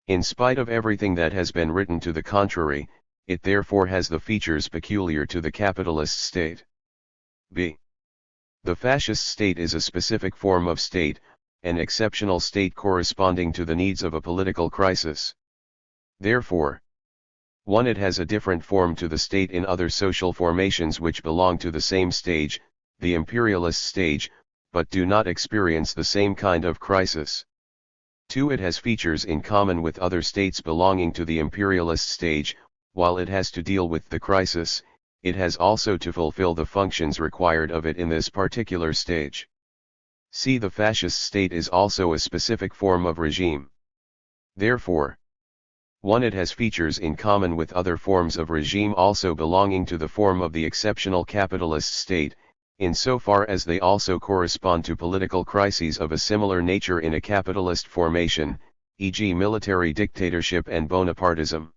In spite of everything that has been written to the contrary, it therefore has the features peculiar to the capitalist state. B. The fascist state is a specific form of state, an exceptional state corresponding to the needs of a political crisis. Therefore, 1. It has a different form to the state in other social formations which belong to the same stage, the imperialist stage, but do not experience the same kind of crisis. 2. It has features in common with other states belonging to the imperialist stage. While it has to deal with the crisis, it has also to fulfill the functions required of it in this particular stage. C. The fascist state is also a specific form of regime. Therefore, 1. It has features in common with other forms of regime also belonging to the form of the exceptional capitalist state, insofar as they also correspond to political crises of a similar nature in a capitalist formation, e.g. military dictatorship and Bonapartism.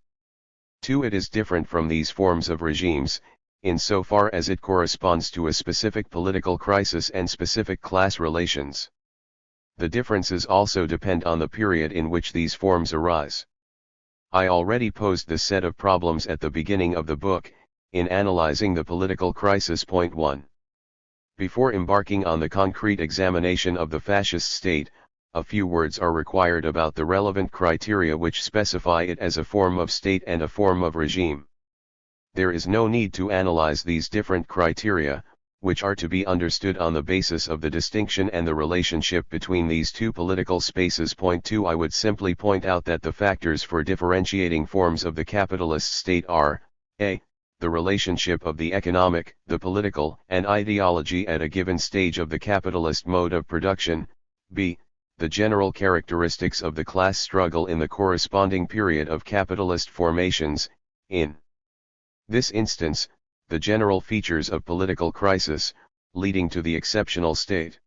2. It is different from these forms of regimes, insofar as it corresponds to a specific political crisis and specific class relations. The differences also depend on the period in which these forms arise. I already posed this set of problems at the beginning of the book, in analyzing the political crisis. Point 1. Before embarking on the concrete examination of the fascist state, a few words are required about the relevant criteria which specify it as a form of state and a form of regime. There is no need to analyze these different criteria, which are to be understood on the basis of the distinction and the relationship between these two political spaces. Point 2. I would simply point out that the factors for differentiating forms of the capitalist state are, a. The relationship of the economic, the political, and ideology at a given stage of the capitalist mode of production, b. The general characteristics of the class struggle in the corresponding period of capitalist formations, in this instance, the general features of political crisis, leading to the exceptional state.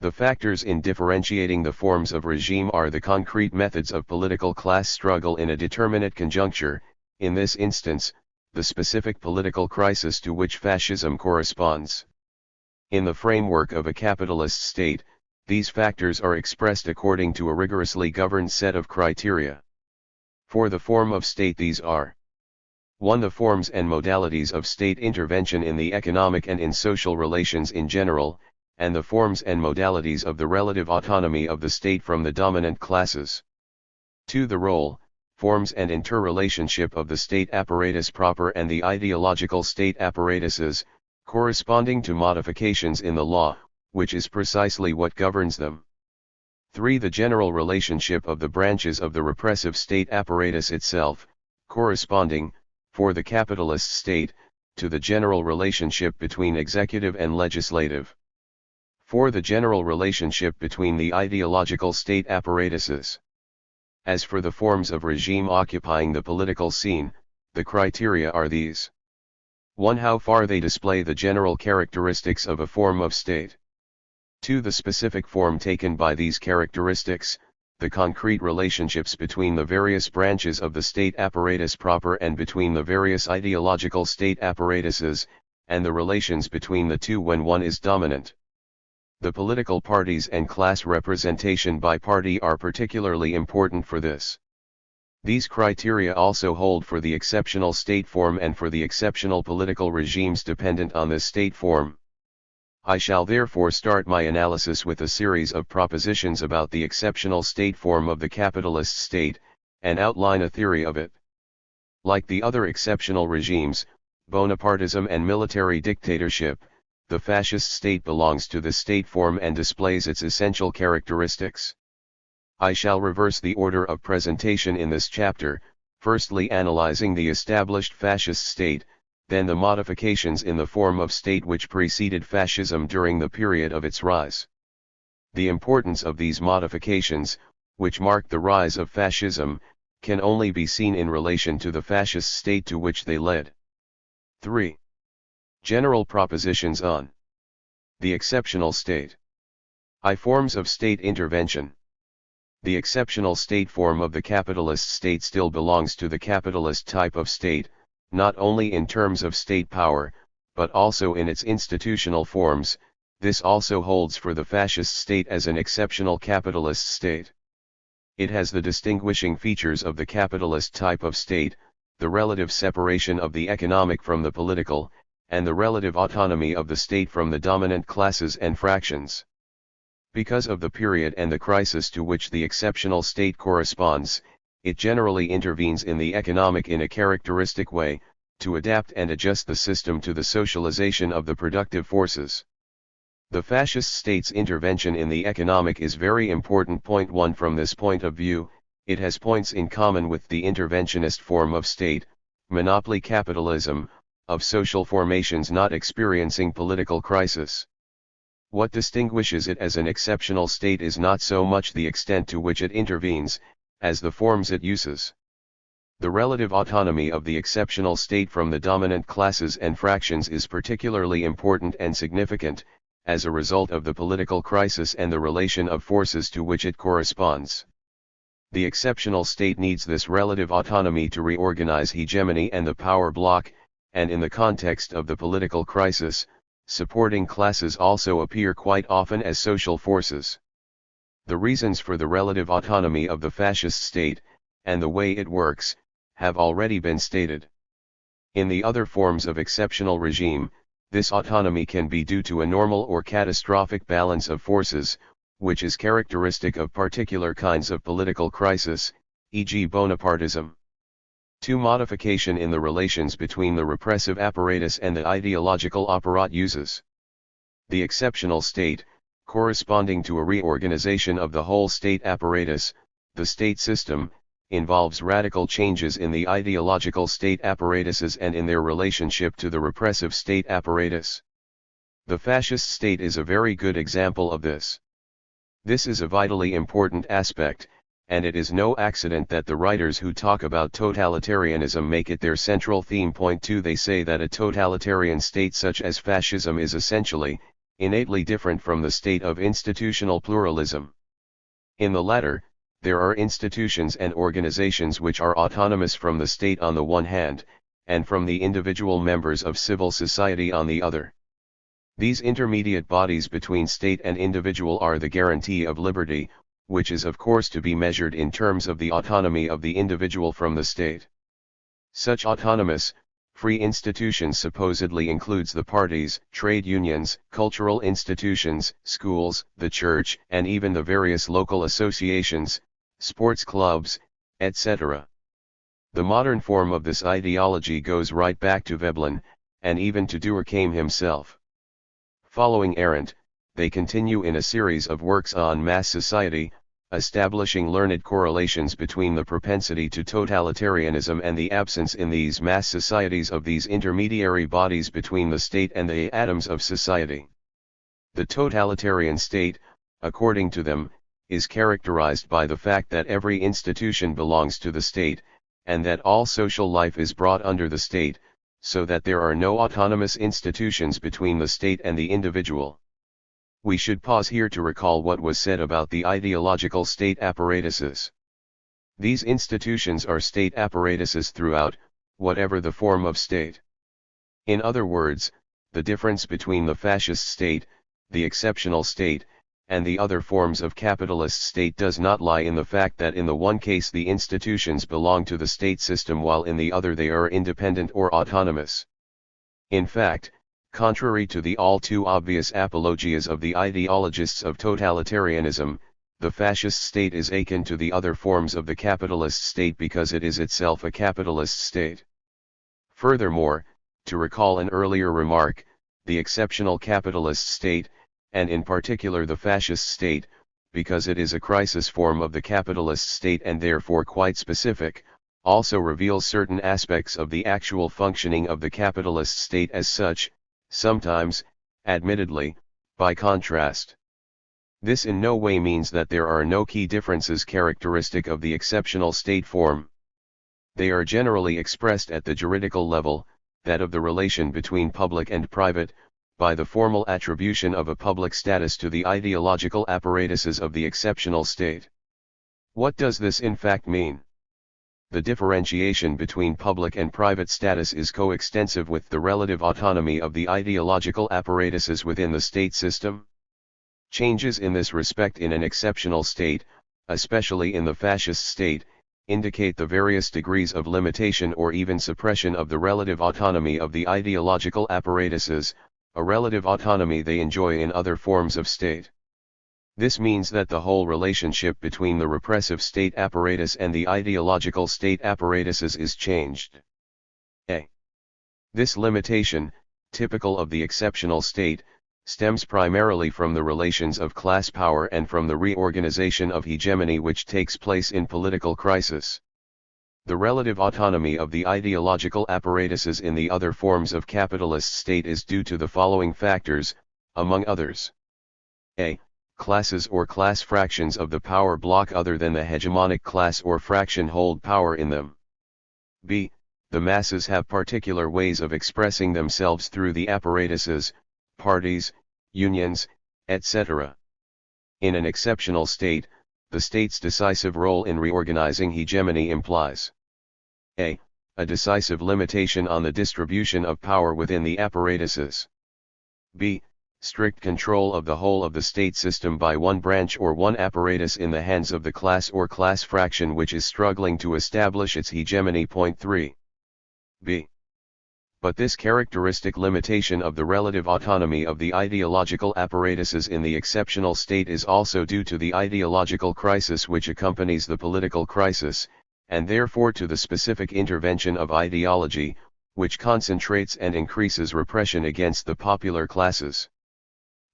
The factors in differentiating the forms of regime are the concrete methods of political class struggle in a determinate conjuncture, in this instance, the specific political crisis to which fascism corresponds. In the framework of a capitalist state, these factors are expressed according to a rigorously governed set of criteria. For the form of state, these are: 1. The forms and modalities of state intervention in the economic and in social relations in general, and the forms and modalities of the relative autonomy of the state from the dominant classes. 2. The role, forms and interrelationship of the state apparatus proper and the ideological state apparatuses, corresponding to modifications in the law, which is precisely what governs them. 3. The general relationship of the branches of the repressive state apparatus itself, corresponding, for the capitalist state, to the general relationship between executive and legislative. 4. The general relationship between the ideological state apparatuses. As for the forms of regime occupying the political scene, the criteria are these: 1. How far they display the general characteristics of a form of state. 2. The specific form taken by these characteristics, the concrete relationships between the various branches of the state apparatus proper and between the various ideological state apparatuses, and the relations between the two when one is dominant. The political parties and class representation by party are particularly important for this. These criteria also hold for the exceptional state form and for the exceptional political regimes dependent on this state form. I shall therefore start my analysis with a series of propositions about the exceptional state form of the capitalist state, and outline a theory of it. Like the other exceptional regimes, Bonapartism and military dictatorship, the fascist state belongs to the state form and displays its essential characteristics. I shall reverse the order of presentation in this chapter, firstly analyzing the established fascist state, then the modifications in the form of state which preceded fascism during the period of its rise. The importance of these modifications, which marked the rise of fascism, can only be seen in relation to the fascist state to which they led. 3. General propositions on the exceptional state. Forms of state intervention. The exceptional state form of the capitalist state still belongs to the capitalist type of state, not only in terms of state power, but also in its institutional forms. This also holds for the fascist state as an exceptional capitalist state. It has the distinguishing features of the capitalist type of state, the relative separation of the economic from the political, and the relative autonomy of the state from the dominant classes and fractions. Because of the period and the crisis to which the exceptional state corresponds, it generally intervenes in the economic in a characteristic way, to adapt and adjust the system to the socialization of the productive forces. The fascist state's intervention in the economic is very important. Point 1. From this point of view, it has points in common with the interventionist form of state, monopoly capitalism, of social formations not experiencing political crisis. What distinguishes it as an exceptional state is not so much the extent to which it intervenes, as the forms it uses. The relative autonomy of the exceptional state from the dominant classes and fractions is particularly important and significant, as a result of the political crisis and the relation of forces to which it corresponds. The exceptional state needs this relative autonomy to reorganize hegemony and the power bloc, and in the context of the political crisis, supporting classes also appear quite often as social forces. The reasons for the relative autonomy of the fascist state, and the way it works, have already been stated. In the other forms of exceptional regime, this autonomy can be due to a normal or catastrophic balance of forces, which is characteristic of particular kinds of political crisis, e.g. Bonapartism. 2. Modification in the relations between the repressive apparatus and the ideological apparat uses. The exceptional state, corresponding to a reorganization of the whole state apparatus, the state system, involves radical changes in the ideological state apparatuses and in their relationship to the repressive state apparatus. The fascist state is a very good example of this. This is a vitally important aspect, and it is no accident that the writers who talk about totalitarianism make it their central theme. Point 2. They say that a totalitarian state such as fascism is essentially, innately different from the state of institutional pluralism. In the latter, there are institutions and organizations which are autonomous from the state on the one hand, and from the individual members of civil society on the other. These intermediate bodies between state and individual are the guarantee of liberty, which is of course to be measured in terms of the autonomy of the individual from the state. Such autonomous, free institutions supposedly includes the parties, trade unions, cultural institutions, schools, the church, and even the various local associations, sports clubs, etc. The modern form of this ideology goes right back to Veblen, and even to Durkheim himself. Following Arendt, they continue in a series of works on mass society, establishing learned correlations between the propensity to totalitarianism and the absence in these mass societies of these intermediary bodies between the state and the atoms of society. The totalitarian state, according to them, is characterized by the fact that every institution belongs to the state, and that all social life is brought under the state, so that there are no autonomous institutions between the state and the individual. We should pause here to recall what was said about the ideological state apparatuses. These institutions are state apparatuses throughout, whatever the form of state. In other words, the difference between the fascist state, the exceptional state, and the other forms of capitalist state does not lie in the fact that in the one case the institutions belong to the state system while in the other they are independent or autonomous. In fact, contrary to the all too obvious apologias of the ideologists of totalitarianism, the fascist state is akin to the other forms of the capitalist state because it is itself a capitalist state. Furthermore, to recall an earlier remark, the exceptional capitalist state, and in particular the fascist state, because it is a crisis form of the capitalist state and therefore quite specific, also reveals certain aspects of the actual functioning of the capitalist state as such, sometimes, admittedly, by contrast. This in no way means that there are no key differences characteristic of the exceptional state form. They are generally expressed at the juridical level, that of the relation between public and private, by the formal attribution of a public status to the ideological apparatuses of the exceptional state. What does this in fact mean? The differentiation between public and private status is coextensive with the relative autonomy of the ideological apparatuses within the state system. Changes in this respect in an exceptional state, especially in the fascist state, indicate the various degrees of limitation or even suppression of the relative autonomy of the ideological apparatuses, a relative autonomy they enjoy in other forms of state. This means that the whole relationship between the repressive state apparatus and the ideological state apparatuses is changed. A. This limitation, typical of the exceptional state, stems primarily from the relations of class power and from the reorganization of hegemony which takes place in political crisis. The relative autonomy of the ideological apparatuses in the other forms of capitalist state is due to the following factors, among others. A. Classes or class fractions of the power block other than the hegemonic class or fraction hold power in them. B. The masses have particular ways of expressing themselves through the apparatuses, parties, unions, etc. In an exceptional state, the state's decisive role in reorganizing hegemony implies a decisive limitation on the distribution of power within the apparatuses. B. Strict control of the whole of the state system by one branch or one apparatus in the hands of the class or class fraction which is struggling to establish its hegemony. 3. B. But this characteristic limitation of the relative autonomy of the ideological apparatuses in the exceptional state is also due to the ideological crisis which accompanies the political crisis, and therefore to the specific intervention of ideology, which concentrates and increases repression against the popular classes.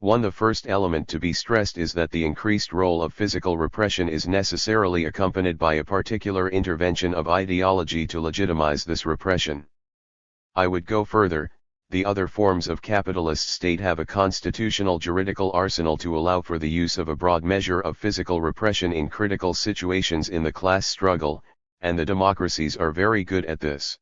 The first element to be stressed is that the increased role of physical repression is necessarily accompanied by a particular intervention of ideology to legitimize this repression. I would go further, the other forms of capitalist state have a constitutional juridical arsenal to allow for the use of a broad measure of physical repression in critical situations in the class struggle, and the democracies are very good at this.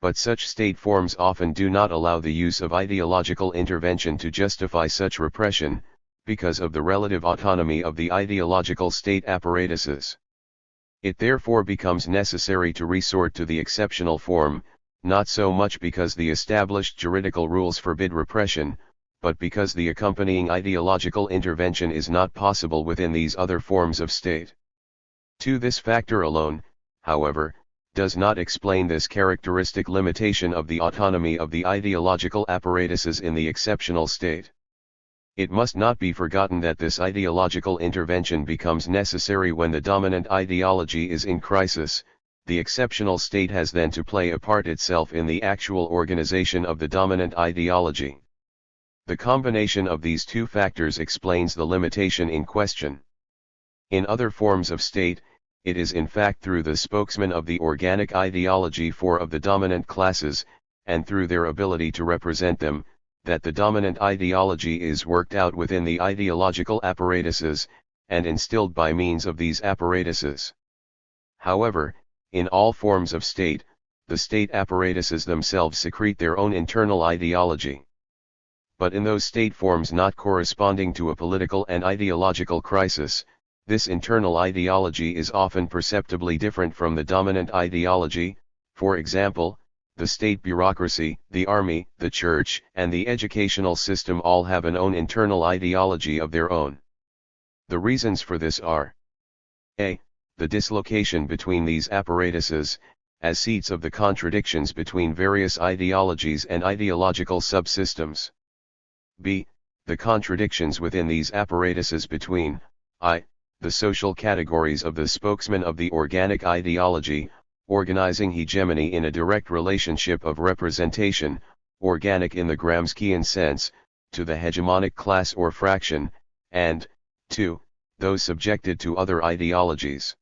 But such state forms often do not allow the use of ideological intervention to justify such repression, because of the relative autonomy of the ideological state apparatuses. It therefore becomes necessary to resort to the exceptional form, not so much because the established juridical rules forbid repression, but because the accompanying ideological intervention is not possible within these other forms of state. This factor alone, however, does not explain this characteristic limitation of the autonomy of the ideological apparatuses in the exceptional state. It must not be forgotten that this ideological intervention becomes necessary when the dominant ideology is in crisis. The exceptional state has then to play a part itself in the actual organization of the dominant ideology. The combination of these two factors explains the limitation in question. In other forms of state, it is in fact through the spokesman of the organic ideology of the dominant classes, and through their ability to represent them, that the dominant ideology is worked out within the ideological apparatuses, and instilled by means of these apparatuses. However, in all forms of state, the state apparatuses themselves secrete their own internal ideology. But in those state forms not corresponding to a political and ideological crisis, this internal ideology is often perceptibly different from the dominant ideology. For example, the state bureaucracy, the army, the church, and the educational system all have an own internal ideology of their own. The reasons for this are: a. The dislocation between these apparatuses, as seats of the contradictions between various ideologies and ideological subsystems. b. The contradictions within these apparatuses between, i. the social categories of the spokesman of the organic ideology, organizing hegemony in a direct relationship of representation, organic in the Gramscian sense, to the hegemonic class or fraction, and 2. Those subjected to other ideologies.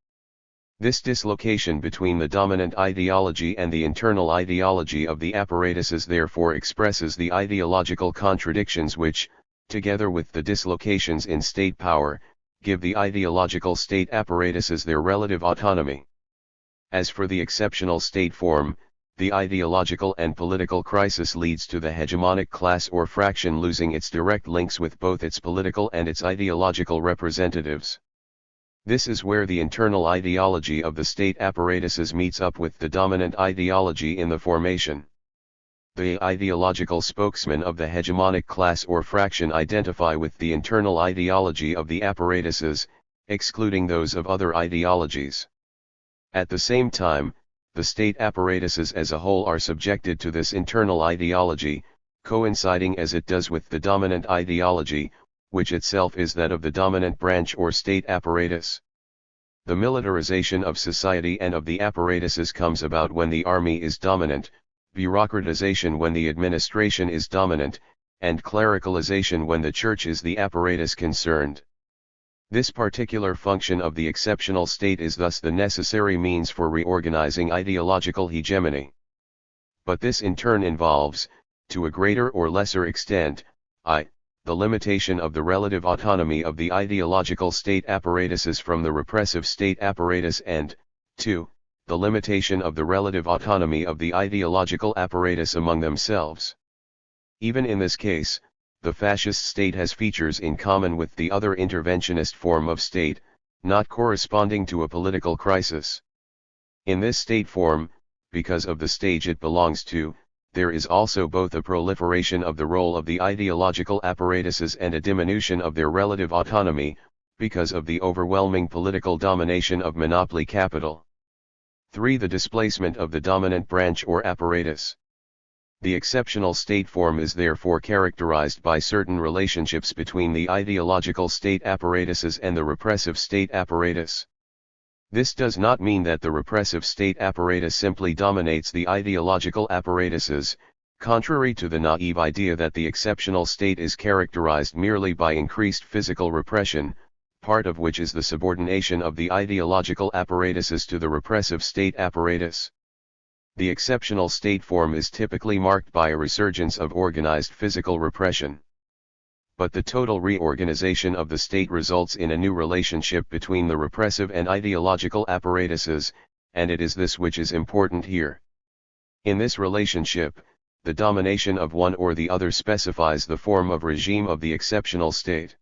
This dislocation between the dominant ideology and the internal ideology of the apparatuses therefore expresses the ideological contradictions which, together with the dislocations in state power, give the ideological state apparatuses their relative autonomy. As for the exceptional state form, the ideological and political crisis leads to the hegemonic class or fraction losing its direct links with both its political and its ideological representatives. This is where the internal ideology of the state apparatuses meets up with the dominant ideology in the formation. The ideological spokesmen of the hegemonic class or fraction identify with the internal ideology of the apparatuses, excluding those of other ideologies. At the same time, the state apparatuses as a whole are subjected to this internal ideology, coinciding as it does with the dominant ideology, which itself is that of the dominant branch or state apparatus. The militarization of society and of the apparatuses comes about when the army is dominant, bureaucratization when the administration is dominant, and clericalization when the church is the apparatus concerned. This particular function of the exceptional state is thus the necessary means for reorganizing ideological hegemony. But this in turn involves, to a greater or lesser extent, i. the limitation of the relative autonomy of the ideological state apparatuses from the repressive state apparatus and, 2. the limitation of the relative autonomy of the ideological apparatus among themselves. Even in this case, the fascist state has features in common with the other interventionist form of state, not corresponding to a political crisis. In this state form, because of the stage it belongs to, there is also both a proliferation of the role of the ideological apparatuses and a diminution of their relative autonomy, because of the overwhelming political domination of monopoly capital. 3. The displacement of the dominant branch or apparatus. The exceptional state form is therefore characterized by certain relationships between the ideological state apparatuses and the repressive state apparatus. This does not mean that the repressive state apparatus simply dominates the ideological apparatuses, contrary to the naive idea that the exceptional state is characterized merely by increased physical repression, part of which is the subordination of the ideological apparatuses to the repressive state apparatus. The exceptional state form is typically marked by a resurgence of organized physical repression. But the total reorganization of the state results in a new relationship between the repressive and ideological apparatuses, and it is this which is important here. In this relationship, the domination of one or the other specifies the form of regime of the exceptional state.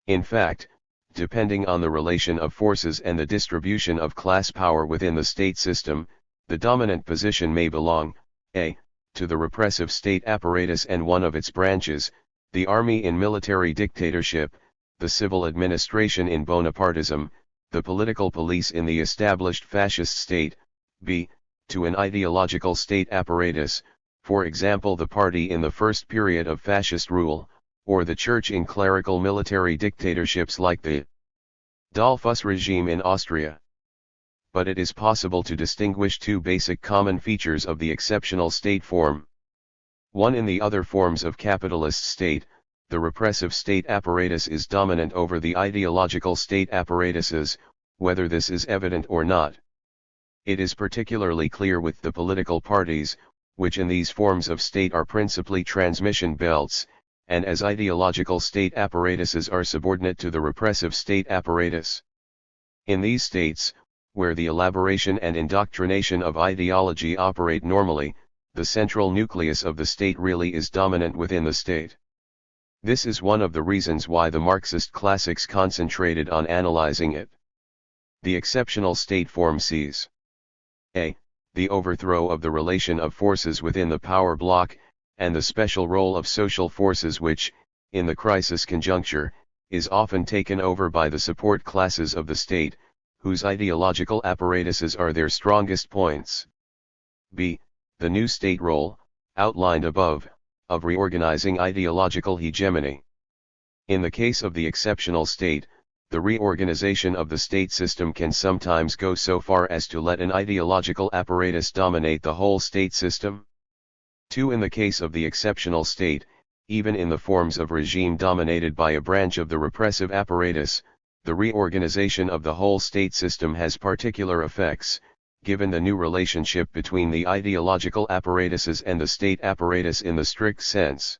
In fact, depending on the relation of forces and the distribution of class power within the state system, the dominant position may belong, a. to the repressive state apparatus and one of its branches, the army in military dictatorship, the civil administration in Bonapartism, the political police in the established fascist state, b. to an ideological state apparatus, for example the party in the first period of fascist rule, or the church in clerical military dictatorships like the Dollfuss regime in Austria. But it is possible to distinguish two basic common features of the exceptional state form. One, in the other forms of capitalist state, the repressive state apparatus is dominant over the ideological state apparatuses, whether this is evident or not. It is particularly clear with the political parties, which in these forms of state are principally transmission belts, and as ideological state apparatuses are subordinate to the repressive state apparatus. In these states, where the elaboration and indoctrination of ideology operate normally, the central nucleus of the state really is dominant within the state. This is one of the reasons why the Marxist classics concentrated on analyzing it. The exceptional state form sees a. the overthrow of the relation of forces within the power block, and the special role of social forces which, in the crisis conjuncture, is often taken over by the support classes of the state, whose ideological apparatuses are their strongest points. b. The new state role, outlined above, of reorganizing ideological hegemony. In the case of the exceptional state, the reorganization of the state system can sometimes go so far as to let an ideological apparatus dominate the whole state system. 2. In the case of the exceptional state, even in the forms of regime dominated by a branch of the repressive apparatus, the reorganization of the whole state system has particular effects, given the new relationship between the ideological apparatuses and the state apparatus in the strict sense.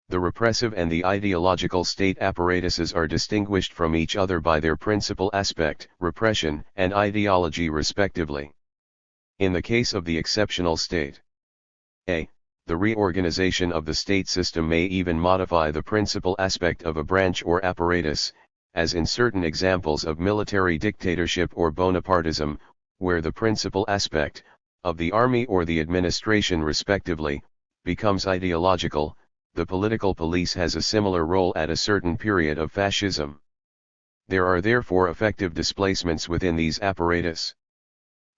The repressive and the ideological state apparatuses are distinguished from each other by their principal aspect, repression, and ideology respectively. In the case of the exceptional state, a. The reorganization of the state system may even modify the principal aspect of a branch or apparatus, as in certain examples of military dictatorship or Bonapartism, where the principal aspect, of the army or the administration respectively, becomes ideological. The political police has a similar role at a certain period of fascism. There are therefore effective displacements within these apparatus.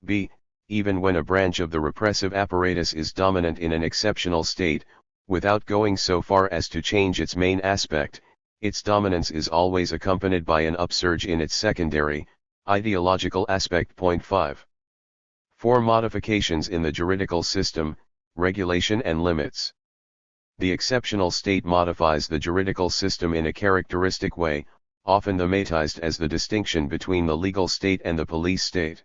b. Even when a branch of the repressive apparatus is dominant in an exceptional state, without going so far as to change its main aspect, its dominance is always accompanied by an upsurge in its secondary, ideological aspect. 5. 4. Modifications in the juridical system, regulation and limits. The exceptional state modifies the juridical system in a characteristic way, often thematized as the distinction between the legal state and the police state.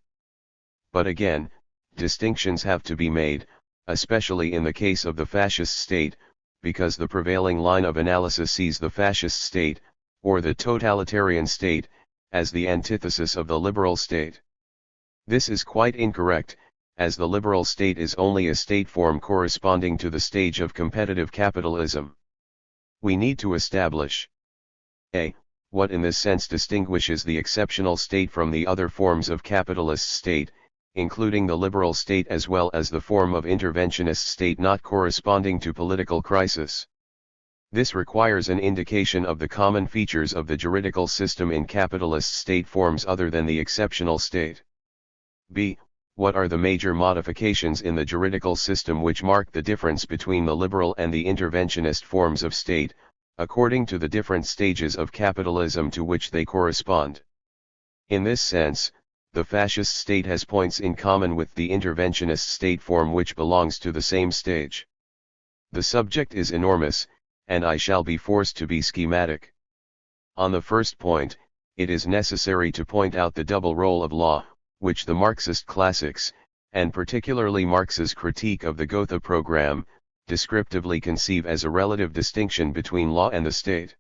But again, distinctions have to be made, especially in the case of the fascist state, because the prevailing line of analysis sees the fascist state, or the totalitarian state, as the antithesis of the liberal state. This is quite incorrect, as the liberal state is only a state form corresponding to the stage of competitive capitalism. We need to establish a. What in this sense distinguishes the exceptional state from the other forms of capitalist state, including the liberal state as well as the form of interventionist state not corresponding to political crisis. This requires an indication of the common features of the juridical system in capitalist state forms other than the exceptional state. b. What are the major modifications in the juridical system which mark the difference between the liberal and the interventionist forms of state, according to the different stages of capitalism to which they correspond? In this sense, the fascist state has points in common with the interventionist state form which belongs to the same stage. The subject is enormous, and I shall be forced to be schematic. On the first point, it is necessary to point out the double role of law, which the Marxist classics, and particularly Marx's critique of the Gotha program, descriptively conceive as a relative distinction between law and the state.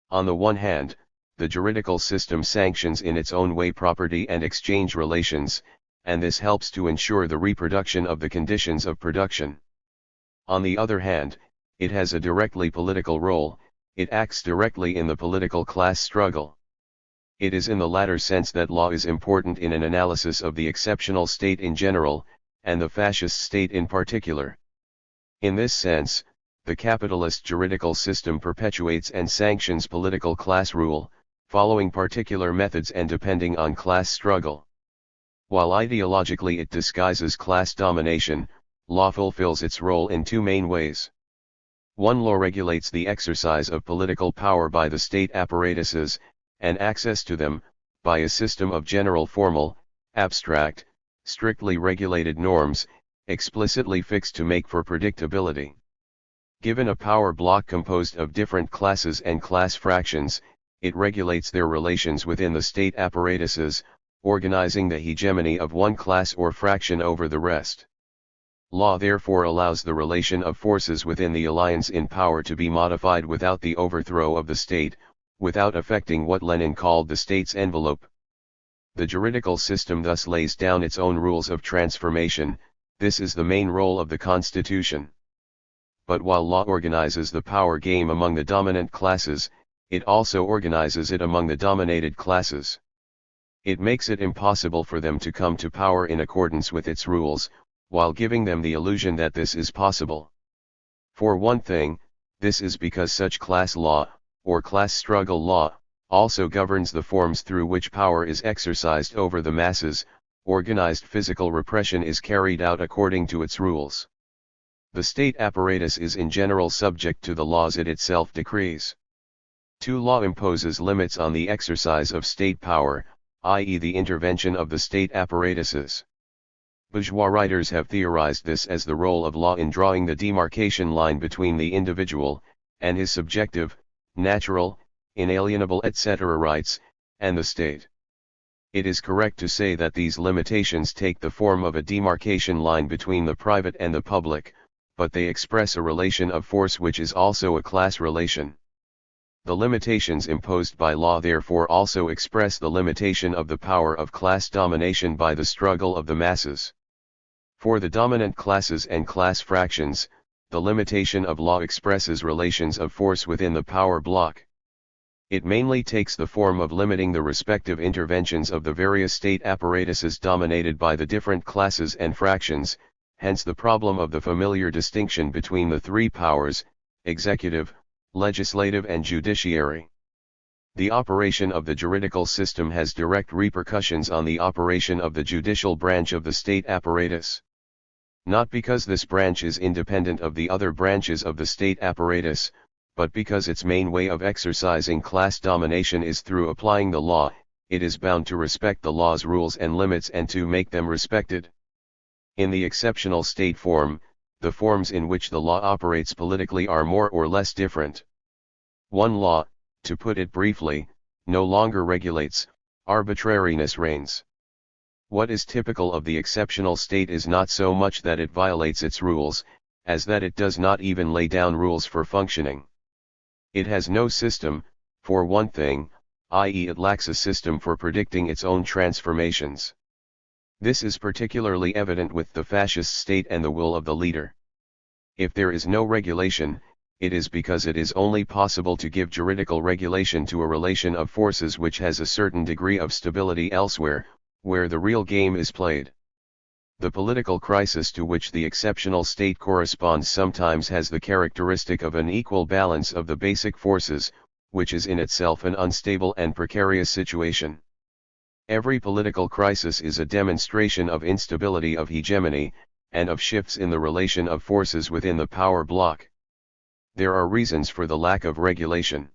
On the one hand, the juridical system sanctions in its own way property and exchange relations, and this helps to ensure the reproduction of the conditions of production. On the other hand, it has a directly political role, it acts directly in the political class struggle. It is in the latter sense that law is important in an analysis of the exceptional state in general, and the fascist state in particular. In this sense, the capitalist juridical system perpetuates and sanctions political class rule, following particular methods and depending on class struggle. While ideologically it disguises class domination, law fulfills its role in two main ways. 1. Law regulates the exercise of political power by the state apparatuses, and access to them, by a system of general formal, abstract, strictly regulated norms, explicitly fixed to make for predictability. Given a power block composed of different classes and class fractions, it regulates their relations within the state apparatuses, organizing the hegemony of one class or fraction over the rest. Law therefore allows the relation of forces within the alliance in power to be modified without the overthrow of the state, without affecting what Lenin called the state's envelope. The juridical system thus lays down its own rules of transformation. This is the main role of the Constitution. But while law organizes the power game among the dominant classes, it also organizes it among the dominated classes. It makes it impossible for them to come to power in accordance with its rules, while giving them the illusion that this is possible. For one thing, this is because such class law, or class struggle law, also governs the forms through which power is exercised over the masses. Organized physical repression is carried out according to its rules. The state apparatus is in general subject to the laws it itself decrees. 2. Law imposes limits on the exercise of state power, i.e. the intervention of the state apparatuses. Bourgeois writers have theorized this as the role of law in drawing the demarcation line between the individual, and his subjective, natural, inalienable etc. rights, and the state. It is correct to say that these limitations take the form of a demarcation line between the private and the public, but they express a relation of force which is also a class relation. The limitations imposed by law therefore also express the limitation of the power of class domination by the struggle of the masses. For the dominant classes and class fractions, the limitation of law expresses relations of force within the power block. It mainly takes the form of limiting the respective interventions of the various state apparatuses dominated by the different classes and fractions, hence the problem of the familiar distinction between the three powers, executive, legislative and judiciary. The operation of the juridical system has direct repercussions on the operation of the judicial branch of the state apparatus. Not because this branch is independent of the other branches of the state apparatus, but because its main way of exercising class domination is through applying the law, it is bound to respect the law's rules and limits and to make them respected. In the exceptional state form, the forms in which the law operates politically are more or less different. One law, to put it briefly, no longer regulates, arbitrariness reigns. What is typical of the exceptional state is not so much that it violates its rules, as that it does not even lay down rules for functioning. It has no system, for one thing, i.e. it lacks a system for predicting its own transformations. This is particularly evident with the fascist state and the will of the leader. If there is no regulation, it is because it is only possible to give juridical regulation to a relation of forces which has a certain degree of stability elsewhere, where the real game is played. The political crisis to which the exceptional state corresponds sometimes has the characteristic of an equal balance of the basic forces, which is in itself an unstable and precarious situation. Every political crisis is a demonstration of instability of hegemony, and of shifts in the relation of forces within the power block. There are reasons for the lack of regulation.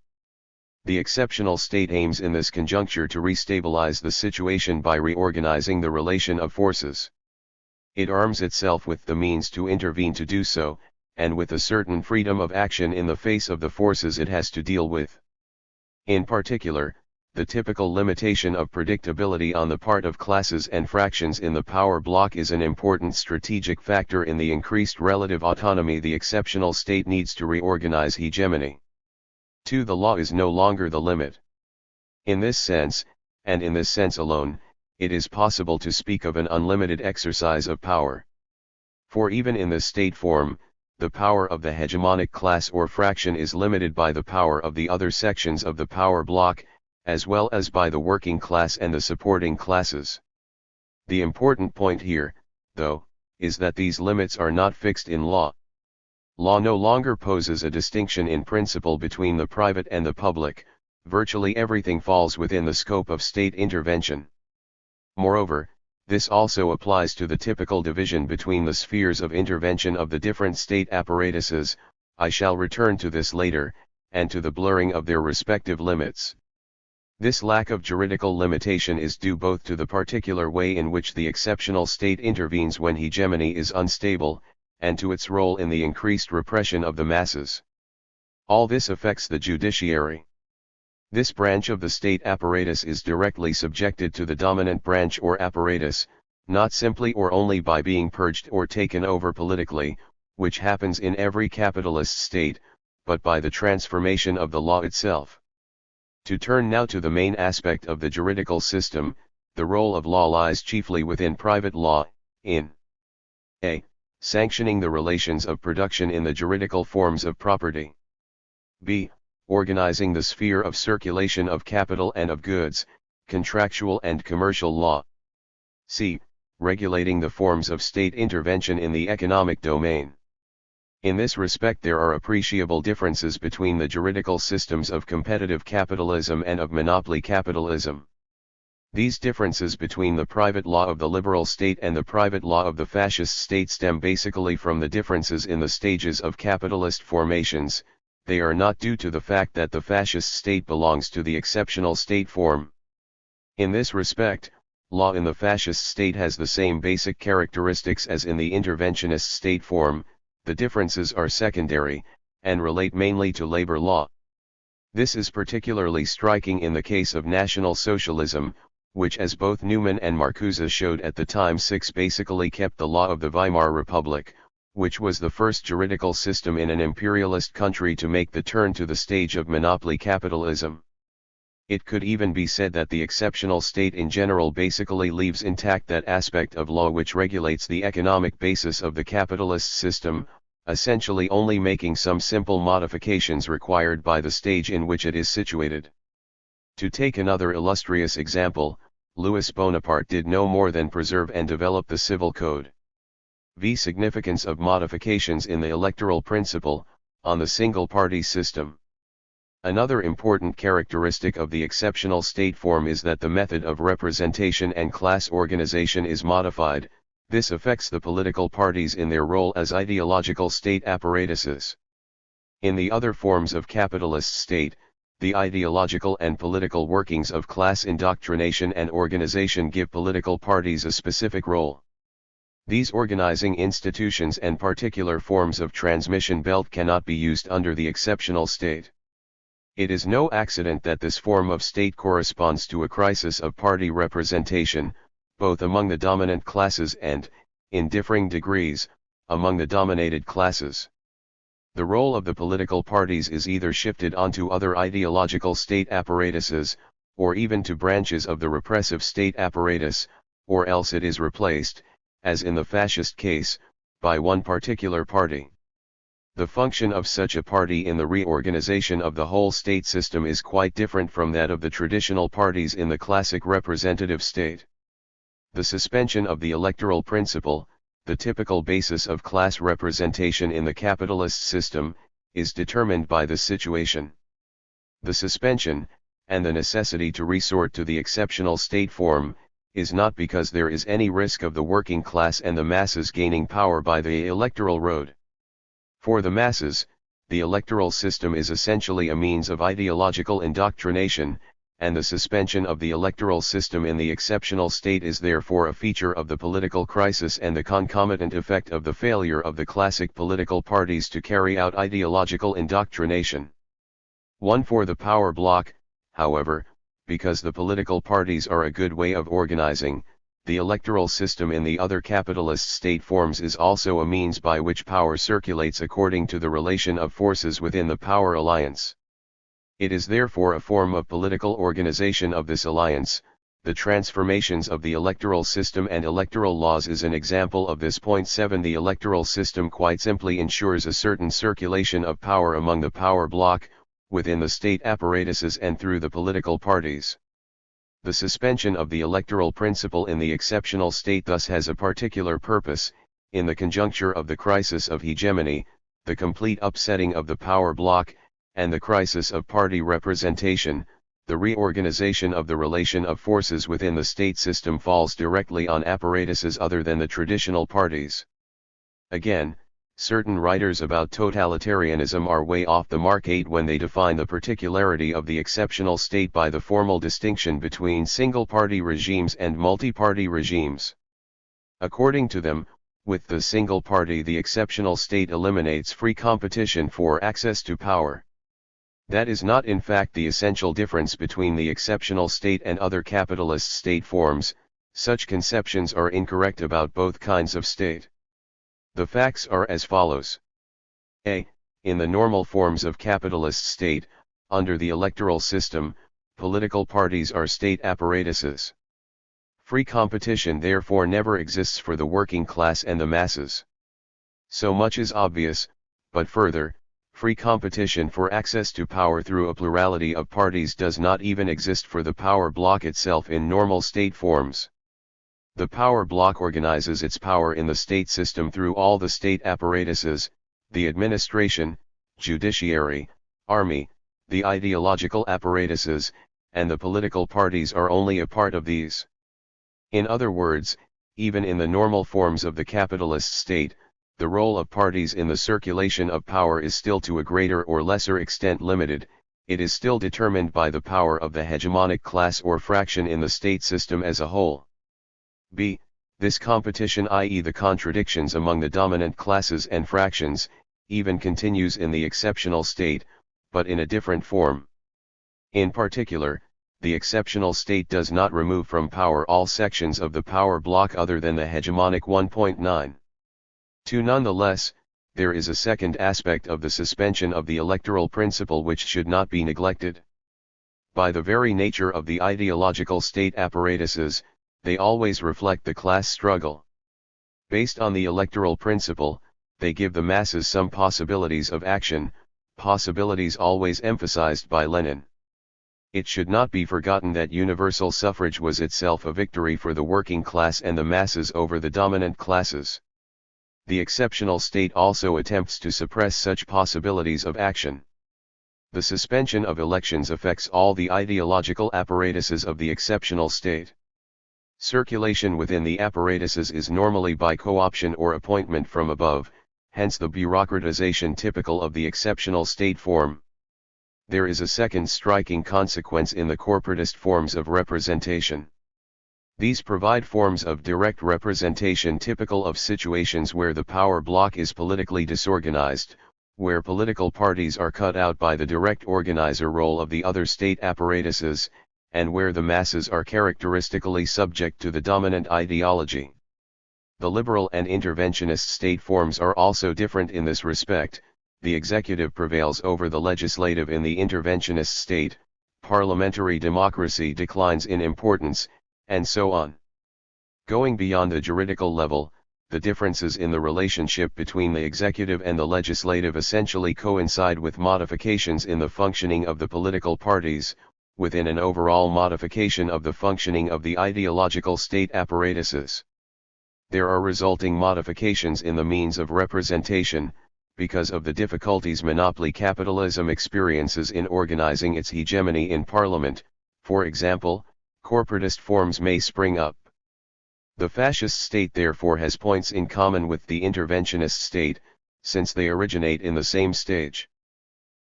The exceptional state aims in this conjuncture to restabilize the situation by reorganizing the relation of forces. It arms itself with the means to intervene to do so, and with a certain freedom of action in the face of the forces it has to deal with. In particular, the typical limitation of predictability on the part of classes and fractions in the power block is an important strategic factor in the increased relative autonomy the exceptional state needs to reorganize hegemony. 2. The law is no longer the limit. In this sense, and in this sense alone, it is possible to speak of an unlimited exercise of power. For even in the state form, the power of the hegemonic class or fraction is limited by the power of the other sections of the power block, as well as by the working class and the supporting classes. The important point here, though, is that these limits are not fixed in law. Law no longer poses a distinction in principle between the private and the public, virtually everything falls within the scope of state intervention. Moreover, this also applies to the typical division between the spheres of intervention of the different state apparatuses, I shall return to this later, and to the blurring of their respective limits. This lack of juridical limitation is due both to the particular way in which the exceptional state intervenes when hegemony is unstable, and to its role in the increased repression of the masses. All this affects the judiciary. This branch of the state apparatus is directly subjected to the dominant branch or apparatus, not simply or only by being purged or taken over politically, which happens in every capitalist state, but by the transformation of the law itself. To turn now to the main aspect of the juridical system, the role of law lies chiefly within private law, in a. Sanctioning the relations of production in the juridical forms of property. b. Organizing the sphere of circulation of capital and of goods, contractual and commercial law. c. Regulating the forms of state intervention in the economic domain. In this respect there are appreciable differences between the juridical systems of competitive capitalism and of monopoly capitalism. These differences between the private law of the liberal state and the private law of the fascist state stem basically from the differences in the stages of capitalist formations. They are not due to the fact that the fascist state belongs to the exceptional state form. In this respect, law in the fascist state has the same basic characteristics as in the interventionist state form. The differences are secondary, and relate mainly to labor law. This is particularly striking in the case of National Socialism, which, as both Newman and Marcuse showed at the time, basically kept the law of the Weimar Republic, which was the first juridical system in an imperialist country to make the turn to the stage of monopoly capitalism. It could even be said that the exceptional state in general basically leaves intact that aspect of law which regulates the economic basis of the capitalist system, essentially only making some simple modifications required by the stage in which it is situated. To take another illustrious example, Louis Bonaparte did no more than preserve and develop the civil code. V. Significance of modifications in the electoral principle, on the single-party system. Another important characteristic of the exceptional state form is that the method of representation and class organization is modified. This affects the political parties in their role as ideological state apparatuses. In the other forms of capitalist state, the ideological and political workings of class indoctrination and organization give political parties a specific role. These organizing institutions and particular forms of transmission belt cannot be used under the exceptional state. It is no accident that this form of state corresponds to a crisis of party representation, both among the dominant classes and, in differing degrees, among the dominated classes. The role of the political parties is either shifted onto other ideological state apparatuses, or even to branches of the repressive state apparatus, or else it is replaced, as in the fascist case, by one particular party. The function of such a party in the reorganization of the whole state system is quite different from that of the traditional parties in the classic representative state. The suspension of the electoral principle, the typical basis of class representation in the capitalist system, is determined by this situation. The suspension, and the necessity to resort to the exceptional state form, is not because there is any risk of the working class and the masses gaining power by the electoral road. For the masses, the electoral system is essentially a means of ideological indoctrination, and the suspension of the electoral system in the exceptional state is therefore a feature of the political crisis and the concomitant effect of the failure of the classic political parties to carry out ideological indoctrination. One for the power block, however, because the political parties are a good way of organizing, the electoral system in the other capitalist state forms is also a means by which power circulates according to the relation of forces within the power alliance. It is therefore a form of political organization of this alliance. The transformations of the electoral system and electoral laws is an example of this. 7 The electoral system quite simply ensures a certain circulation of power among the power bloc, within the state apparatuses and through the political parties. The suspension of the electoral principle in the exceptional state thus has a particular purpose, in the conjuncture of the crisis of hegemony, the complete upsetting of the power bloc, and the crisis of party representation. The reorganization of the relation of forces within the state system falls directly on apparatuses other than the traditional parties. Again, certain writers about totalitarianism are way off the mark when they define the particularity of the exceptional state by the formal distinction between single-party regimes and multi-party regimes. According to them, with the single party the exceptional state eliminates free competition for access to power. That is not in fact the essential difference between the exceptional state and other capitalist state forms. Such conceptions are incorrect about both kinds of state. The facts are as follows. A. In the normal forms of capitalist state, under the electoral system, political parties are state apparatuses. Free competition therefore never exists for the working class and the masses. So much is obvious, but further, free competition for access to power through a plurality of parties does not even exist for the power bloc itself in normal state forms. The power bloc organizes its power in the state system through all the state apparatuses, the administration, judiciary, army, the ideological apparatuses, and the political parties are only a part of these. In other words, even in the normal forms of the capitalist state, the role of parties in the circulation of power is still to a greater or lesser extent limited. It is still determined by the power of the hegemonic class or fraction in the state system as a whole. b. This competition, i.e. the contradictions among the dominant classes and fractions, even continues in the exceptional state, but in a different form. In particular, the exceptional state does not remove from power all sections of the power block other than the hegemonic 1.9. 2. Nonetheless, there is a second aspect of the suspension of the electoral principle which should not be neglected. By the very nature of the ideological state apparatuses, they always reflect the class struggle. Based on the electoral principle, they give the masses some possibilities of action, possibilities always emphasized by Lenin. It should not be forgotten that universal suffrage was itself a victory for the working class and the masses over the dominant classes. The exceptional state also attempts to suppress such possibilities of action. The suspension of elections affects all the ideological apparatuses of the exceptional state. Circulation within the apparatuses is normally by co-option or appointment from above, hence the bureaucratization typical of the exceptional state form. There is a second striking consequence in the corporatist forms of representation. These provide forms of direct representation typical of situations where the power block is politically disorganized, where political parties are cut out by the direct organizer role of the other state apparatuses, and where the masses are characteristically subject to the dominant ideology. The liberal and interventionist state forms are also different in this respect. The executive prevails over the legislative in the interventionist state, parliamentary democracy declines in importance, and so on. Going beyond the juridical level, the differences in the relationship between the executive and the legislative essentially coincide with modifications in the functioning of the political parties, within an overall modification of the functioning of the ideological state apparatuses. There are resulting modifications in the means of representation, because of the difficulties monopoly capitalism experiences in organizing its hegemony in parliament. For example, corporatist forms may spring up. The fascist state therefore has points in common with the interventionist state, since they originate in the same stage.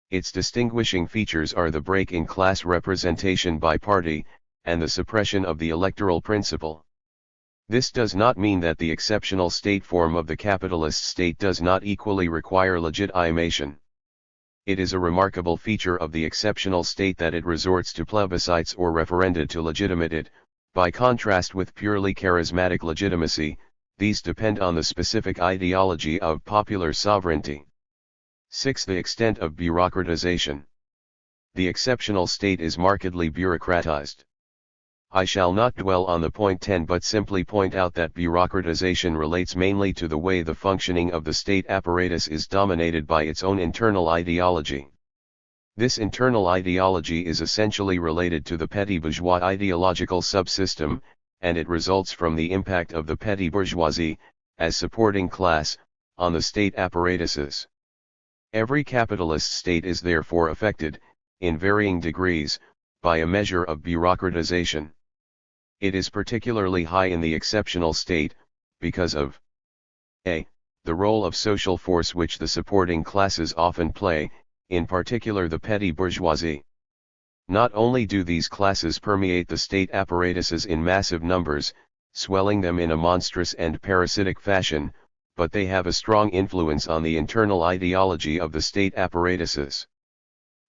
Its distinguishing features are the break in class representation by party, and the suppression of the electoral principle. This does not mean that the exceptional state form of the capitalist state does not equally require legitimation. It is a remarkable feature of the exceptional state that it resorts to plebiscites or referenda to legitimate it. By contrast with purely charismatic legitimacy, these depend on the specific ideology of popular sovereignty. 6. The extent of bureaucratization. The exceptional state is markedly bureaucratized. I shall not dwell on the point 10 but simply point out that bureaucratization relates mainly to the way the functioning of the state apparatus is dominated by its own internal ideology. This internal ideology is essentially related to the petty bourgeois ideological subsystem, and it results from the impact of the petty bourgeoisie, as supporting class, on the state apparatuses. Every capitalist state is therefore affected, in varying degrees, by a measure of bureaucratization. It is particularly high in the exceptional state, because of a. The role of social force which the supporting classes often play, in particular the petty bourgeoisie. Not only do these classes permeate the state apparatuses in massive numbers, swelling them in a monstrous and parasitic fashion, but they have a strong influence on the internal ideology of the state apparatuses.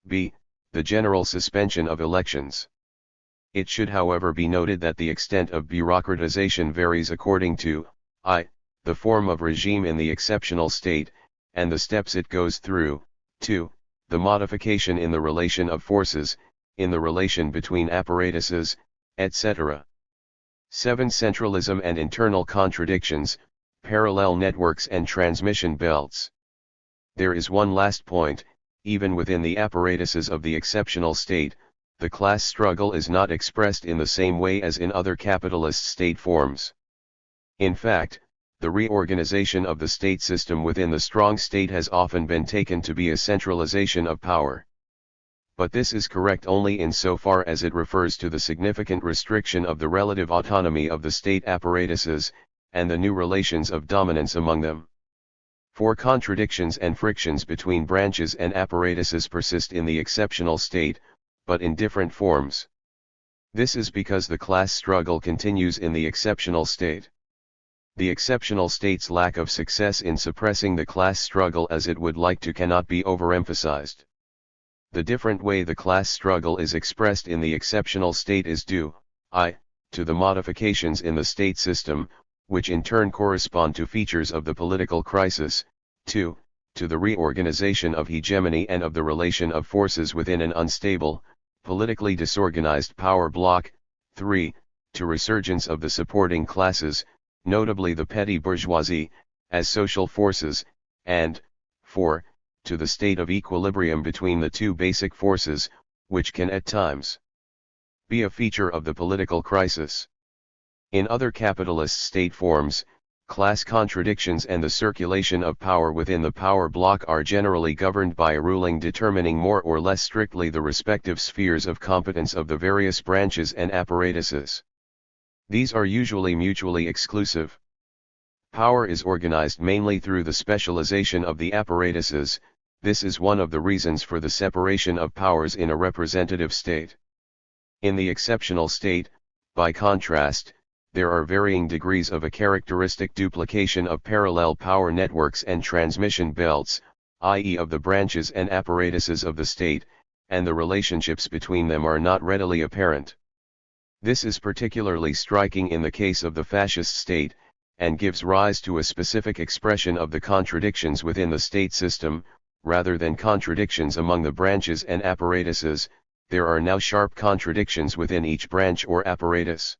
b. The general suspension of elections. It should however be noted that the extent of bureaucratization varies according to I. The form of regime in the exceptional state, and the steps it goes through, 2. The modification in the relation of forces, in the relation between apparatuses, etc. 7. Centralism and internal contradictions, parallel networks and transmission belts. There is one last point. Even within the apparatuses of the exceptional state, the class struggle is not expressed in the same way as in other capitalist state forms. In fact, the reorganization of the state system within the strong state has often been taken to be a centralization of power. But this is correct only insofar as it refers to the significant restriction of the relative autonomy of the state apparatuses, and the new relations of dominance among them. For contradictions and frictions between branches and apparatuses persist in the exceptional state, but in different forms. This is because the class struggle continues in the exceptional state. The exceptional state's lack of success in suppressing the class struggle as it would like to cannot be overemphasized. The different way the class struggle is expressed in the exceptional state is due, to the modifications in the state system, which in turn correspond to features of the political crisis, 2, to the reorganization of hegemony and of the relation of forces within an unstable, politically disorganized power bloc, 3, to resurgence of the supporting classes, notably the petty bourgeoisie, as social forces, and, 4, to the state of equilibrium between the two basic forces, which can at times be a feature of the political crisis. In other capitalist state forms, class contradictions and the circulation of power within the power bloc are generally governed by a ruling determining more or less strictly the respective spheres of competence of the various branches and apparatuses. These are usually mutually exclusive. Power is organized mainly through the specialization of the apparatuses. This is one of the reasons for the separation of powers in a representative state. In the exceptional state, by contrast, there are varying degrees of a characteristic duplication of parallel power networks and transmission belts, i.e. of the branches and apparatuses of the state, and the relationships between them are not readily apparent. This is particularly striking in the case of the fascist state, and gives rise to a specific expression of the contradictions within the state system. Rather than contradictions among the branches and apparatuses, there are now sharp contradictions within each branch or apparatus.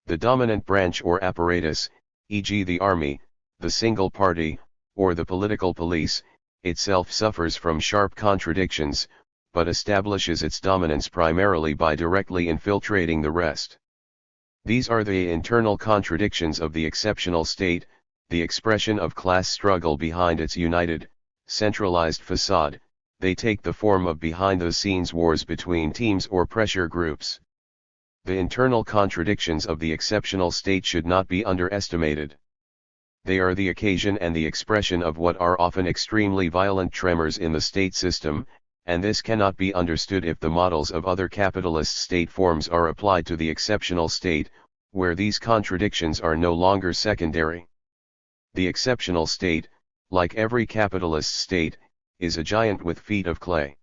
The dominant branch or apparatus, e.g. the army, the single party, or the political police, itself suffers from sharp contradictions, but establishes its dominance primarily by directly infiltrating the rest. These are the internal contradictions of the exceptional state, the expression of class struggle behind its united, centralized facade. They take the form of behind-the-scenes wars between teams or pressure groups. The internal contradictions of the exceptional state should not be underestimated. They are the occasion and the expression of what are often extremely violent tremors in the state system, and this cannot be understood if the models of other capitalist state forms are applied to the exceptional state, where these contradictions are no longer secondary. The exceptional state, like every capitalist state, is a giant with feet of clay.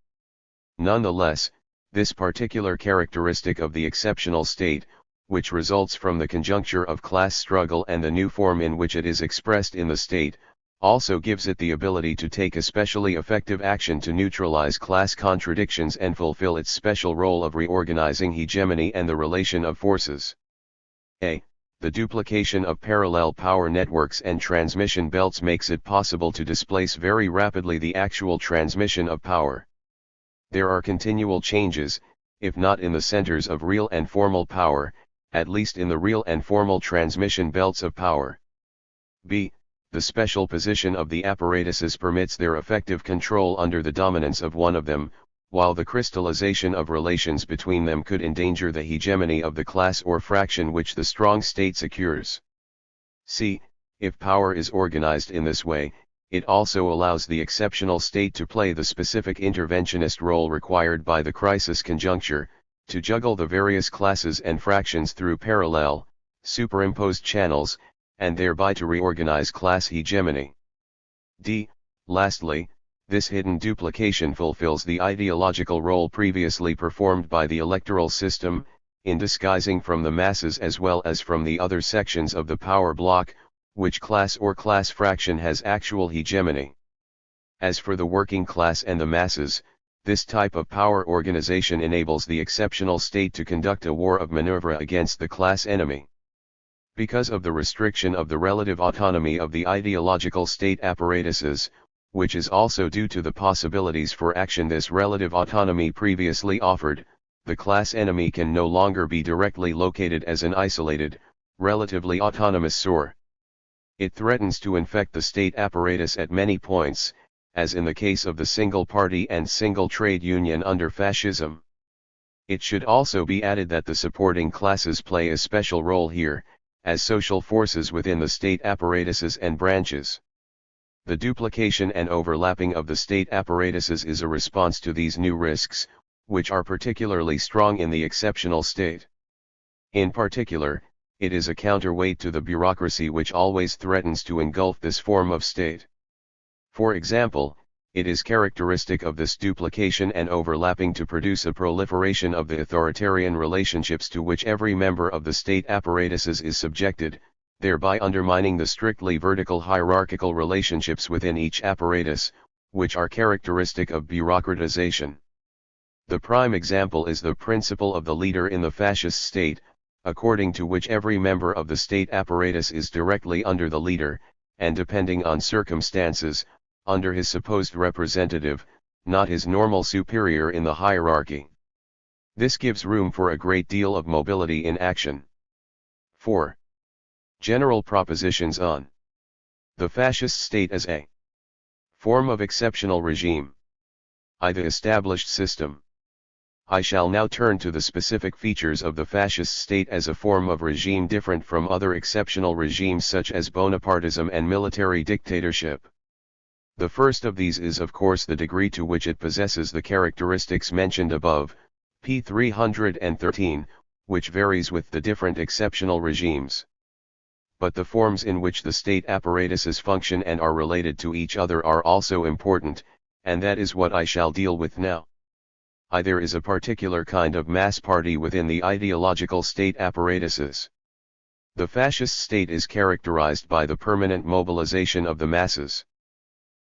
Nonetheless, this particular characteristic of the exceptional state, which results from the conjuncture of class struggle and the new form in which it is expressed in the state, also gives it the ability to take especially effective action to neutralize class contradictions and fulfill its special role of reorganizing hegemony and the relation of forces. A. The duplication of parallel power networks and transmission belts makes it possible to displace very rapidly the actual transmission of power. There are continual changes, if not in the centers of real and formal power, at least in the real and formal transmission belts of power. B. The special position of the apparatuses permits their effective control under the dominance of one of them, while the crystallization of relations between them could endanger the hegemony of the class or fraction which the strong state secures. C. If power is organized in this way, it also allows the exceptional state to play the specific interventionist role required by the crisis conjuncture, to juggle the various classes and fractions through parallel, superimposed channels, and thereby to reorganize class hegemony. D. Lastly, this hidden duplication fulfills the ideological role previously performed by the electoral system, in disguising from the masses as well as from the other sections of the power bloc, which class or class fraction has actual hegemony. As for the working class and the masses, this type of power organization enables the exceptional state to conduct a war of maneuver against the class enemy. Because of the restriction of the relative autonomy of the ideological state apparatuses, which is also due to the possibilities for action this relative autonomy previously offered, the class enemy can no longer be directly located as an isolated, relatively autonomous source. It threatens to infect the state apparatus at many points, as in the case of the single party and single trade union under fascism. It should also be added that the supporting classes play a special role here, as social forces within the state apparatuses and branches. The duplication and overlapping of the state apparatuses is a response to these new risks, which are particularly strong in the exceptional state. In particular, it is a counterweight to the bureaucracy which always threatens to engulf this form of state. For example, it is characteristic of this duplication and overlapping to produce a proliferation of the authoritarian relationships to which every member of the state apparatuses is subjected, thereby undermining the strictly vertical hierarchical relationships within each apparatus, which are characteristic of bureaucratization. The prime example is the principle of the leader in the fascist state, according to which every member of the state apparatus is directly under the leader, and depending on circumstances, under his supposed representative, not his normal superior in the hierarchy. This gives room for a great deal of mobility in action. 4. General propositions on the fascist state as a form of exceptional regime. I. The established system. I shall now turn to the specific features of the fascist state as a form of regime different from other exceptional regimes such as Bonapartism and military dictatorship. The first of these is of course the degree to which it possesses the characteristics mentioned above, p. 313, which varies with the different exceptional regimes. But the forms in which the state apparatuses function and are related to each other are also important, and that is what I shall deal with now. There is a particular kind of mass party within the ideological state apparatuses. The fascist state is characterized by the permanent mobilization of the masses.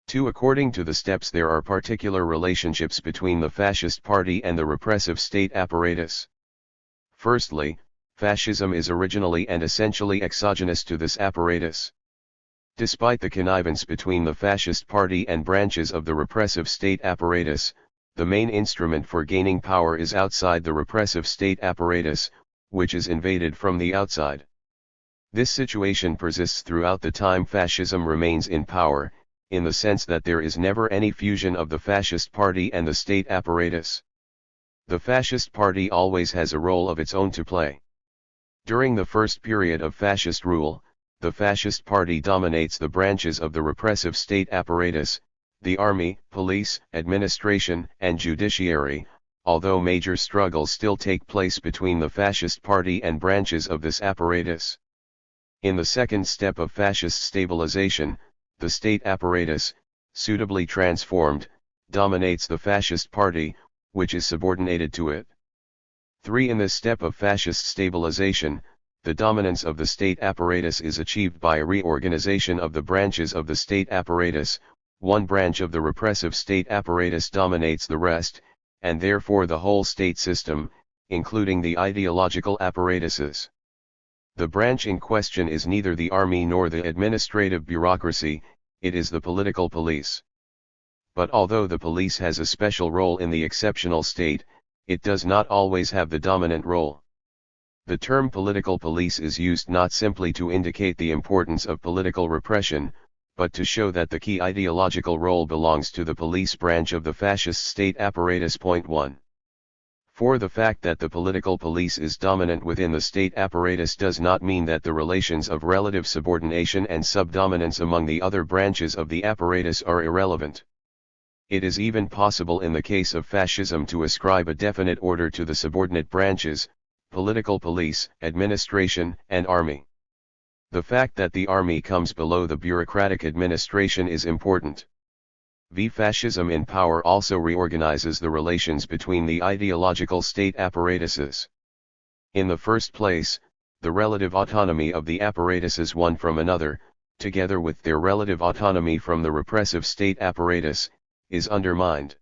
2. According to the steps there are particular relationships between the fascist party and the repressive state apparatus. Firstly, fascism is originally and essentially exogenous to this apparatus. Despite the connivance between the fascist party and branches of the repressive state apparatus, the main instrument for gaining power is outside the repressive state apparatus, which is invaded from the outside. This situation persists throughout the time fascism remains in power, in the sense that there is never any fusion of the fascist party and the state apparatus. The fascist party always has a role of its own to play. During the first period of fascist rule, the fascist party dominates the branches of the repressive state apparatus, the army, police, administration, and judiciary, although major struggles still take place between the fascist party and branches of this apparatus. In the second step of fascist stabilization, the state apparatus, suitably transformed, dominates the fascist party, which is subordinated to it. 3. In this step of fascist stabilization, the dominance of the state apparatus is achieved by a reorganization of the branches of the state apparatus. One branch of the repressive state apparatus dominates the rest, and therefore the whole state system, including the ideological apparatuses. The branch in question is neither the army nor the administrative bureaucracy, it is the political police. But although the police has a special role in the exceptional state, it does not always have the dominant role. The term political police is used not simply to indicate the importance of political repression, but to show that the key ideological role belongs to the police branch of the fascist state apparatus. 1. 4. The fact that the political police is dominant within the state apparatus does not mean that the relations of relative subordination and subdominance among the other branches of the apparatus are irrelevant. It is even possible in the case of fascism to ascribe a definite order to the subordinate branches, political police, administration, and army. The fact that the army comes below the bureaucratic administration is important. Fascism in power also reorganizes the relations between the ideological state apparatuses. In the first place, the relative autonomy of the apparatuses one from another, together with their relative autonomy from the repressive state apparatus, is undermined.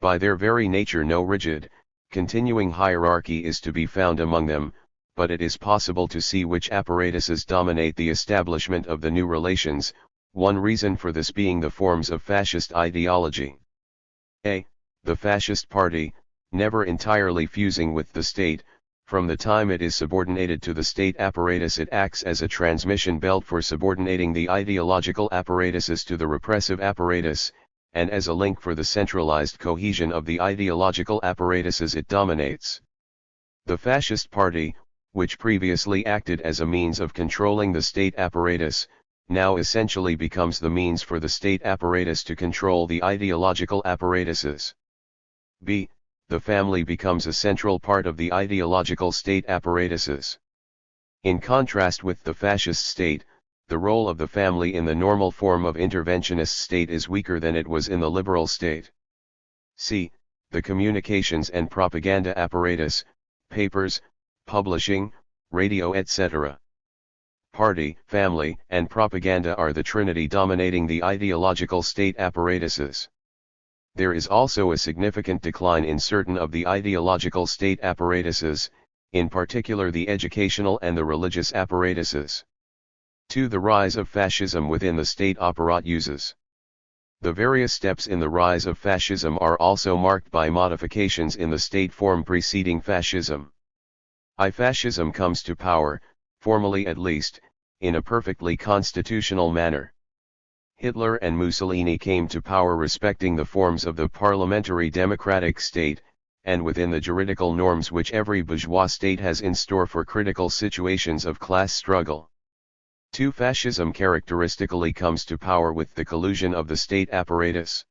By their very nature no rigid, continuing hierarchy is to be found among them, but it is possible to see which apparatuses dominate the establishment of the new relations, one reason for this being the forms of fascist ideology. A. The fascist party, never entirely fusing with the state, From the time it is subordinated to the state apparatus, it acts as a transmission belt for subordinating the ideological apparatuses to the repressive apparatus, and as a link for the centralized cohesion of the ideological apparatuses it dominates. The Fascist Party, which previously acted as a means of controlling the state apparatus, now essentially becomes the means for the state apparatus to control the ideological apparatuses. b. The family becomes a central part of the ideological state apparatuses. In contrast with the fascist state, the role of the family in the normal form of interventionist state is weaker than it was in the liberal state. c. The communications and propaganda apparatus, papers, publishing, radio, etc. Party, family, and propaganda are the trinity dominating the ideological state apparatuses. There is also a significant decline in certain of the ideological state apparatuses, in particular the educational and the religious apparatuses. 2. The rise of fascism within the state apparatus. The various steps in the rise of fascism are also marked by modifications in the state form preceding fascism. Fascism comes to power, formally at least, in a perfectly constitutional manner. Hitler and Mussolini came to power respecting the forms of the parliamentary democratic state, and within the juridical norms which every bourgeois state has in store for critical situations of class struggle. 2. Fascism characteristically comes to power with the collusion of the state apparatus.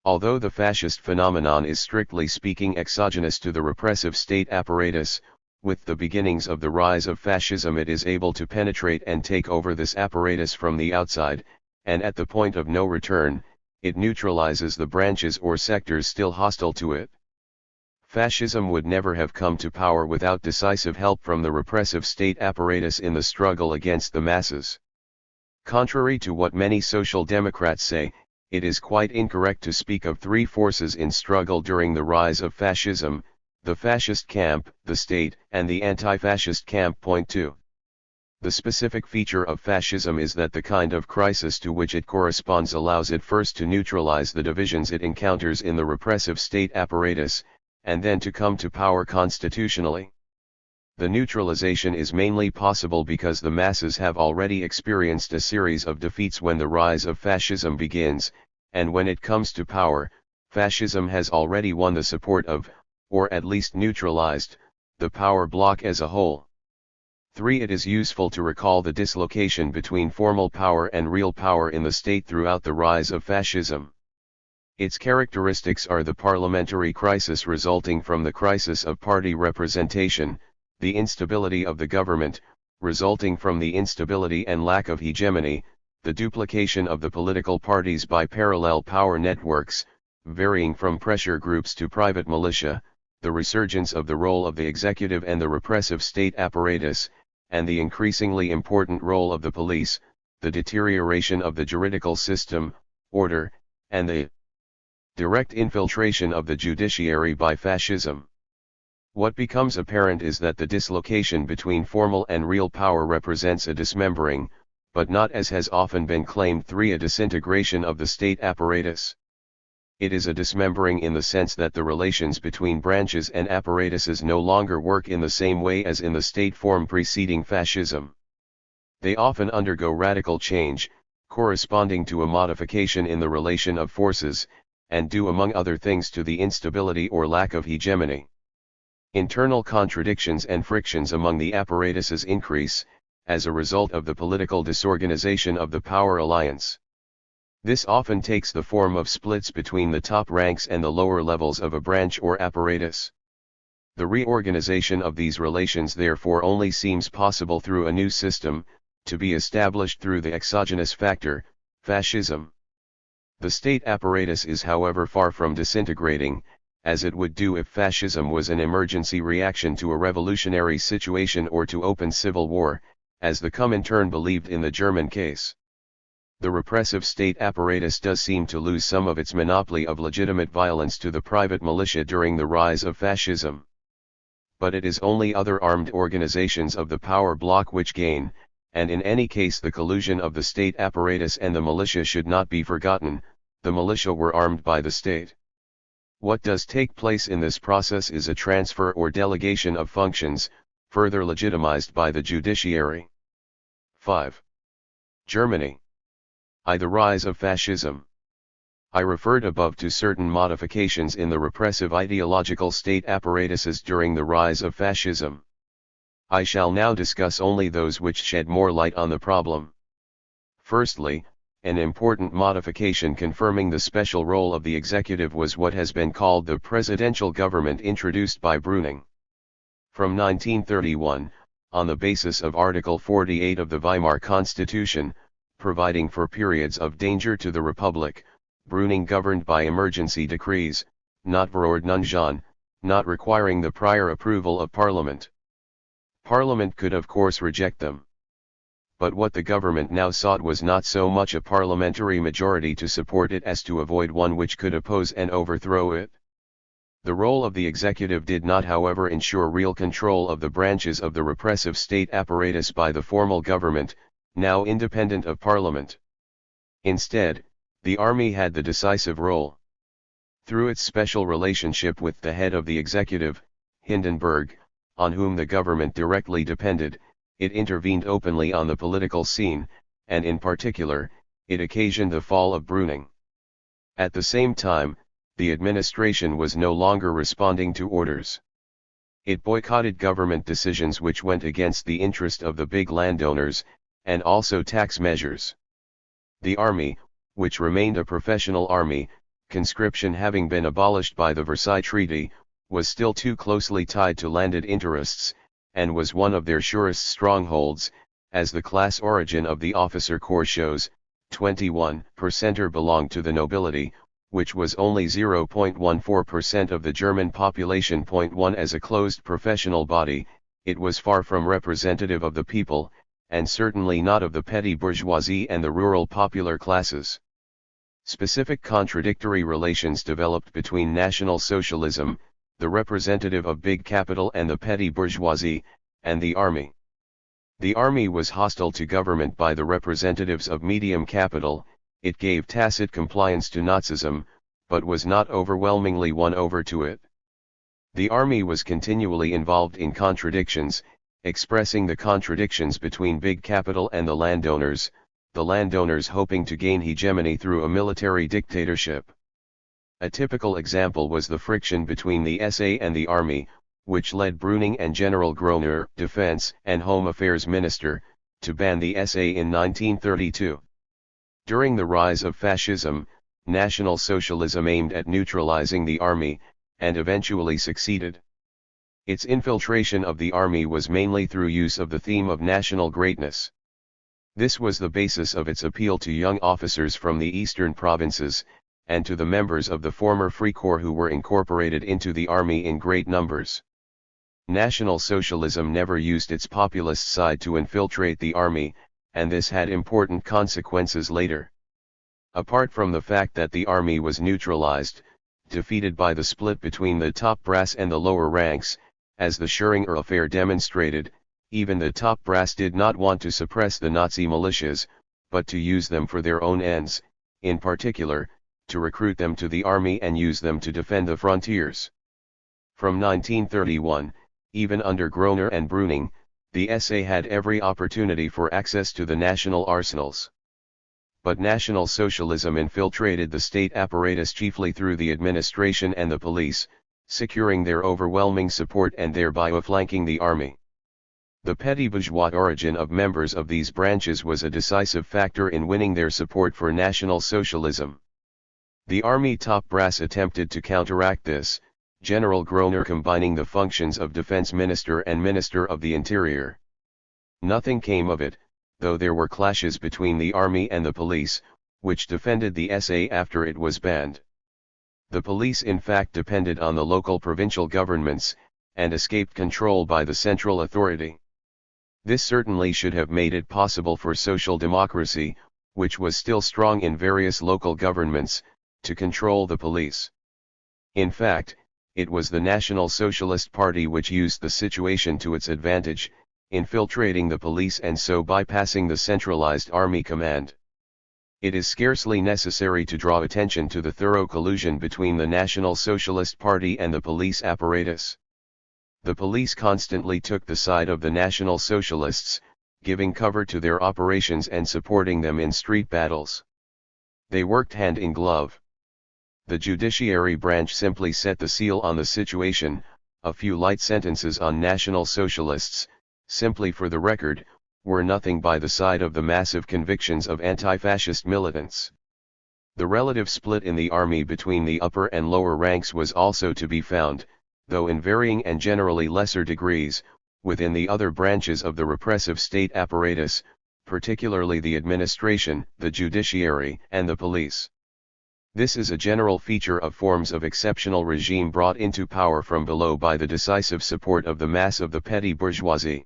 Although the fascist phenomenon is strictly speaking exogenous to the repressive state apparatus, with the beginnings of the rise of fascism it is able to penetrate and take over this apparatus from the outside, and at the point of no return, it neutralizes the branches or sectors still hostile to it. Fascism would never have come to power without decisive help from the repressive state apparatus in the struggle against the masses. Contrary to what many social democrats say, it is quite incorrect to speak of three forces in struggle during the rise of fascism: the fascist camp, the state, and the anti-fascist camp. Point 2. The specific feature of fascism is that the kind of crisis to which it corresponds allows it first to neutralize the divisions it encounters in the repressive state apparatus, and then to come to power constitutionally. The neutralization is mainly possible because the masses have already experienced a series of defeats when the rise of fascism begins, and when it comes to power, fascism has already won the support of, or at least neutralized, the power bloc as a whole. 3. It is useful to recall the dislocation between formal power and real power in the state throughout the rise of fascism. Its characteristics are the parliamentary crisis resulting from the crisis of party representation, the instability of the government, resulting from the instability and lack of hegemony, the duplication of the political parties by parallel power networks, varying from pressure groups to private militia, the resurgence of the role of the executive and the repressive state apparatus, and the increasingly important role of the police, the deterioration of the juridical system, order, and the direct infiltration of the judiciary by fascism. What becomes apparent is that the dislocation between formal and real power represents a dismembering, but not, as has often been claimed, a disintegration of the state apparatus. It is a dismembering in the sense that the relations between branches and apparatuses no longer work in the same way as in the state form preceding fascism. They often undergo radical change, corresponding to a modification in the relation of forces, and due among other things to the instability or lack of hegemony. Internal contradictions and frictions among the apparatuses increase, as a result of the political disorganization of the power alliance. This often takes the form of splits between the top ranks and the lower levels of a branch or apparatus. The reorganization of these relations therefore only seems possible through a new system, to be established through the exogenous factor, fascism. The state apparatus is, however, far from disintegrating, as it would do if fascism was an emergency reaction to a revolutionary situation or to open civil war, as the Comintern believed in the German case. The repressive state apparatus does seem to lose some of its monopoly of legitimate violence to the private militia during the rise of fascism. But it is only other armed organizations of the power bloc which gain, and in any case the collusion of the state apparatus and the militia should not be forgotten. The militia were armed by the state. What does take place in this process is a transfer or delegation of functions, further legitimized by the judiciary. 5. Germany. The rise of fascism. I referred above to certain modifications in the repressive ideological state apparatuses during the rise of fascism. I shall now discuss only those which shed more light on the problem. Firstly, an important modification confirming the special role of the executive was what has been called the presidential government introduced by Brüning. From 1931, on the basis of Article 48 of the Weimar Constitution, providing for periods of danger to the Republic, Brüning governed by emergency decrees, not Verordnungen, not requiring the prior approval of Parliament. Parliament could of course reject them. But what the government now sought was not so much a parliamentary majority to support it as to avoid one which could oppose and overthrow it. The role of the executive did not however ensure real control of the branches of the repressive state apparatus by the formal government, now independent of Parliament. Instead, the army had the decisive role. Through its special relationship with the head of the executive, Hindenburg, on whom the government directly depended, it intervened openly on the political scene, and in particular, it occasioned the fall of Brüning. At the same time, the administration was no longer responding to orders. It boycotted government decisions which went against the interest of the big landowners, and also tax measures. The army, which remained a professional army, conscription having been abolished by the Versailles Treaty, was still too closely tied to landed interests, and was one of their surest strongholds, as the class origin of the officer corps shows. 21% belonged to the nobility, which was only 0.14% of the German population. 1 As a closed professional body, it was far from representative of the people, and certainly not of the petty bourgeoisie and the rural popular classes. Specific contradictory relations developed between National Socialism, the representative of big capital and the petty bourgeoisie, and the army. The army was hostile to government by the representatives of medium capital, it gave tacit compliance to Nazism, but was not overwhelmingly won over to it. The army was continually involved in contradictions, expressing the contradictions between big capital and the landowners hoping to gain hegemony through a military dictatorship. A typical example was the friction between the SA and the army, which led Brüning and General Groener, Defense and Home Affairs Minister, to ban the SA in 1932. During the rise of fascism, National Socialism aimed at neutralizing the army, and eventually succeeded. Its infiltration of the army was mainly through use of the theme of national greatness. This was the basis of its appeal to young officers from the eastern provinces, and to the members of the former Free Corps who were incorporated into the army in great numbers. National Socialism never used its populist side to infiltrate the army, and this had important consequences later. Apart from the fact that the army was neutralized, defeated by the split between the top brass and the lower ranks, as the Schuringer affair demonstrated, even the top brass did not want to suppress the Nazi militias, but to use them for their own ends, in particular, to recruit them to the army and use them to defend the frontiers. From 1931, even under Groener and Brüning, the SA had every opportunity for access to the national arsenals. But National Socialism infiltrated the state apparatus chiefly through the administration and the police, securing their overwhelming support and thereby outflanking the army. The petty bourgeois origin of members of these branches was a decisive factor in winning their support for National Socialism. The army top brass attempted to counteract this, General Groener combining the functions of Defense Minister and Minister of the Interior. Nothing came of it, though there were clashes between the army and the police, which defended the SA after it was banned. The police in fact depended on the local provincial governments, and escaped control by the central authority. This certainly should have made it possible for social democracy, which was still strong in various local governments, to control the police. In fact, it was the National Socialist Party which used the situation to its advantage, infiltrating the police and so bypassing the centralized army command. It is scarcely necessary to draw attention to the thorough collusion between the National Socialist Party and the police apparatus. The police constantly took the side of the National Socialists, giving cover to their operations and supporting them in street battles. They worked hand in glove. The judiciary branch simply set the seal on the situation, a few light sentences on National Socialists, simply for the record, were nothing by the side of the massive convictions of anti-fascist militants. The relative split in the army between the upper and lower ranks was also to be found, though in varying and generally lesser degrees, within the other branches of the repressive state apparatus, particularly the administration, the judiciary, and the police. This is a general feature of forms of exceptional regime brought into power from below by the decisive support of the mass of the petty bourgeoisie.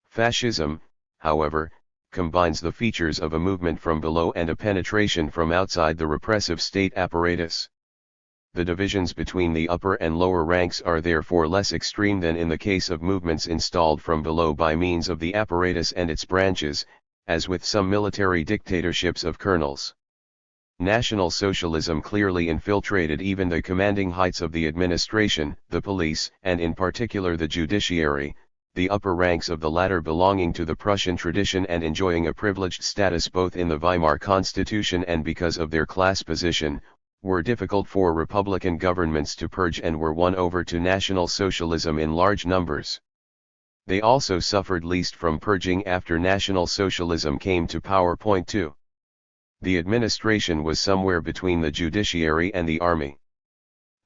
Fascism, however, combines the features of a movement from below and a penetration from outside the repressive state apparatus. The divisions between the upper and lower ranks are therefore less extreme than in the case of movements installed from below by means of the apparatus and its branches, as with some military dictatorships of colonels. National Socialism clearly infiltrated even the commanding heights of the administration, the police, and in particular the judiciary, the upper ranks of the latter belonging to the Prussian tradition and enjoying a privileged status both in the Weimar Constitution and because of their class position, were difficult for republican governments to purge and were won over to National Socialism in large numbers. They also suffered least from purging after National Socialism came to power. Point 2. The administration was somewhere between the judiciary and the army.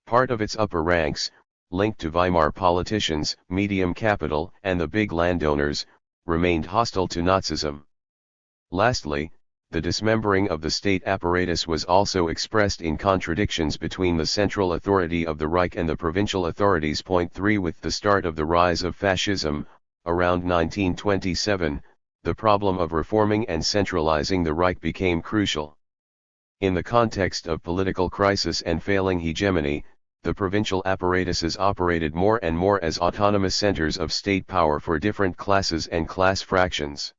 Part of its upper ranks, linked to Weimar politicians, medium capital, and the big landowners, remained hostile to Nazism. Lastly, the dismembering of the state apparatus was also expressed in contradictions between the central authority of the Reich and the provincial authorities. Point 3. With the start of the rise of fascism, around 1927, the problem of reforming and centralizing the Reich became crucial. In the context of political crisis and failing hegemony, the provincial apparatuses operated more and more as autonomous centers of state power for different classes and class fractions.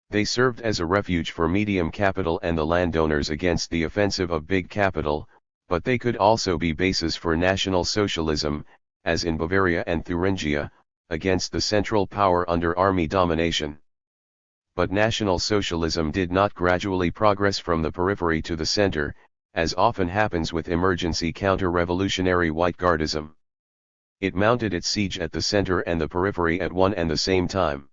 They served as a refuge for medium capital and the landowners against the offensive of big capital, but they could also be bases for National Socialism, as in Bavaria and Thuringia, against the central power under army domination. But National Socialism did not gradually progress from the periphery to the center, as often happens with emergency counter-revolutionary white guardism. It mounted its siege at the center and the periphery at one and the same time.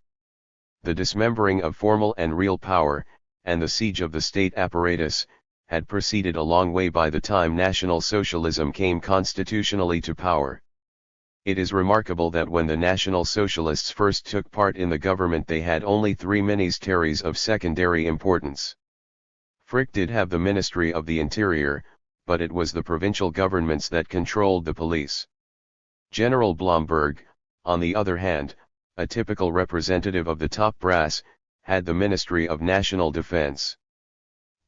The dismembering of formal and real power, and the siege of the state apparatus, had proceeded a long way by the time National Socialism came constitutionally to power. It is remarkable that when the National Socialists first took part in the government they had only 3 ministeries of secondary importance. Frick did have the Ministry of the Interior, but it was the provincial governments that controlled the police. General Blomberg, on the other hand, a typical representative of the top brass, had the Ministry of National Defense.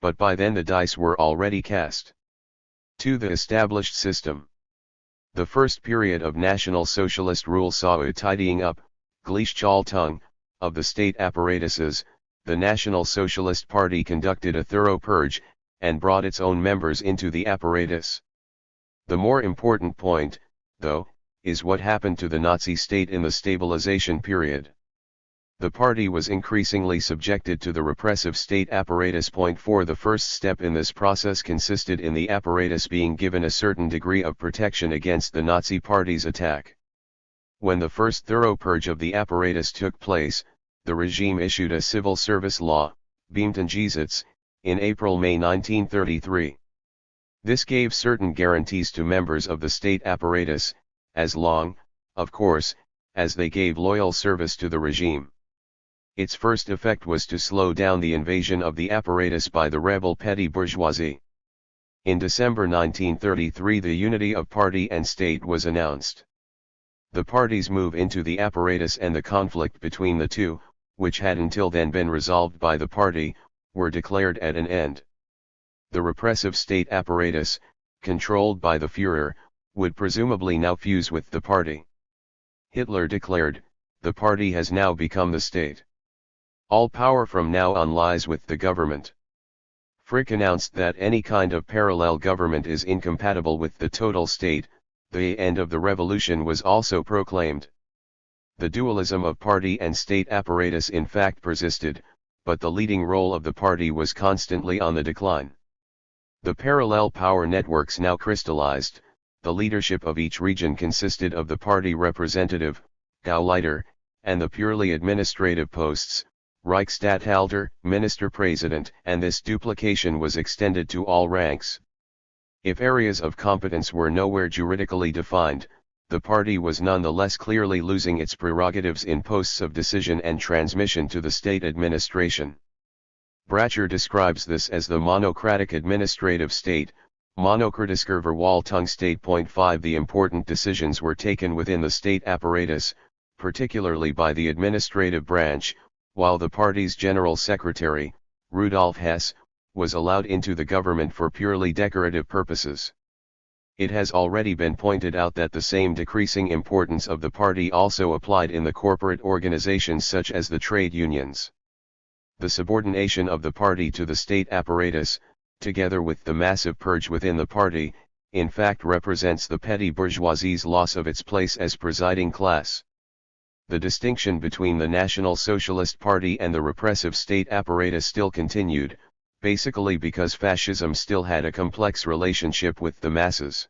But by then the dice were already cast. 2. The established system. The first period of National Socialist rule saw a tidying up, Gleichschaltung, of the state apparatuses. The National Socialist Party conducted a thorough purge, and brought its own members into the apparatus. The more important point, though, is what happened to the Nazi state in the stabilization period. The party was increasingly subjected to the repressive state apparatus. Point 4. The first step in this process consisted in the apparatus being given a certain degree of protection against the Nazi party's attack. When the first thorough purge of the apparatus took place, the regime issued a civil service law, Beamtengesetz, in April-May 1933. This gave certain guarantees to members of the state apparatus, as long, of course, as they gave loyal service to the regime. Its first effect was to slow down the invasion of the apparatus by the rebel petty bourgeoisie. In December 1933 the unity of party and state was announced. The party's move into the apparatus and the conflict between the two, which had until then been resolved by the party, were declared at an end. The repressive state apparatus, controlled by the Führer, would presumably now fuse with the party. Hitler declared, "The party has now become the state. All power from now on lies with the government." Frick announced that any kind of parallel government is incompatible with the total state. The end of the revolution was also proclaimed. The dualism of party and state apparatus in fact persisted, but the leading role of the party was constantly on the decline. The parallel power networks now crystallized. The leadership of each region consisted of the party representative, Gauleiter, and the purely administrative posts, Reichsstatthalter, Minister-President, and this duplication was extended to all ranks. If areas of competence were nowhere juridically defined, the party was nonetheless clearly losing its prerogatives in posts of decision and transmission to the state administration. Bracher describes this as the monocratic administrative state, monokratischer Verwaltungsstate. 5 The important decisions were taken within the state apparatus, particularly by the administrative branch, while the party's general secretary, Rudolf Hess, was allowed into the government for purely decorative purposes. It has already been pointed out that the same decreasing importance of the party also applied in the corporate organizations such as the trade unions. The subordination of the party to the state apparatus, together with the massive purge within the party, in fact represents the petty bourgeoisie's loss of its place as presiding class. The distinction between the National Socialist Party and the repressive state apparatus still continued, basically because fascism still had a complex relationship with the masses.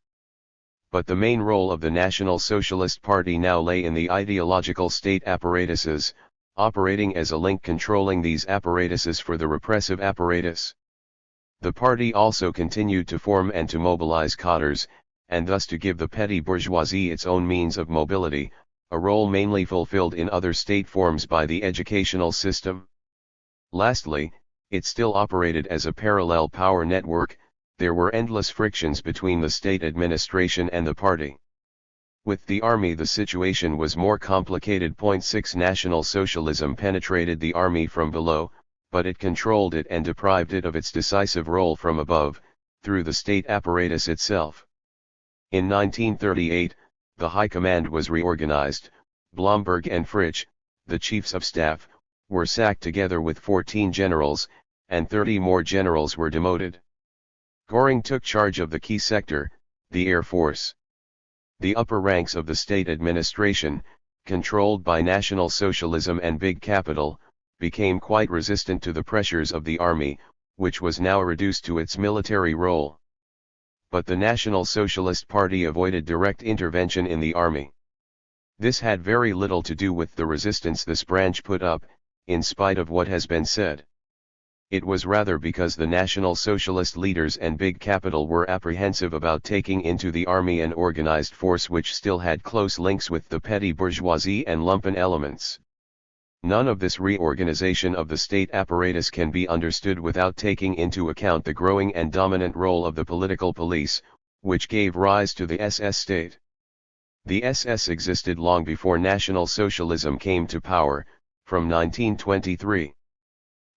But the main role of the National Socialist Party now lay in the ideological state apparatuses, operating as a link controlling these apparatuses for the repressive apparatus. The party also continued to form and to mobilize cadres, and thus to give the petty bourgeoisie its own means of mobility, a role mainly fulfilled in other state forms by the educational system. Lastly, it still operated as a parallel power network. There were endless frictions between the state administration and the party. With the army the situation was more complicated. 6 National Socialism penetrated the army from below, but it controlled it and deprived it of its decisive role from above, through the state apparatus itself. In 1938, the High Command was reorganized. Blomberg and Fritsch, the chiefs of staff, were sacked together with 14 generals, and 30 more generals were demoted. Göring took charge of the key sector, the Air Force. The upper ranks of the state administration, controlled by National Socialism and Big Capital, became quite resistant to the pressures of the army, which was now reduced to its military role. But the National Socialist Party avoided direct intervention in the army. This had very little to do with the resistance this branch put up, in spite of what has been said. It was rather because the National Socialist leaders and Big Capital were apprehensive about taking into the army an organized force which still had close links with the petty bourgeoisie and lumpen elements. None of this reorganization of the state apparatus can be understood without taking into account the growing and dominant role of the political police, which gave rise to the SS state. The SS existed long before National Socialism came to power, from 1923.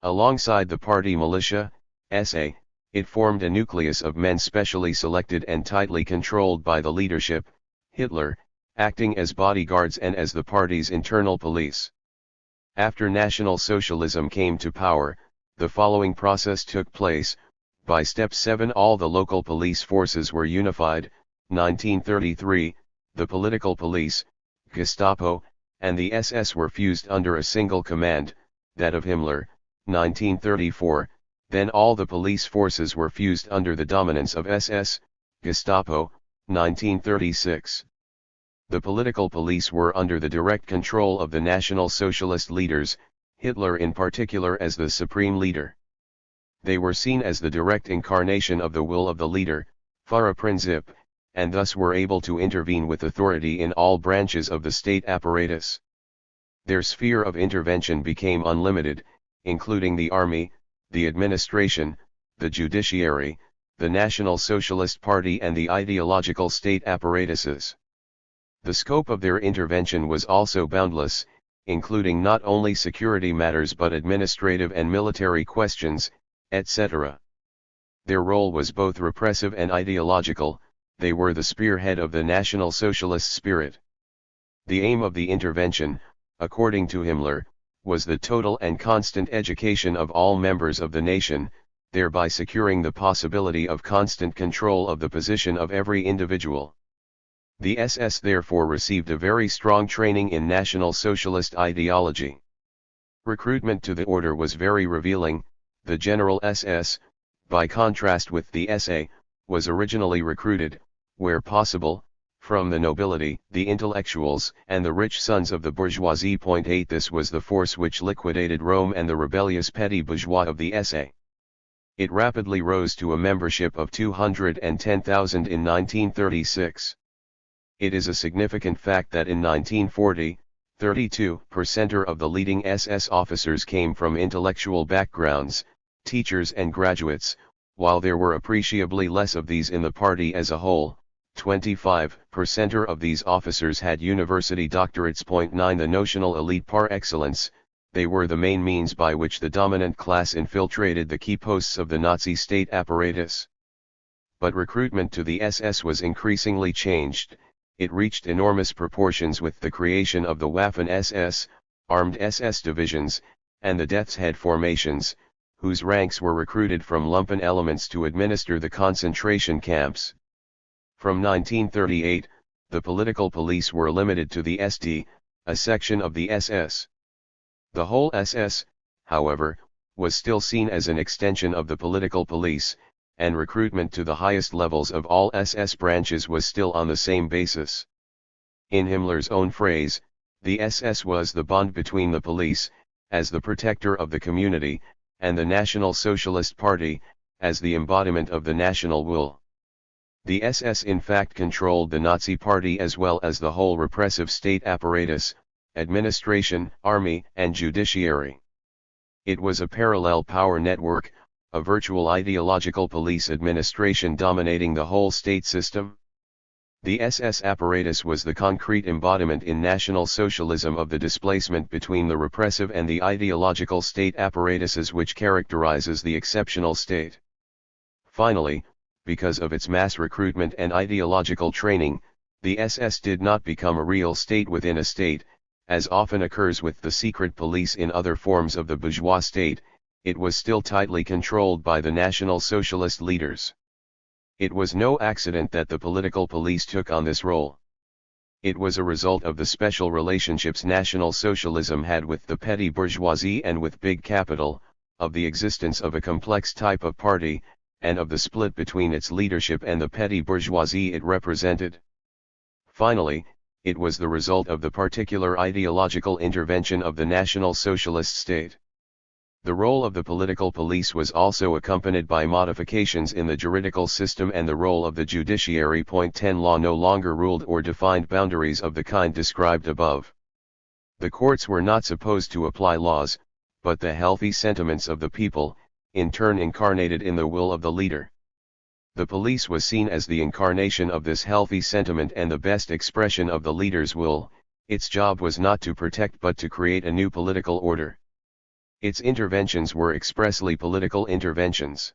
Alongside the party militia, SA, it formed a nucleus of men specially selected and tightly controlled by the leadership, Hitler, acting as bodyguards and as the party's internal police. After National Socialism came to power, the following process took place. By Step 7 all the local police forces were unified. 1933, the political police, Gestapo, and the SS were fused under a single command, that of Himmler. 1934, then all the police forces were fused under the dominance of SS, Gestapo. 1936. The political police were under the direct control of the National Socialist leaders, Hitler in particular as the supreme leader. They were seen as the direct incarnation of the will of the leader, Führerprinzip, and thus were able to intervene with authority in all branches of the state apparatus. Their sphere of intervention became unlimited, including the army, the administration, the judiciary, the National Socialist Party and the ideological state apparatuses. The scope of their intervention was also boundless, including not only security matters but administrative and military questions, etc. Their role was both repressive and ideological. They were the spearhead of the National Socialist spirit. The aim of the intervention, according to Himmler, was the total and constant education of all members of the nation, thereby securing the possibility of constant control of the position of every individual. The SS therefore received a very strong training in National Socialist ideology. Recruitment to the order was very revealing. The General SS, by contrast with the SA, was originally recruited, where possible, from the nobility, the intellectuals, and the rich sons of the bourgeoisie. 8 This was the force which liquidated Rome and the rebellious petty bourgeois of the SA. It rapidly rose to a membership of 210,000 in 1936. It is a significant fact that in 1940, 32% of the leading SS officers came from intellectual backgrounds, teachers and graduates, while there were appreciably less of these in the party as a whole. 25% of these officers had university doctorates. 9 The notional elite par excellence, they were the main means by which the dominant class infiltrated the key posts of the Nazi state apparatus. But recruitment to the SS was increasingly changed. It reached enormous proportions with the creation of the Waffen-SS, armed SS divisions, and the Death's Head formations, whose ranks were recruited from lumpen elements to administer the concentration camps. From 1938, the political police were limited to the SD, a section of the SS. The whole SS, however, was still seen as an extension of the political police, and recruitment to the highest levels of all SS branches was still on the same basis. In Himmler's own phrase, the SS was the bond between the police, as the protector of the community, and the National Socialist Party, as the embodiment of the national will. The SS in fact controlled the Nazi Party as well as the whole repressive state apparatus, administration, army, and judiciary. It was a parallel power network, a virtual ideological police administration dominating the whole state system. The SS apparatus was the concrete embodiment in National Socialism of the displacement between the repressive and the ideological state apparatuses which characterizes the exceptional state. Finally, because of its mass recruitment and ideological training, the SS did not become a real state within a state, as often occurs with the secret police in other forms of the bourgeois state. It was still tightly controlled by the National Socialist leaders. It was no accident that the political police took on this role. It was a result of the special relationships National Socialism had with the petty bourgeoisie and with big capital, of the existence of a complex type of party, and of the split between its leadership and the petty bourgeoisie it represented. Finally, it was the result of the particular ideological intervention of the National Socialist state. The role of the political police was also accompanied by modifications in the juridical system and the role of the judiciary. 10 Law no longer ruled or defined boundaries of the kind described above. The courts were not supposed to apply laws, but the healthy sentiments of the people, in turn incarnated in the will of the leader. The police was seen as the incarnation of this healthy sentiment and the best expression of the leader's will. Its job was not to protect but to create a new political order. Its interventions were expressly political interventions.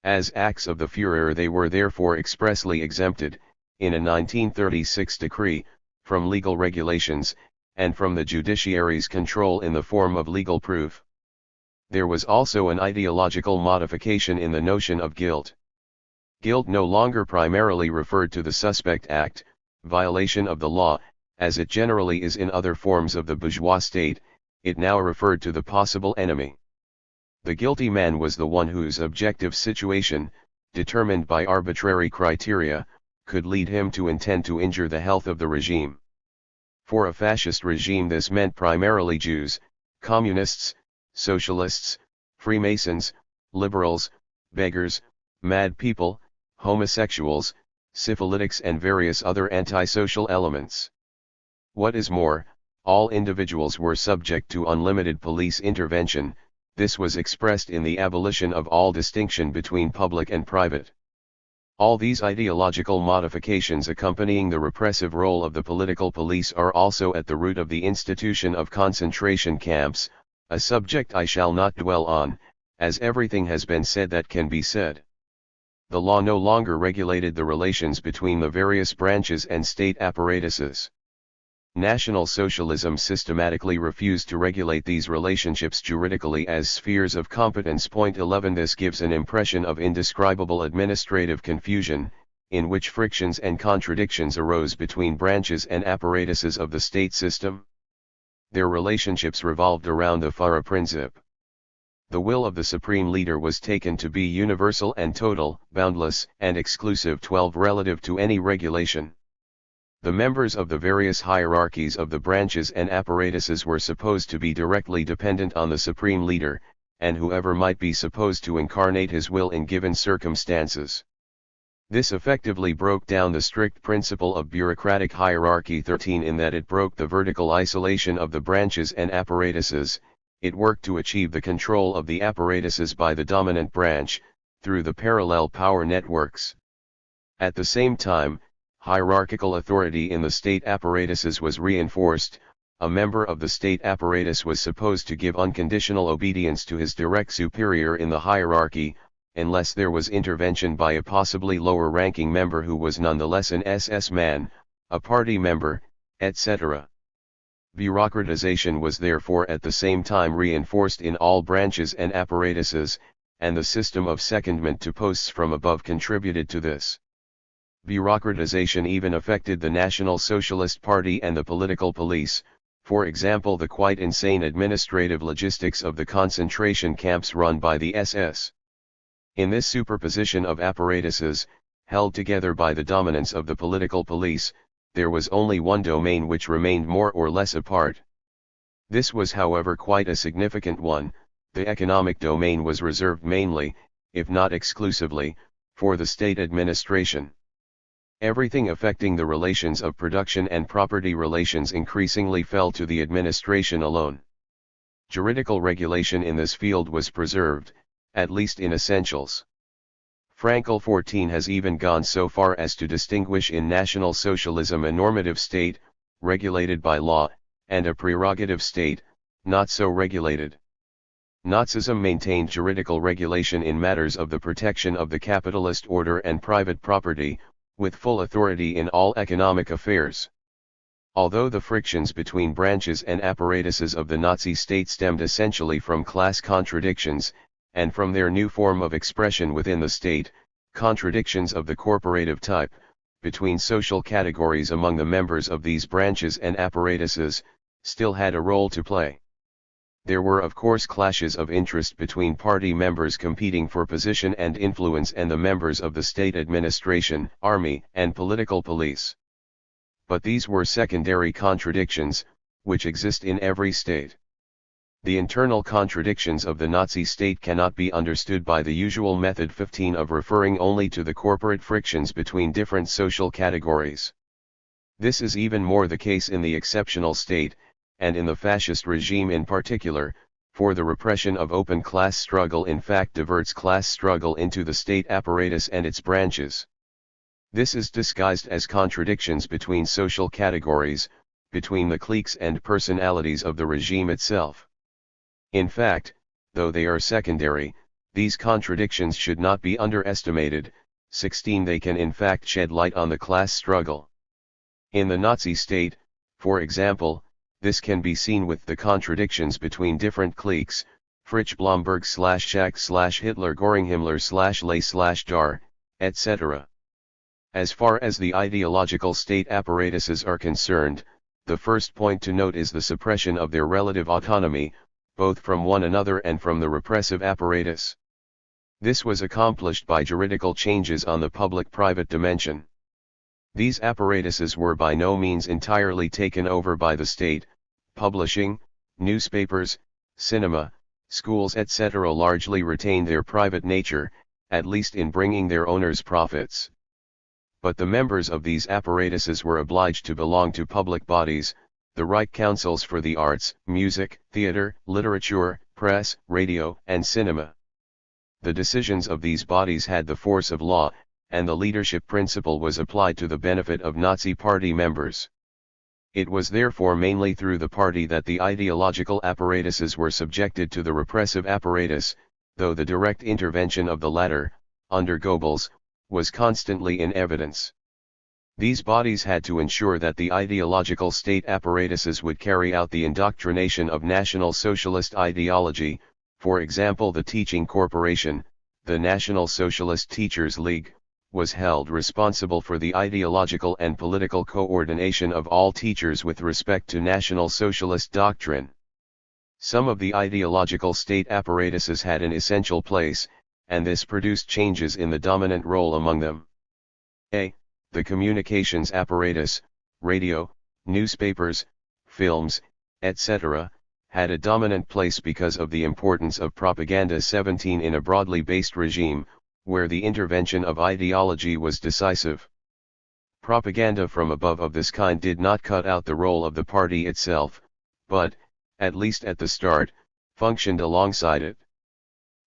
As acts of the Führer they were therefore expressly exempted, in a 1936 decree, from legal regulations, and from the judiciary's control in the form of legal proof. There was also an ideological modification in the notion of guilt. Guilt no longer primarily referred to the suspect act, violation of the law, as it generally is in other forms of the bourgeois state. It now referred to the possible enemy. The guilty man was the one whose objective situation, determined by arbitrary criteria, could lead him to intend to injure the health of the regime. For a fascist regime this meant primarily Jews, communists, socialists, Freemasons, liberals, beggars, mad people, homosexuals, syphilitics and various other antisocial elements. What is more, all individuals were subject to unlimited police intervention. This was expressed in the abolition of all distinction between public and private. All these ideological modifications accompanying the repressive role of the political police are also at the root of the institution of concentration camps, a subject I shall not dwell on, as everything has been said that can be said. The law no longer regulated the relations between the various branches and state apparatuses. National Socialism systematically refused to regulate these relationships juridically as spheres of competence. 11 This gives an impression of indescribable administrative confusion, in which frictions and contradictions arose between branches and apparatuses of the state system. Their relationships revolved around the Fara principle. The will of the supreme leader was taken to be universal and total, boundless and exclusive. 12 Relative to any regulation. The members of the various hierarchies of the branches and apparatuses were supposed to be directly dependent on the supreme leader, and whoever might be supposed to incarnate his will in given circumstances. This effectively broke down the strict principle of bureaucratic hierarchy. 13 In that it broke the vertical isolation of the branches and apparatuses, it worked to achieve the control of the apparatuses by the dominant branch, through the parallel power networks. At the same time, hierarchical authority in the state apparatuses was reinforced. A member of the state apparatus was supposed to give unconditional obedience to his direct superior in the hierarchy, unless there was intervention by a possibly lower-ranking member who was nonetheless an SS man, a party member, etc. Bureaucratization was therefore at the same time reinforced in all branches and apparatuses, and the system of secondment to posts from above contributed to this. Bureaucratization even affected the National Socialist Party and the political police, for example the quite insane administrative logistics of the concentration camps run by the SS. In this superposition of apparatuses, held together by the dominance of the political police, there was only one domain which remained more or less apart. This was however quite a significant one. The economic domain was reserved mainly, if not exclusively, for the state administration. Everything affecting the relations of production and property relations increasingly fell to the administration alone. Juridical regulation in this field was preserved, at least in essentials. Frankel 14 has even gone so far as to distinguish in National Socialism a normative state, regulated by law, and a prerogative state, not so regulated. Nazism maintained juridical regulation in matters of the protection of the capitalist order and private property, with full authority in all economic affairs. Although the frictions between branches and apparatuses of the Nazi state stemmed essentially from class contradictions, and from their new form of expression within the state, contradictions of the corporative type, between social categories among the members of these branches and apparatuses, still had a role to play. There were of course clashes of interest between party members competing for position and influence and the members of the state administration, army, and political police. But these were secondary contradictions, which exist in every state. The internal contradictions of the Nazi state cannot be understood by the usual method 15 of referring only to the corporate frictions between different social categories. This is even more the case in the exceptional state, and in the fascist regime in particular, for the repression of open class struggle in fact diverts class struggle into the state apparatus and its branches. This is disguised as contradictions between social categories, between the cliques and personalities of the regime itself. In fact, though they are secondary, these contradictions should not be underestimated. 16 They can in fact shed light on the class struggle. In the Nazi state, for example, this can be seen with the contradictions between different cliques, Fritsch Blomberg /Schack /Hitler Göring Himmler /Ley /Dar, etc. As far as the ideological state apparatuses are concerned, the first point to note is the suppression of their relative autonomy, both from one another and from the repressive apparatus. This was accomplished by juridical changes on the public-private dimension. These apparatuses were by no means entirely taken over by the state. Publishing, newspapers, cinema, schools etc. largely retained their private nature, at least in bringing their owners profits. But the members of these apparatuses were obliged to belong to public bodies, the Reich Councils for the Arts, Music, Theater, Literature, Press, Radio, and Cinema. The decisions of these bodies had the force of law, and the leadership principle was applied to the benefit of Nazi Party members. It was therefore mainly through the party that the ideological apparatuses were subjected to the repressive apparatus, though the direct intervention of the latter, under Goebbels, was constantly in evidence. These bodies had to ensure that the ideological state apparatuses would carry out the indoctrination of National Socialist ideology, for example the Teaching Corporation, the National Socialist Teachers League, was held responsible for the ideological and political coordination of all teachers with respect to National Socialist doctrine. Some of the ideological state apparatuses had an essential place, and this produced changes in the dominant role among them. A. The communications apparatus, radio, newspapers, films, etc., had a dominant place because of the importance of propaganda. 17 In a broadly based regime, where the intervention of ideology was decisive. Propaganda from above of this kind did not cut out the role of the party itself, but, at least at the start, functioned alongside it.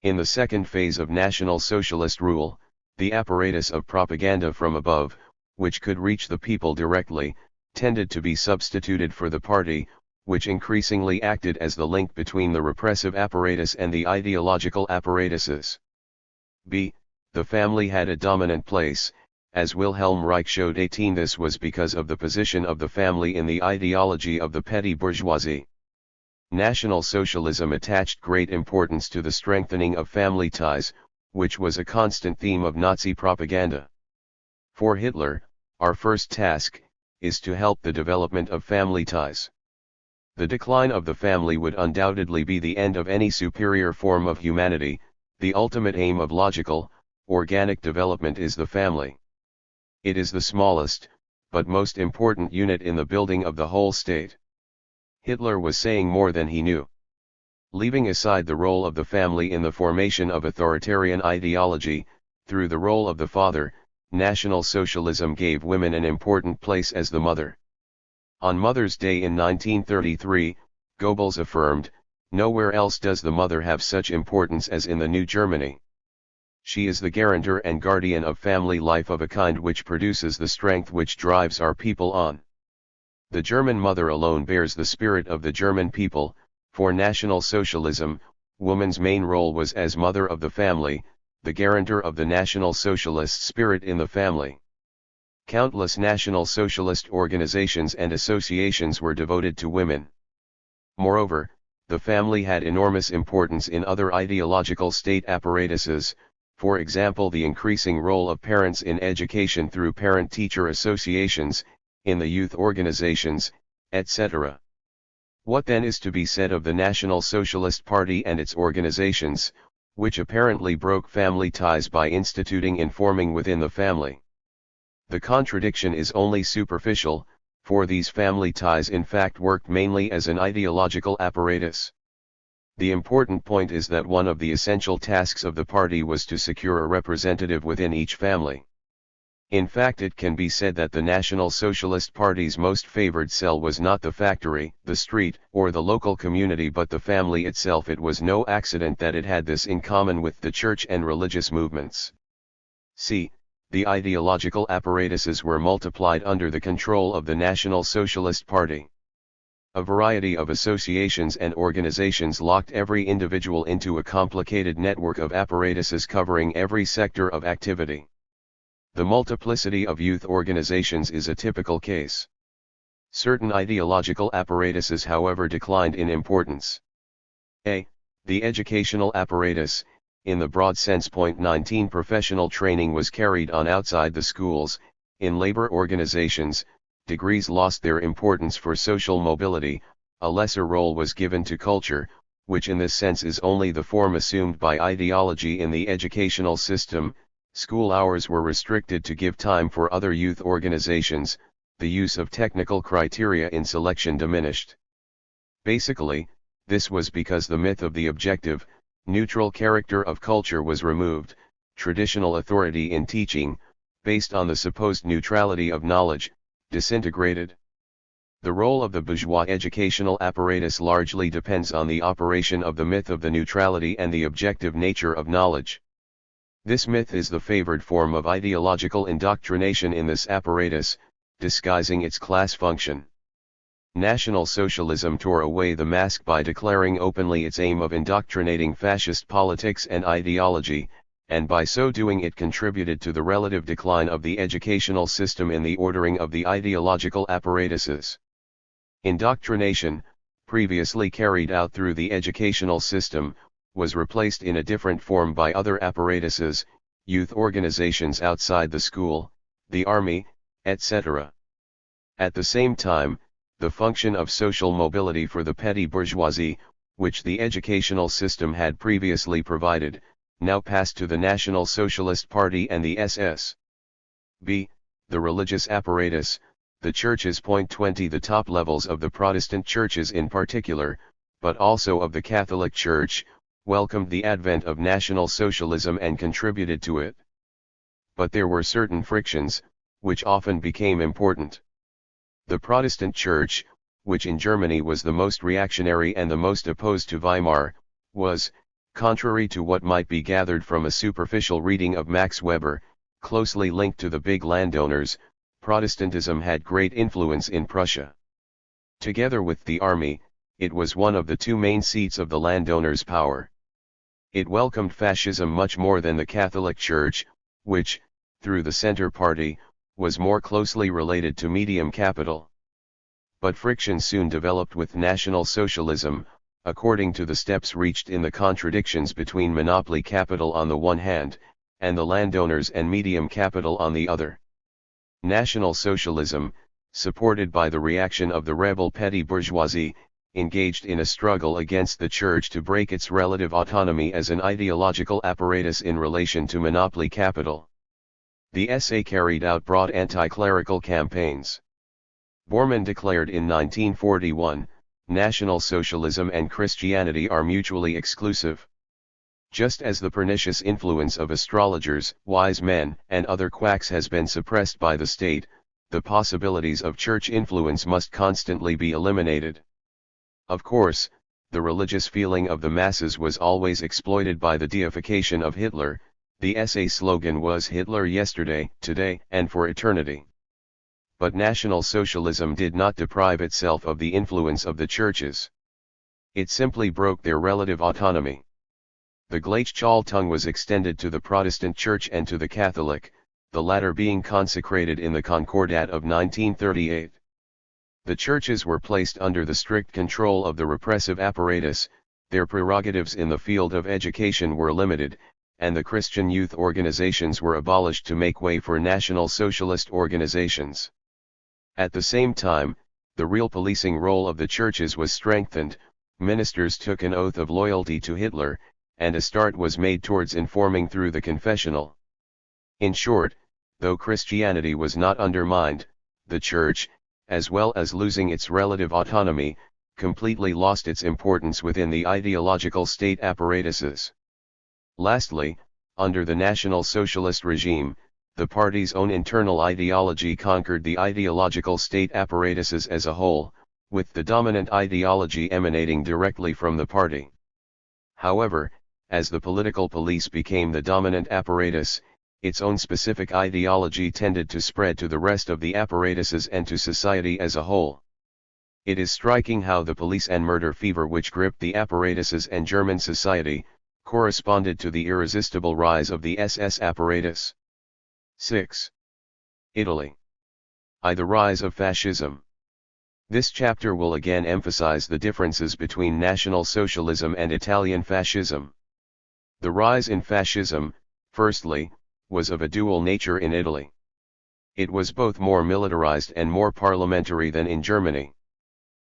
In the second phase of National Socialist rule, the apparatus of propaganda from above, which could reach the people directly, tended to be substituted for the party, which increasingly acted as the link between the repressive apparatus and the ideological apparatuses. B. The family had a dominant place, as Wilhelm Reich showed. 18 This was because of the position of the family in the ideology of the petty bourgeoisie. National Socialism attached great importance to the strengthening of family ties, which was a constant theme of Nazi propaganda. For Hitler, our first task is to help the development of family ties. The decline of the family would undoubtedly be the end of any superior form of humanity. The ultimate aim of logical, organic development is the family. It is the smallest, but most important unit in the building of the whole state. Hitler was saying more than he knew. Leaving aside the role of the family in the formation of authoritarian ideology, through the role of the father, National Socialism gave women an important place as the mother. On Mother's Day in 1933, Goebbels affirmed, "Nowhere else does the mother have such importance as in the new Germany. She is the guarantor and guardian of family life of a kind which produces the strength which drives our people on." The German mother alone bears the spirit of the German people. For National Socialism, woman's main role was as mother of the family, the guarantor of the National Socialist spirit in the family. Countless National Socialist organizations and associations were devoted to women. Moreover, the family had enormous importance in other ideological state apparatuses, for example the increasing role of parents in education through parent-teacher associations, in the youth organizations, etc. What then is to be said of the National Socialist Party and its organizations, which apparently broke family ties by instituting informing within the family? The contradiction is only superficial, for these family ties in fact worked mainly as an ideological apparatus. The important point is that one of the essential tasks of the party was to secure a representative within each family. In fact, it can be said that the National Socialist Party's most favored cell was not the factory, the street, or the local community but the family itself. It was no accident that it had this in common with the church and religious movements. C. The ideological apparatuses were multiplied under the control of the National Socialist Party. A variety of associations and organizations locked every individual into a complicated network of apparatuses covering every sector of activity. The multiplicity of youth organizations is a typical case. Certain ideological apparatuses, however, declined in importance. A. The educational apparatus, in the broad sense. 19 Professional training was carried on outside the schools. In labor organizations, degrees lost their importance for social mobility. A lesser role was given to culture, which in this sense is only the form assumed by ideology in the educational system. School hours were restricted to give time for other youth organizations. The use of technical criteria in selection diminished. Basically, this was because the myth of the objective, neutral character of culture was removed. Traditional authority in teaching, based on the supposed neutrality of knowledge, disintegrated. The role of the bourgeois educational apparatus largely depends on the operation of the myth of the neutrality and the objective nature of knowledge. This myth is the favored form of ideological indoctrination in this apparatus, disguising its class function. National Socialism tore away the mask by declaring openly its aim of indoctrinating fascist politics and ideology, and by so doing it contributed to the relative decline of the educational system in the ordering of the ideological apparatuses. Indoctrination, previously carried out through the educational system, was replaced in a different form by other apparatuses, youth organizations outside the school, the army, etc. At the same time, the function of social mobility for the petty bourgeoisie, which the educational system had previously provided, now passed to the National Socialist Party and the SS. b. The religious apparatus, the churches. 20 The top levels of the Protestant churches in particular, but also of the Catholic Church, welcomed the advent of National Socialism and contributed to it. But there were certain frictions, which often became important. The Protestant Church, which in Germany was the most reactionary and the most opposed to Weimar, was, contrary to what might be gathered from a superficial reading of Max Weber, closely linked to the big landowners. Protestantism had great influence in Prussia. Together with the army, it was one of the two main seats of the landowners' power. It welcomed fascism much more than the Catholic Church, which, through the Centre Party, was more closely related to medium capital. But friction soon developed with National Socialism, according to the steps reached in the contradictions between monopoly capital on the one hand, and the landowners and medium capital on the other. National Socialism, supported by the reaction of the rebel petty bourgeoisie, engaged in a struggle against the Church to break its relative autonomy as an ideological apparatus in relation to monopoly capital. The SA carried out broad anti-clerical campaigns. Bormann declared in 1941, National Socialism and Christianity are mutually exclusive. Just as the pernicious influence of astrologers, wise men, and other quacks has been suppressed by the state, the possibilities of church influence must constantly be eliminated. Of course, the religious feeling of the masses was always exploited by the deification of Hitler. The SA slogan was Hitler yesterday, today, and for eternity. But National Socialism did not deprive itself of the influence of the churches. It simply broke their relative autonomy. The Gleichschaltung was extended to the Protestant Church and to the Catholic, the latter being consecrated in the Concordat of 1938. The churches were placed under the strict control of the repressive apparatus, their prerogatives in the field of education were limited, and the Christian youth organizations were abolished to make way for National Socialist organizations. At the same time, the real policing role of the churches was strengthened, ministers took an oath of loyalty to Hitler, and a start was made towards informing through the confessional. In short, though Christianity was not undermined, the Church, as well as losing its relative autonomy, completely lost its importance within the ideological state apparatuses. Lastly, under the National Socialist regime, the party's own internal ideology conquered the ideological state apparatuses as a whole, with the dominant ideology emanating directly from the party. However, as the political police became the dominant apparatus, its own specific ideology tended to spread to the rest of the apparatuses and to society as a whole. It is striking how the police and murder fever which gripped the apparatuses and German society, corresponded to the irresistible rise of the SS apparatus. 6. Italy. The rise of fascism. This chapter will again emphasize the differences between National Socialism and Italian fascism. The rise in fascism, firstly, was of a dual nature in Italy. It was both more militarized and more parliamentary than in Germany.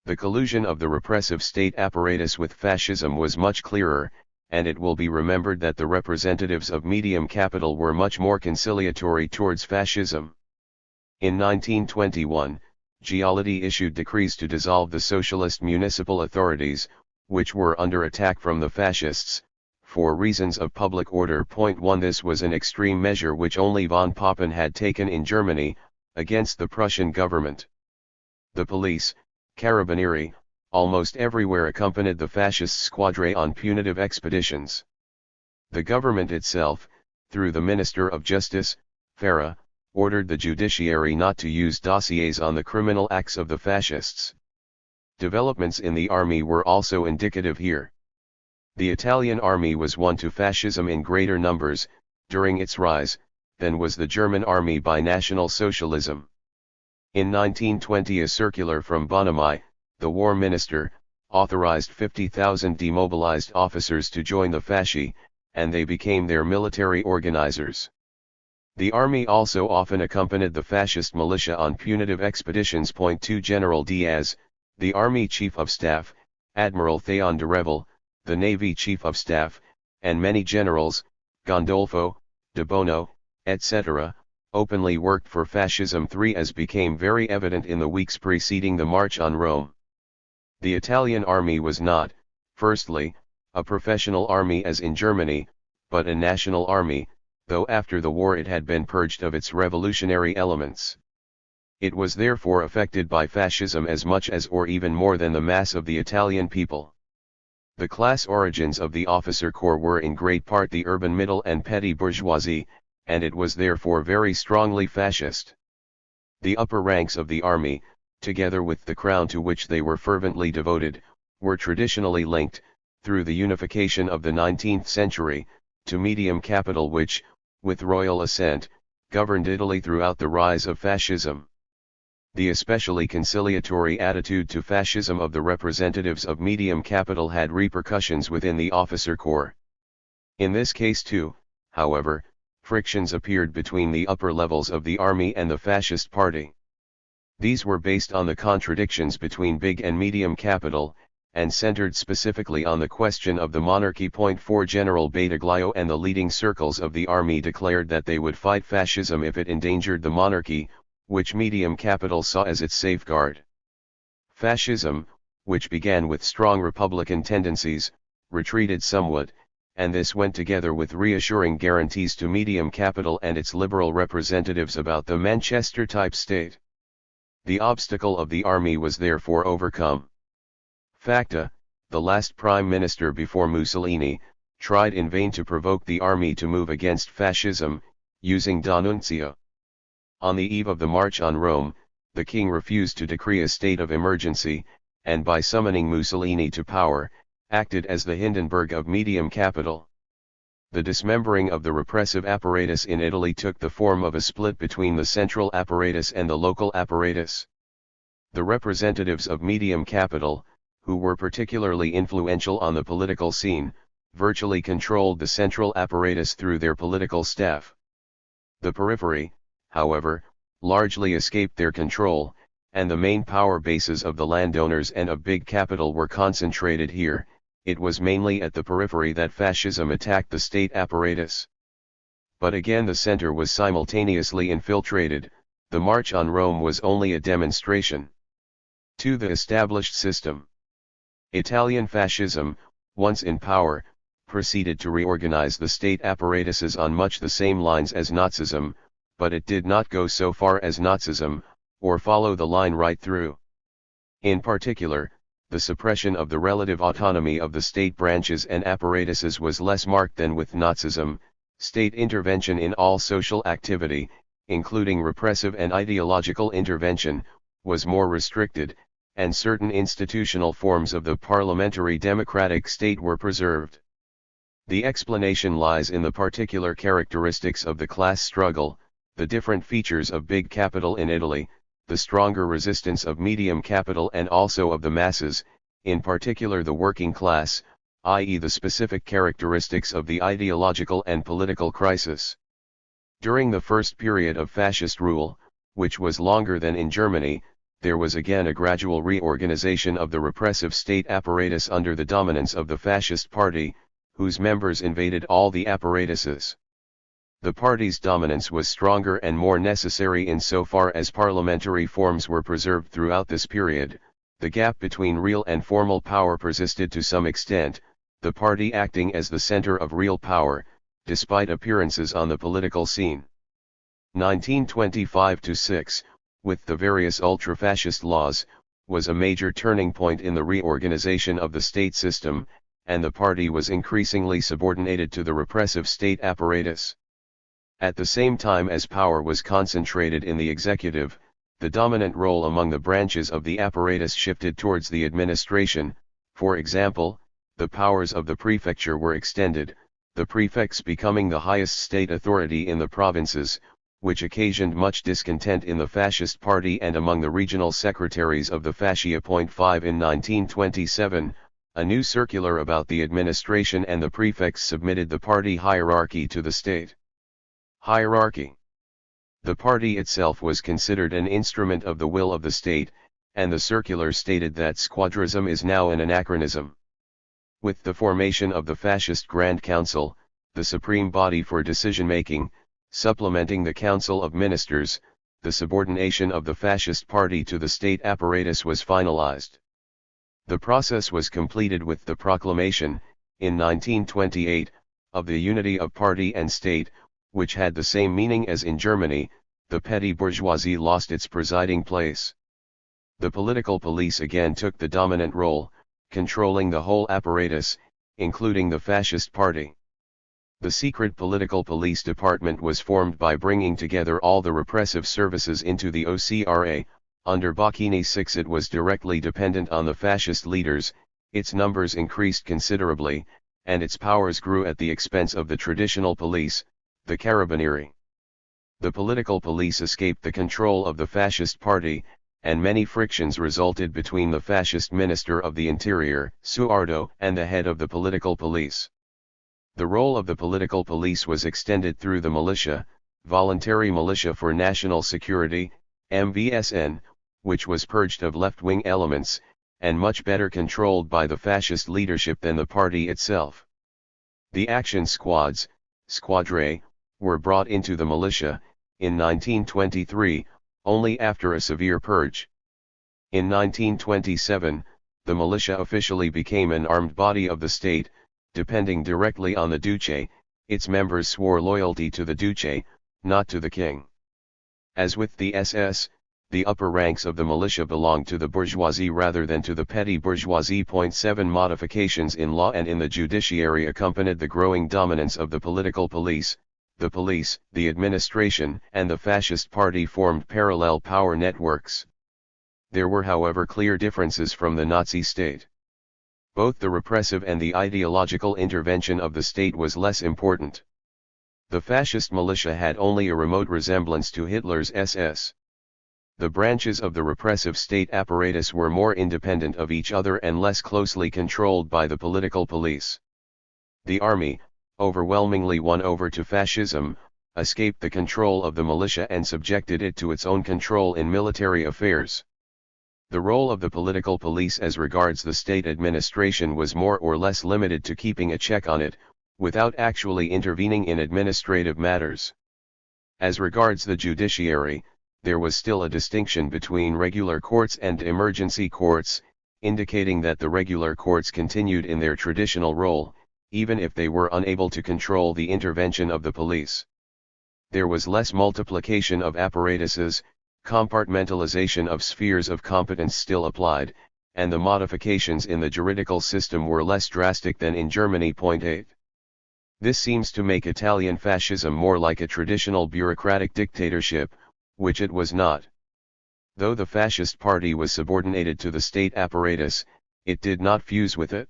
The collusion of the repressive state apparatus with fascism was much clearer, and it will be remembered that the representatives of medium capital were much more conciliatory towards fascism. In 1921, Giolitti issued decrees to dissolve the socialist municipal authorities, which were under attack from the fascists, for reasons of public order. 1 This was an extreme measure which only von Papen had taken in Germany, against the Prussian government. The police, Carabinieri, almost everywhere accompanied the fascist squadre on punitive expeditions. The government itself, through the Minister of Justice, Farah, ordered the judiciary not to use dossiers on the criminal acts of the fascists. Developments in the army were also indicative here. The Italian army was won to fascism in greater numbers, during its rise, than was the German army by National Socialism. In 1920 a circular from Bonomi, the war minister, authorized 50,000 demobilized officers to join the fasci, and they became their military organizers. The army also often accompanied the fascist militia on punitive expeditions. 2 General Diaz, the Army Chief of Staff, Admiral Théon de Revel, the Navy Chief of Staff, and many generals, Gandolfo, de Bono, etc., openly worked for fascism. 3 As became very evident in the weeks preceding the March on Rome. The Italian army was not, firstly, a professional army as in Germany, but a national army, though after the war it had been purged of its revolutionary elements. It was therefore affected by fascism as much as or even more than the mass of the Italian people. The class origins of the officer corps were in great part the urban middle and petty bourgeoisie, and it was therefore very strongly fascist. The upper ranks of the army, together with the crown to which they were fervently devoted, were traditionally linked, through the unification of the 19th century, to medium capital which, with royal assent, governed Italy throughout the rise of fascism. The especially conciliatory attitude to fascism of the representatives of medium capital had repercussions within the officer corps. In this case too, however, frictions appeared between the upper levels of the army and the fascist party. These were based on the contradictions between big and medium capital, and centered specifically on the question of the monarchy. 4 General Badoglio and the leading circles of the army declared that they would fight fascism if it endangered the monarchy, which medium capital saw as its safeguard. Fascism, which began with strong republican tendencies, retreated somewhat, and this went together with reassuring guarantees to medium capital and its liberal representatives about the Manchester-type state. The obstacle of the army was therefore overcome. Facta, the last prime minister before Mussolini, tried in vain to provoke the army to move against fascism, using D'Annunzio. On the eve of the march on Rome, the king refused to decree a state of emergency, and by summoning Mussolini to power, acted as the Hindenburg of medium capital. The dismembering of the repressive apparatus in Italy took the form of a split between the central apparatus and the local apparatus. The representatives of medium capital, who were particularly influential on the political scene, virtually controlled the central apparatus through their political staff. The periphery, however, largely escaped their control, and the main power bases of the landowners and of big capital were concentrated here. It was mainly at the periphery that fascism attacked the state apparatus. But again the center was simultaneously infiltrated. The March on Rome was only a demonstration. 2. The established system. Italian fascism, once in power, proceeded to reorganize the state apparatuses on much the same lines as Nazism, but it did not go so far as Nazism, or follow the line right through. In particular, the suppression of the relative autonomy of the state branches and apparatuses was less marked than with Nazism. State intervention in all social activity, including repressive and ideological intervention, was more restricted, and certain institutional forms of the parliamentary democratic state were preserved. The explanation lies in the particular characteristics of the class struggle, the different features of big capital in Italy, the stronger resistance of medium capital and also of the masses, in particular the working class, i.e. the specific characteristics of the ideological and political crisis. During the first period of fascist rule, which was longer than in Germany, there was again a gradual reorganization of the repressive state apparatus under the dominance of the fascist party, whose members invaded all the apparatuses. The party's dominance was stronger and more necessary insofar as parliamentary forms were preserved throughout this period. The gap between real and formal power persisted to some extent, the party acting as the center of real power, despite appearances on the political scene. 1925-6, with the various ultra-fascist laws, was a major turning point in the reorganization of the state system, and the party was increasingly subordinated to the repressive state apparatus. At the same time as power was concentrated in the executive, the dominant role among the branches of the apparatus shifted towards the administration. For example, the powers of the prefecture were extended, the prefects becoming the highest state authority in the provinces, which occasioned much discontent in the fascist party and among the regional secretaries of the Fascia. 5 In 1927, a new circular about the administration and the prefects submitted the party hierarchy to the state. Hierarchy. The party itself was considered an instrument of the will of the state, and the circular stated that squadrism is now an anachronism. With the formation of the Fascist Grand Council, the supreme body for decision-making, supplementing the Council of Ministers, the subordination of the Fascist Party to the state apparatus was finalized. The process was completed with the proclamation, in 1928, of the unity of party and state, which had the same meaning as in Germany. The petty bourgeoisie lost its presiding place. The political police again took the dominant role, controlling the whole apparatus, including the fascist party. The secret political police department was formed by bringing together all the repressive services into the OCRA. Under Bocchini VI it was directly dependent on the fascist leaders, its numbers increased considerably, and its powers grew at the expense of the traditional police, the Carabinieri. The political police escaped the control of the fascist party, and many frictions resulted between the fascist Minister of the Interior, Suardo, and the head of the political police. The role of the political police was extended through the militia, Voluntary Militia for National Security, MVSN, which was purged of left-wing elements, and much better controlled by the fascist leadership than the party itself. The action squads, squadre, were brought into the militia, in 1923, only after a severe purge. In 1927, the militia officially became an armed body of the state, depending directly on the Duce. Its members swore loyalty to the Duce, not to the king. As with the SS, the upper ranks of the militia belonged to the bourgeoisie rather than to the petty bourgeoisie. 7 Modifications in law and in the judiciary accompanied the growing dominance of the political police. The police, the administration, and the fascist party formed parallel power networks. There were however clear differences from the Nazi state. Both the repressive and the ideological intervention of the state was less important. The fascist militia had only a remote resemblance to Hitler's SS. The branches of the repressive state apparatus were more independent of each other and less closely controlled by the political police. The army, overwhelmingly won over to fascism, escaped the control of the militia and subjected it to its own control in military affairs. The role of the political police as regards the state administration was more or less limited to keeping a check on it, without actually intervening in administrative matters. As regards the judiciary, there was still a distinction between regular courts and emergency courts, indicating that the regular courts continued in their traditional role, even if they were unable to control the intervention of the police. There was less multiplication of apparatuses, compartmentalization of spheres of competence still applied, and the modifications in the juridical system were less drastic than in Germany. 8. This seems to make Italian fascism more like a traditional bureaucratic dictatorship, which it was not. Though the fascist party was subordinated to the state apparatus, it did not fuse with it.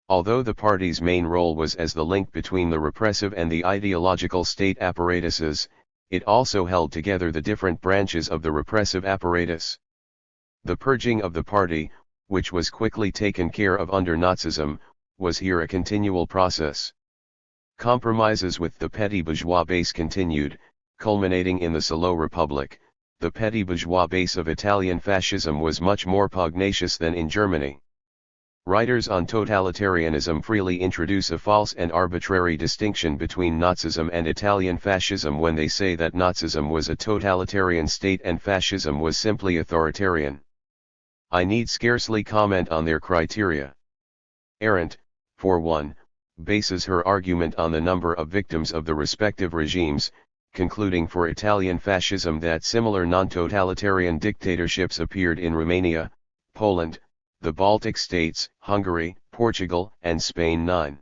Although the party's main role was as the link between the repressive and the ideological state apparatuses, it also held together the different branches of the repressive apparatus. The purging of the party, which was quickly taken care of under Nazism, was here a continual process. Compromises with the petty bourgeois base continued, culminating in the Salo Republic. The petty bourgeois base of Italian fascism was much more pugnacious than in Germany. Writers on totalitarianism freely introduce a false and arbitrary distinction between Nazism and Italian fascism when they say that Nazism was a totalitarian state and fascism was simply authoritarian. I need scarcely comment on their criteria. Arendt, for one, bases her argument on the number of victims of the respective regimes, concluding for Italian fascism that similar non-totalitarian dictatorships appeared in Romania, Poland, the Baltic states, Hungary, Portugal, and Spain. 9.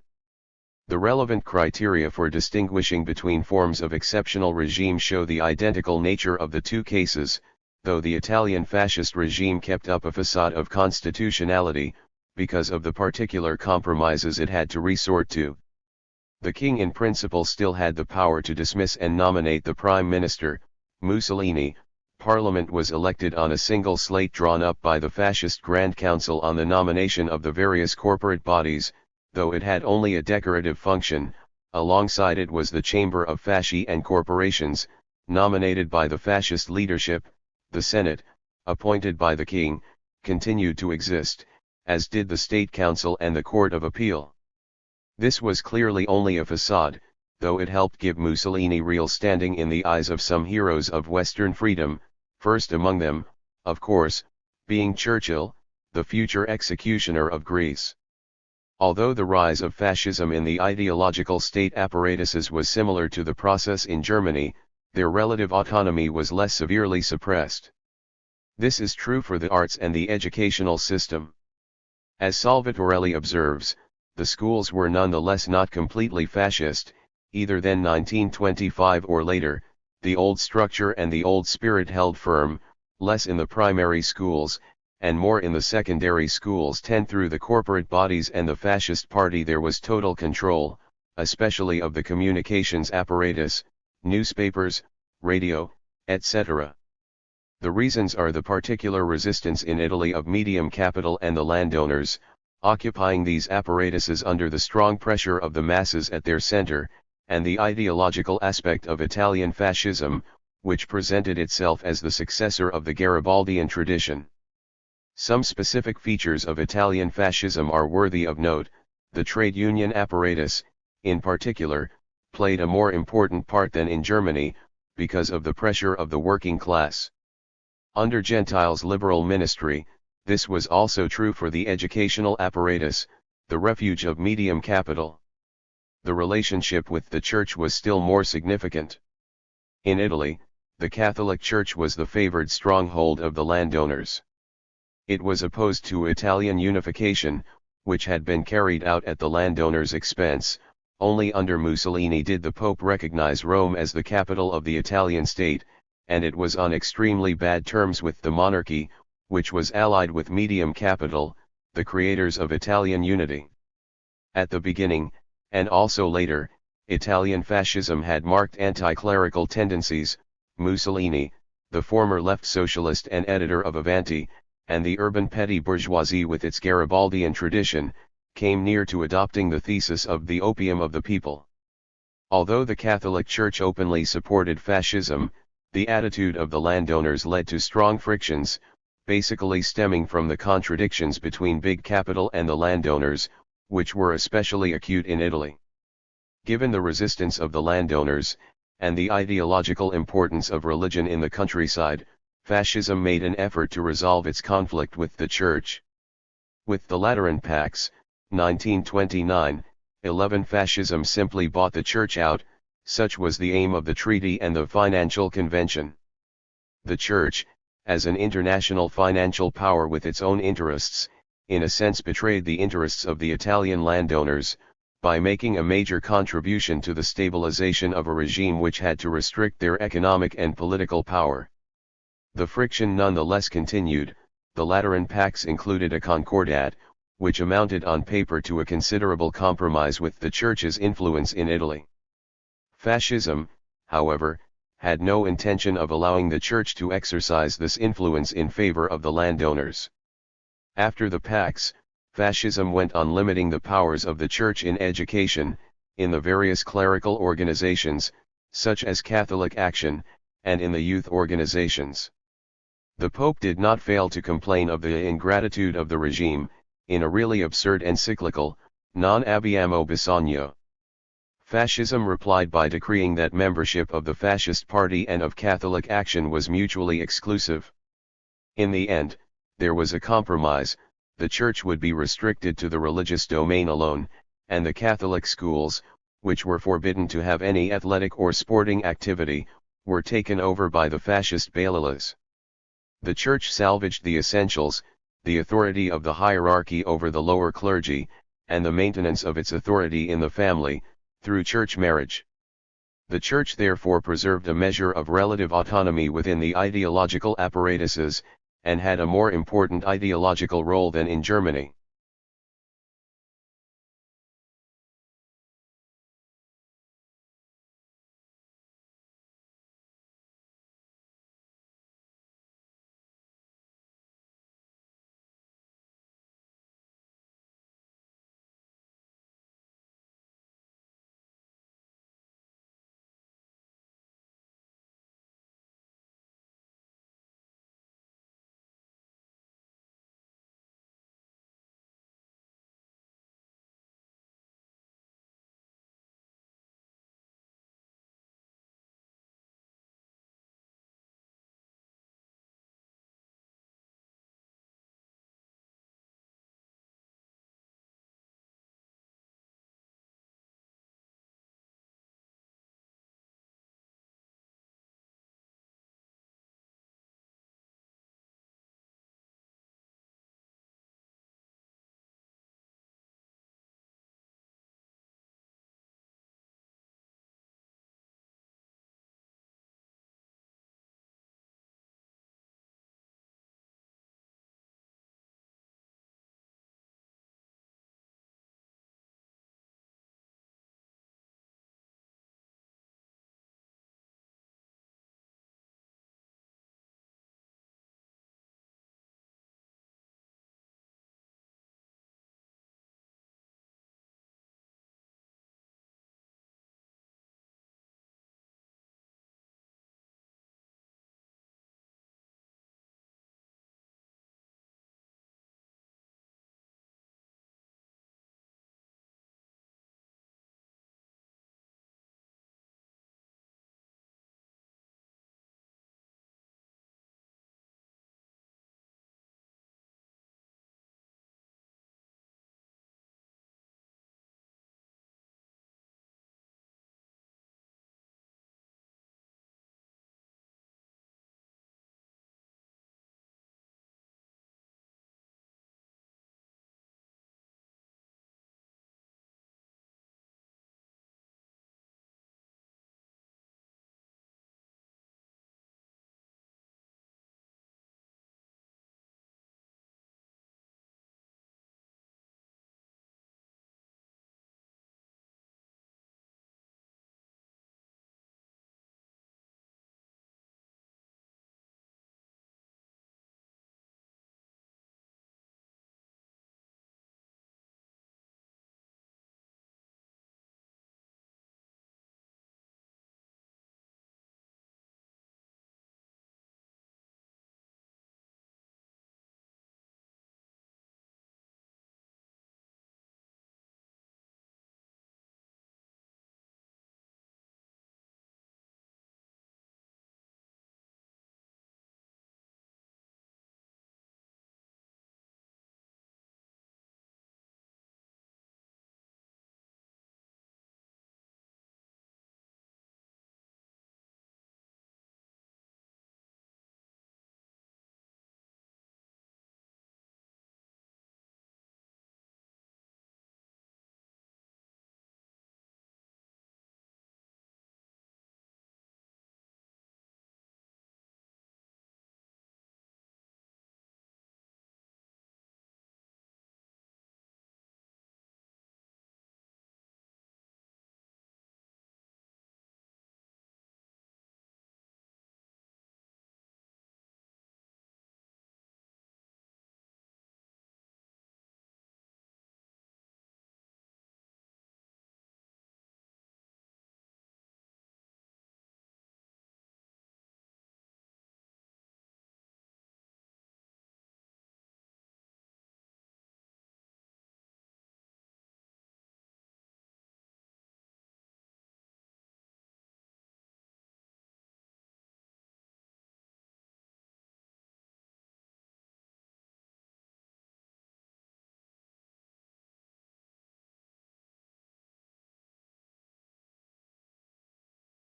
The relevant criteria for distinguishing between forms of exceptional regime show the identical nature of the two cases, though the Italian fascist regime kept up a facade of constitutionality, because of the particular compromises it had to resort to. The king in principle still had the power to dismiss and nominate the prime minister, Mussolini. Parliament was elected on a single slate drawn up by the fascist Grand Council on the nomination of the various corporate bodies, though it had only a decorative function. Alongside it was the Chamber of Fasci and Corporations, nominated by the fascist leadership. The Senate, appointed by the king, continued to exist, as did the State Council and the Court of Appeal. This was clearly only a facade, though it helped give Mussolini real standing in the eyes of some heroes of Western freedom, first among them, of course, being Churchill, the future executioner of Greece. Although the rise of fascism in the ideological state apparatuses was similar to the process in Germany, their relative autonomy was less severely suppressed. This is true for the arts and the educational system. As Salvatorelli observes, the schools were nonetheless not completely fascist, either then 1925 or later. The old structure and the old spirit held firm, less in the primary schools, and more in the secondary schools. 10 Through the corporate bodies and the fascist party there was total control, especially of the communications apparatus, newspapers, radio, etc. The reasons are the particular resistance in Italy of medium capital and the landowners, occupying these apparatuses under the strong pressure of the masses at their center, and the ideological aspect of Italian fascism, which presented itself as the successor of the Garibaldian tradition. Some specific features of Italian fascism are worthy of note. The trade union apparatus, in particular, played a more important part than in Germany, because of the pressure of the working class. Under Gentile's liberal ministry, this was also true for the educational apparatus, the refuge of medium capital. The relationship with the Church was still more significant. In Italy, the Catholic Church was the favored stronghold of the landowners. It was opposed to Italian unification, which had been carried out at the landowners' expense. Only under Mussolini did the Pope recognize Rome as the capital of the Italian state, and it was on extremely bad terms with the monarchy, which was allied with medium capital, the creators of Italian unity. At the beginning, and also later, Italian fascism had marked anti-clerical tendencies. Mussolini, the former left socialist and editor of Avanti, and the urban petty bourgeoisie with its Garibaldian tradition, came near to adopting the thesis of the opium of the people. Although the Catholic Church openly supported fascism, the attitude of the landowners led to strong frictions, basically stemming from the contradictions between big capital and the landowners, which were especially acute in Italy. Given the resistance of the landowners, and the ideological importance of religion in the countryside, fascism made an effort to resolve its conflict with the Church. With the Lateran Pax, 1929, 11 fascism simply bought the Church out. Such was the aim of the treaty and the financial convention. The Church, as an international financial power with its own interests, in a sense betrayed the interests of the Italian landowners, by making a major contribution to the stabilization of a regime which had to restrict their economic and political power. The friction nonetheless continued. The Lateran Pax included a concordat, which amounted on paper to a considerable compromise with the Church's influence in Italy. Fascism, however, had no intention of allowing the Church to exercise this influence in favor of the landowners. After the Pax, fascism went on limiting the powers of the Church in education, in the various clerical organizations, such as Catholic Action, and in the youth organizations. The Pope did not fail to complain of the ingratitude of the regime, in a really absurd encyclical, Non abbiamo bisogno. Fascism replied by decreeing that membership of the Fascist Party and of Catholic Action was mutually exclusive. In the end, there was a compromise. The Church would be restricted to the religious domain alone, and the Catholic schools, which were forbidden to have any athletic or sporting activity, were taken over by the fascist bailiwicks. The Church salvaged the essentials, the authority of the hierarchy over the lower clergy, and the maintenance of its authority in the family, through church marriage. The Church therefore preserved a measure of relative autonomy within the ideological apparatuses, and had a more important ideological role than in Germany.